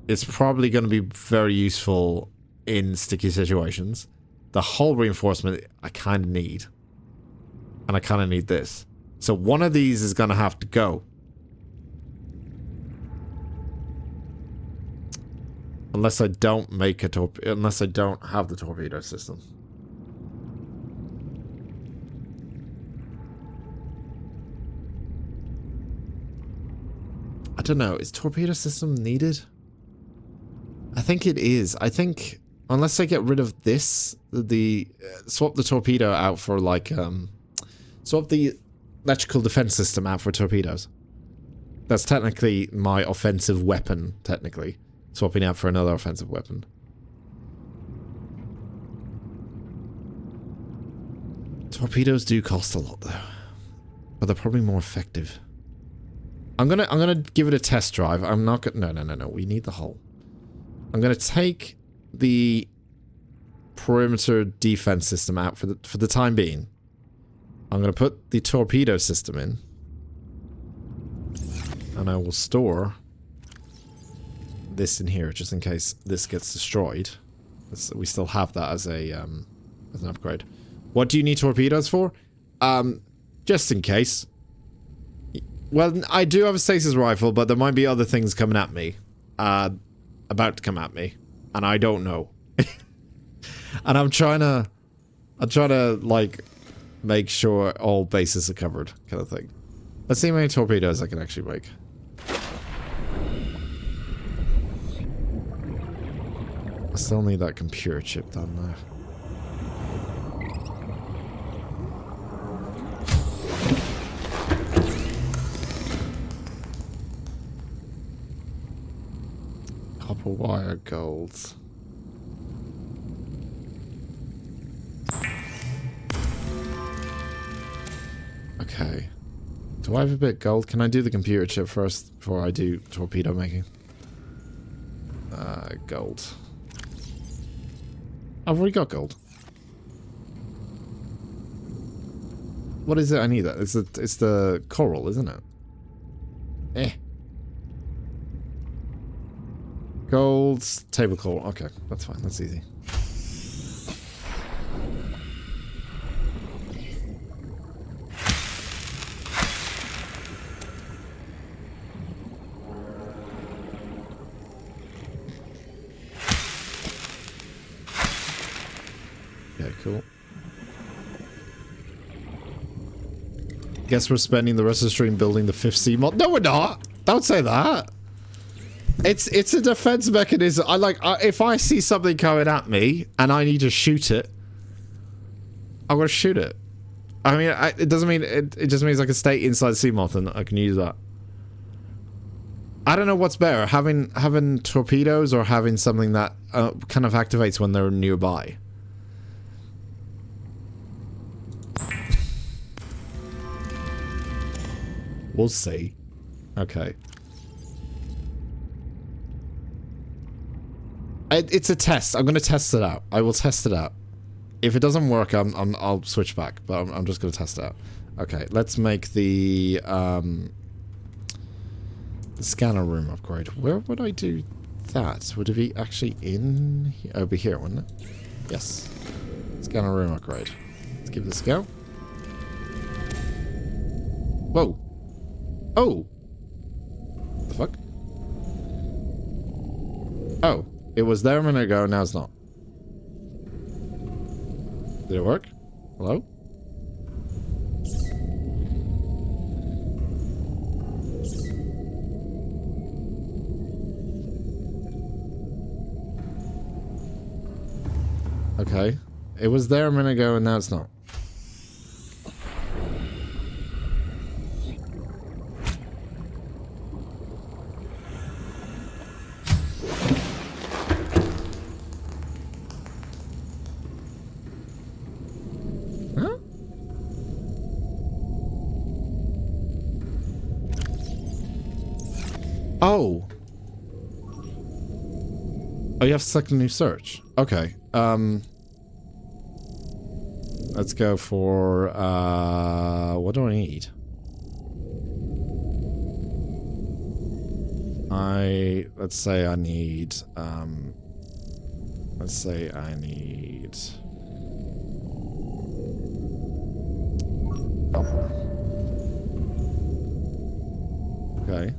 is probably going to be very useful in sticky situations. The hull reinforcement I kind of need. And I kind of need this. So one of these is going to have to go. Unless I don't make a unless I don't have the torpedo system. I don't know. Is torpedo system needed? I think it is. I think unless I get rid of this, swap the torpedo out for like swap the electrical defense system out for torpedoes. That's technically my offensive weapon, technically. Swapping out for another offensive weapon. Torpedoes do cost a lot though. But they're probably more effective. I'm gonna give it a test drive. I'm not gonna no, we need the hull. I'm gonna take the perimeter defense system out for the time being. I'm gonna put the torpedo system in. And I will store this in here just in case this gets destroyed. We still have that as an upgrade. What do you need torpedoes for? Just in case. Well, I do have a stasis rifle, but there might be other things coming at me. About to come at me. And I don't know. And I'm trying to like make sure all bases are covered, kind of thing. Let's see how many torpedoes I can actually make. I still need that computer chip done now. Copper wire gold. Okay. Do I have a bit of gold? Can I do the computer chip first before I do torpedo making? Gold. I've already got gold. What is it I need? It's the coral, isn't it? Eh. Gold, table coral. Okay, that's fine. That's easy. Okay, cool. Guess we're spending the rest of the stream building the 5th sea mod. No, we're not. Don't say that. It's a defense mechanism. If I see something coming at me and I need to shoot it, I'm gonna shoot it. I mean, it doesn't mean it just means I can stay inside sea moth and I can use that. I don't know what's better, having torpedoes or having something that kind of activates when they're nearby. We'll see. Okay. It's a test. I'm gonna test it out. I will test it out. If it doesn't work, I'll switch back. But I'm just gonna test it out. Okay, let's make the scanner room upgrade. Where would I do that? Would it be actually in here? Oh, it'd be here, wouldn't it? Yes. Scanner room upgrade. Let's give this a go. Whoa. Oh. What the fuck? Oh. It was there a minute ago, now it's not. Did it work? Hello? Okay. It was there a minute ago and now it's not. Oh. Oh, you have to select a new search. Okay. Let's go for, what do I need? Let's say I need, copper. Okay.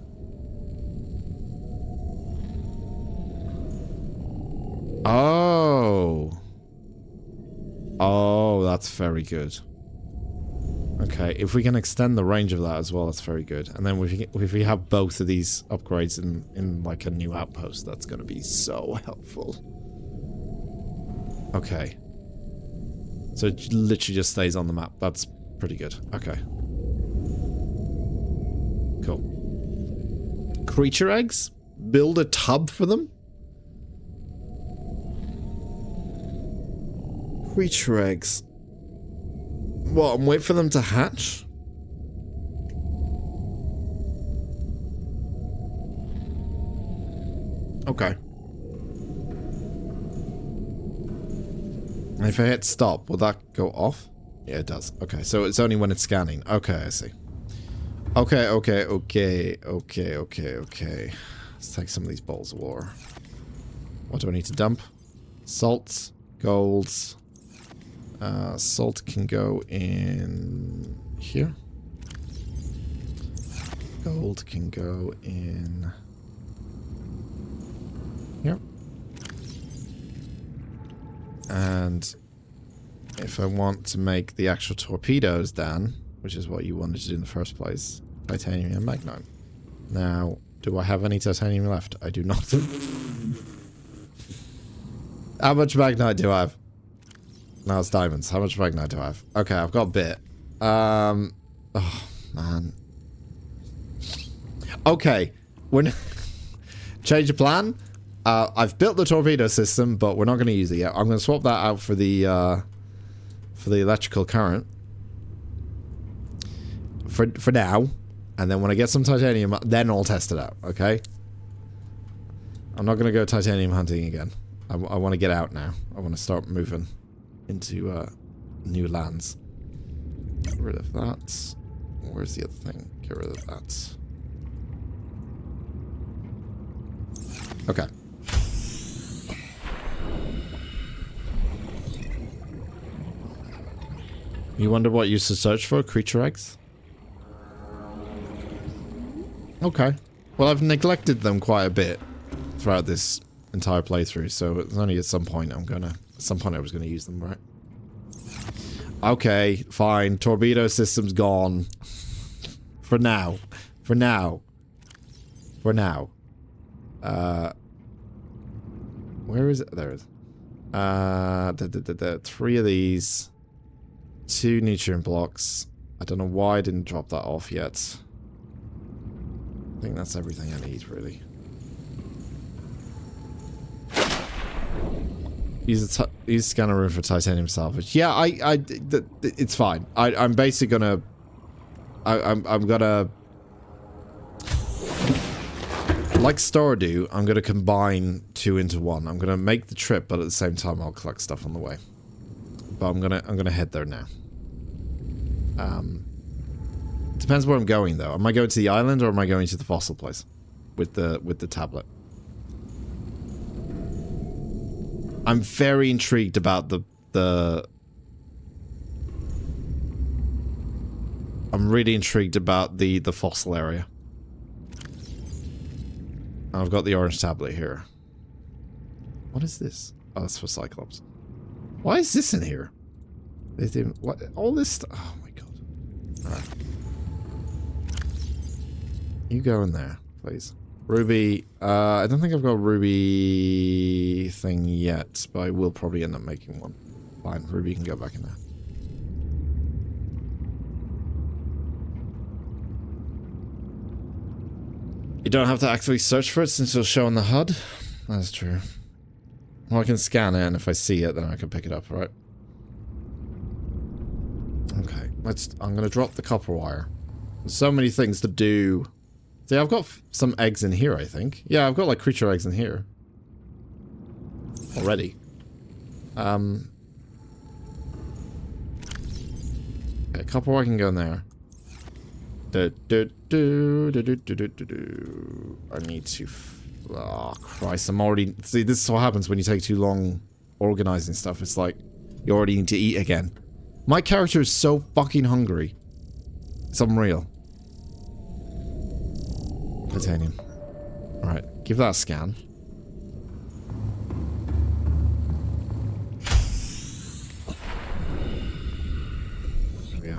Oh. Oh, that's very good. Okay, if we can extend the range of that as well, that's very good. And then if we have both of these upgrades in like a new outpost, that's going to be so helpful. Okay. So it literally just stays on the map. That's pretty good. Okay. Cool. Creature eggs? Build a tub for them? Creature eggs. What, and wait for them to hatch? Okay. And if I hit stop, will that go off? Yeah, it does. Okay, so it's only when it's scanning. Okay, I see. Okay. Let's take some of these bowls of water. What do I need to dump? Salts, golds. Salt can go in here. Gold can go in here. And if I want to make the actual torpedoes, Dan, which is what you wanted to do in the first place, titanium and magnite. Now, do I have any titanium left? I do not. How much magnite do I have? No, it's diamonds. How much magnite do I have? Okay, I've got a bit. Oh, man. Okay. Change of plan. I've built the torpedo system, but we're not going to use it yet. I'm going to swap that out for the electrical current. For now. And then when I get some titanium, then I'll test it out, okay? I'm not going to go titanium hunting again. I want to get out now. I want to start moving into new lands. Get rid of that. Where's the other thing? Get rid of that. Okay. You wonder what you used to search for? Creature eggs? Okay. Well, I've neglected them quite a bit throughout this entire playthrough, so it's only at some point I was gonna use them, right? Okay, fine. Torpedo system's gone. For now. For now. For now. Where is it? There it is. 3 of these. 2 nutrient blocks. I don't know why I didn't drop that off yet. I think that's everything I need, really. Use scanner room for titanium salvage. Yeah, it's fine. I'm basically gonna... I'm gonna... Like Stardew, I'm gonna combine 2 into 1. I'm gonna make the trip, but at the same time I'll collect stuff on the way. But I'm gonna head there now. Depends where I'm going though. Am I going to the island or am I going to the fossil place with the tablet? I'm very intrigued about I'm really intrigued about the fossil area. I've got the orange tablet here. What is this? Oh, that's for Cyclops. Why is this in here? What? All this stuff. Oh my god. Alright. You go in there, please. Ruby. I don't think I've got a Ruby thing yet, but I will probably end up making one. Fine, Ruby can go back in there. You don't have to actually search for it since it'll show on the HUD. That's true. Well, I can scan it, and if I see it, then I can pick it up, right? Okay, I'm gonna drop the copper wire. There's so many things to do. See, I've got some eggs in here, I think. Yeah, I've got, like, creature eggs in here. Already. Okay, copper wire can go in there. I need to... Oh, Christ, I'm already... See, this is what happens when you take too long organizing stuff. It's like, you already need to eat again. My character is so fucking hungry. It's unreal. Titanium. Alright, give that a scan. Yeah.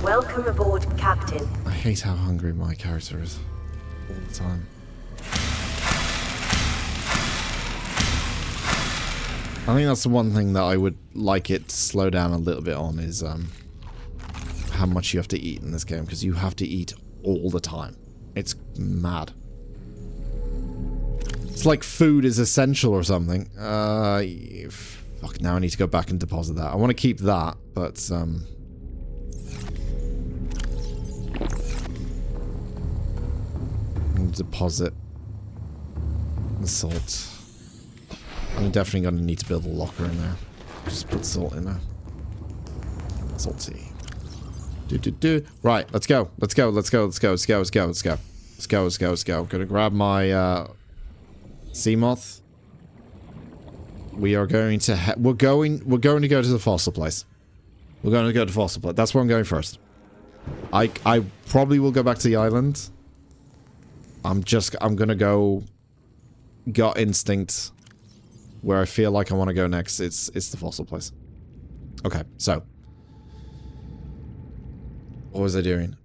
Welcome aboard, Captain. I hate how hungry my character is all the time. I think that's the one thing that I would like it to slow down a little bit on is how much you have to eat in this game, because you have to eat all the time. It's mad. It's like food is essential or something. Fuck, now I need to go back and deposit that. I want to keep that, but deposit the salt. I'm definitely going to need to build a locker in there. Just put salt in there. Salty. Right, let's go. Let's go. I'm gonna grab my sea moth. We are going to we're going to go to the fossil place. We're going to go to the fossil place. That's where I'm going first. I probably will go back to the island. I'm gonna go gut instinct where I feel like I want to go next. It's the fossil place. Okay, so what was I doing?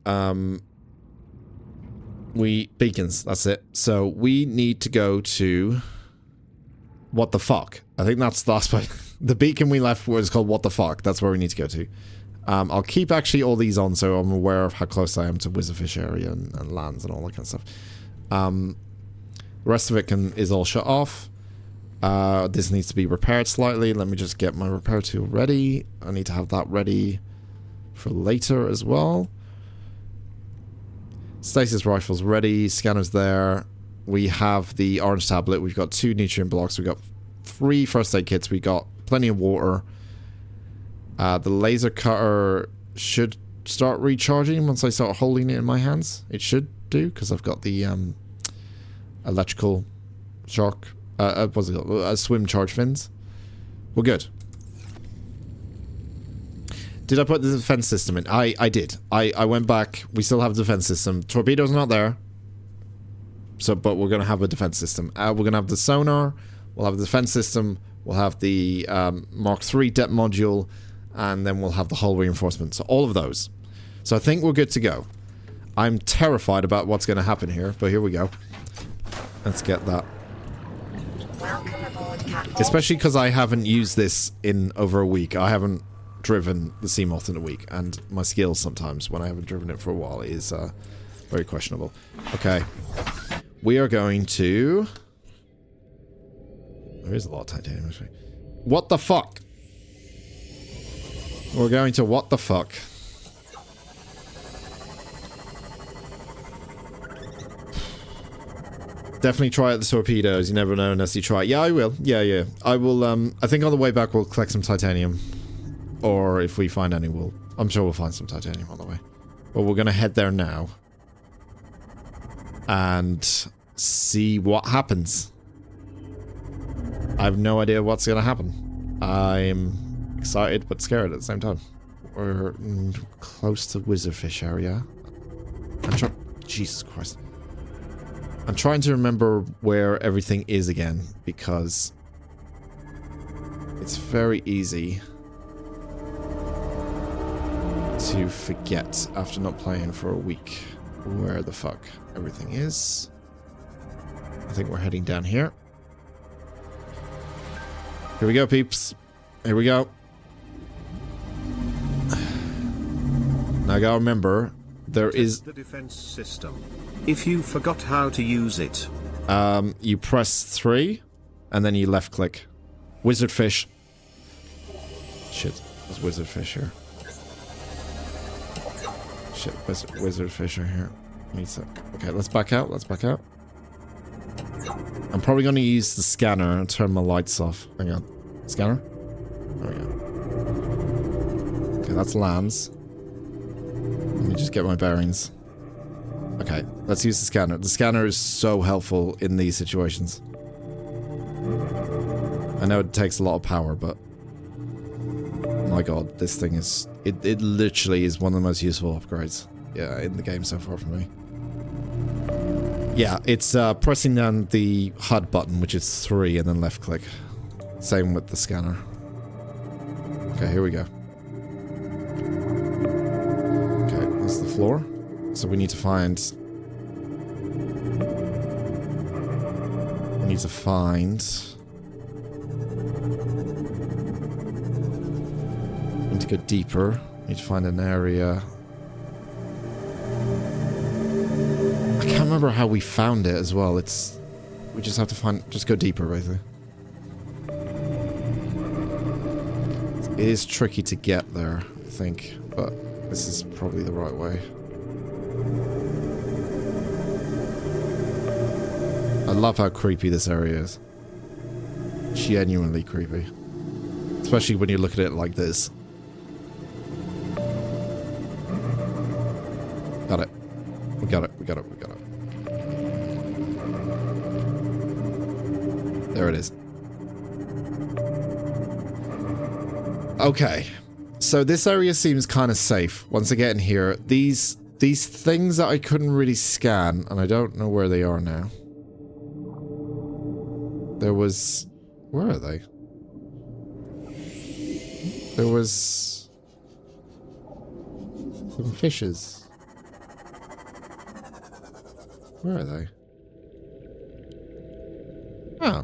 Beacons, that's it. So we need to go to what the fuck. I think that's the last place. The beacon we left was called what the fuck. That's where we need to go to. I'll keep actually all these on so I'm aware of how close I am to Wizardfish area and lands and all that kind of stuff. The rest of it is all shut off. This needs to be repaired slightly. Let me just get my repair tool ready. I need to have that ready for later as well. Stasis rifle's ready. Scanner's there. We have the orange tablet. We've got 2 nutrient blocks. We've got 3 first aid kits. We got plenty of water. The laser cutter should start recharging once I start holding it in my hands. It should do, because I've got the electrical shock. What's it called? Swim charge fins. We're good. Did I put the defense system in? I did. I went back. We still have a defense system. Torpedo's not there. So, but we're going to have a defense system. We're going to have the sonar. We'll have the defense system. We'll have the Mark III depth module. And then we'll have the hull reinforcement. So all of those. So I think we're good to go. I'm terrified about what's going to happen here. But here we go. Let's get that. Welcome aboard, Captain. Especially because I haven't used this in over a week. I haven't driven the Seamoth in a week. And my skills sometimes, when I haven't driven it for a while, is very questionable. Okay. We are going to... There is a lot of titanium. What the fuck? We're going to what the fuck? Definitely try out the torpedoes. You never know unless you try. Yeah, I will. Yeah. I will, I think on the way back we'll collect some titanium. Or if we find any, I'm sure we'll find some titanium on the way. But we're gonna head there now. And see what happens. I have no idea what's gonna happen. I'm excited but scared at the same time. We're close to Wizardfish area. Jesus Christ. I'm trying to remember where everything is again, because it's very easy to forget after not playing for a week where the fuck everything is. I think we're heading down here. Here we go, peeps. Here we go. Now I gotta remember, there is the defense system. If you forgot how to use it, you press 3 and then you left click. Wizardfish. Shit, there's Wizardfish here. Shit, Wizardfish are here. Okay, let's back out. Let's back out. I'm probably going to use the scanner and turn my lights off. Hang on. Scanner? There we go. Okay, that's lands. Let me just get my bearings. Okay, let's use the scanner. The scanner is so helpful in these situations. I know it takes a lot of power, but... my god, this thing is... It literally is one of the most useful upgrades, yeah, in the game so far for me. Yeah, it's pressing down the HUD button, which is 3, and then left click. Same with the scanner. Okay, here we go. Okay, this is the floor. So we need to find... We need to go deeper. We need to find an area... I can't remember how we found it as well. It's... we just have to find... just go deeper, basically. It is tricky to get there, I think. But this is probably the right way. I love how creepy this area is. Genuinely creepy. Especially when you look at it like this. Got it. We got it. We got it. We got it. There it is. Okay. So this area seems kind of safe. Once I get in here, these things that I couldn't really scan, and I don't know where they are now. There was... where are they? There was... some fishes. Where are they? Oh. I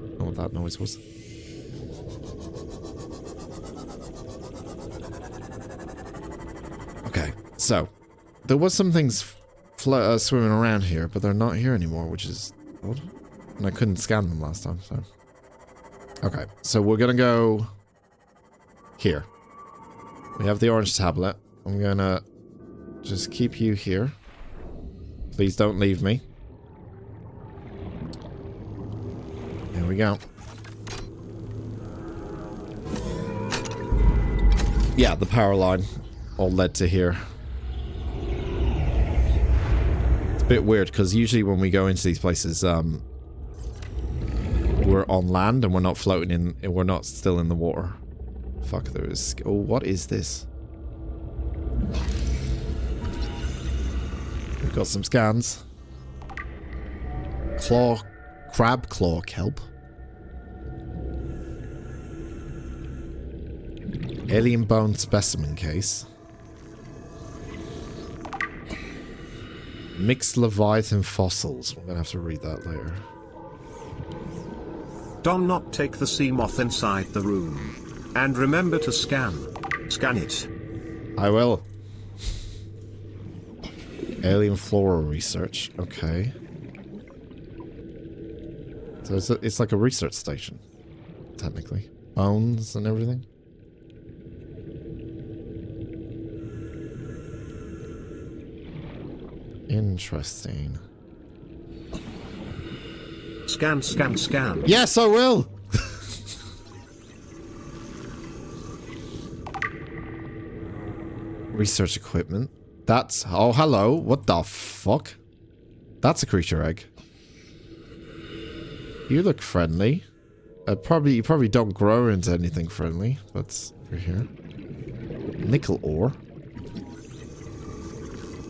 don't know what that noise was. Okay, so There was some things swimming around here, but they're not here anymore, which is odd. And I couldn't scan them last time, so... Okay, so we're gonna go... here. We have the orange tablet. I'm gonna just keep you here. Please don't leave me. There we go. Yeah, the power line all led to here. It's a bit weird, because usually when we go into these places, we're on land and we're not floating in, and we're not still in the water. Fuck, there is... Oh, what is this? We've got some scans. Crab claw kelp. Alien bone specimen case. Mixed Leviathan fossils. We're gonna have to read that later. Do not take the sea moth inside the room. And remember to scan. Scan it. I will. Alien flora research. Okay. So it's like a research station, technically. Bones and everything. Interesting. Scan, scan, scan. Yes, I will! Research equipment. That's... Oh, hello. What the fuck? That's a creature egg. You look friendly. You probably don't grow into anything friendly. But over here. Nickel ore.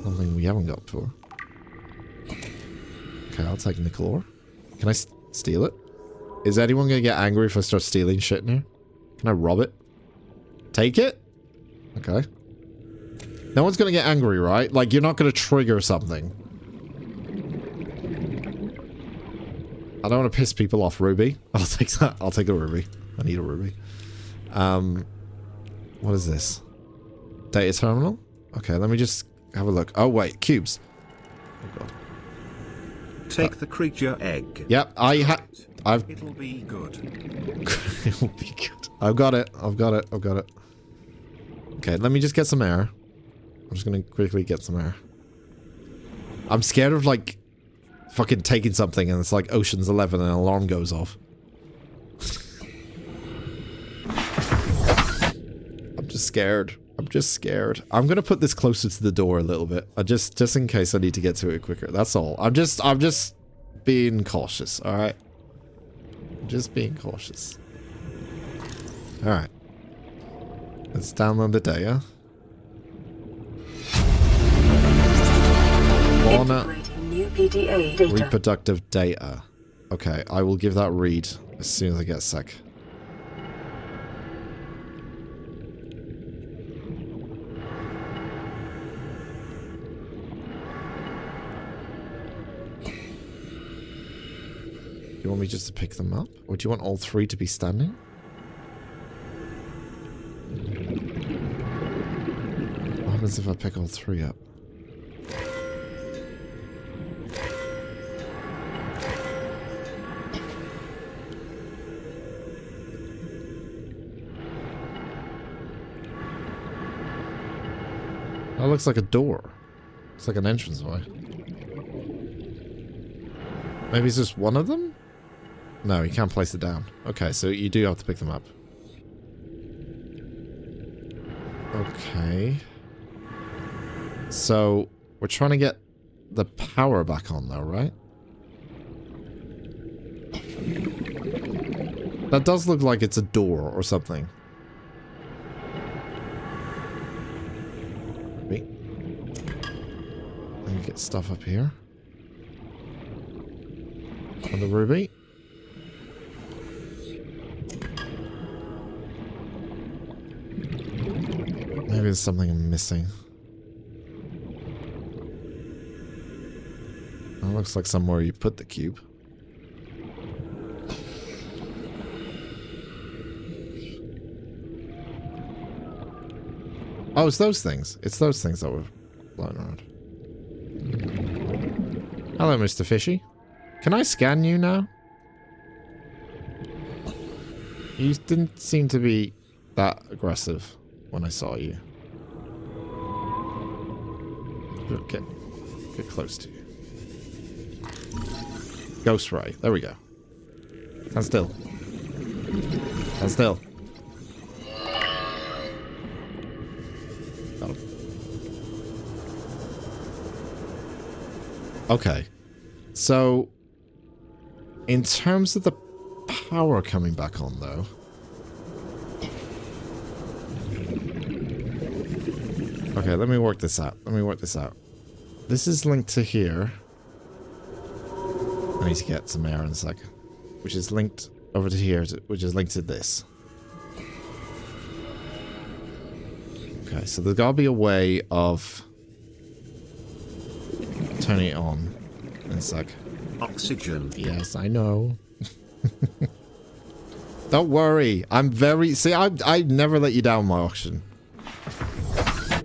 Something we haven't got before. Okay, I'll take nickel ore. Can I steal it? Is anyone gonna get angry if I start stealing shit in here? Can I rob it? Take it? Okay. No one's gonna get angry, right? Like, you're not gonna trigger something. I don't want to piss people off. Ruby. I'll take that. I'll take a ruby. I need a ruby. What is this? Data terminal? Okay, let me just have a look. Oh, wait. Cubes. Oh, God. Take the creature egg. Yep, It'll be good. It'll be good. I've got it. I've got it. I've got it. Okay, let me just get some air. I'm just gonna quickly get some air. I'm scared of, like, fucking taking something and it's like Ocean's 11 and an alarm goes off. I'm just scared. I'm just scared. I'm gonna put this closer to the door a little bit. Just in case I need to get to it quicker. That's all. I'm just being cautious, alright? Just being cautious. Alright. Let's download the data. New PDA data. Reproductive data. Okay, I will give that read as soon as I get a sec. Do you want me just to pick them up? Or do you want all three to be standing? What happens if I pick all three up? That looks like a door. It's like an entranceway. Maybe it's just one of them? No, you can't place it down. Okay, so you do have to pick them up. Okay. So, we're trying to get the power back on though, right? That does look like it's a door or something. Wait. Let me get stuff up here. On the ruby. Maybe there's something I'm missing. It looks like somewhere you put the cube. Oh, it's those things. It's those things that were floating around. Hello, Mr. Fishy. Can I scan you now? You didn't seem to be that aggressive when I saw you. Get close to you. Ghost Ray. There we go. Stand still. Stand still. Got him. Okay. So, in terms of the power coming back on, though. Okay, let me work this out. This is linked to here. I need to get some air in a second. Which is linked over to here, which is linked to this. Okay, so there's gotta be a way of turning it on in a sec. Oxygen. Yes, I know. Don't worry. I'm very... See, I never let you down, my oxygen.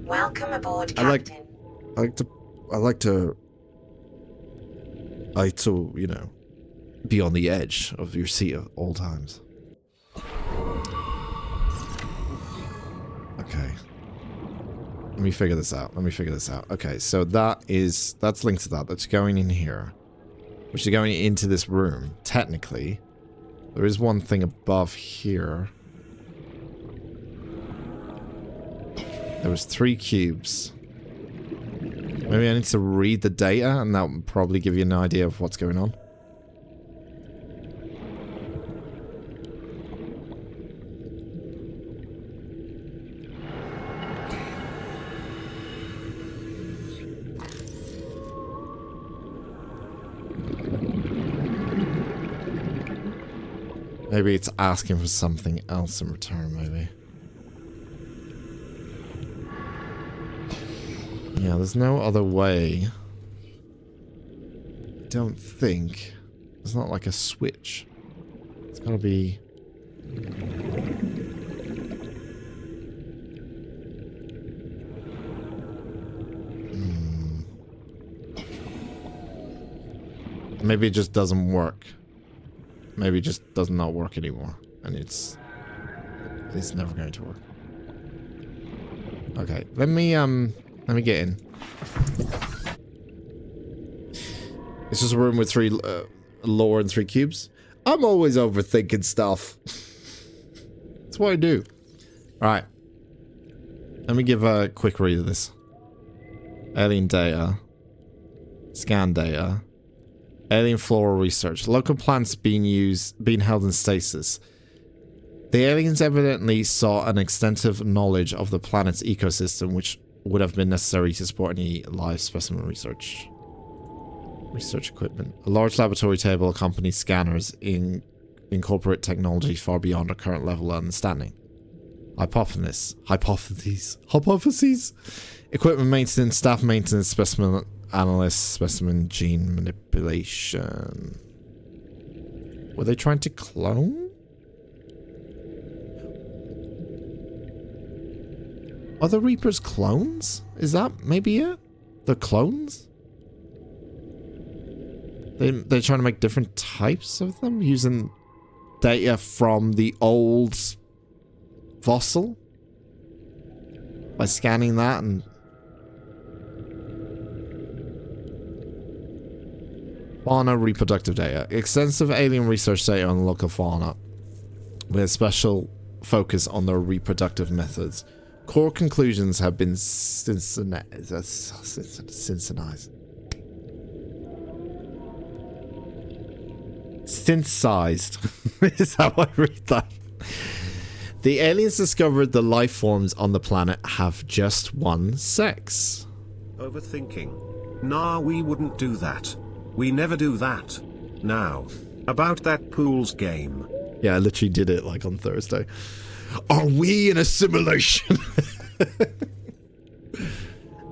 Welcome aboard, Captain. I like to, you know, be on the edge of your seat at all times. Okay. Let me figure this out. Okay, so that's linked to that. That's going in here. Which is going into this room. Technically. There is one thing above here. There was 3 cubes. Maybe I need to read the data, and that will probably give you an idea of what's going on. Maybe it's asking for something else in return, maybe. Yeah, there's no other way. I don't think. It's not like a switch. It's gotta be... Maybe it just doesn't work. Maybe it just does not work anymore. And it's never going to work. Okay, let me get in. It's just a room with 3 lore and 3 cubes. I'm always overthinking stuff. That's what I do. Alright. Let me give a quick read of this. Alien data. Scan data. Alien flora research. Local plants being held in stasis. The aliens evidently saw an extensive knowledge of the planet's ecosystem, which would have been necessary to support any live specimen research. Research equipment. A large laboratory table accompanies scanners incorporate technology far beyond our current level of understanding. Hypotheses. Equipment maintenance, staff maintenance, specimen analysis, specimen gene manipulation. Were they trying to clone? Are the Reapers clones? Is that maybe it? The clones? They're trying to make different types of them using data from the old fossil? By scanning that and... Fauna reproductive data. Extensive alien research data on local fauna with a special focus on their reproductive methods. Core conclusions have been synthesized. Is how I read that. The aliens discovered the life forms on the planet have just one sex. Overthinking. Nah, we wouldn't do that. We never do that. Now, about that pools game. Yeah, I literally did it like on Thursday. Are we in a simulation?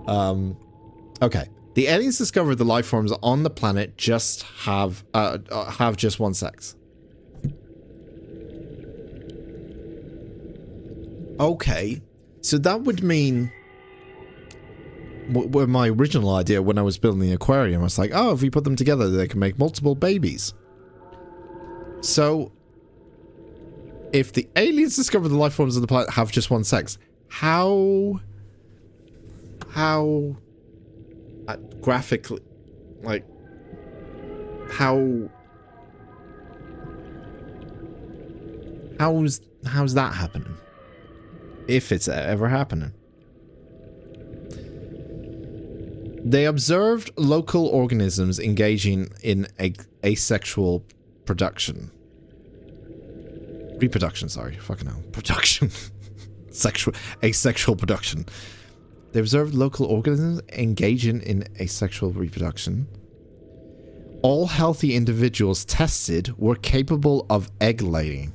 Okay. The aliens discovered the life forms on the planet just have just one sex. Okay. So that would mean my original idea when I was building the aquarium, I was like, oh, if we put them together, they can make multiple babies. So, if the aliens discover the life forms of the planet have just one sex, how graphically, like, how's that happening? If it's ever happening. They observed local organisms engaging in asexual reproduction, sorry, fucking hell, production, asexual production. They observed local organisms engaging in asexual reproduction. All healthy individuals tested were capable of egg laying.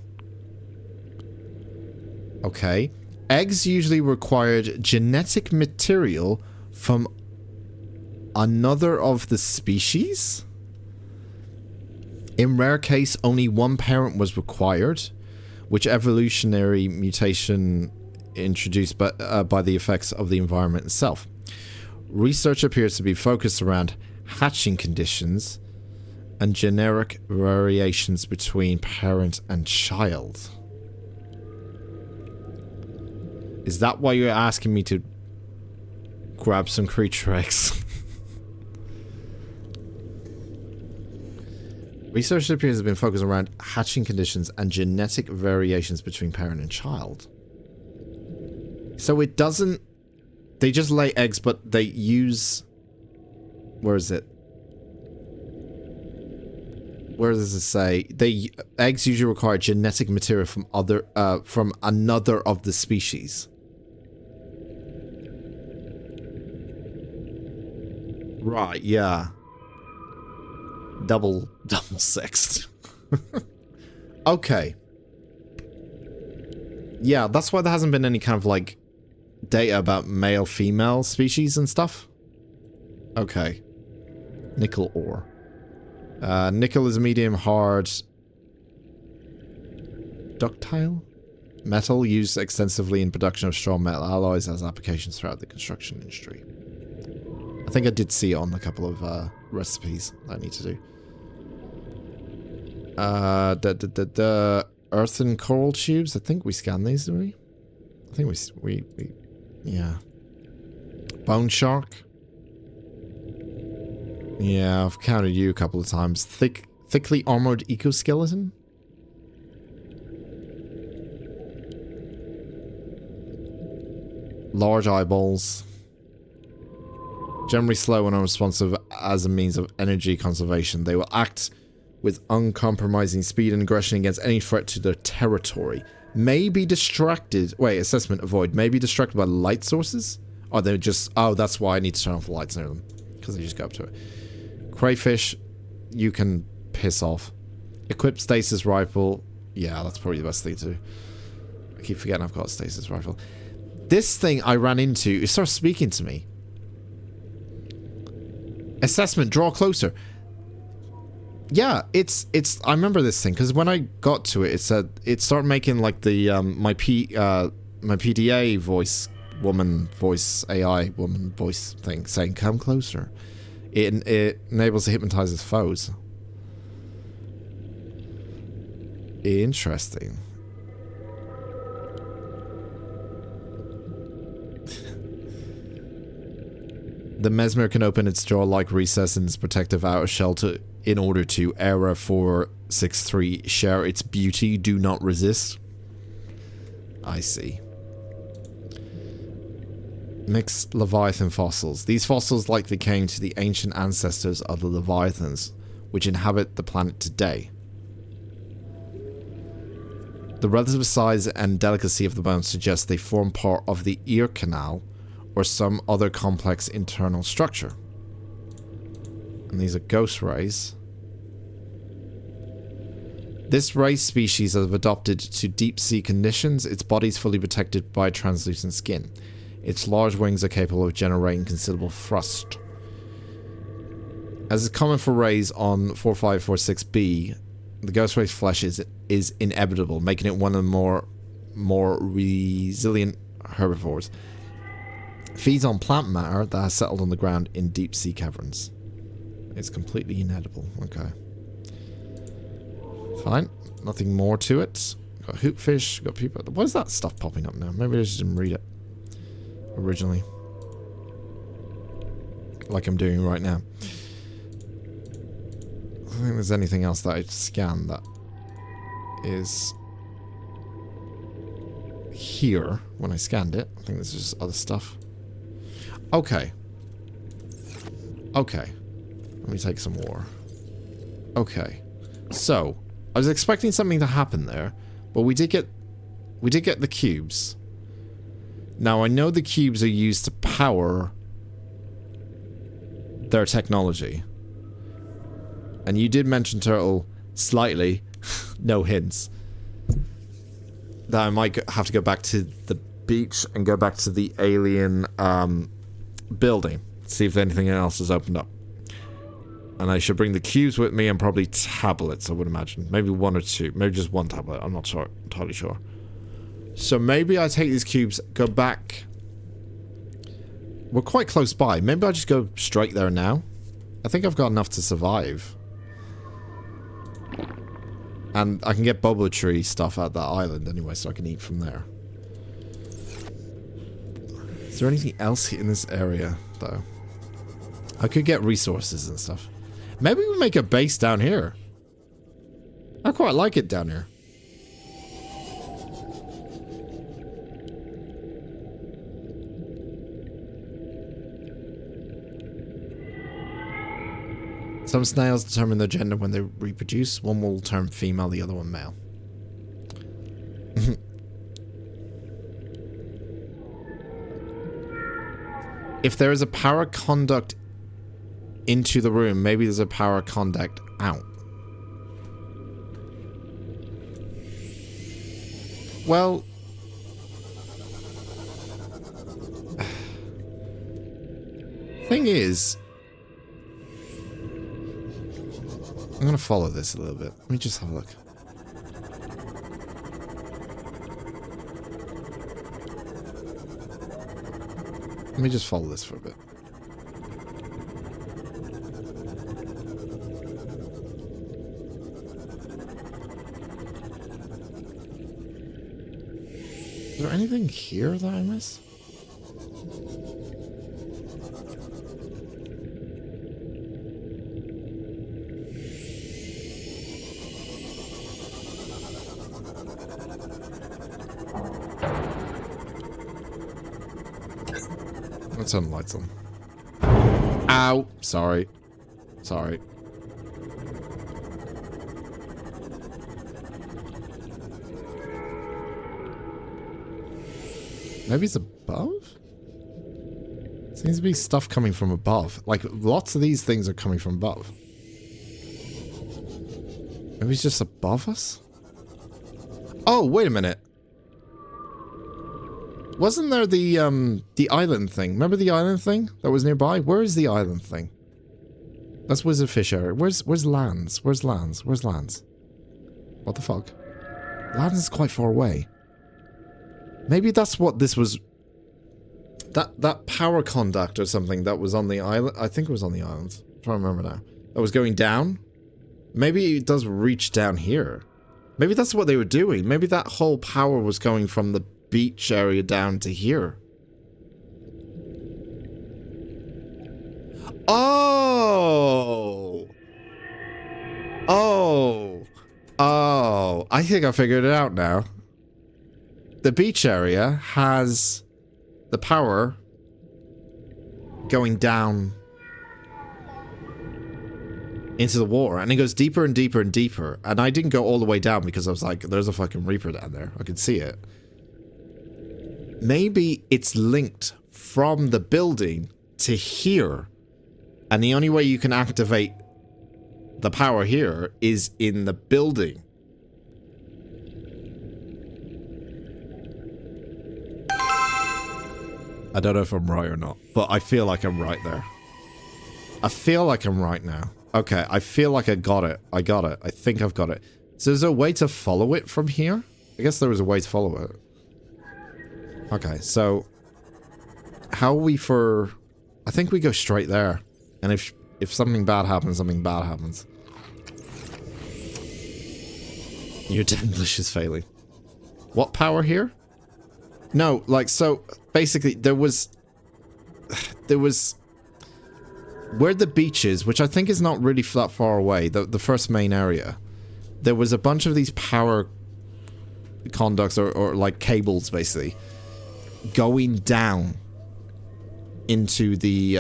Okay. Eggs usually required genetic material from another of the species. In rare case, only one parent was required, which evolutionary mutation introduced by the effects of the environment itself. Research appears to be focused around hatching conditions and generic variations between parent and child. Is that why you're asking me to grab some creature eggs? Research appears to have been focused around hatching conditions and genetic variations between parent and child. So it doesn't... They just lay eggs, but they use... Where is it? Where does it say? Eggs usually require genetic material from another of the species. Right, yeah. Double sexed. Okay. Yeah, that's why there hasn't been any kind of, like, data about male-female species and stuff. Okay. Nickel ore. Nickel is a medium hard ductile metal used extensively in production of strong metal alloys, has applications throughout the construction industry. I think I did see it on a couple of recipes that I need to do. The earthen coral tubes. I think we scanned these, didn't we? I think we yeah. Bone shark. Yeah, I've counted you a couple of times. Thickly armored ecoskeleton. Large eyeballs. Generally slow and unresponsive as a means of energy conservation. They will act with uncompromising speed and aggression against any threat to their territory. May be distracted... Wait, assessment avoid. May be distracted by light sources? Or they're just... Oh, that's why I need to turn off the lights near them. Because they just go up to it. Crayfish, you can piss off. Equipped stasis rifle. Yeah, that's probably the best thing to do. I keep forgetting I've got a stasis rifle. This thing I ran into, it starts speaking to me. Assessment, draw closer. Yeah, it's I remember this thing because when I got to it, it said it started making like the my PDA voice AI woman voice thing saying come closer. It enables to hypnotize its foes. Interesting. The mesmer can open its jaw-like recess in its protective outer shell in order to Era 463 share its beauty, do not resist. I see. Mixed Leviathan fossils. These fossils likely came to the ancient ancestors of the Leviathans, which inhabit the planet today. The relative size and delicacy of the bones suggest they form part of the ear canal or some other complex internal structure. And these are ghost rays. This ray species has adapted to deep sea conditions. Its body is fully protected by translucent skin. Its large wings are capable of generating considerable thrust. As is common for rays on 4546b, the ghost ray's flesh is inevitable, making it one of the more resilient herbivores. Feeds on plant matter that has settled on the ground in deep sea caverns. It's completely inedible. Okay. Fine. Nothing more to it. Got hoopfish, got people. What is that stuff popping up now? Maybe I just didn't read it originally. Like I'm doing right now. I don't think there's anything else that I scanned that is here when I scanned it. I think there's just other stuff. Okay. Okay. Let me take some more. Okay. So, I was expecting something to happen there, but we did get the cubes. Now, I know the cubes are used to power their technology. And you did mention, Turtle, slightly, no hints, that I might have to go back to the beach and go back to the alien building. See if anything else has opened up. And I should bring the cubes with me and probably tablets, I would imagine. Maybe one or two. Maybe just one tablet. I'm not sure, entirely sure. So maybe I take these cubes, go back. We're quite close by. Maybe I just go straight there now. I think I've got enough to survive. And I can get boba tree stuff at that island anyway, so I can eat from there. Is there anything else in this area, though? I could get resources and stuff. Maybe we make a base down here. I quite like it down here. Some snails determine their gender when they reproduce. One will turn female, the other one male. If there is a power conduct into the room, maybe there's a power conduct out. Well, thing is, I'm gonna follow this a little bit. Let me just have a look. Let me just follow this for a bit. Is there anything here that I miss? Let's turn the lights on. Ow! Sorry. Sorry. Maybe it's above? Seems to be stuff coming from above. Like, lots of these things are coming from above. Maybe it's just above us? Oh, wait a minute. Wasn't there the island thing? Remember the island thing that was nearby? Where is the island thing? That's Wizardfish area. Where's Lands? Where's Lands? Where's Lands? What the fuck? Lands is quite far away. Maybe that's what this was. That power conduct or something that was on the island. I think it was on the island. I'm trying to remember now. That was going down. Maybe it does reach down here. Maybe that's what they were doing. Maybe that whole power was going from the beach area down to here. Oh! Oh! Oh! I think I figured it out now. The beach area has the power going down into the water, and it goes deeper and deeper and deeper. And I didn't go all the way down because I was like, there's a fucking Reaper down there. I could see it. Maybe it's linked from the building to here, and the only way you can activate the power here is in the building. I don't know if I'm right or not, but I feel like I'm right there. I feel like I'm right now. Okay, I feel like I got it. I got it. I think I've got it. So is there a way to follow it from here? I guess there was a way to follow it. Okay, so how are we for... I think we go straight there. And if something bad happens, something bad happens. Your English is failing. What power here? No, like, so, basically, there was... Where the beach is, which I think is not really that far away, the first main area, there was a bunch of these power conducts, or like cables, basically, going down into the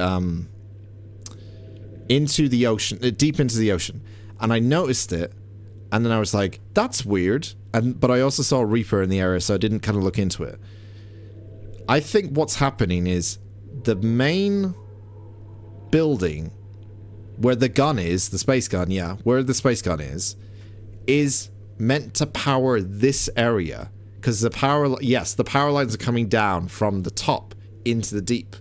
ocean, deep into the ocean. And I noticed it, and then I was like, that's weird. But I also saw a Reaper in the area, so I didn't kind of look into it. I think what's happening is the main building where the gun is, the space gun, yeah, where the space gun is meant to power this area. Because the power lines are coming down from the top into the deep.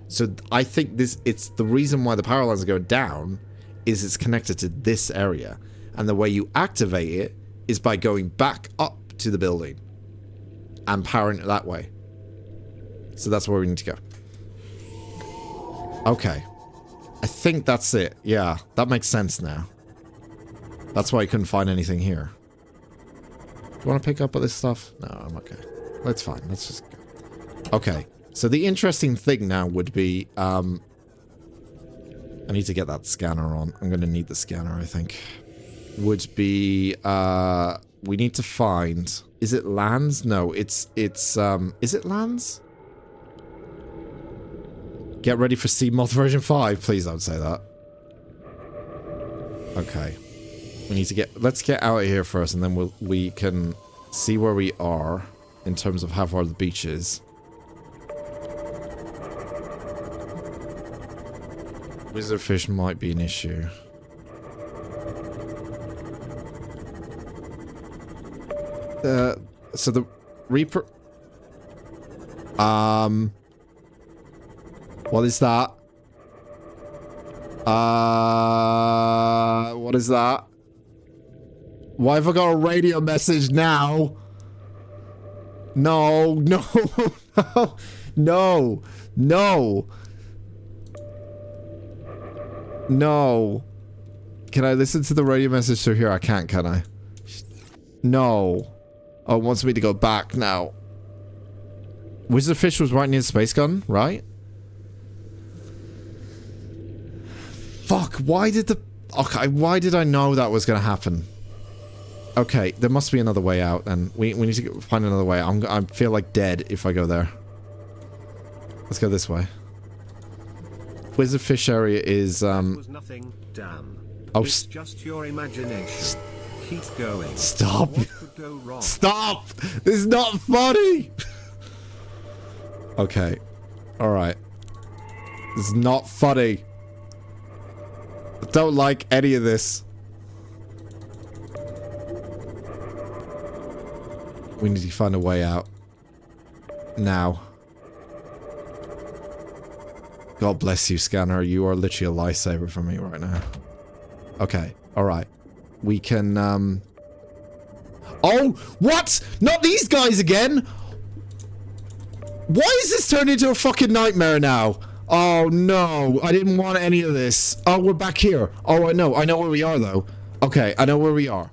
So I think it's the reason why the power lines are going down is it's connected to this area. And the way you activate it is by going back up to the building and powering it that way. So that's where we need to go. Okay. I think that's it. Yeah, that makes sense now. That's why I couldn't find anything here. Do you want to pick up all this stuff? No, I'm okay. That's fine. Let's just go. Okay. So the interesting thing now would be, I need to get that scanner on. I'm going to need the scanner, I think. Would be, we need to find, is it lands? No, it's, is it lands? Get ready for Seamoth version 5. Please don't say that. Okay. We need to let's get out of here first, and then we can see where we are in terms of how far the beach is. Wizardfish might be an issue. So the Reaper... What is that? What is that? Why have I got a radio message now? No, no, no, no, no. Can I listen to the radio message through here? I can't, can I? No. Oh, it wants me to go back now. Wizardfish was right near the space gun, right? Fuck, why did the... Okay, why did I know that was going to happen? Okay, there must be another way out, then. We need to find another way. I feel like dead if I go there. Let's go this way. Wizardfish area is, was nothing, Dan. Oh, it's just your imagination. Keep going. Stop. What could go wrong? Stop! This is not funny! Okay. Alright. This is not funny. I don't like any of this. We need to find a way out. Now. God bless you, Scanner. You are literally a lifesaver for me right now. Okay. Alright. We can, Oh! What?! Not these guys again?! Why is this turned into a fucking nightmare now? Oh, no. I didn't want any of this. Oh, we're back here. Oh, I know. I know where we are, though. Okay, I know where we are.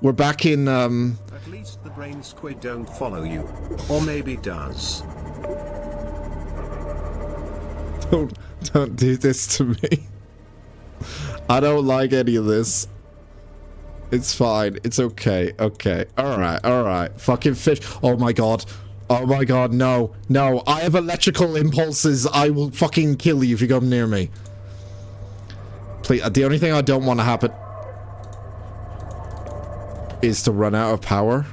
We're back in, At least the brain squid don't follow you. Or maybe does. Don't do this to me. I don't like any of this. It's fine. It's okay. Okay. Alright, alright. Fucking fish. Oh my god. Oh my god, no. No, I have electrical impulses. I will fucking kill you if you come near me. Please, the only thing I don't want to happen is to run out of power.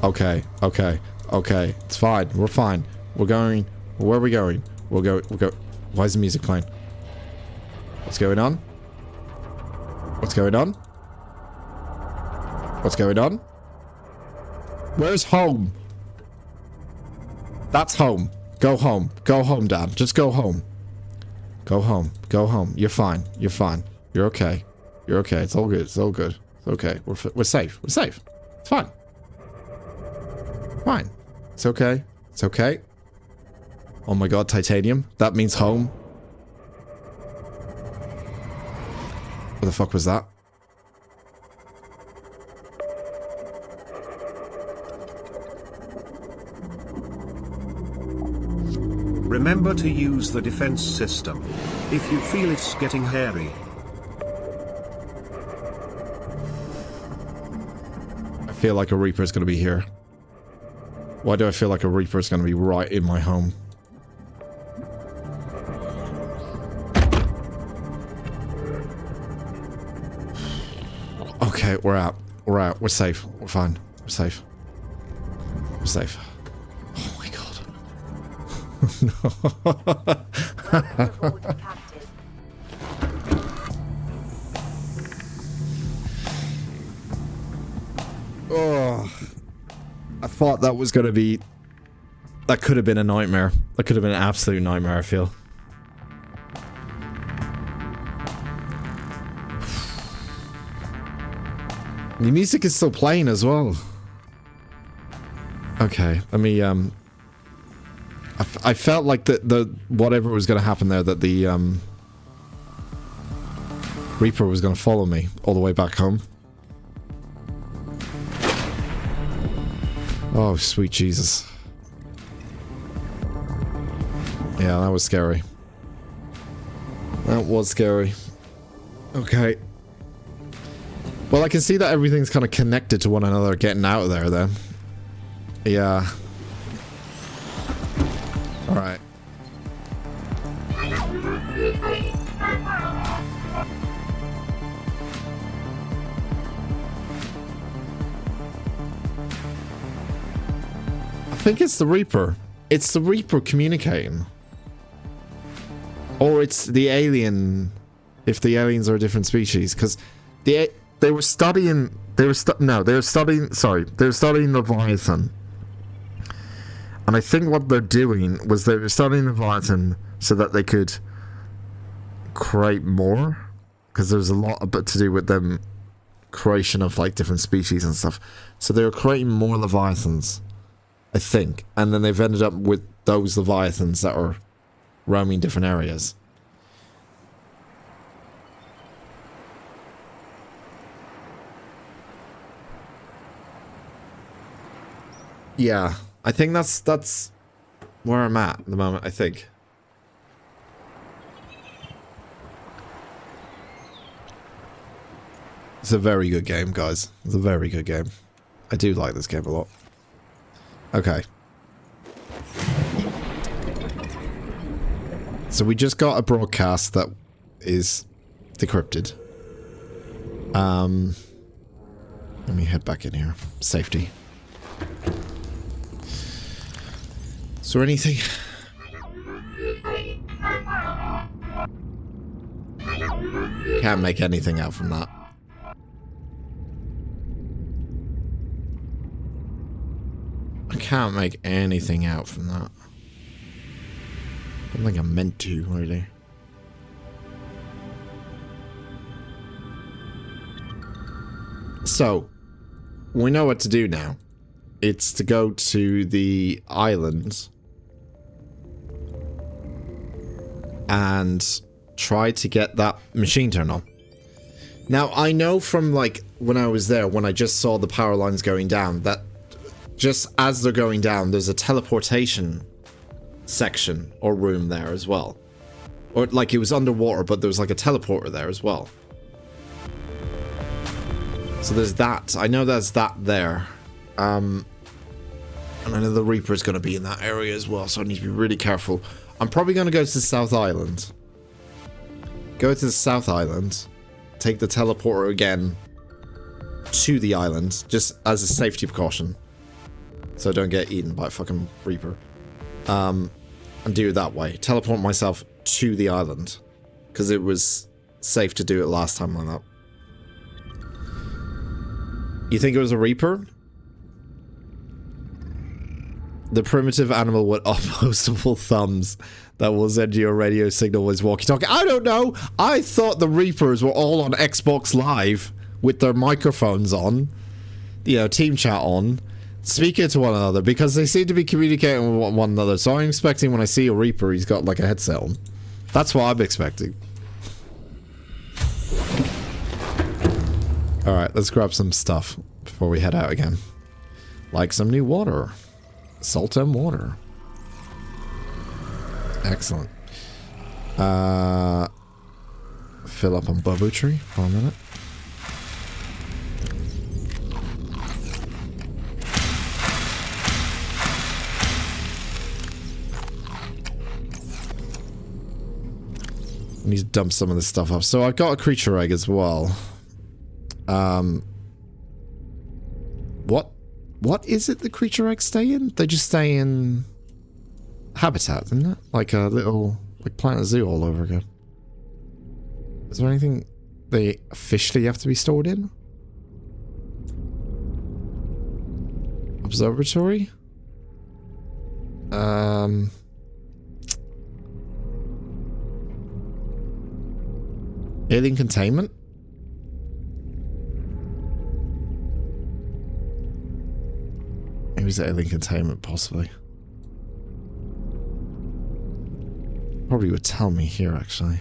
Okay, okay, okay. It's fine. We're fine. We're going... Where are we going? We'll go... Why is the music playing? What's going on? What's going on? What's going on? Where's home? That's home. Go home. Go home, Dad. Just go home. Go home. Go home. You're fine. You're fine. You're okay. You're okay. It's all good. It's all good. It's okay. We're safe. We're safe. It's fine. Fine. It's okay. It's okay. Oh my god, titanium. That means home. What the fuck was that? Remember to use the defense system if you feel it's getting hairy. I feel like a Reaper is going to be here. Why do I feel like a Reaper is going to be right in my home? Okay, we're out. We're out. We're safe. We're fine. We're safe. We're safe. Oh my god. Oh, I thought that was going to be... That could have been a nightmare. That could have been an absolute nightmare, I feel. The music is still playing as well. Okay, let me, I felt like the whatever was going to happen there, that the, Reaper was going to follow me all the way back home. Oh, sweet Jesus. Yeah, that was scary. That was scary. Okay. Well, I can see that everything's kind of connected to one another getting out of there, then. Yeah. Alright. I think it's the Reaper. It's the Reaper communicating. Or it's the alien, if the aliens are a different species, because they were studying, they were studying Leviathan. And I think what they're doing was they were studying Leviathan so that they could create more, because there's a lot to do with them creation of like different species and stuff. So they were creating more Leviathans, I think, and then they've ended up with those Leviathans that are roaming different areas. Yeah, I think that's where I'm at the moment, I think. It's a very good game, guys. It's a very good game. I do like this game a lot. Okay. So we just got a broadcast that is decrypted. Let me head back in here. Safety. Is there anything? Can't make anything out from that. I can't make anything out from that. I don't think I meant to, really. So, we know what to do now. It's to go to the island and try to get that machine turned on. Now, I know from, like, when I was there, when I just saw the power lines going down, that just as they're going down, there's a teleportation section or room there as well. Or, like, it was underwater, but there was, like, a teleporter there as well. So there's that. I know there's that there. And I know the Reaper's going to be in that area as well, so I need to be really careful. I'm probably going to go to the South Island. Go to the South Island. Take the teleporter again to the island, just as a safety precaution. So I don't get eaten by a fucking Reaper. And do it that way. Teleport myself to the island. Because it was safe to do it last time like that. You think it was a Reaper? The primitive animal with opposable thumbs that will send you a radio signal was walkie-talkie. I don't know. I thought the Reapers were all on Xbox Live with their microphones on. You know, team chat on. speaking to one another because they seem to be communicating with one another. So I'm expecting when I see a Reaper, he's got like a headset on. That's what I'm expecting. Alright, let's grab some stuff before we head out again. Like some new water. Salt and water. Excellent. Fill up on Bubble Tree for a minute. I need to dump some of this stuff up. So I've got a creature egg as well. What is it the creature eggs stay in? They just stay in habitat, isn't it? Like a little, like Planet Zoo all over again. Is there anything they officially have to be stored in? Observatory? Alien containment? Maybe it's alien containment, possibly. Probably would tell me here, actually.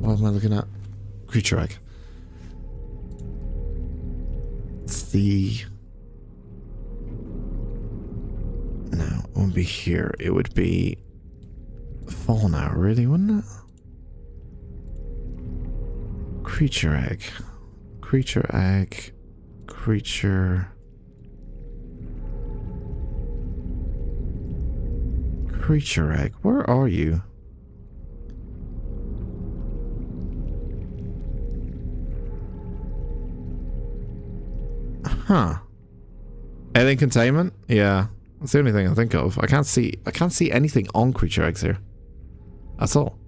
What am I looking at? Creature egg. It's the... No, it wouldn't be here. It would be... fauna, really, wouldn't it? Creature egg. Creature egg. Creature... Creature egg. Where are you? Huh. Alien containment? Yeah. That's the only thing I think of. I can't see anything on creature eggs here. That's all.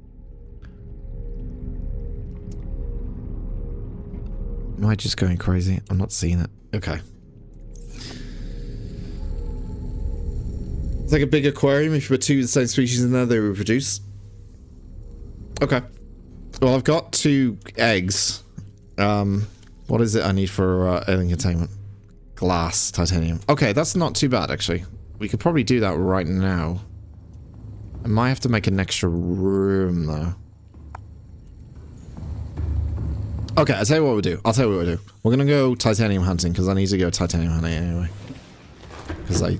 Am I just going crazy? I'm not seeing it. Okay. It's like a big aquarium. If you put two of the same species in there, they reproduce. Okay. Well, I've got 2 eggs. What is it I need for alien containment? Glass, titanium. Okay, that's not too bad, actually. We could probably do that right now. I might have to make an extra room, though. Okay, I'll tell you what we'll do. We're gonna go titanium hunting, because I need to go titanium hunting anyway. Because I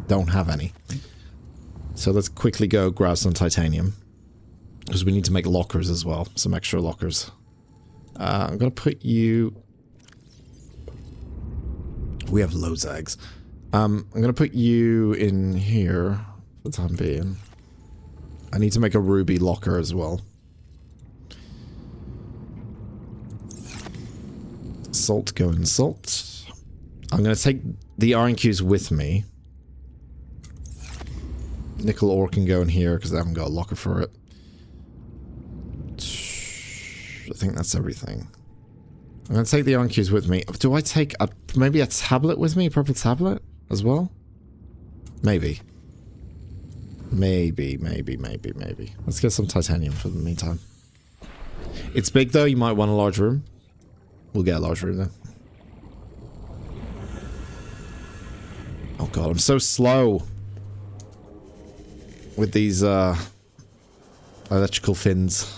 don't have any. So let's quickly go grab some titanium. Because we need to make lockers as well. Some extra lockers. I'm gonna put you... We have loads of eggs. I'm gonna put you in here for the time being. I need to make a ruby locker as well. Salt, go in salt. I'm gonna take the RNQs with me. Nickel ore can go in here because I haven't got a locker for it. I think that's everything. I'm gonna take the RNQs with me. Do I take maybe a tablet with me? A purple tablet as well? Maybe. Maybe. Let's get some titanium for the meantime. It's big though, you might want a large room. We'll get a large room then. Oh god, I'm so slow with these electrical fins.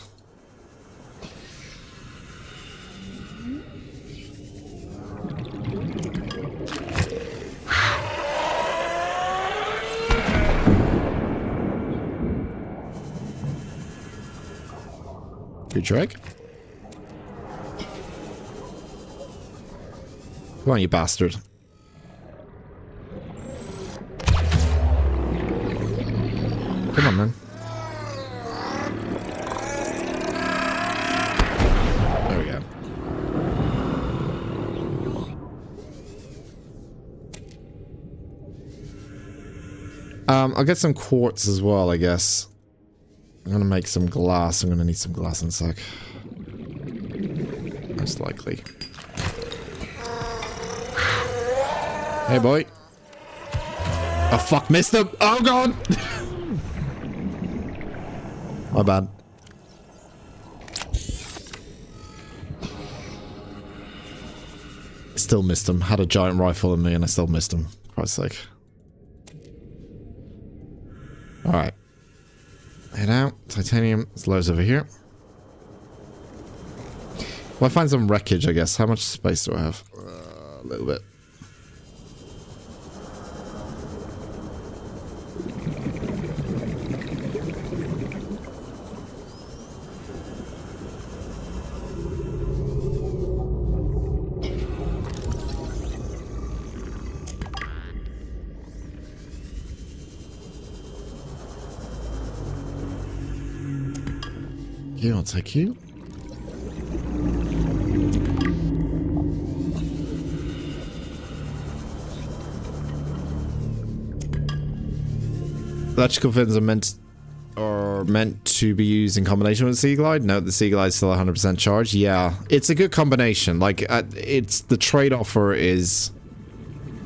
Good drag. Come on, you bastard. Come on, man. There we go. I'll get some quartz as well, I guess. I'm gonna make some glass. I'm gonna need some glass in a sec. Most likely. Hey, boy. Oh, fuck, missed him. Oh, God. My bad. Still missed him. Had a giant rifle in me and I still missed him. For Christ's sake. Alright. Head out. Titanium. There's loads over here. Well, I find some wreckage, I guess. How much space do I have? A little bit. I'll take you. Electrical fins are meant to be used in combination with the Sea Glide. Note the Sea Glide is still 100% charged. Yeah, it's a good combination. Like, it's the trade-off is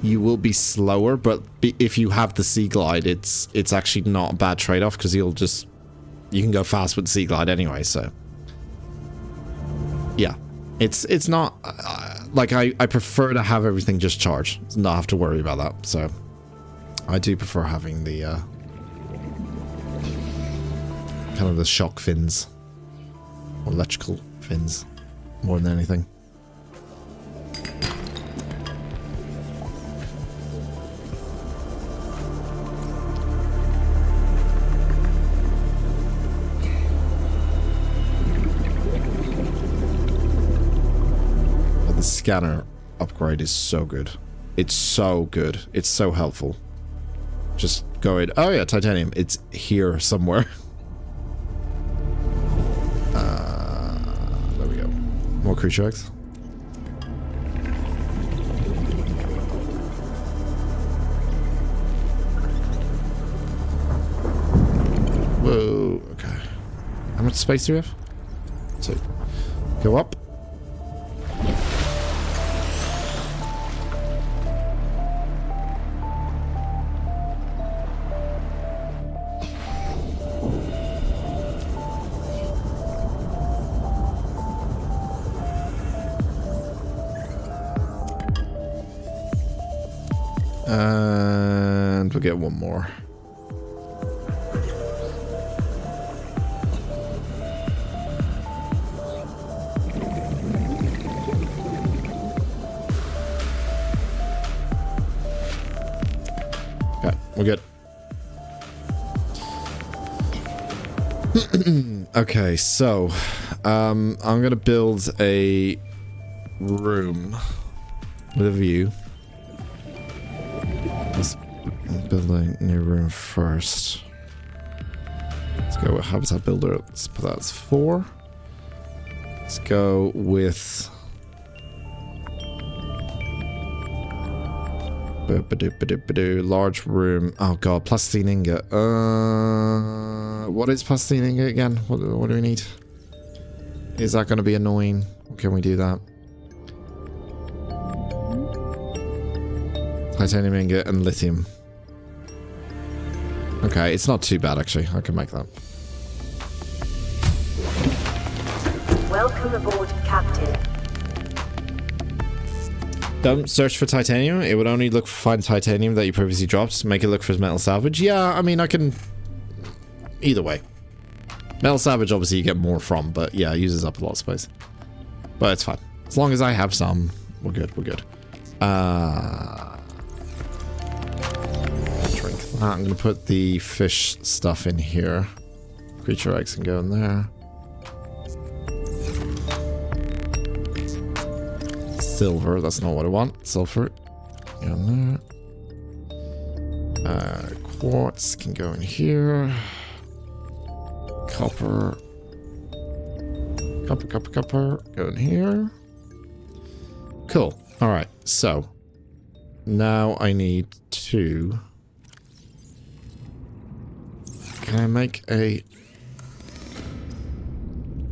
you will be slower, but if you have the Sea Glide, it's actually not a bad trade-off because you can go fast with the Sea Glide anyway. So yeah, it's not like I prefer to have everything just charged, not have to worry about that. So I do prefer having the kind of the shock fins or electrical fins more than anything. Scanner upgrade is so good. It's so good. It's so helpful. Just go in. Oh yeah, titanium. It's here somewhere. There we go. More creature eggs. Whoa. Okay. How much space do we have? 2. Go up. And we'll get one more. Okay, we're good. Okay, so I'm gonna build a room with a view. Let's build a new room first. Let's go with Habitat Builder. Let's put that as 4. Let's go with large room. Oh god, plasticine ingot. What is plasticine ingot again? What do we need? Is that going to be annoying? Or can we do that? Titanium ingot and lithium. Okay, it's not too bad actually. I can make that. Welcome aboard, Captain. Don't search for titanium. It would only look for find titanium that you previously dropped. Make it look for metal salvage. Yeah, I mean, I can... Either way. Metal salvage, obviously, you get more from, but yeah, it uses up a lot of space. But it's fine. As long as I have some, we're good, we're good. Drink that. I'm going to put the fish stuff in here. Creature eggs can go in there. Silver, that's not what I want. Sulfur, go in there. Quartz can go in here. Copper. Copper, go in here. Cool. Alright, so now I need to... Can I make a...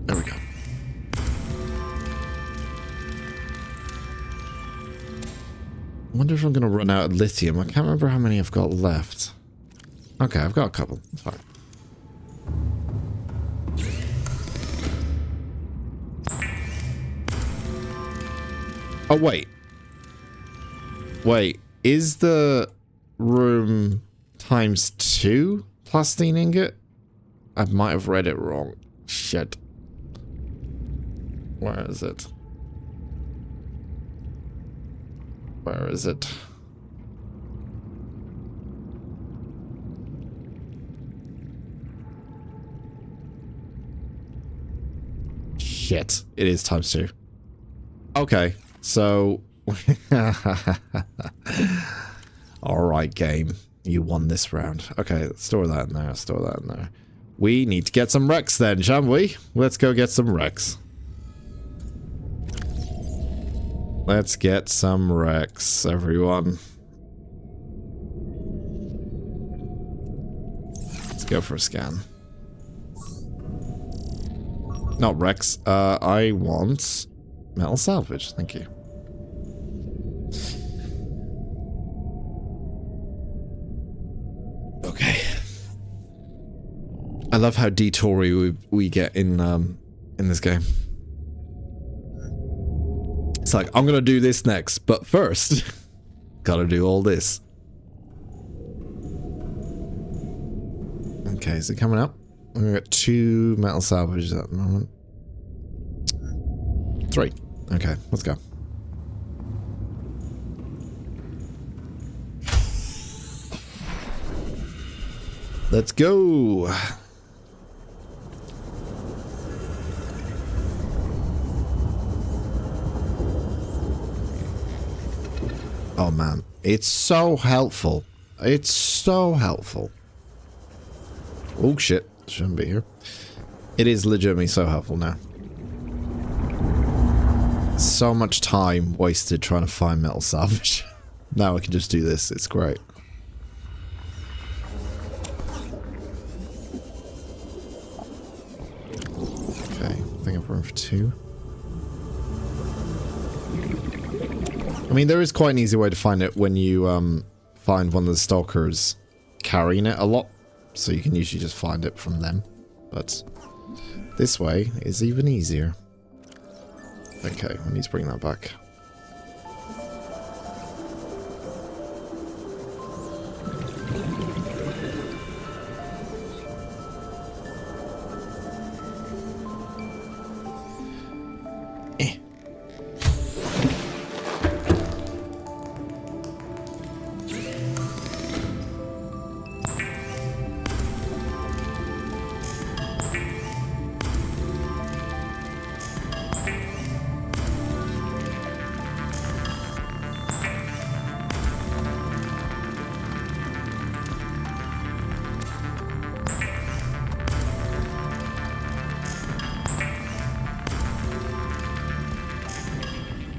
There we go. I wonder if I'm going to run out of lithium. I can't remember how many I've got left. Okay, I've got a couple. It's fine. Oh, wait. Wait, is the room times 2 plastine ingot? I might have read it wrong. Shit. Where is it? Where is it? Shit. It is times 2. Okay, so... Alright, game. You won this round. Okay, store that in there, store that in there. We need to get some wrecks then, shall we? Let's go get some wrecks. Let's get some wrecks, everyone. Let's go for a scan. Not wrecks. I want metal salvage. Thank you. Okay. I love how detoury we get in this game. It's like, I'm gonna do this next, but first, gotta do all this. Okay, is it coming up? We've got 2 metal salvages at the moment. 3. Okay, let's go. Let's go. Oh man, it's so helpful. It's so helpful. Oh shit, shouldn't be here. It is legitimately so helpful now. So much time wasted trying to find metal salvage. Now I can just do this, it's great. Okay, I think I've room for 2. I mean, there is quite an easy way to find it when you find one of the stalkers carrying it a lot. So you can usually just find it from them. But this way is even easier. Okay, I need to bring that back.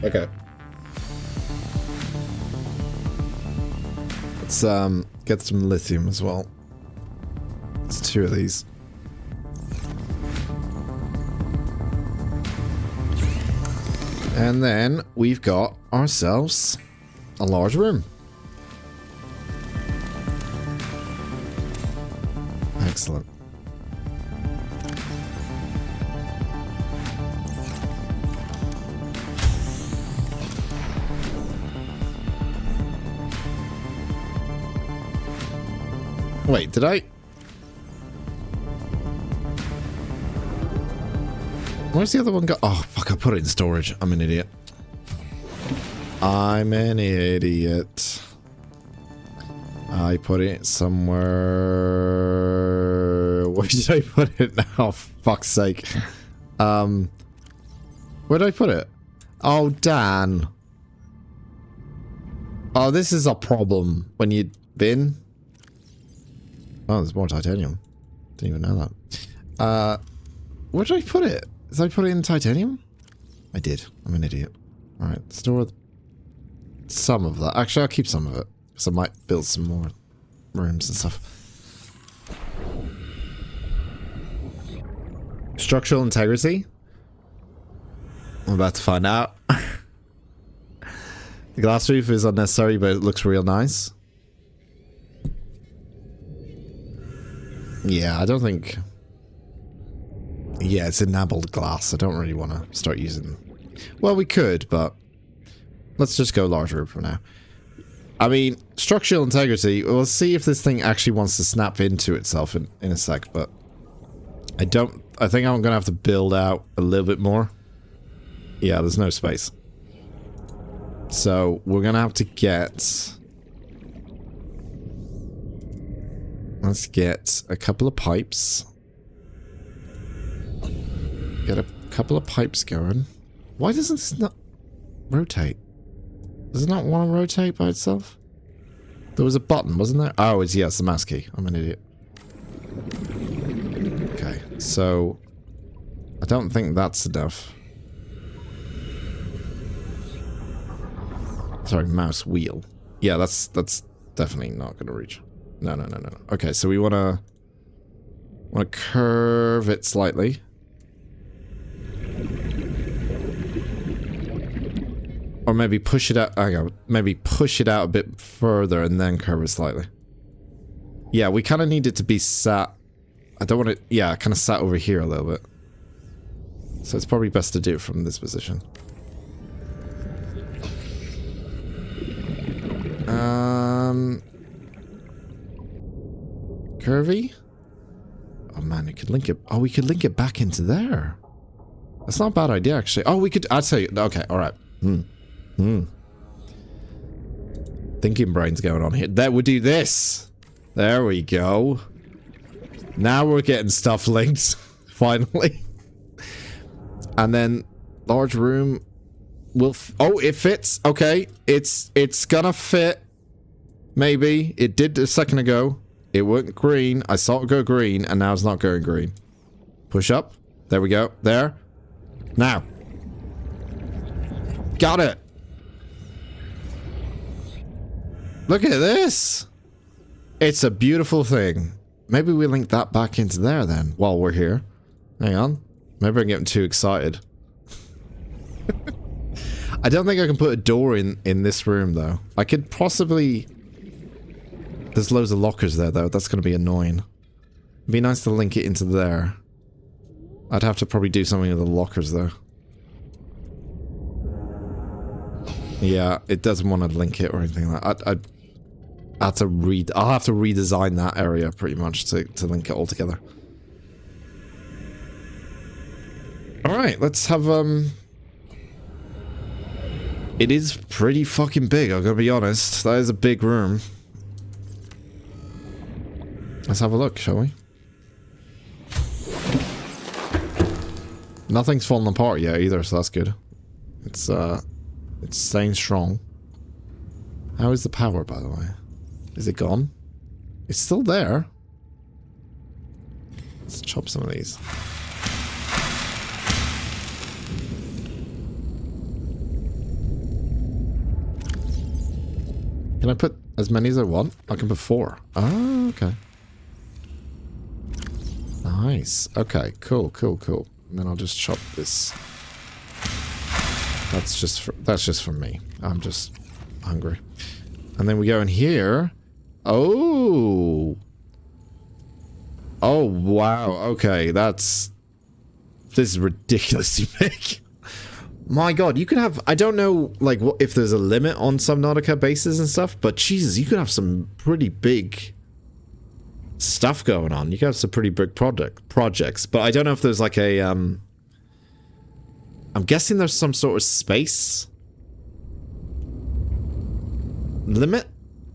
Okay. Let's get some lithium as well. It's 2 of these. And then we've got ourselves a large room. Excellent. Wait, did I? Where's the other one go? Oh, fuck, I put it in storage. I'm an idiot. I'm an idiot. I put it somewhere... Where did I put it now? Fuck's sake. Where did I put it? Oh, Dan. Oh, this is a problem when you bin. Oh, there's more titanium. Didn't even know that. Where did I put it? Did I put it in titanium? I did. I'm an idiot. Alright, store some of that. Actually, I'll keep some of it. Because I might build some more rooms and stuff. Structural integrity? I'm about to find out. The glass roof is unnecessary, but it looks real nice. Yeah, I don't think... Yeah, it's enameled glass. I don't really want to start using... Well, we could, but Let's just go large room for now. I mean, structural integrity, we'll see if this thing actually wants to snap into itself in a sec, but I think I'm gonna have to build out a little bit more. Yeah, there's no space. So, we're gonna have to get... Let's get a couple of pipes. Get a couple of pipes going. Why doesn't this not rotate? Does it not want to rotate by itself? There was a button, wasn't there? Oh, it's the mouse key. I'm an idiot. Okay, so I don't think that's enough. Sorry, mouse wheel. Yeah, that's definitely not gonna reach. No. Okay, so we wanna curve it slightly. Or maybe push it out. Hang on. Maybe push it out a bit further and then curve it slightly. Yeah, we kind of need it to be sat. I don't want it. Yeah, kind of sat over here a little bit. So it's probably best to do it from this position. Curvy? Oh man, we could link it. Oh, we could link it back into there. That's not a bad idea, actually. Oh, we could. I'd say. Okay, alright. Thinking brain's going on here. That would do this. There we go. Now we're getting stuff linked. Finally. And then large room will. Oh, it fits. Okay, it's gonna fit. Maybe it did a second ago. It went green. I saw it go green, and now it's not going green. Push up. There we go. There. Now. Got it. Look at this. It's a beautiful thing. Maybe we link that back into there then while we're here. Hang on. Maybe I'm getting too excited. I don't think I can put a door in this room though. I could possibly... There's loads of lockers there though. That's going to be annoying. It'd be nice to link it into there. I'd have to probably do something with the lockers though. Yeah, it doesn't want to link it or anything like that. I'll have to redesign that area pretty much to link it all together. Alright, let's have it is pretty fucking big, I'm gonna be honest. That is a big room. Let's have a look, shall we? Nothing's fallen apart yet either, so that's good. It's staying strong. How is the power, by the way? Is it gone? It's still there. Let's chop some of these. Can I put as many as I want? I can put 4. Oh, okay. Nice. Okay, cool. And then I'll just chop this. That's just for me. I'm just hungry. And then we go in here. Oh. Oh, wow. Okay, this is ridiculously big. My god, you can have... I don't know, like, what if there's a limit on Subnautica bases and stuff, but Jesus, you could have some pretty big stuff going on. You could have some pretty big projects, but I don't know if there's like a... I'm guessing there's some sort of space limit?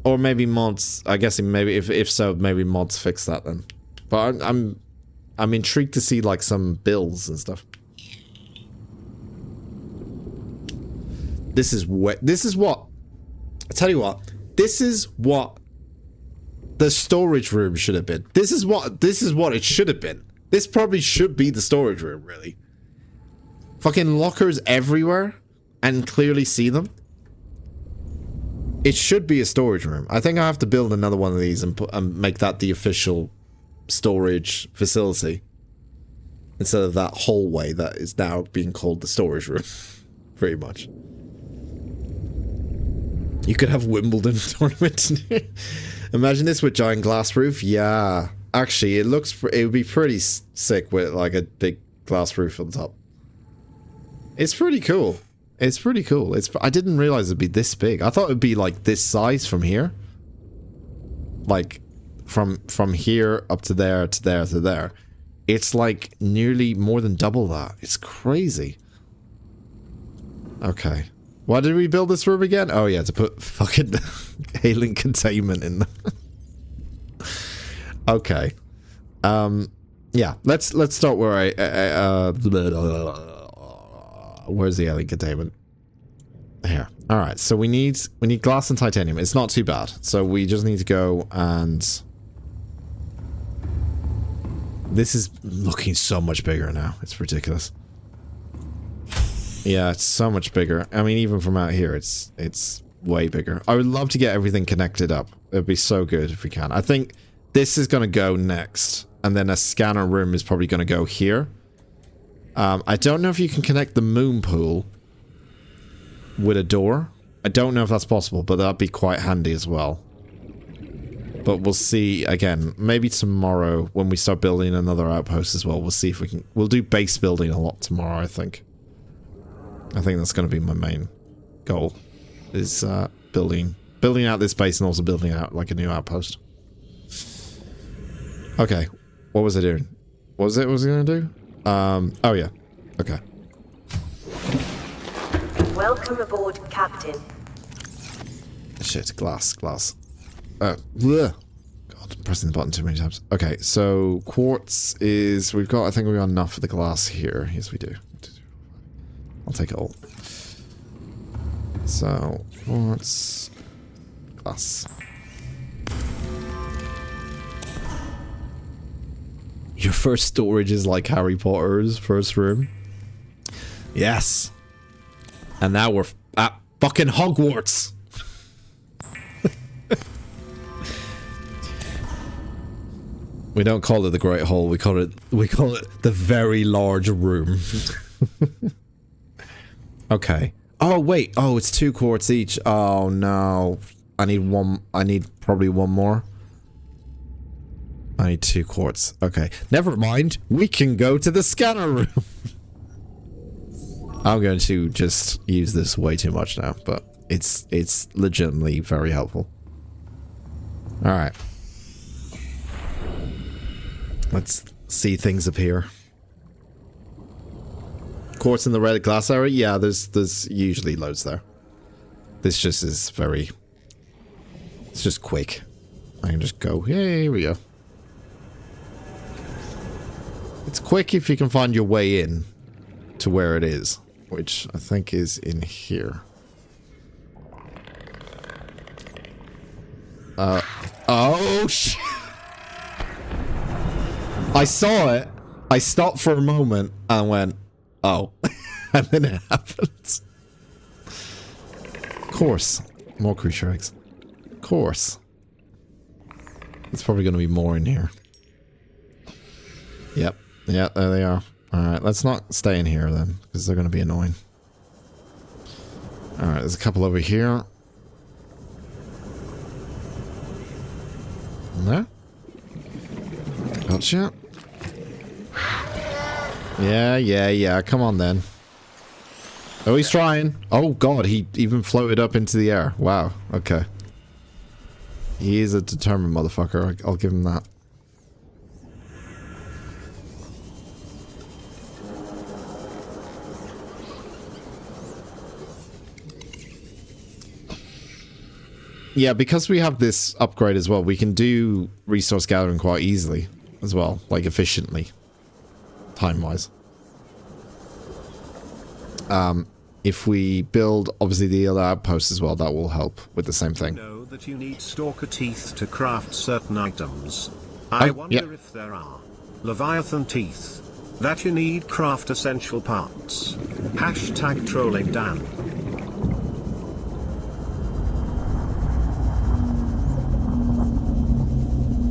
Or maybe mods... I'm guessing maybe, if so, maybe mods fix that then. But I'm intrigued to see, like, some builds and stuff. This is what... I tell you what. This is what the storage room should have been. This is what it should have been. This probably should be the storage room, really. Fucking lockers everywhere. And clearly see them. It should be a storage room. I think I have to build another one of these and make that the official storage facility. Instead of that hallway that is now being called the storage room. Pretty much. You could have Wimbledon tournament. Imagine this with giant glass roof. Yeah. Actually, it would be pretty sick with like a big glass roof on top. It's pretty cool. It's pretty cool. I didn't realize it'd be this big. I thought it'd be like this size from here. Like from here up to there to there to there. It's like nearly more than double that. It's crazy. Okay. Why did we build this room again? Oh yeah, to put fucking alien containment in there. Okay. Yeah, let's start where where's the alien containment? Here. All right. So we need glass and titanium. It's not too bad. So we just need to go and this is looking so much bigger now. It's ridiculous. Yeah, it's so much bigger. I mean, even from out here, it's way bigger. I would love to get everything connected up. It'd be so good if we can. I think this is going to go next. And then a scanner room is probably going to go here. I don't know if you can connect the moon pool with a door. I don't know if that's possible, but that'd be quite handy as well. But we'll see again. Maybe tomorrow when we start building another outpost as well. We'll see if we can... We'll do base building a lot tomorrow, I think. I think that's going to be my main goal. Is building out this base and also building out like a new outpost. Okay. What was I doing? What was it going to do? Oh yeah. Okay. Welcome aboard, Captain. Shit, glass. Bleh. God, I'm pressing the button too many times. Okay, so quartz is... I think we've got enough for the glass here. Yes, we do. I'll take it all. So, quartz... glass. Your first storage is like Harry Potter's first room. Yes. And now we're at fucking Hogwarts. We don't call it the Great Hall. We call it the very large room. Okay. Oh wait. Oh, it's 2 quartz each. Oh no. I need one. I need probably one more. I need 2 quartz. Okay. Never mind. We can go to the scanner room. I'm going to just use this way too much now, but it's legitimately very helpful. Alright. Let's see things appear. Quartz in the red glass area? Yeah, there's usually loads there. This just is very... It's just quick. I can just go, hey, here we go. It's quick if you can find your way in to where it is, which I think is in here. Oh, shit. I saw it. I stopped for a moment and went, oh. And then it happens. Of course. More creature eggs. Of course. There's probably going to be more in here. Yep. Yeah, there they are. Alright, let's not stay in here then, because they're going to be annoying. Alright, there's a couple over here. There. Gotcha. Yeah. Come on then. Oh, he's trying. Oh god, he even floated up into the air. Wow, okay. He is a determined motherfucker, I'll give him that. Yeah, because we have this upgrade as well, we can do resource gathering quite easily as well, like efficiently, time-wise. If we build, obviously, the other outposts as well, that will help with the same thing. Know that you need stalker teeth to craft certain items. I wonder if there are Leviathan teeth that you need craft essential parts. Hashtag trolling Dan.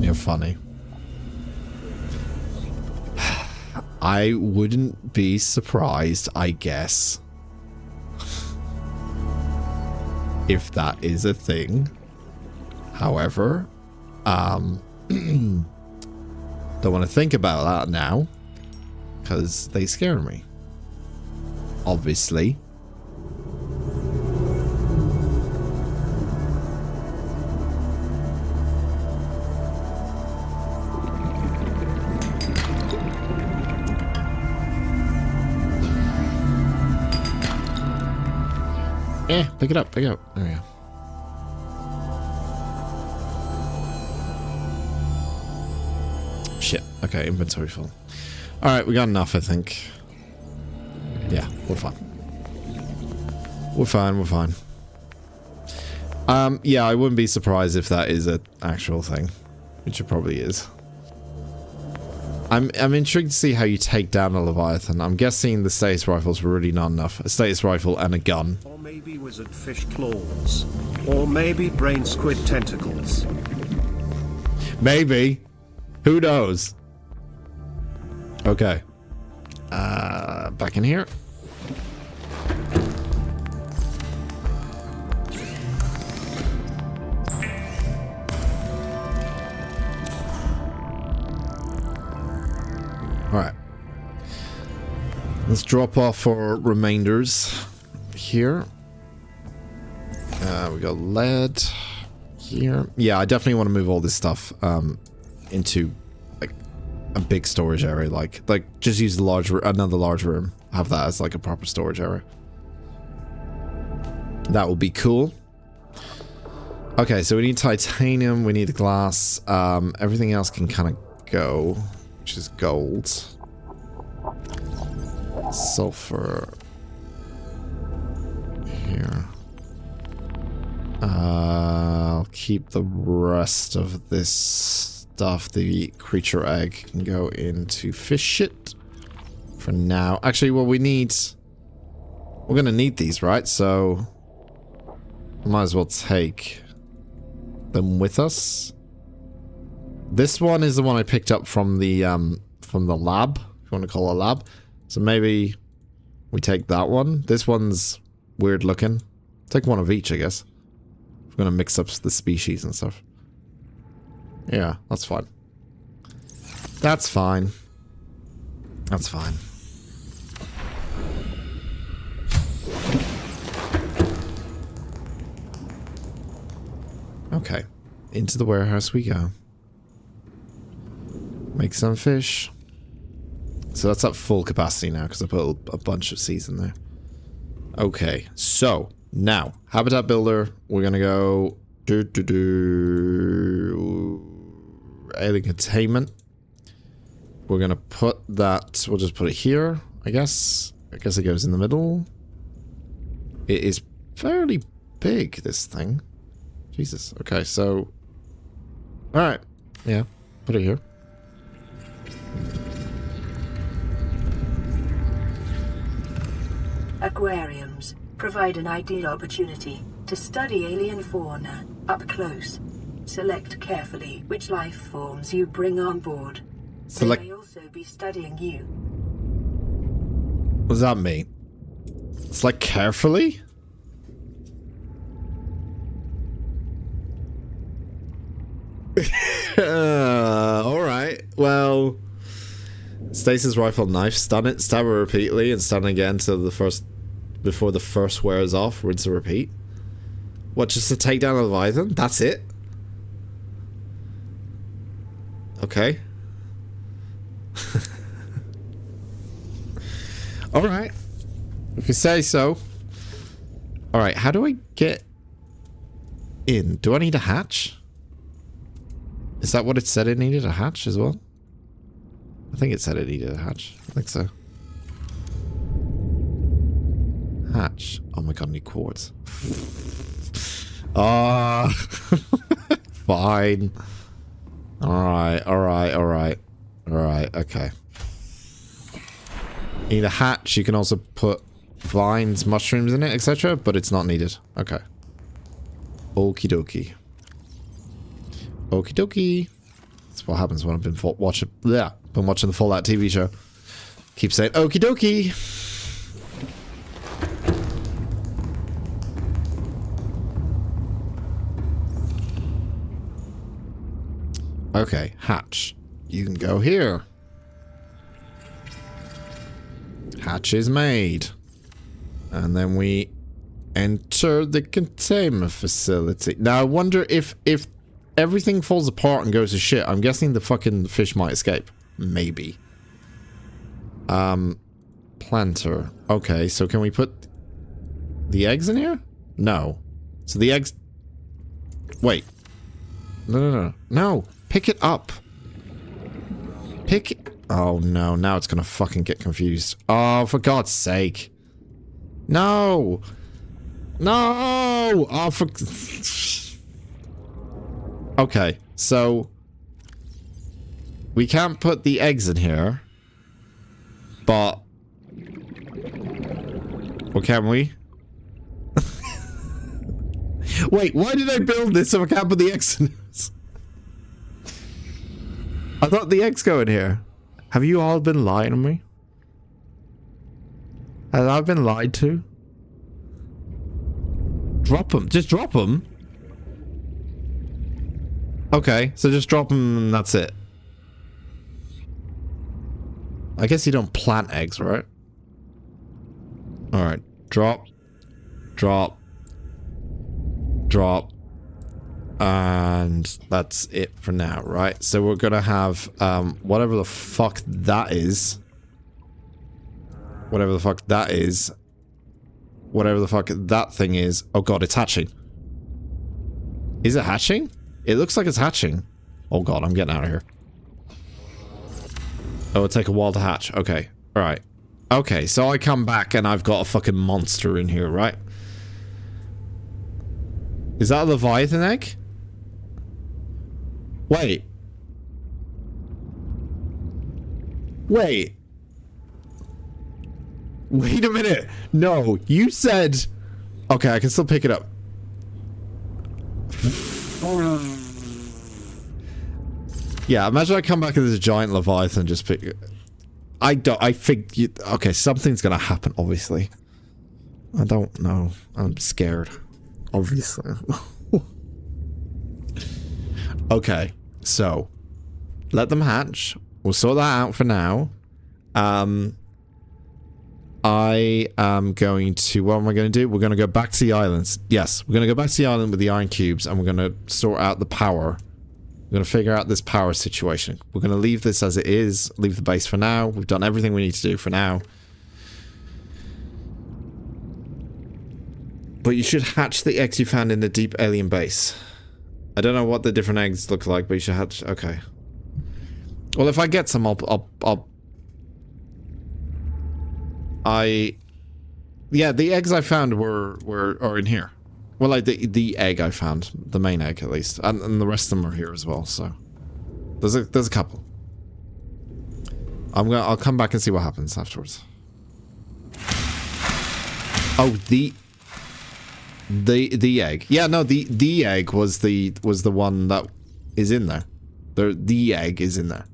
You're funny. I wouldn't be surprised, I guess, if that is a thing. However, don't want to think about that now, because they scare me. Obviously. Pick it up, pick it up. There we go. Shit. Okay, inventory full. Alright, we got enough, I think. Yeah, we're fine. We're fine, we're fine. Yeah, I wouldn't be surprised if that is an actual thing. Which it probably is. I'm intrigued to see how you take down a Leviathan. I'm guessing the status rifles were really not enough. A status rifle and a gun. Or maybe wizard fish claws. Or maybe brain squid tentacles. Maybe. Who knows? Okay. Back in here. Alright. Let's drop off our remainders here. We got lead here. Yeah, I definitely want to move all this stuff into like a big storage area. Like just use another large room. Have that as like a proper storage area. That will be cool. Okay, so we need titanium, we need glass. Everything else can kind of go, which is gold. Sulfur. Here. I'll keep the rest of this stuff. The creature egg can go into fish shit for now. Actually, well, we're gonna need these, right? So might as well take them with us. This one is the one I picked up from the lab, if you want to call it a lab. So maybe we take that one. This one's weird looking. Take one of each, I guess. We're gonna mix up the species and stuff. Yeah, that's fine. That's fine. That's fine. Okay. Into the warehouse we go. Make some fish. So that's at full capacity now because I put a bunch of seeds in there. Okay, so now habitat builder. We're gonna go alien containment. We're gonna put that. We'll just put it here. I guess it goes in the middle. It is fairly big, this thing. Jesus. Okay, so all right, yeah, put it here. Aquariums provide an ideal opportunity to study alien fauna up close. Select carefully which life forms you bring on board. They may also be studying you. What does that mean? It's like carefully? Alright. Well, stasis rifle knife, stun it, stab it repeatedly, and stun again before the first wears off, rinse and repeat. What, just to take down a Leviathan? That's it? Okay. Alright. If you say so. Alright, how do I get in? Do I need a hatch? Is that what it said it needed? A hatch as well? I think it said it needed a hatch. I think so. Hatch. Oh my god, I need quartz. Ah. Fine. Alright, alright, alright. Alright, okay. Need a hatch. You can also put vines, mushrooms in it, etc. But it's not needed. Okay. Okie dokie. Okie dokie. That's what happens when I've been watching. Yeah, been watching the Fallout TV show. Keep saying okie dokie. Okay, hatch. You can go here. Hatch is made. And then we enter the containment facility. Now I wonder if everything falls apart and goes to shit. I'm guessing the fucking fish might escape. Maybe. Planter. Okay, so can we put the eggs in here? No. So the eggs... Wait. No. No. Pick it up. Pick it... Oh, no. Now it's gonna fucking get confused. Oh, for God's sake. No. No. Oh, for... Okay. So... We can't put the eggs in here. But... Or can we? Wait, why did I build this if I can't put the eggs in this? I thought the eggs go in here. Have you all been lying to me? Have I been lied to? Drop them. Just drop them. Okay, so just drop them and that's it. I guess you don't plant eggs, right? Alright. Drop. Drop. Drop. And that's it for now, right? So we're gonna have, whatever the fuck that is. Whatever the fuck that is. Whatever the fuck that thing is. Oh god, it's hatching. Is it hatching? It looks like it's hatching. Oh god, I'm getting out of here. Oh, it'll take a while to hatch. Okay. Alright. Okay, so I come back and I've got a fucking monster in here, right? Is that a Leviathan egg? Wait. Wait. Wait a minute. No, you said... Okay, I can still pick it up. Yeah, imagine I come back and there's a giant Leviathan just pick it. I think okay, something's gonna happen, obviously. I don't know. I'm scared. Obviously. Okay, so let them hatch. We'll sort that out for now. I am going to... What am I going to do? We're going to go back to the islands. Yes, we're going to go back to the island with the iron cubes and we're going to sort out the power. We're going to figure out this power situation. We're going to leave this as it is. Leave the base for now. We've done everything we need to do for now. But you should hatch the eggs you found in the deep alien base. I don't know what the different eggs look like, but you should hatch... Okay. Well, if I get some, yeah, the eggs I found are in here. Well, like the egg I found, the main egg at least, and the rest of them are here as well. So there's a couple. I'll come back and see what happens afterwards. Oh, the egg. Yeah, no, the egg was the one that is in there. The egg is in there.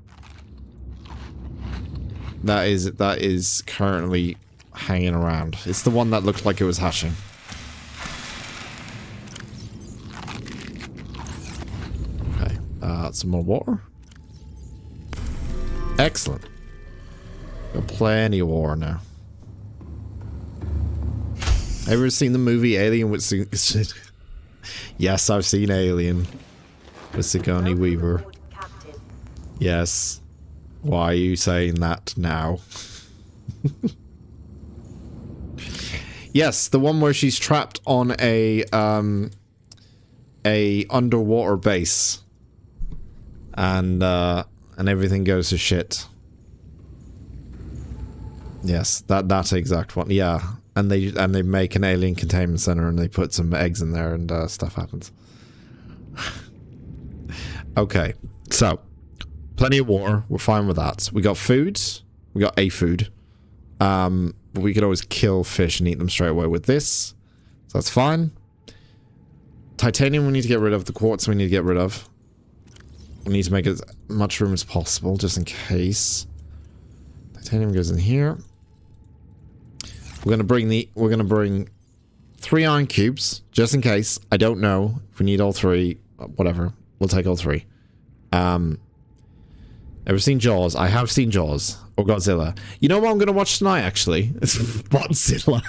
That is currently hanging around. It's the one that looked like it was hatching. Okay, some more water. Excellent. Got plenty of water now. Ever seen the movie Alien with Yes, I've seen Alien with Sigourney Weaver. Yes. Why are you saying that now? Yes, the one where she's trapped on a underwater base, and everything goes to shit. Yes, that exact one. Yeah, and they make an alien containment center and they put some eggs in there and stuff happens. Okay, so. Plenty of water. We're fine with that. We got food. We got a food. But we could always kill fish and eat them straight away with this. So that's fine. Titanium we need to get rid of. The quartz we need to get rid of. We need to make as much room as possible, just in case. Titanium goes in here. We're gonna bring 3 iron cubes, just in case. I don't know if we need all 3. Whatever. We'll take all 3. Ever seen Jaws? I have seen Jaws. Or Godzilla. You know what I'm going to watch tonight, actually? It's Botzilla.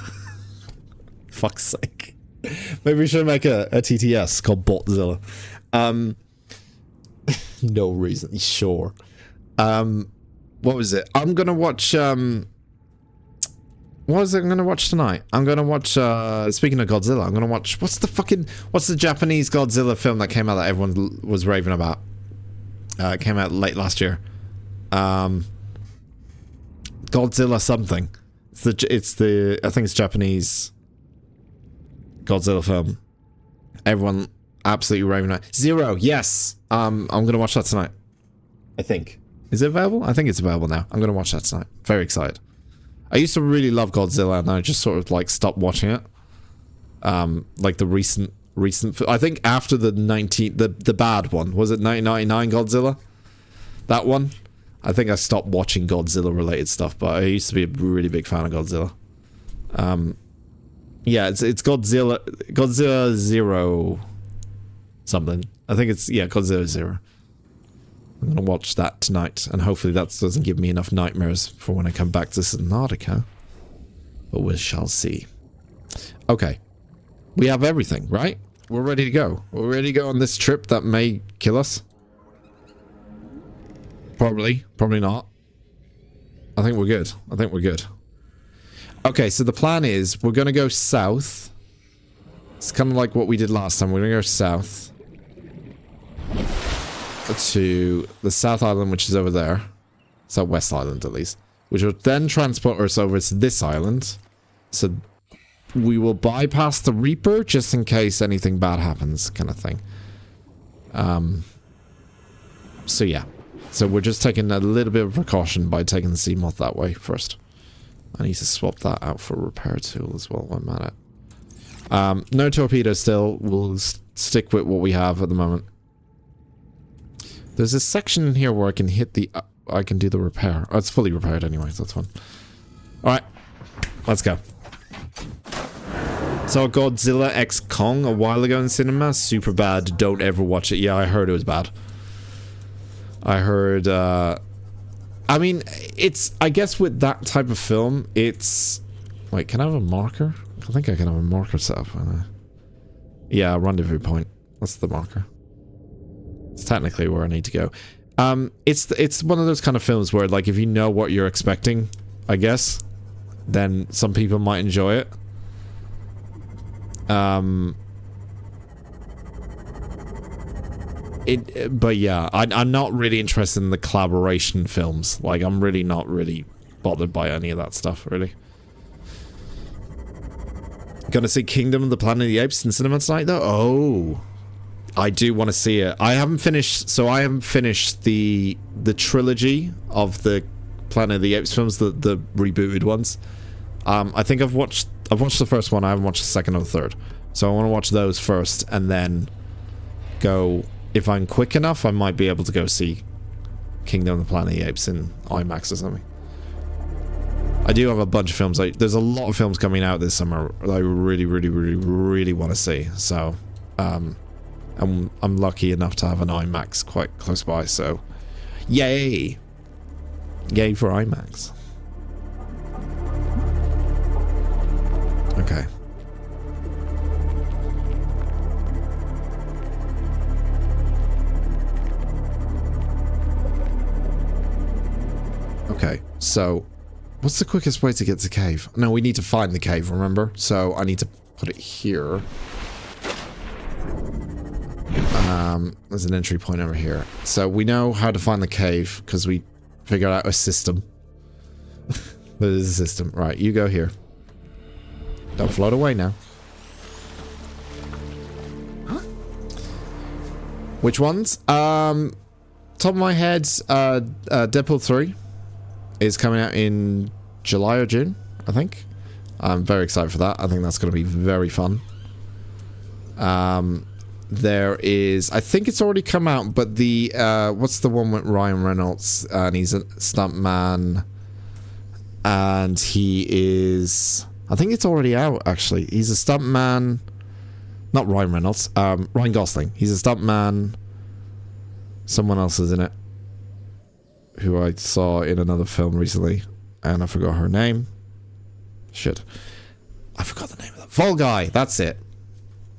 Fuck's sake. Maybe we should make a TTS called Botzilla. No reason. Sure. What was it? I'm going to watch... What is it I'm going to watch tonight? I'm going to watch, speaking of Godzilla, I'm going to watch, what's the Japanese Godzilla film that came out that everyone was raving about? It came out late last year. Godzilla something. It's the, I think it's Japanese Godzilla film. Everyone absolutely raving about. Zero, yes! I'm going to watch that tonight. I think. Is it available? I think it's available now. I'm going to watch that tonight. Very excited. I used to really love Godzilla, and I just sort of like stopped watching it. Like the recent. I think after the bad one, was it 1999 Godzilla? That one. I think I stopped watching Godzilla related stuff, but I used to be a really big fan of Godzilla. Yeah, it's Godzilla Zero something. I think it's Godzilla Zero. I'm gonna watch that tonight, and hopefully that doesn't give me enough nightmares for when I come back to Subnautica. But we shall see. Okay. We have everything, right? We're ready to go. We're ready to go on this trip that may kill us. Probably. Probably not. I think we're good. I think we're good. Okay, so the plan is we're gonna go south. It's kind of like what we did last time. We're gonna go south to the South Island, which is over there. Southwest Island, at least. Which will then transport us over to this island. So we will bypass the Reaper just in case anything bad happens, kind of thing. So yeah. So we're just taking a little bit of precaution by taking the Seamoth that way first. I need to swap that out for a repair tool as well while I'm at it. No torpedo still. We'll stick with what we have at the moment. There's a section in here where I can hit the... I can do the repair. Oh, it's fully repaired anyway, so that's fine. Alright. Let's go. Saw Godzilla X Kong a while ago in cinema. Super bad. Don't ever watch it. Yeah, I heard it was bad. I heard... I mean, it's... I guess with that type of film, it's... Wait, can I have a marker? I think I can have a marker set up. Yeah, rendezvous point. That's the marker. It's technically where I need to go. It's one of those kind of films where, like, if you know what you're expecting, I guess, then some people might enjoy it. But yeah, I'm not really interested in the collaboration films. Like, I'm really not really bothered by any of that stuff, really. Gonna see Kingdom of the Planet of the Apes in cinema tonight, though? Oh... I do want to see it. I haven't finished the trilogy of the Planet of the Apes films, the rebooted ones. I think I've watched the first one. I haven't watched the second or the third. So I want to watch those first and then go. If I'm quick enough, I might be able to go see Kingdom of the Planet of the Apes in IMAX or something. I do have a bunch of films. There's a lot of films coming out this summer that I really want to see. So, I'm lucky enough to have an IMAX quite close by, so yay! Yay for IMAX. Okay. Okay, so what's the quickest way to get to the cave? No, we need to find the cave, remember? So I need to put it here. There's an entry point over here. So we know how to find the cave because we figured out a system. There's a system. Right, you go here. Don't float away now. Huh? Which ones? Top of my head, Deadpool 3 is coming out in July or June, I think. I'm very excited for that. I think that's going to be very fun. There is, I think it's already come out, but the, what's the one with Ryan Reynolds? And he's a stuntman. And he is, I think it's already out, actually. He's a stuntman. Not Ryan Reynolds. Ryan Gosling. He's a stuntman. Someone else is in it. Who I saw in another film recently. And I forgot her name. Shit. I forgot the name of that. Fall Guy. That's it.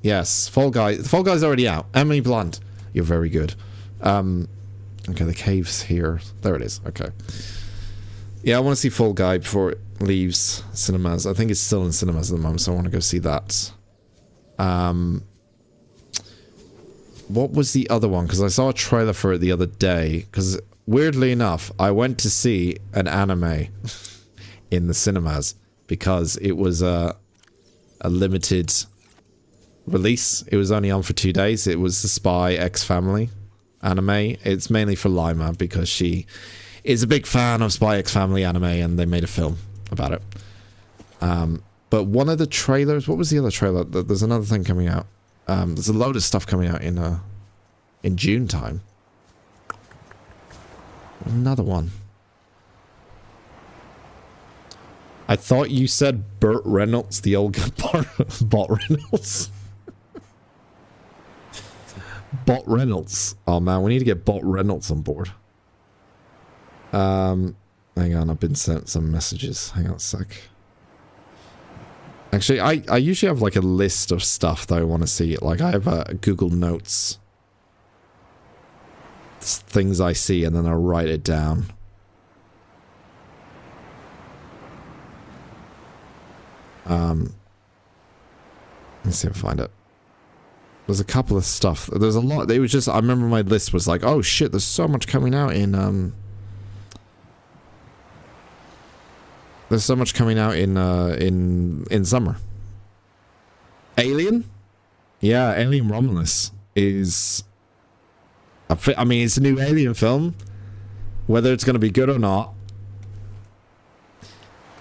Yes, Fall Guy. Fall Guy's already out. Emily Blunt. You're very good. Okay, the cave's here. There it is. Okay. Yeah, I want to see Fall Guy before it leaves cinemas. I think it's still in cinemas at the moment, so I want to go see that. What was the other one? Because I saw a trailer for it the other day. Because weirdly enough, I went to see an anime in the cinemas because it was a limited release. It was only on for 2 days. It was the Spy X Family anime. It's mainly for Lima because she is a big fan of Spy X Family anime and they made a film about it. But one of the trailers, what was the other trailer? There's another thing coming out. There's a load of stuff coming out in June time. Another one. I thought you said Burt Reynolds, the old Bot Reynolds. Bot Reynolds. Oh man, we need to get Bot Reynolds on board. Hang on, I've been sent some messages. Hang on a sec. Actually, I usually have like a list of stuff that I want to see. Like I have a Google Notes. It's things I see and then I write it down. Let's see if I find it. There's a couple of stuff. There's a lot. It was just, I remember my list was like, oh shit, there's so much coming out in, there's so much coming out in summer. Alien? Yeah, Alien Romulus is... I mean, it's a new Alien film. Whether it's going to be good or not.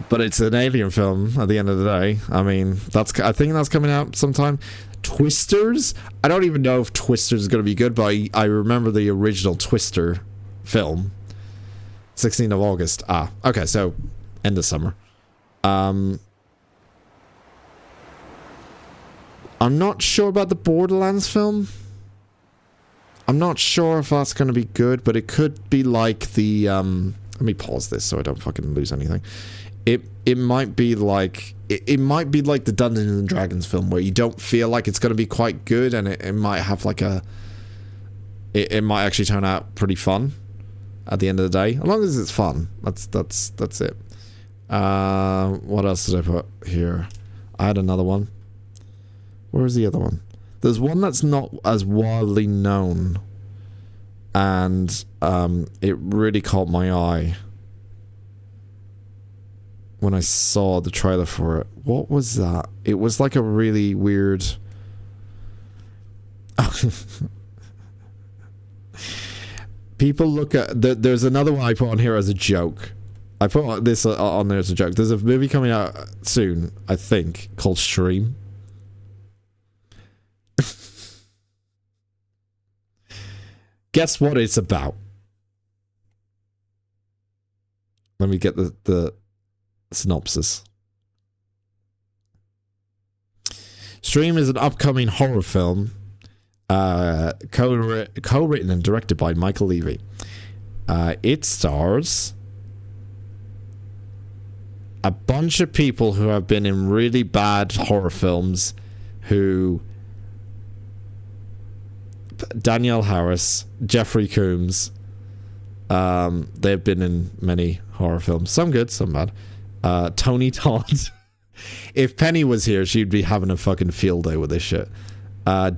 But it's an Alien film at the end of the day. I mean, I think that's coming out sometime. Twisters? I don't even know if Twisters is going to be good, but I remember the original Twister film. 16th of August. Ah, okay, so end of summer. I'm not sure about the Borderlands film. I'm not sure if that's going to be good, but it could be like the let me pause this so I don't fucking lose anything. It might be like it might be like the Dungeons and Dragons film where you don't feel like it's going to be quite good, and it might have like a it might actually turn out pretty fun at the end of the day, as long as it's fun. That's it. What else did I put here? I had another one. Where's the other one? There's one that's not as widely known, and it really caught my eye when I saw the trailer for it. What was that? It was like a really weird... People look at... There's another one I put on here as a joke. I put this on there as a joke. There's a movie coming out soon, I think, called Stream. Guess what it's about? Let me get the synopsis. Stream is an upcoming horror film co-written and directed by Michael Levy. It stars a bunch of people who have been in really bad horror films, who... Danielle Harris, Jeffrey Combs. They've been in many horror films. Some good, some bad. Tony Todd. If Penny was here, she'd be having a fucking field day with this shit.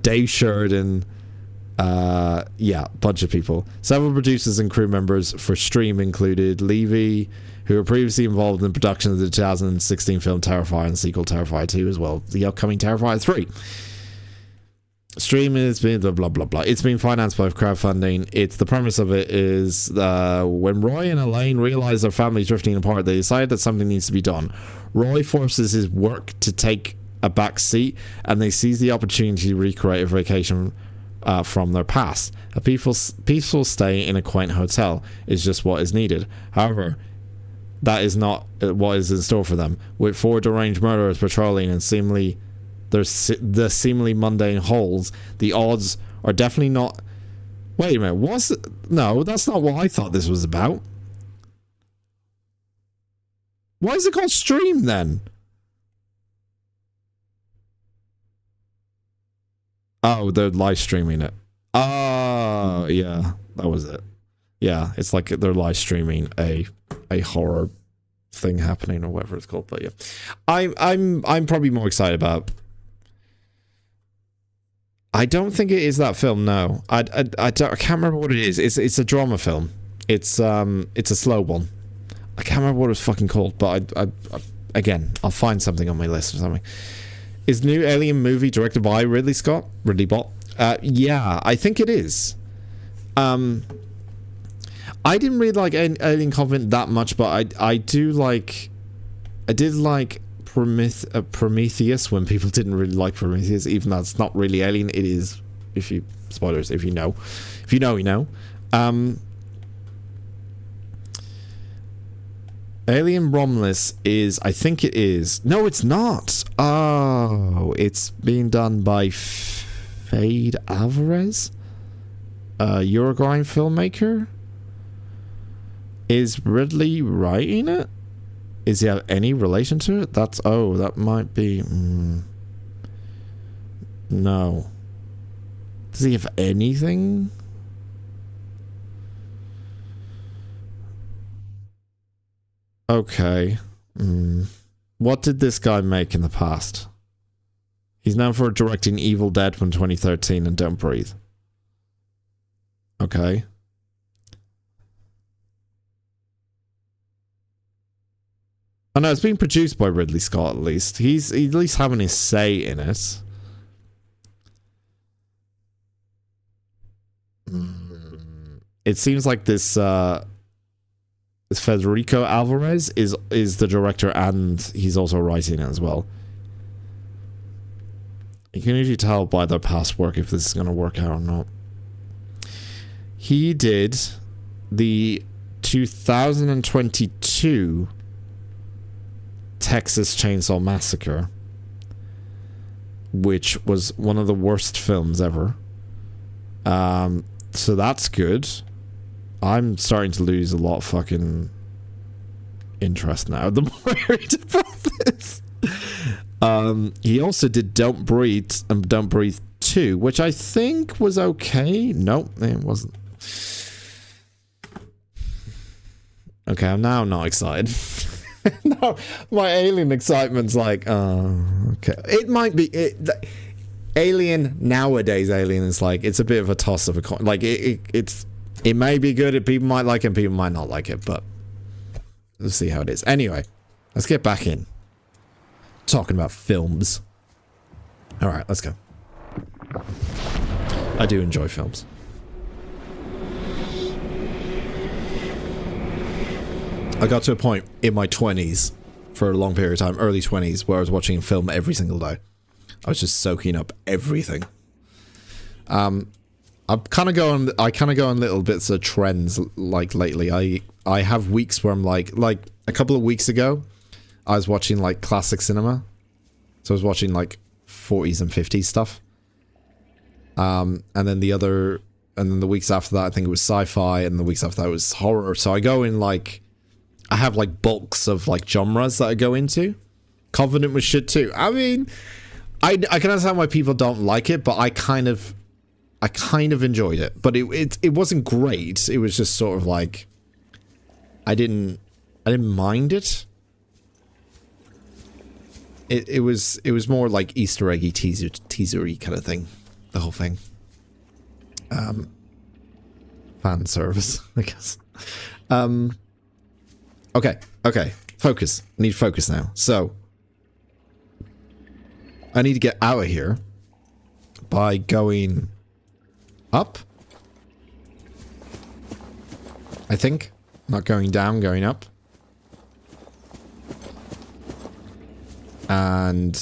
Dave Sheridan. Yeah, bunch of people. Several producers and crew members for Stream included Levy, who were previously involved in production of the 2016 film Terrifier and sequel Terrifier 2, as well as the upcoming Terrifier 3. Stream has been blah blah blah. It's been financed by crowdfunding. The premise of it is when Roy and Elaine realize their family's drifting apart, they decide that something needs to be done. Roy forces his work to take a back seat, and they seize the opportunity to recreate a vacation from their past. A peaceful stay in a quaint hotel is just what is needed. However, that is not what is in store for them. With 4 deranged murderers patrolling and seemingly mundane holes, the odds are definitely not... Wait a minute, no, that's not what I thought this was about. Why is it called Stream then? Oh, they're live streaming it. Oh, yeah, that was it. Yeah, it's like they're live streaming a a horror thing happening or whatever it's called. But yeah, I'm probably more excited about. I don't think it is that film. No, I can't remember what it is. It's a drama film. It's a slow one. I can't remember what it was fucking called. But again, I'll find something on my list or something. Is new Alien movie directed by Ridley Scott? Ridley Bot? Yeah, I think it is. I didn't really like Alien Covenant that much, but I did like Prometheus when people didn't really like Prometheus, even though it's not really Alien. It is, spoilers, if you know, you know. Alien Romulus is, I think it is. No, it's not. Oh, it's being done by Fade Alvarez, a Uruguayan filmmaker. Is Ridley writing it? Is he have any relation to it? That might be. No. Does he have anything? Okay. What did this guy make in the past? He's known for directing Evil Dead from 2013 and Don't Breathe. Okay. Oh no, it's being produced by Ridley Scott at least. He's at least having his say in it. It seems like this Federico Alvarez is the director and he's also writing it as well. You can usually tell by their past work if this is going to work out or not. He did the 2022 Texas Chainsaw Massacre, which was one of the worst films ever. So that's good. I'm starting to lose a lot of fucking interest now the more I read about this. He also did Don't Breathe and Don't Breathe 2, which I think was okay. Nope, it wasn't. Okay, I'm now not excited. No, my Alien excitement's like, oh, okay. It might be Alien nowadays. Alien is like, it's a bit of a toss of a coin. Like it may be good. People might like it, people might not like it, but let's see how it is. Anyway, let's get back in talking about films. All right, let's go. I do enjoy films. I got to a point in my 20s, for a long period of time, early 20s, where I was watching a film every single day. I was just soaking up everything. I kind of go on little bits of trends, like lately. I have weeks where I'm like a couple of weeks ago, I was watching like classic cinema. So I was watching like 40s and 50s stuff. And then the weeks after that, I think it was sci-fi, and the weeks after that it was horror. So I go in like, I have like bulks of like genres that I go into. Covenant was shit too. I mean, I can understand why people don't like it, but I kind of enjoyed it. But it wasn't great. It was just sort of like, I didn't mind it. It was more like Easter eggy teasery kind of thing, the whole thing. Fan service, I guess. Okay, focus. I need focus now. So, I need to get out of here by going up. I think. Not going down, going up. And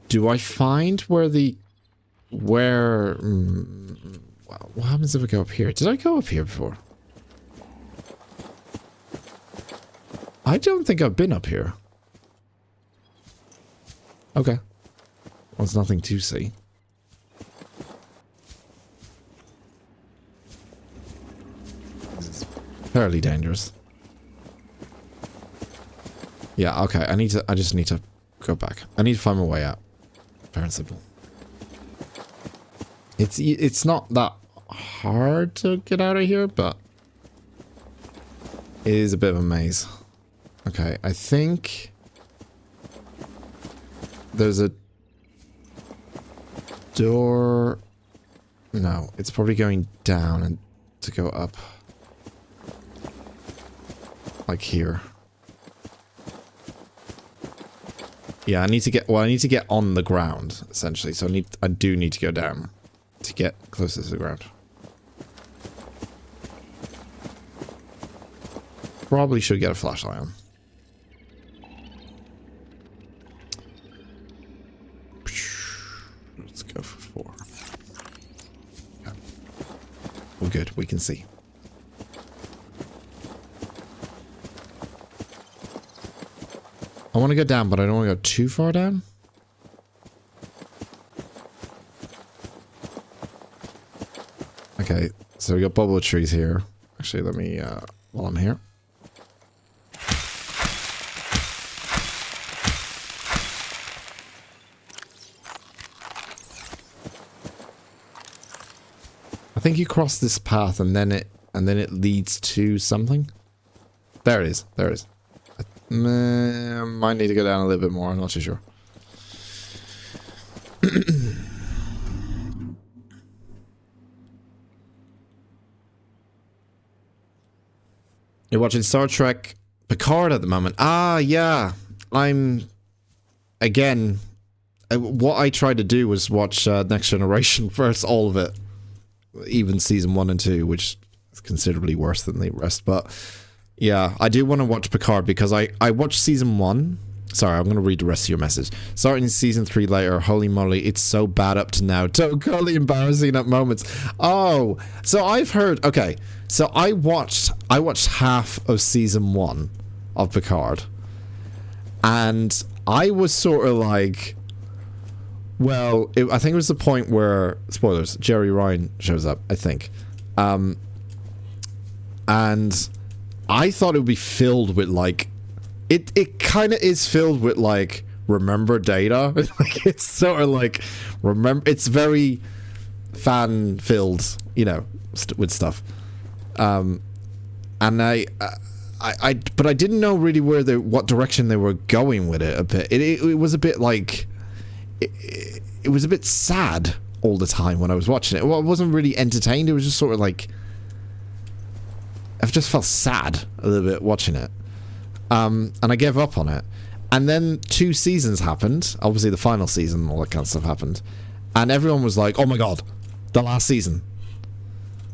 do I find what happens if I go up here? Did I go up here before? I don't think I've been up here. Okay. Well, there's nothing to see. This is fairly dangerous. Yeah, okay. I just need to go back. I need to find my way out. Fair and simple. It's not that hard to get out of here, but It is a bit of a maze. Okay, I think there's a door. No, it's probably going down and to go up. Like here. Yeah, I need to get on the ground, essentially. So I do need to go down to get closer to the ground. Probably should get a flashlight on. Let's go for 4. Okay. We're good, we can see. I want to go down, but I don't want to go too far down. Okay, so we got bubble trees here. Actually, let me, while I'm here. I think you cross this path and then it leads to something. There it is. There it is. Might need to go down a little bit more. I'm not too sure. You're watching Star Trek Picard at the moment. Ah, yeah. Again, what I tried to do was watch Next Generation first, all of it. Even season 1 and 2, which is considerably worse than the rest. But yeah, I do want to watch Picard because I watched season 1. Sorry, I'm going to read the rest of your message. Starting season 3 later, holy moly, it's so bad up to now. Totally embarrassing at moments. Oh, so I've heard, okay, so I watched half of season 1 of Picard. And I was sort of like, well, I think it was the point where, spoilers, Jerry Ryan shows up, I think. And I thought it would be filled with, like, it kind of is filled with, like, remember Data. Like, it's sort of like, it's very fan-filled, you know, with stuff. And but I didn't know really what direction they were going with it a bit. It was a bit like, it was a bit sad all the time when I was watching it. Well, I wasn't really entertained. It was just sort of like, I've just felt sad a little bit watching it. And I gave up on it. And then 2 seasons happened. Obviously the final season, all that kind of stuff happened. And everyone was like, oh my god, the last season.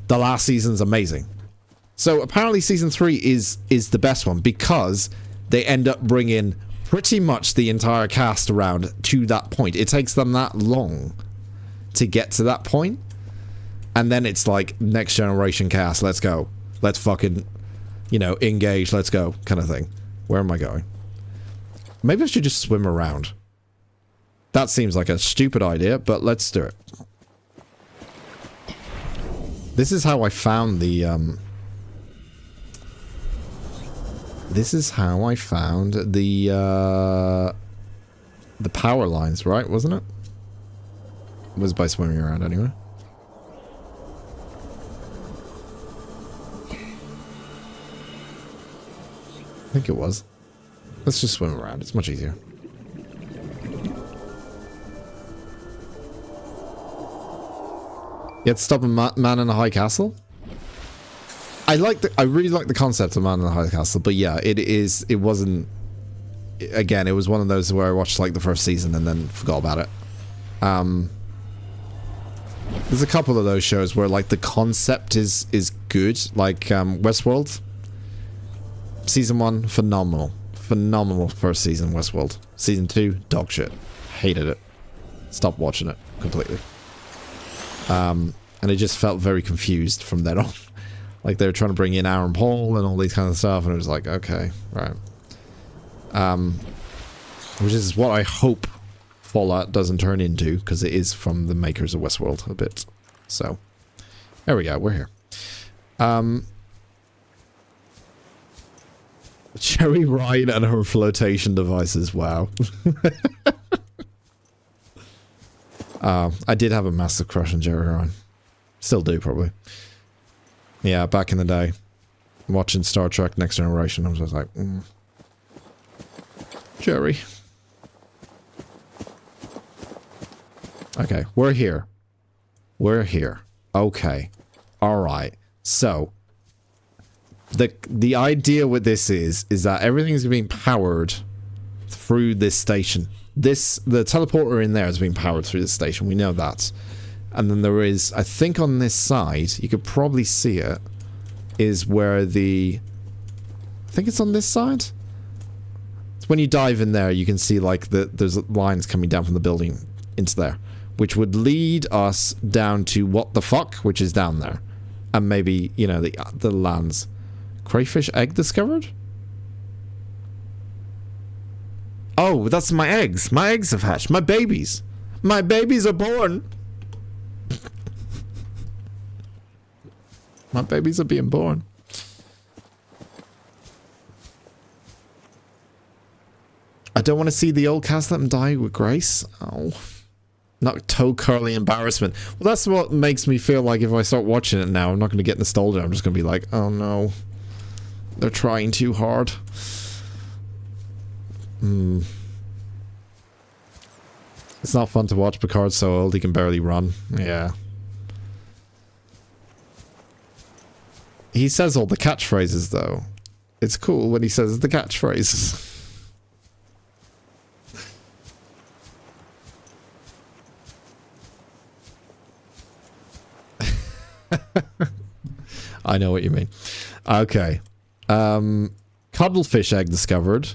The last season's amazing. So apparently season 3 is the best one because they end up bringing pretty much the entire cast around to that point. It takes them that long to get to that point. And then it's like, next generation cast, let's go. Let's fucking, you know, engage, let's go, kind of thing. Where am I going? Maybe I should just swim around. That seems like a stupid idea, but let's do it. This is how I found the, this is how I found the power lines, right? Wasn't it? It was by swimming around anyway. I think it was. Let's just swim around. It's much easier. You had to stop a man in a high castle? I really like the concept of Man in the High Castle, but yeah, it wasn't, again, it was one of those where I watched like the first season and then forgot about it. There's a couple of those shows where like the concept is good, like Westworld. Season 1, phenomenal. Phenomenal first season, Westworld. Season 2, dog shit. Hated it. Stopped watching it completely. And it just felt very confused from then on. Like they were trying to bring in Aaron Paul and all these kind of stuff, and it was like, okay, right. Which is what I hope Fallout doesn't turn into, because it is from the makers of Westworld a bit. So, there we go, we're here. Cherry Ryan and her flotation devices, wow. I did have a massive crush on Cherry Ryan. Still do, probably. Yeah, back in the day. watching Star Trek Next Generation. I was just like, Jerry. Okay, we're here. We're here. Okay. Alright. So, the idea with this is that everything's being powered through this station. The teleporter in there is being powered through this station. We know that. And then there is, I think on this side, you could probably see it, is where I think it's on this side? It's when you dive in there, you can see like there's lines coming down from the building into there, which would lead us down to what the fuck, which is down there. And maybe, you know, the lands. Crayfish egg discovered? Oh, that's my eggs. My eggs have hatched. My babies. My babies are born. My babies are being born. I don't want to see the old cast. Let them die with grace. Oh. Not toe curly embarrassment. Well, that's what makes me feel like if I start watching it now, I'm not going to get nostalgia. I'm just going to be like, oh no. They're trying too hard. It's not fun to watch. Picard's so old he can barely run. Yeah. He says all the catchphrases, though. It's cool when he says the catchphrases. I know what you mean. Okay. Cuttlefish egg discovered.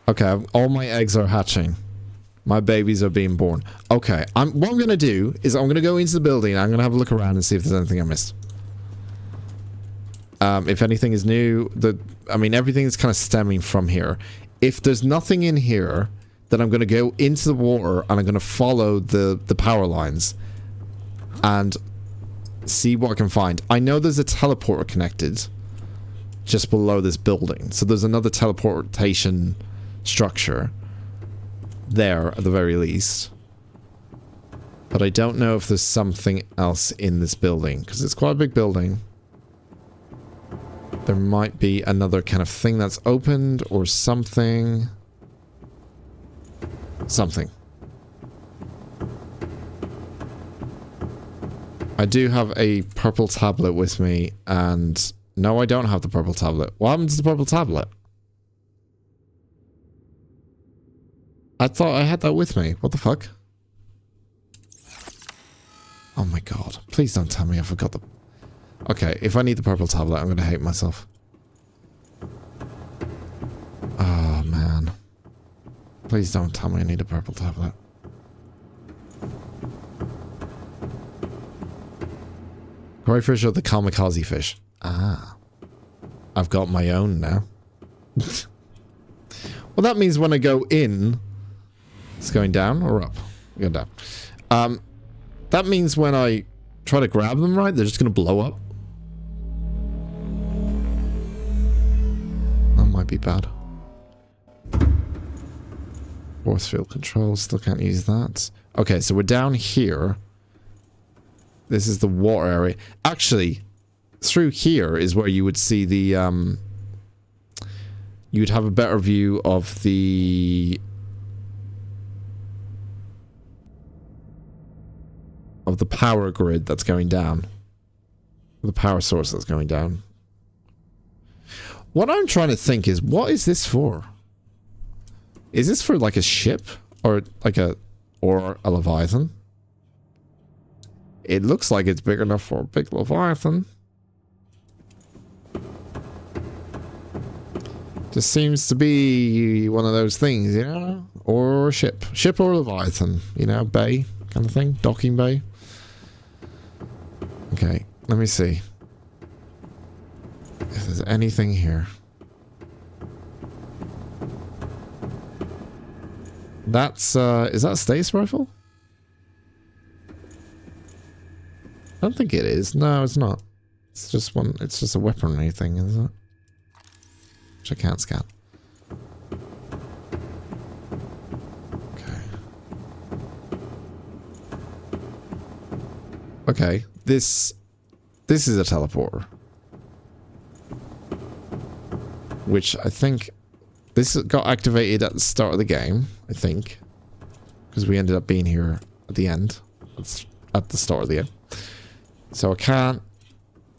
Okay, all my eggs are hatching. My babies are being born. Okay, what I'm going to do is I'm going to go into the building and I'm going to have a look around and see if there's anything I missed. If anything is new, I mean, everything is kind of stemming from here. If there's nothing in here, then I'm going to go into the water and I'm going to follow the power lines and see what I can find. I know there's a teleporter connected just below this building. So there's another teleportation structure there at the very least. But I don't know if there's something else in this building because it's quite a big building. There might be another kind of thing that's opened or something. Something. I do have a purple tablet with me and... No, I don't have the purple tablet. What happened to the purple tablet? I thought I had that with me. What the fuck? Oh my god. Please don't tell me I forgot the... Okay, if I need the purple tablet, I'm gonna hate myself. Oh, man. Please don't tell me I need a purple tablet. Crayfish or the kamikaze fish? Ah. I've got my own now. Well, that means when I go in... It's going down or up? Going down. That means when I try to grab them, right? They're just going to blow up. That might be bad. Force field control. Still can't use that. Okay, so we're down here. This is the water area. Actually, through here is where you would see the... you'd have a better view of the... of the power grid that's going down. The power source that's going down. What I'm trying to think is, what is this for? Is this for like a ship? Or like a... or a Leviathan? It looks like it's big enough for a big Leviathan. Just seems to be one of those things, you know? Or a ship. Ship or Leviathan, you know, bay kind of thing. Docking bay. Okay, let me see. If there's anything here. That's, is that a stasis rifle? I don't think it is. No, it's not. It's just one, it's just a weaponry thing, isn't it? Which I can't scan. Okay. Okay, this is a teleporter. which I think this got activated at the start of the game, I think, because we ended up being here at the end, at the start of the game. So I can't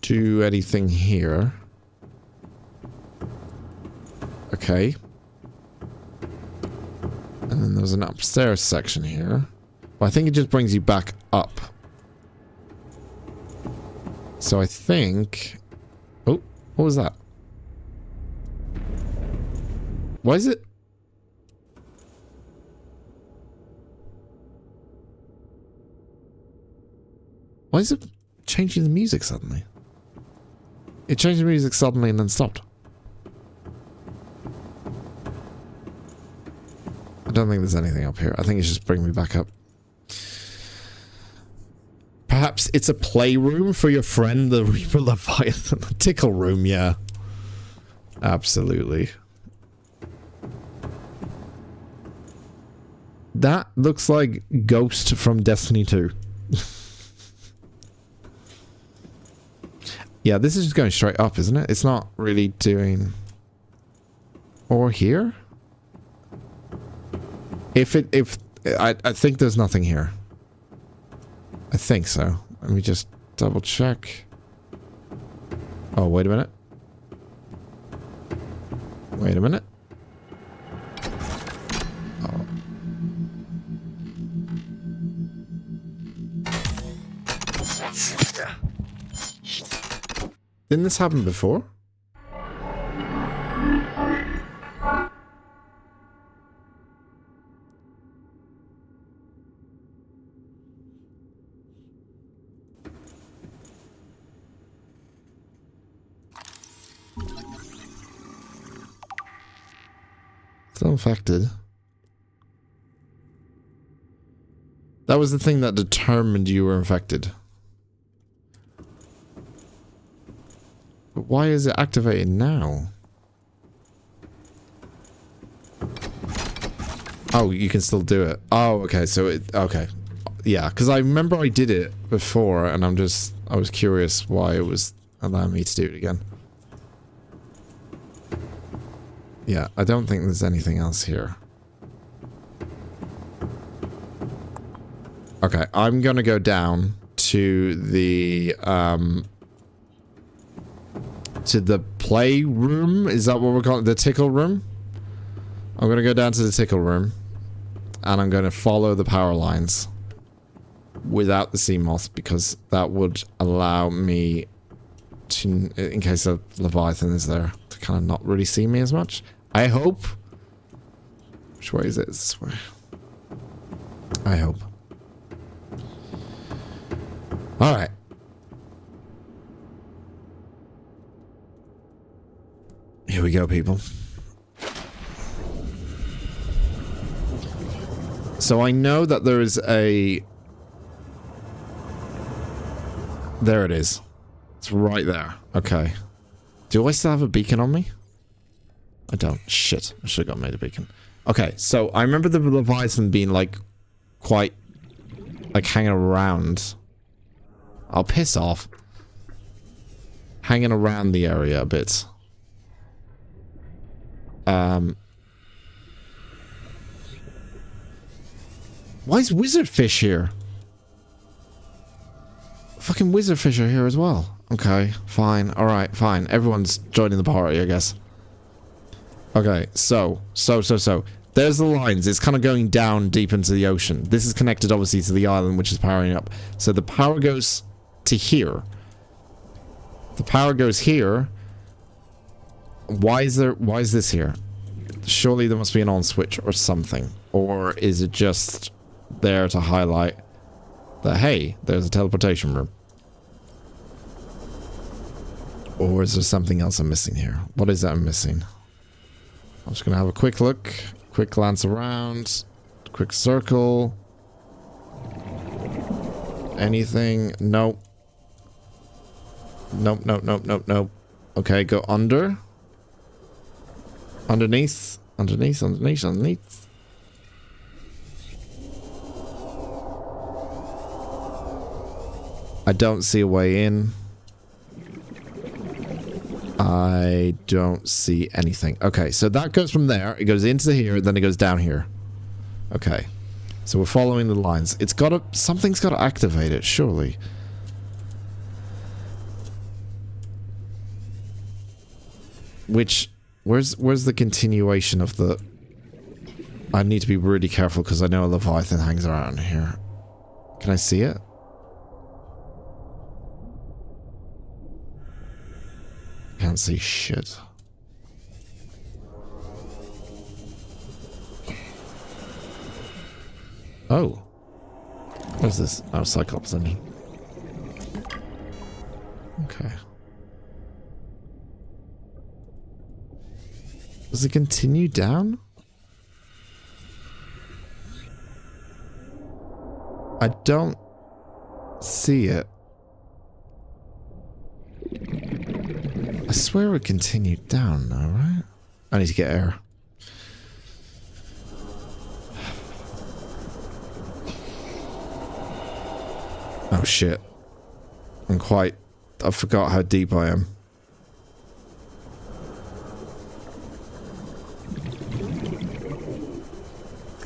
do anything here. Okay. And then there's an upstairs section here. But I think it just brings you back up. So I think... Oh, what was that? Why is it? Why is it changing the music suddenly? It changed the music suddenly and then stopped. I don't think there's anything up here. I think it's just bringing me back up. Perhaps it's a playroom for your friend, the Reaper Leviathan. The tickle room, yeah. Absolutely. That looks like Ghost from Destiny 2. Yeah, this is just going straight up, isn't it? It's not really doing... Or here? I think there's nothing here. I think so. Let me just double check. Oh, wait a minute. Wait a minute. Oh. Didn't this happen before? Still infected. That was the thing that determined you were infected. But why is it activated now? Oh, you can still do it. Oh, okay, so it... Okay. Yeah, because I remember I did it before, and I was curious why it was allowing me to do it again. Yeah, I don't think there's anything else here. Okay, I'm gonna go down to the playroom. Is that what we're calling it? The tickle room? I'm gonna go down to the tickle room, and I'm gonna follow the power lines without the sea moth, because that would allow me to, in case a Leviathan is there, to kind of not really see me as much. I hope. Which way is it? Is this way? I hope. Alright. Here we go, people. So I know that there is a... There it is. It's right there. Okay. Do I still have a beacon on me? I don't. Shit. I should have got made a beacon. Okay, so I remember the Leviathan being, like, quite, like, hanging around. I'll piss off. Hanging around the area a bit. Why is Wizardfish here? Fucking Wizardfish are here as well. Okay, fine. Alright, fine. Everyone's joining the party, I guess. Okay, so. There's the lines. It's kind of going down deep into the ocean. This is connected, obviously, to the island, which is powering up. So the power goes to here. The power goes here. Why is this here? Surely there must be an on switch or something. Or is it just there to highlight that, hey, there's a teleportation room? Or is there something else I'm missing here? What is that I'm missing? I'm just gonna have a quick look, quick glance around, quick circle. Anything? Nope. Nope. Okay, go under. Underneath. I don't see a way in. I don't see anything. Okay, so that goes from there. It goes into here, then it goes down here. Okay. So we're following the lines. It's gotta... Something's gotta activate it, surely. Which... Where's the continuation of the... I need to be really careful because I know a Leviathan hangs around here. Can I see it? Can't see shit. Oh. What's this? Oh, Cyclops engine. Okay. Does it continue down? I don't see it. I swear it continued down now, right? I need to get air. Oh shit. I forgot how deep I am.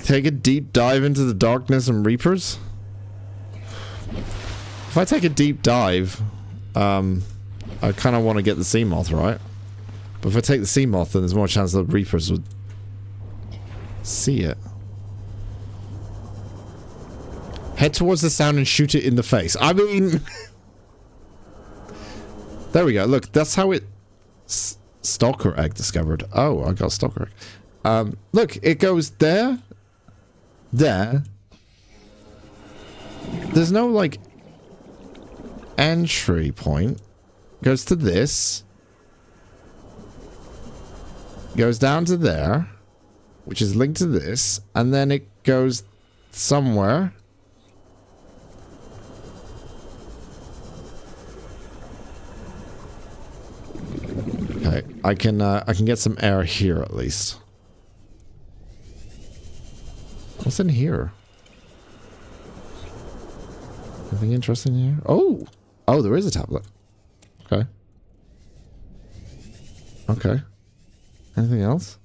Take a deep dive into the darkness and reapers? If I take a deep dive, I kind of want to get the sea moth, right? But if I take the sea moth, then there's more chance that the reapers would see it. Head towards the sound and shoot it in the face. I mean... There we go. Look, that's how it... Stalker egg discovered. Oh, I got stalker egg. Look, it goes there. There. There's no, like... entry point. Goes to this. Goes down to there. Which is linked to this. And then it goes somewhere. Okay, I can get some air here at least. What's in here? Anything interesting here? Oh! Oh, there is a tablet. Okay. Okay. Anything else?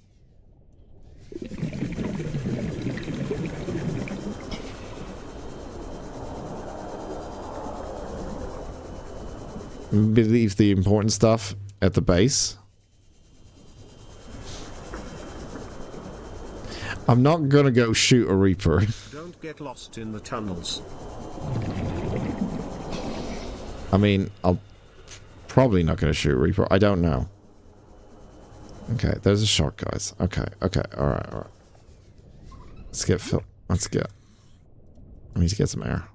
Believe the important stuff at the base. I'm not gonna go shoot a Reaper. Don't get lost in the tunnels. I mean, I'll probably not gonna shoot a Reaper. I don't know. Okay, there's a shot, guys. Okay, okay, alright, alright. Let's get Phil. Let's get. I need to get some air.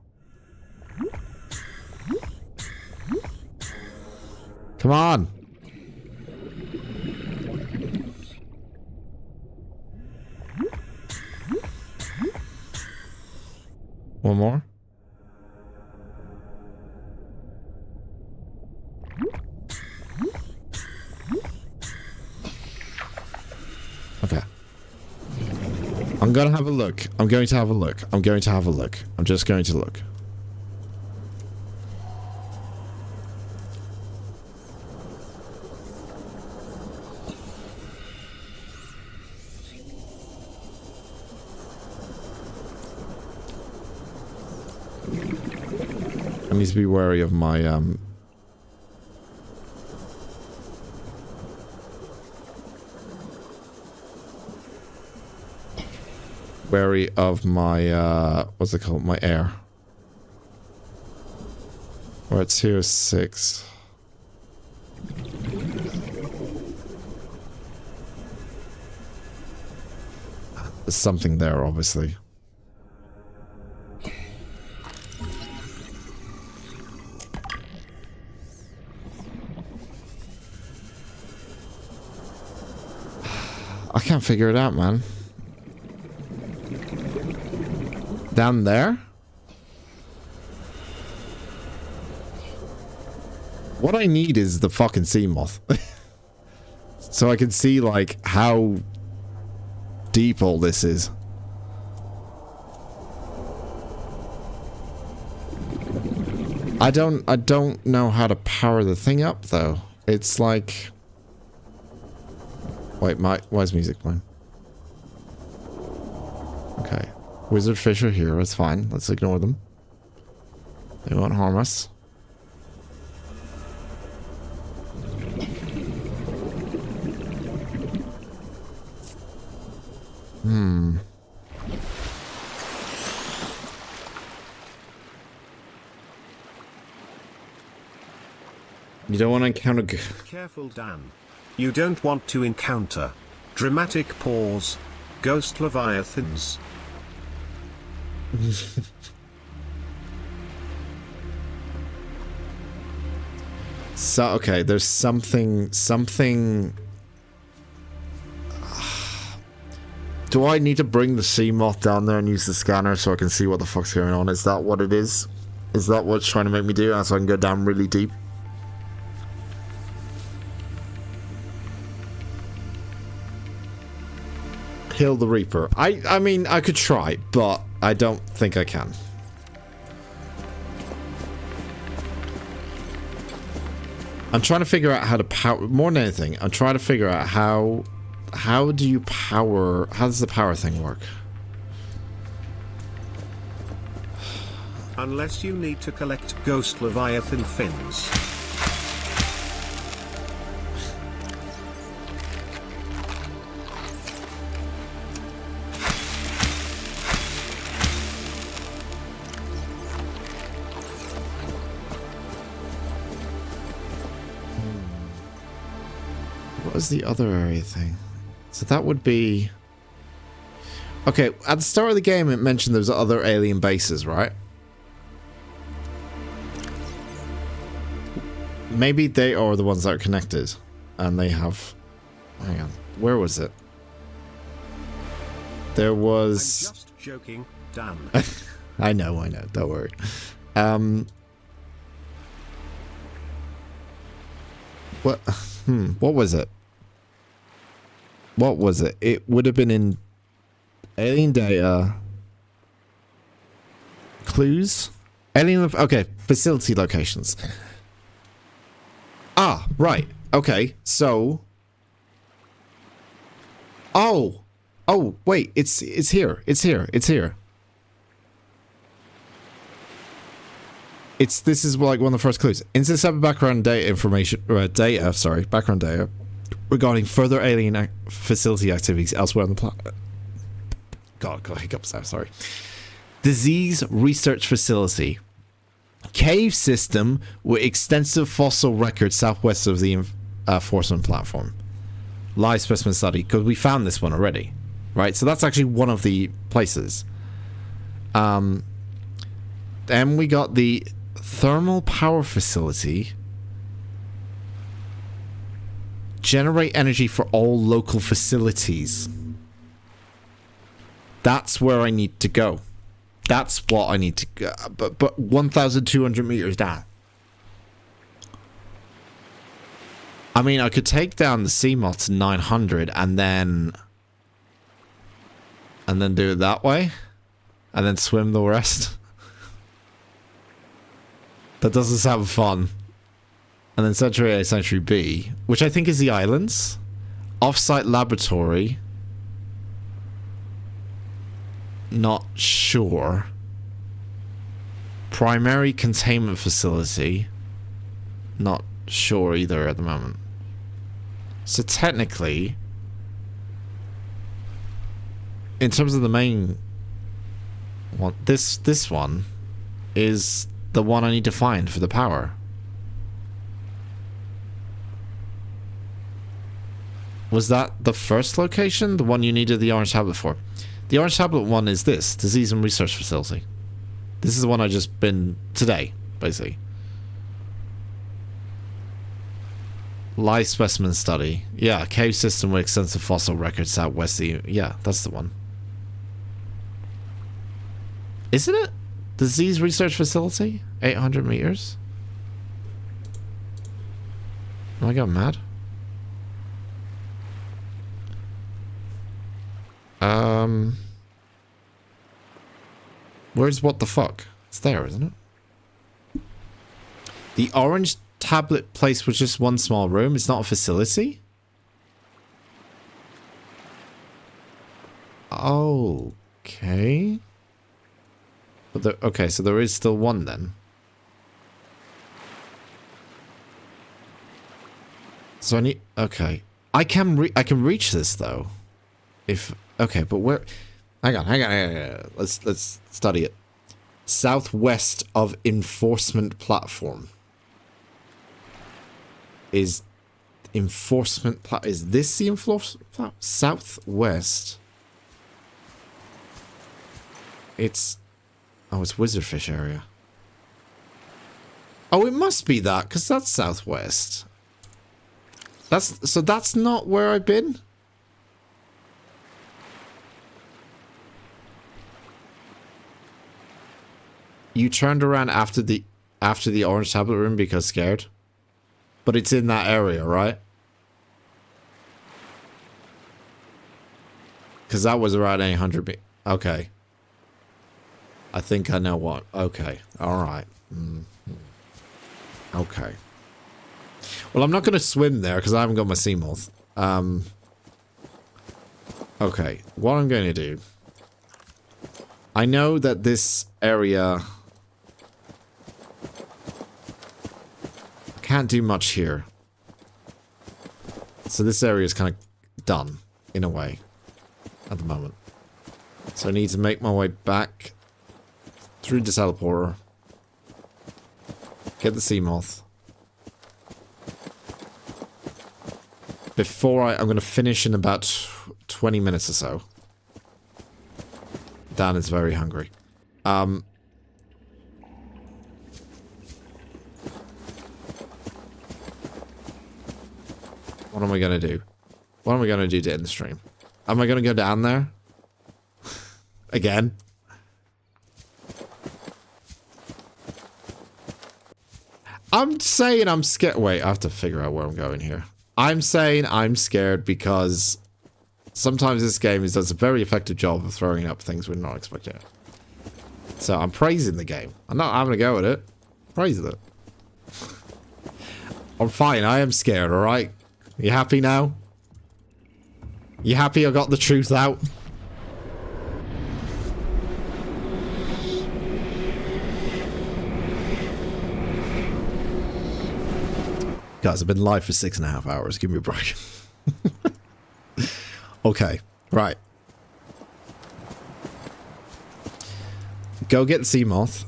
Come on! One more? Okay. I'm gonna have a look. I'm going to have a look. I'm going to have a look. I'm just going to look. I need to be wary of my wary of my what's it called? My air. We're at 206. There's something there, obviously. I can't figure it out, man. Down there? What I need is the fucking sea moth. So I can see, like, how deep all this is. I don't know how to power the thing up, though. It's like... Wait, why is music playing? Okay. Wizard fish are here. That's fine. Let's ignore them. They won't harm us. You don't want to encounter... Careful, Dan. You don't want to encounter. Dramatic pause. Ghost leviathans. So, okay, there's something... Do I need to bring the sea moth down there and use the scanner so I can see what the fuck's going on? Is that what it is? Is that what's trying to make me do? So I can go down really deep? Kill the Reaper. I mean, I could try, but I don't think I can. I'm trying to figure out how to power... More than anything, I'm trying to figure out how do you power... How does the power thing work? Unless you need to collect ghost leviathan fins. What was the other area thing? So that would be... Okay, at the start of the game it mentioned there was other alien bases, right? Maybe they are the ones that are connected. And they have... Hang on. Where was it? There was... I'm just joking, Dan. I know. Don't worry. What? What was it? What was it? It would have been in alien data. Clues? Alien... Okay, facility locations. Ah, right. Okay, so... Oh! Oh, wait, it's here. It's here. This is like one of the first clues. Instance of background data background data regarding further alien facility activities elsewhere on the planet. God, got hiccups there, sorry. Disease research facility. Cave system with extensive fossil records southwest of the enforcement platform. Live specimen study, because we found this one already. Right, so that's actually one of the places. Then we got the thermal power facility. Generate energy for all local facilities. That's where I need to go. That's what I need to go. But 1,200 meters down. I mean, I could take down the Seamoth to 900 and then do it that way. And then swim the rest. That doesn't sound fun. And then Century A, Century B, which I think is the islands. Off-site laboratory. Not sure. Primary containment facility. Not sure either at the moment. So technically, in terms of the main one, this one is the one I need to find for the power. Was that the first location? The one you needed the orange tablet for? The orange tablet one is this, Disease and Research Facility. This is the one I just been today, basically. Live specimen study. Yeah, cave system with extensive fossil records southwest. Yeah, that's the one. Isn't it? Disease Research Facility? 800 meters? Am I going mad? Where's what the fuck? It's there, isn't it? The orange tablet place was just one small room. It's not a facility? Okay. But okay, so there is still one then. So I need... Okay. I can reach this, though. If... Okay, but where... Hang on. Let's study it. Southwest of enforcement platform. Is enforcement... Is this the enforcement platform? Southwest. It's... Oh, it's Wizardfish area. Oh, it must be that, because that's southwest. So that's not where I've been? You turned around after the orange tablet room because scared? But it's in that area, right? Because that was around 800 meters. Okay. I think I know what. Okay. Alright. Okay. Well, I'm not going to swim there because I haven't got my sea moth. Okay. What I'm going to do... I know that this area... Can't do much here. So this area is kind of done, in a way, at the moment. So I need to make my way back through the teleporter. Get the sea moth. Before I'm going to finish in about 20 minutes or so. Dan is very hungry. What am I going to do? What am I going to do to end the stream? Am I going to go down there? Again? I'm saying I'm scared. Wait, I have to figure out where I'm going here. I'm saying I'm scared because sometimes this game does a very effective job of throwing up things we're not expecting. So I'm praising the game. I'm not having a go at it. Praising it. I'm fine. I am scared, alright? You happy now? You happy I got the truth out? Guys, I've been live for 6.5 hours. Give me a break. Okay, right. Go get the sea moth.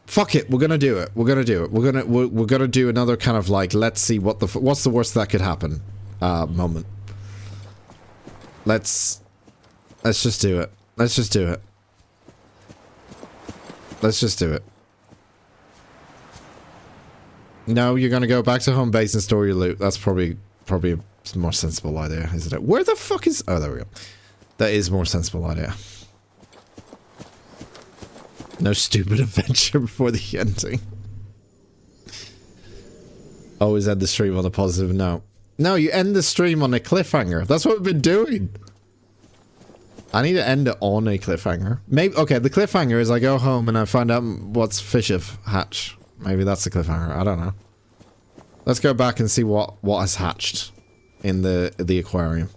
Fuck it, we're gonna do it. We're gonna do it. We're gonna do another kind of like, let's see what's the worst that could happen moment. Let's just do it. Let's just do it. Let's just do it. No, you're gonna go back to home base and store your loot. That's probably a more sensible idea, isn't it? Where the fuck is... Oh, there we go. That is a more sensible idea. No stupid adventure before the ending. Always end the stream on a positive note. No, you end the stream on a cliffhanger. That's what we've been doing. I need to end it on a cliffhanger. Maybe... Okay, the cliffhanger is I go home and I find out what's fish have hatched. Maybe that's the cliffhanger. I don't know. Let's go back and see what has hatched in the aquarium.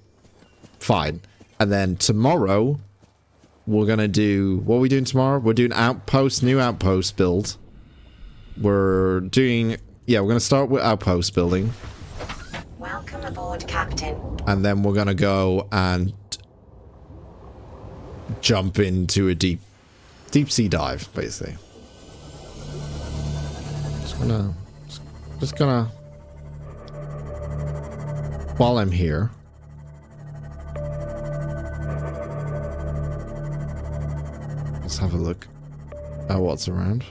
Fine. And then tomorrow... We're gonna do... What are we doing tomorrow? We're doing new outpost build. We're doing... Yeah, we're gonna start with outpost building. Welcome aboard, Captain. And then we're gonna go and... jump into a deep sea dive, basically. Just gonna... While I'm here... Let's have a look at what's around.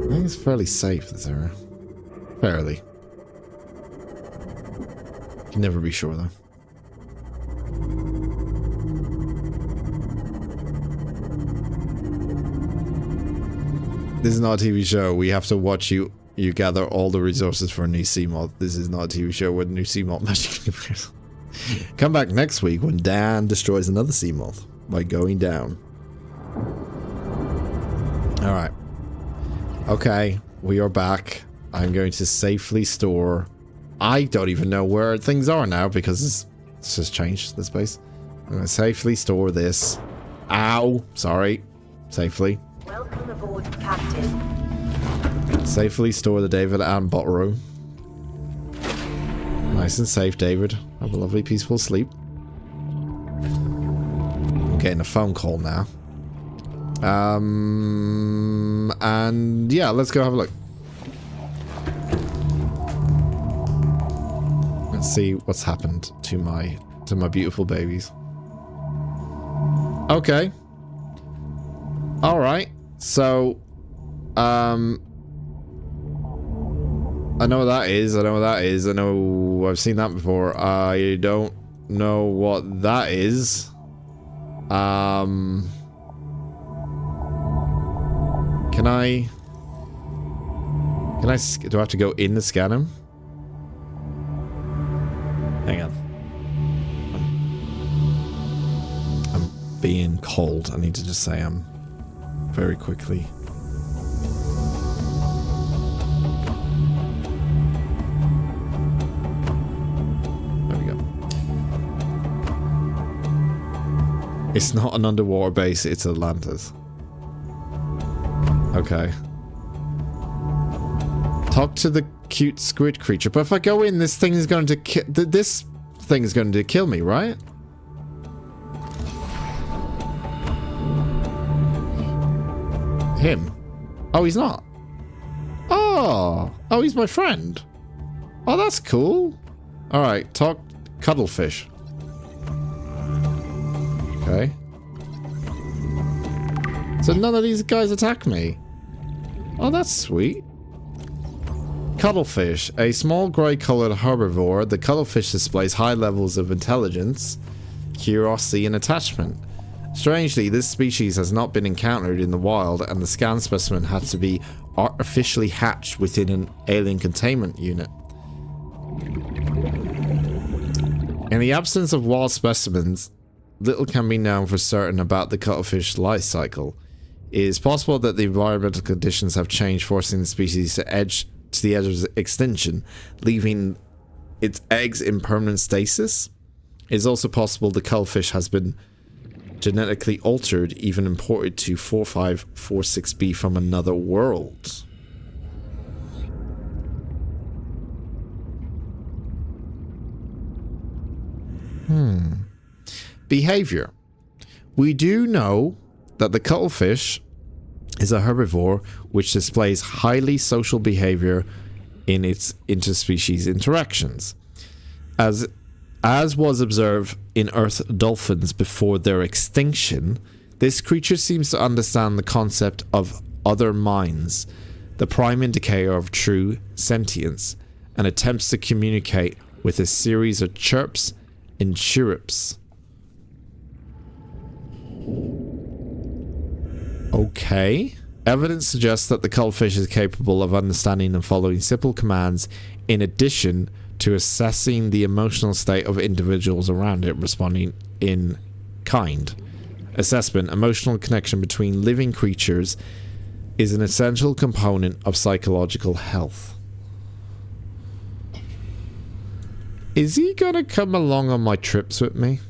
I think it's fairly safe, this area. Fairly. Can never be sure, though. This is not a TV show. We have to watch you You gather all the resources for a new Seamoth. This is not a TV show with new Seamoth magically appears. Come back next week when Dan destroys another Seamoth by going down. Alright. Okay, we are back. I'm going to safely store... I don't even know where things are now because it's just changed the space. I'm going to safely store this. Ow! Sorry. Safely. Welcome aboard, Captain. Safely store the David and bot room. Nice and safe, David. Have a lovely, peaceful sleep. I'm getting a phone call now. And yeah, let's go have a look. Let's see what's happened to my beautiful babies. Okay. All right. So, I know what that is. I know what that is. I know I've seen that before. I don't know what that is. Can I do I have to go in to scan him? Hang on. I'm being cold. I need to just say I'm very quickly. It's not an underwater base, it's Atlantis. Okay. Talk to the cute squid creature. But if I go in, this thing is going to this thing is going to kill me, right? Him? Oh, he's not. Oh, he's my friend. Oh, that's cool. All right, talk cuttlefish. Okay. So none of these guys attack me. Oh, that's sweet. Cuttlefish. A small grey-coloured herbivore, the cuttlefish displays high levels of intelligence, curiosity, and attachment. Strangely, this species has not been encountered in the wild, and the scan specimen had to be artificially hatched within an alien containment unit. In the absence of wild specimens, little can be known for certain about the cuttlefish life cycle. It is possible that the environmental conditions have changed, forcing the species to the edge of extinction, leaving its eggs in permanent stasis. It is also possible the cuttlefish has been genetically altered, even imported to 4546b from another world. Behavior. We do know that the cuttlefish is a herbivore which displays highly social behavior in its interspecies interactions. As was observed in Earth dolphins before their extinction, this creature seems to understand the concept of other minds, the prime indicator of true sentience, and attempts to communicate with a series of chirps and chirrups. Okay. Evidence suggests that the cuttlefish is capable of understanding and following simple commands in addition to assessing the emotional state of individuals around it, responding in kind. Assessment. Emotional connection between living creatures is an essential component of psychological health. Is he gonna come along on my trips with me?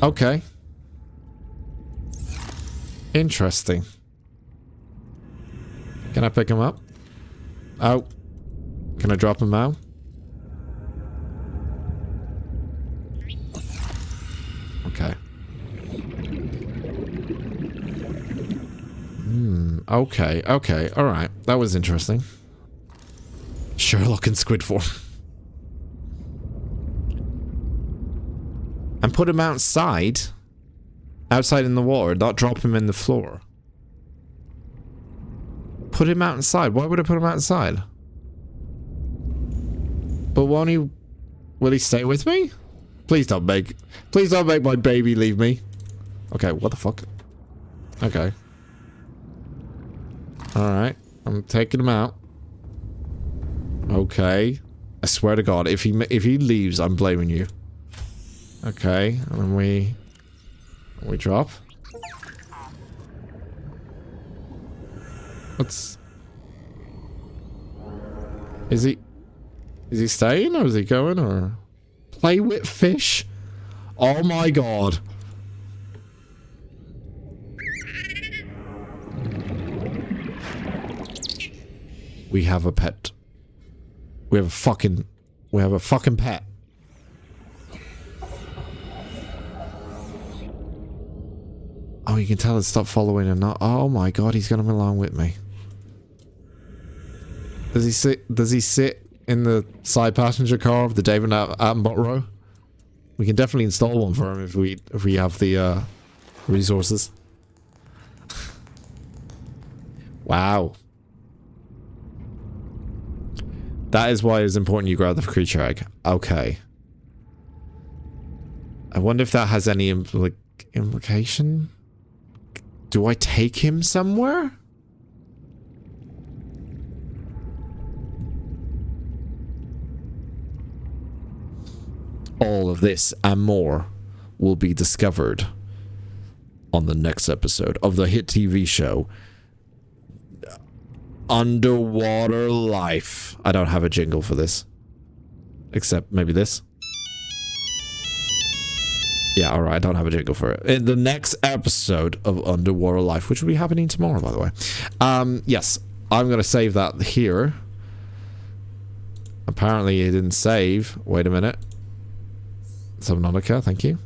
Okay. Interesting. Can I pick him up? Oh. Can I drop him out? Okay. Okay. Okay. Alright. That was interesting. Sherlock in squid form. And put him outside in the water, not drop him in the floor. Put him outside. Why would I put him outside? But won't he... Will he stay with me? Please don't make my baby leave me. Okay, what the fuck? Okay. Alright. I'm taking him out. Okay. I swear to God, if he leaves, I'm blaming you. Okay, and then we drop. What's... Is he staying, or is he going, or... Play with fish? Oh my God. We have a pet. We have a fucking pet. Oh, you can tell it stopped following and not. Oh my God, he's gonna come along with me. Does he sit in the side passenger car of the David Attenborough? We can definitely install one for him if we have the resources. Wow. That is why it's important you grab the creature egg. Okay. I wonder if that has any implication? Do I take him somewhere? All of this and more will be discovered on the next episode of the hit TV show Underwater Life. I don't have a jingle for this. Except maybe this. Yeah, alright, I don't have a jingle for it. In the next episode of Underwater Life, which will be happening tomorrow, by the way. Yes, I'm going to save that here. Apparently it didn't save. Wait a minute. Subnautica, thank you.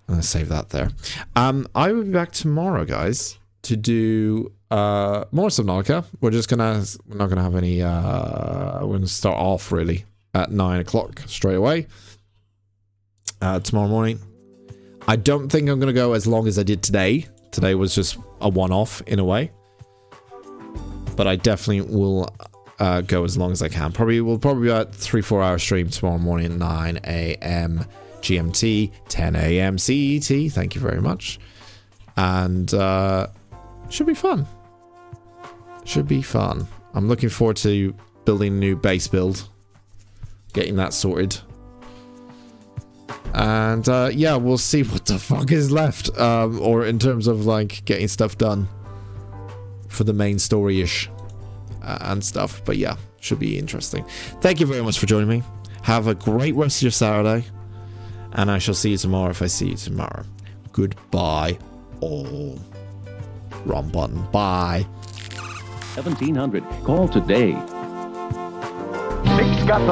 I'm going to save that there. I will be back tomorrow, guys, to do more Subnautica. We're not gonna have any we're gonna start off really at 9 o'clock straight away tomorrow morning. I don't think I'm gonna go as long as I did today. Today was just a one-off in a way, but I definitely will go as long as I can. We'll probably be at 3-4 hour stream tomorrow morning, 9 a.m. GMT, 10 a.m. CET. Thank you very much, and should be fun. Should be fun. I'm looking forward to building a new base build. Getting that sorted. And yeah, we'll see what the fuck is left. Or in terms of like getting stuff done for the main story-ish and stuff. But yeah, should be interesting. Thank you very much for joining me. Have a great rest of your Saturday. And I shall see you tomorrow if I see you tomorrow. Goodbye all. Wrong button. Bye. 1700. Call today. Six got the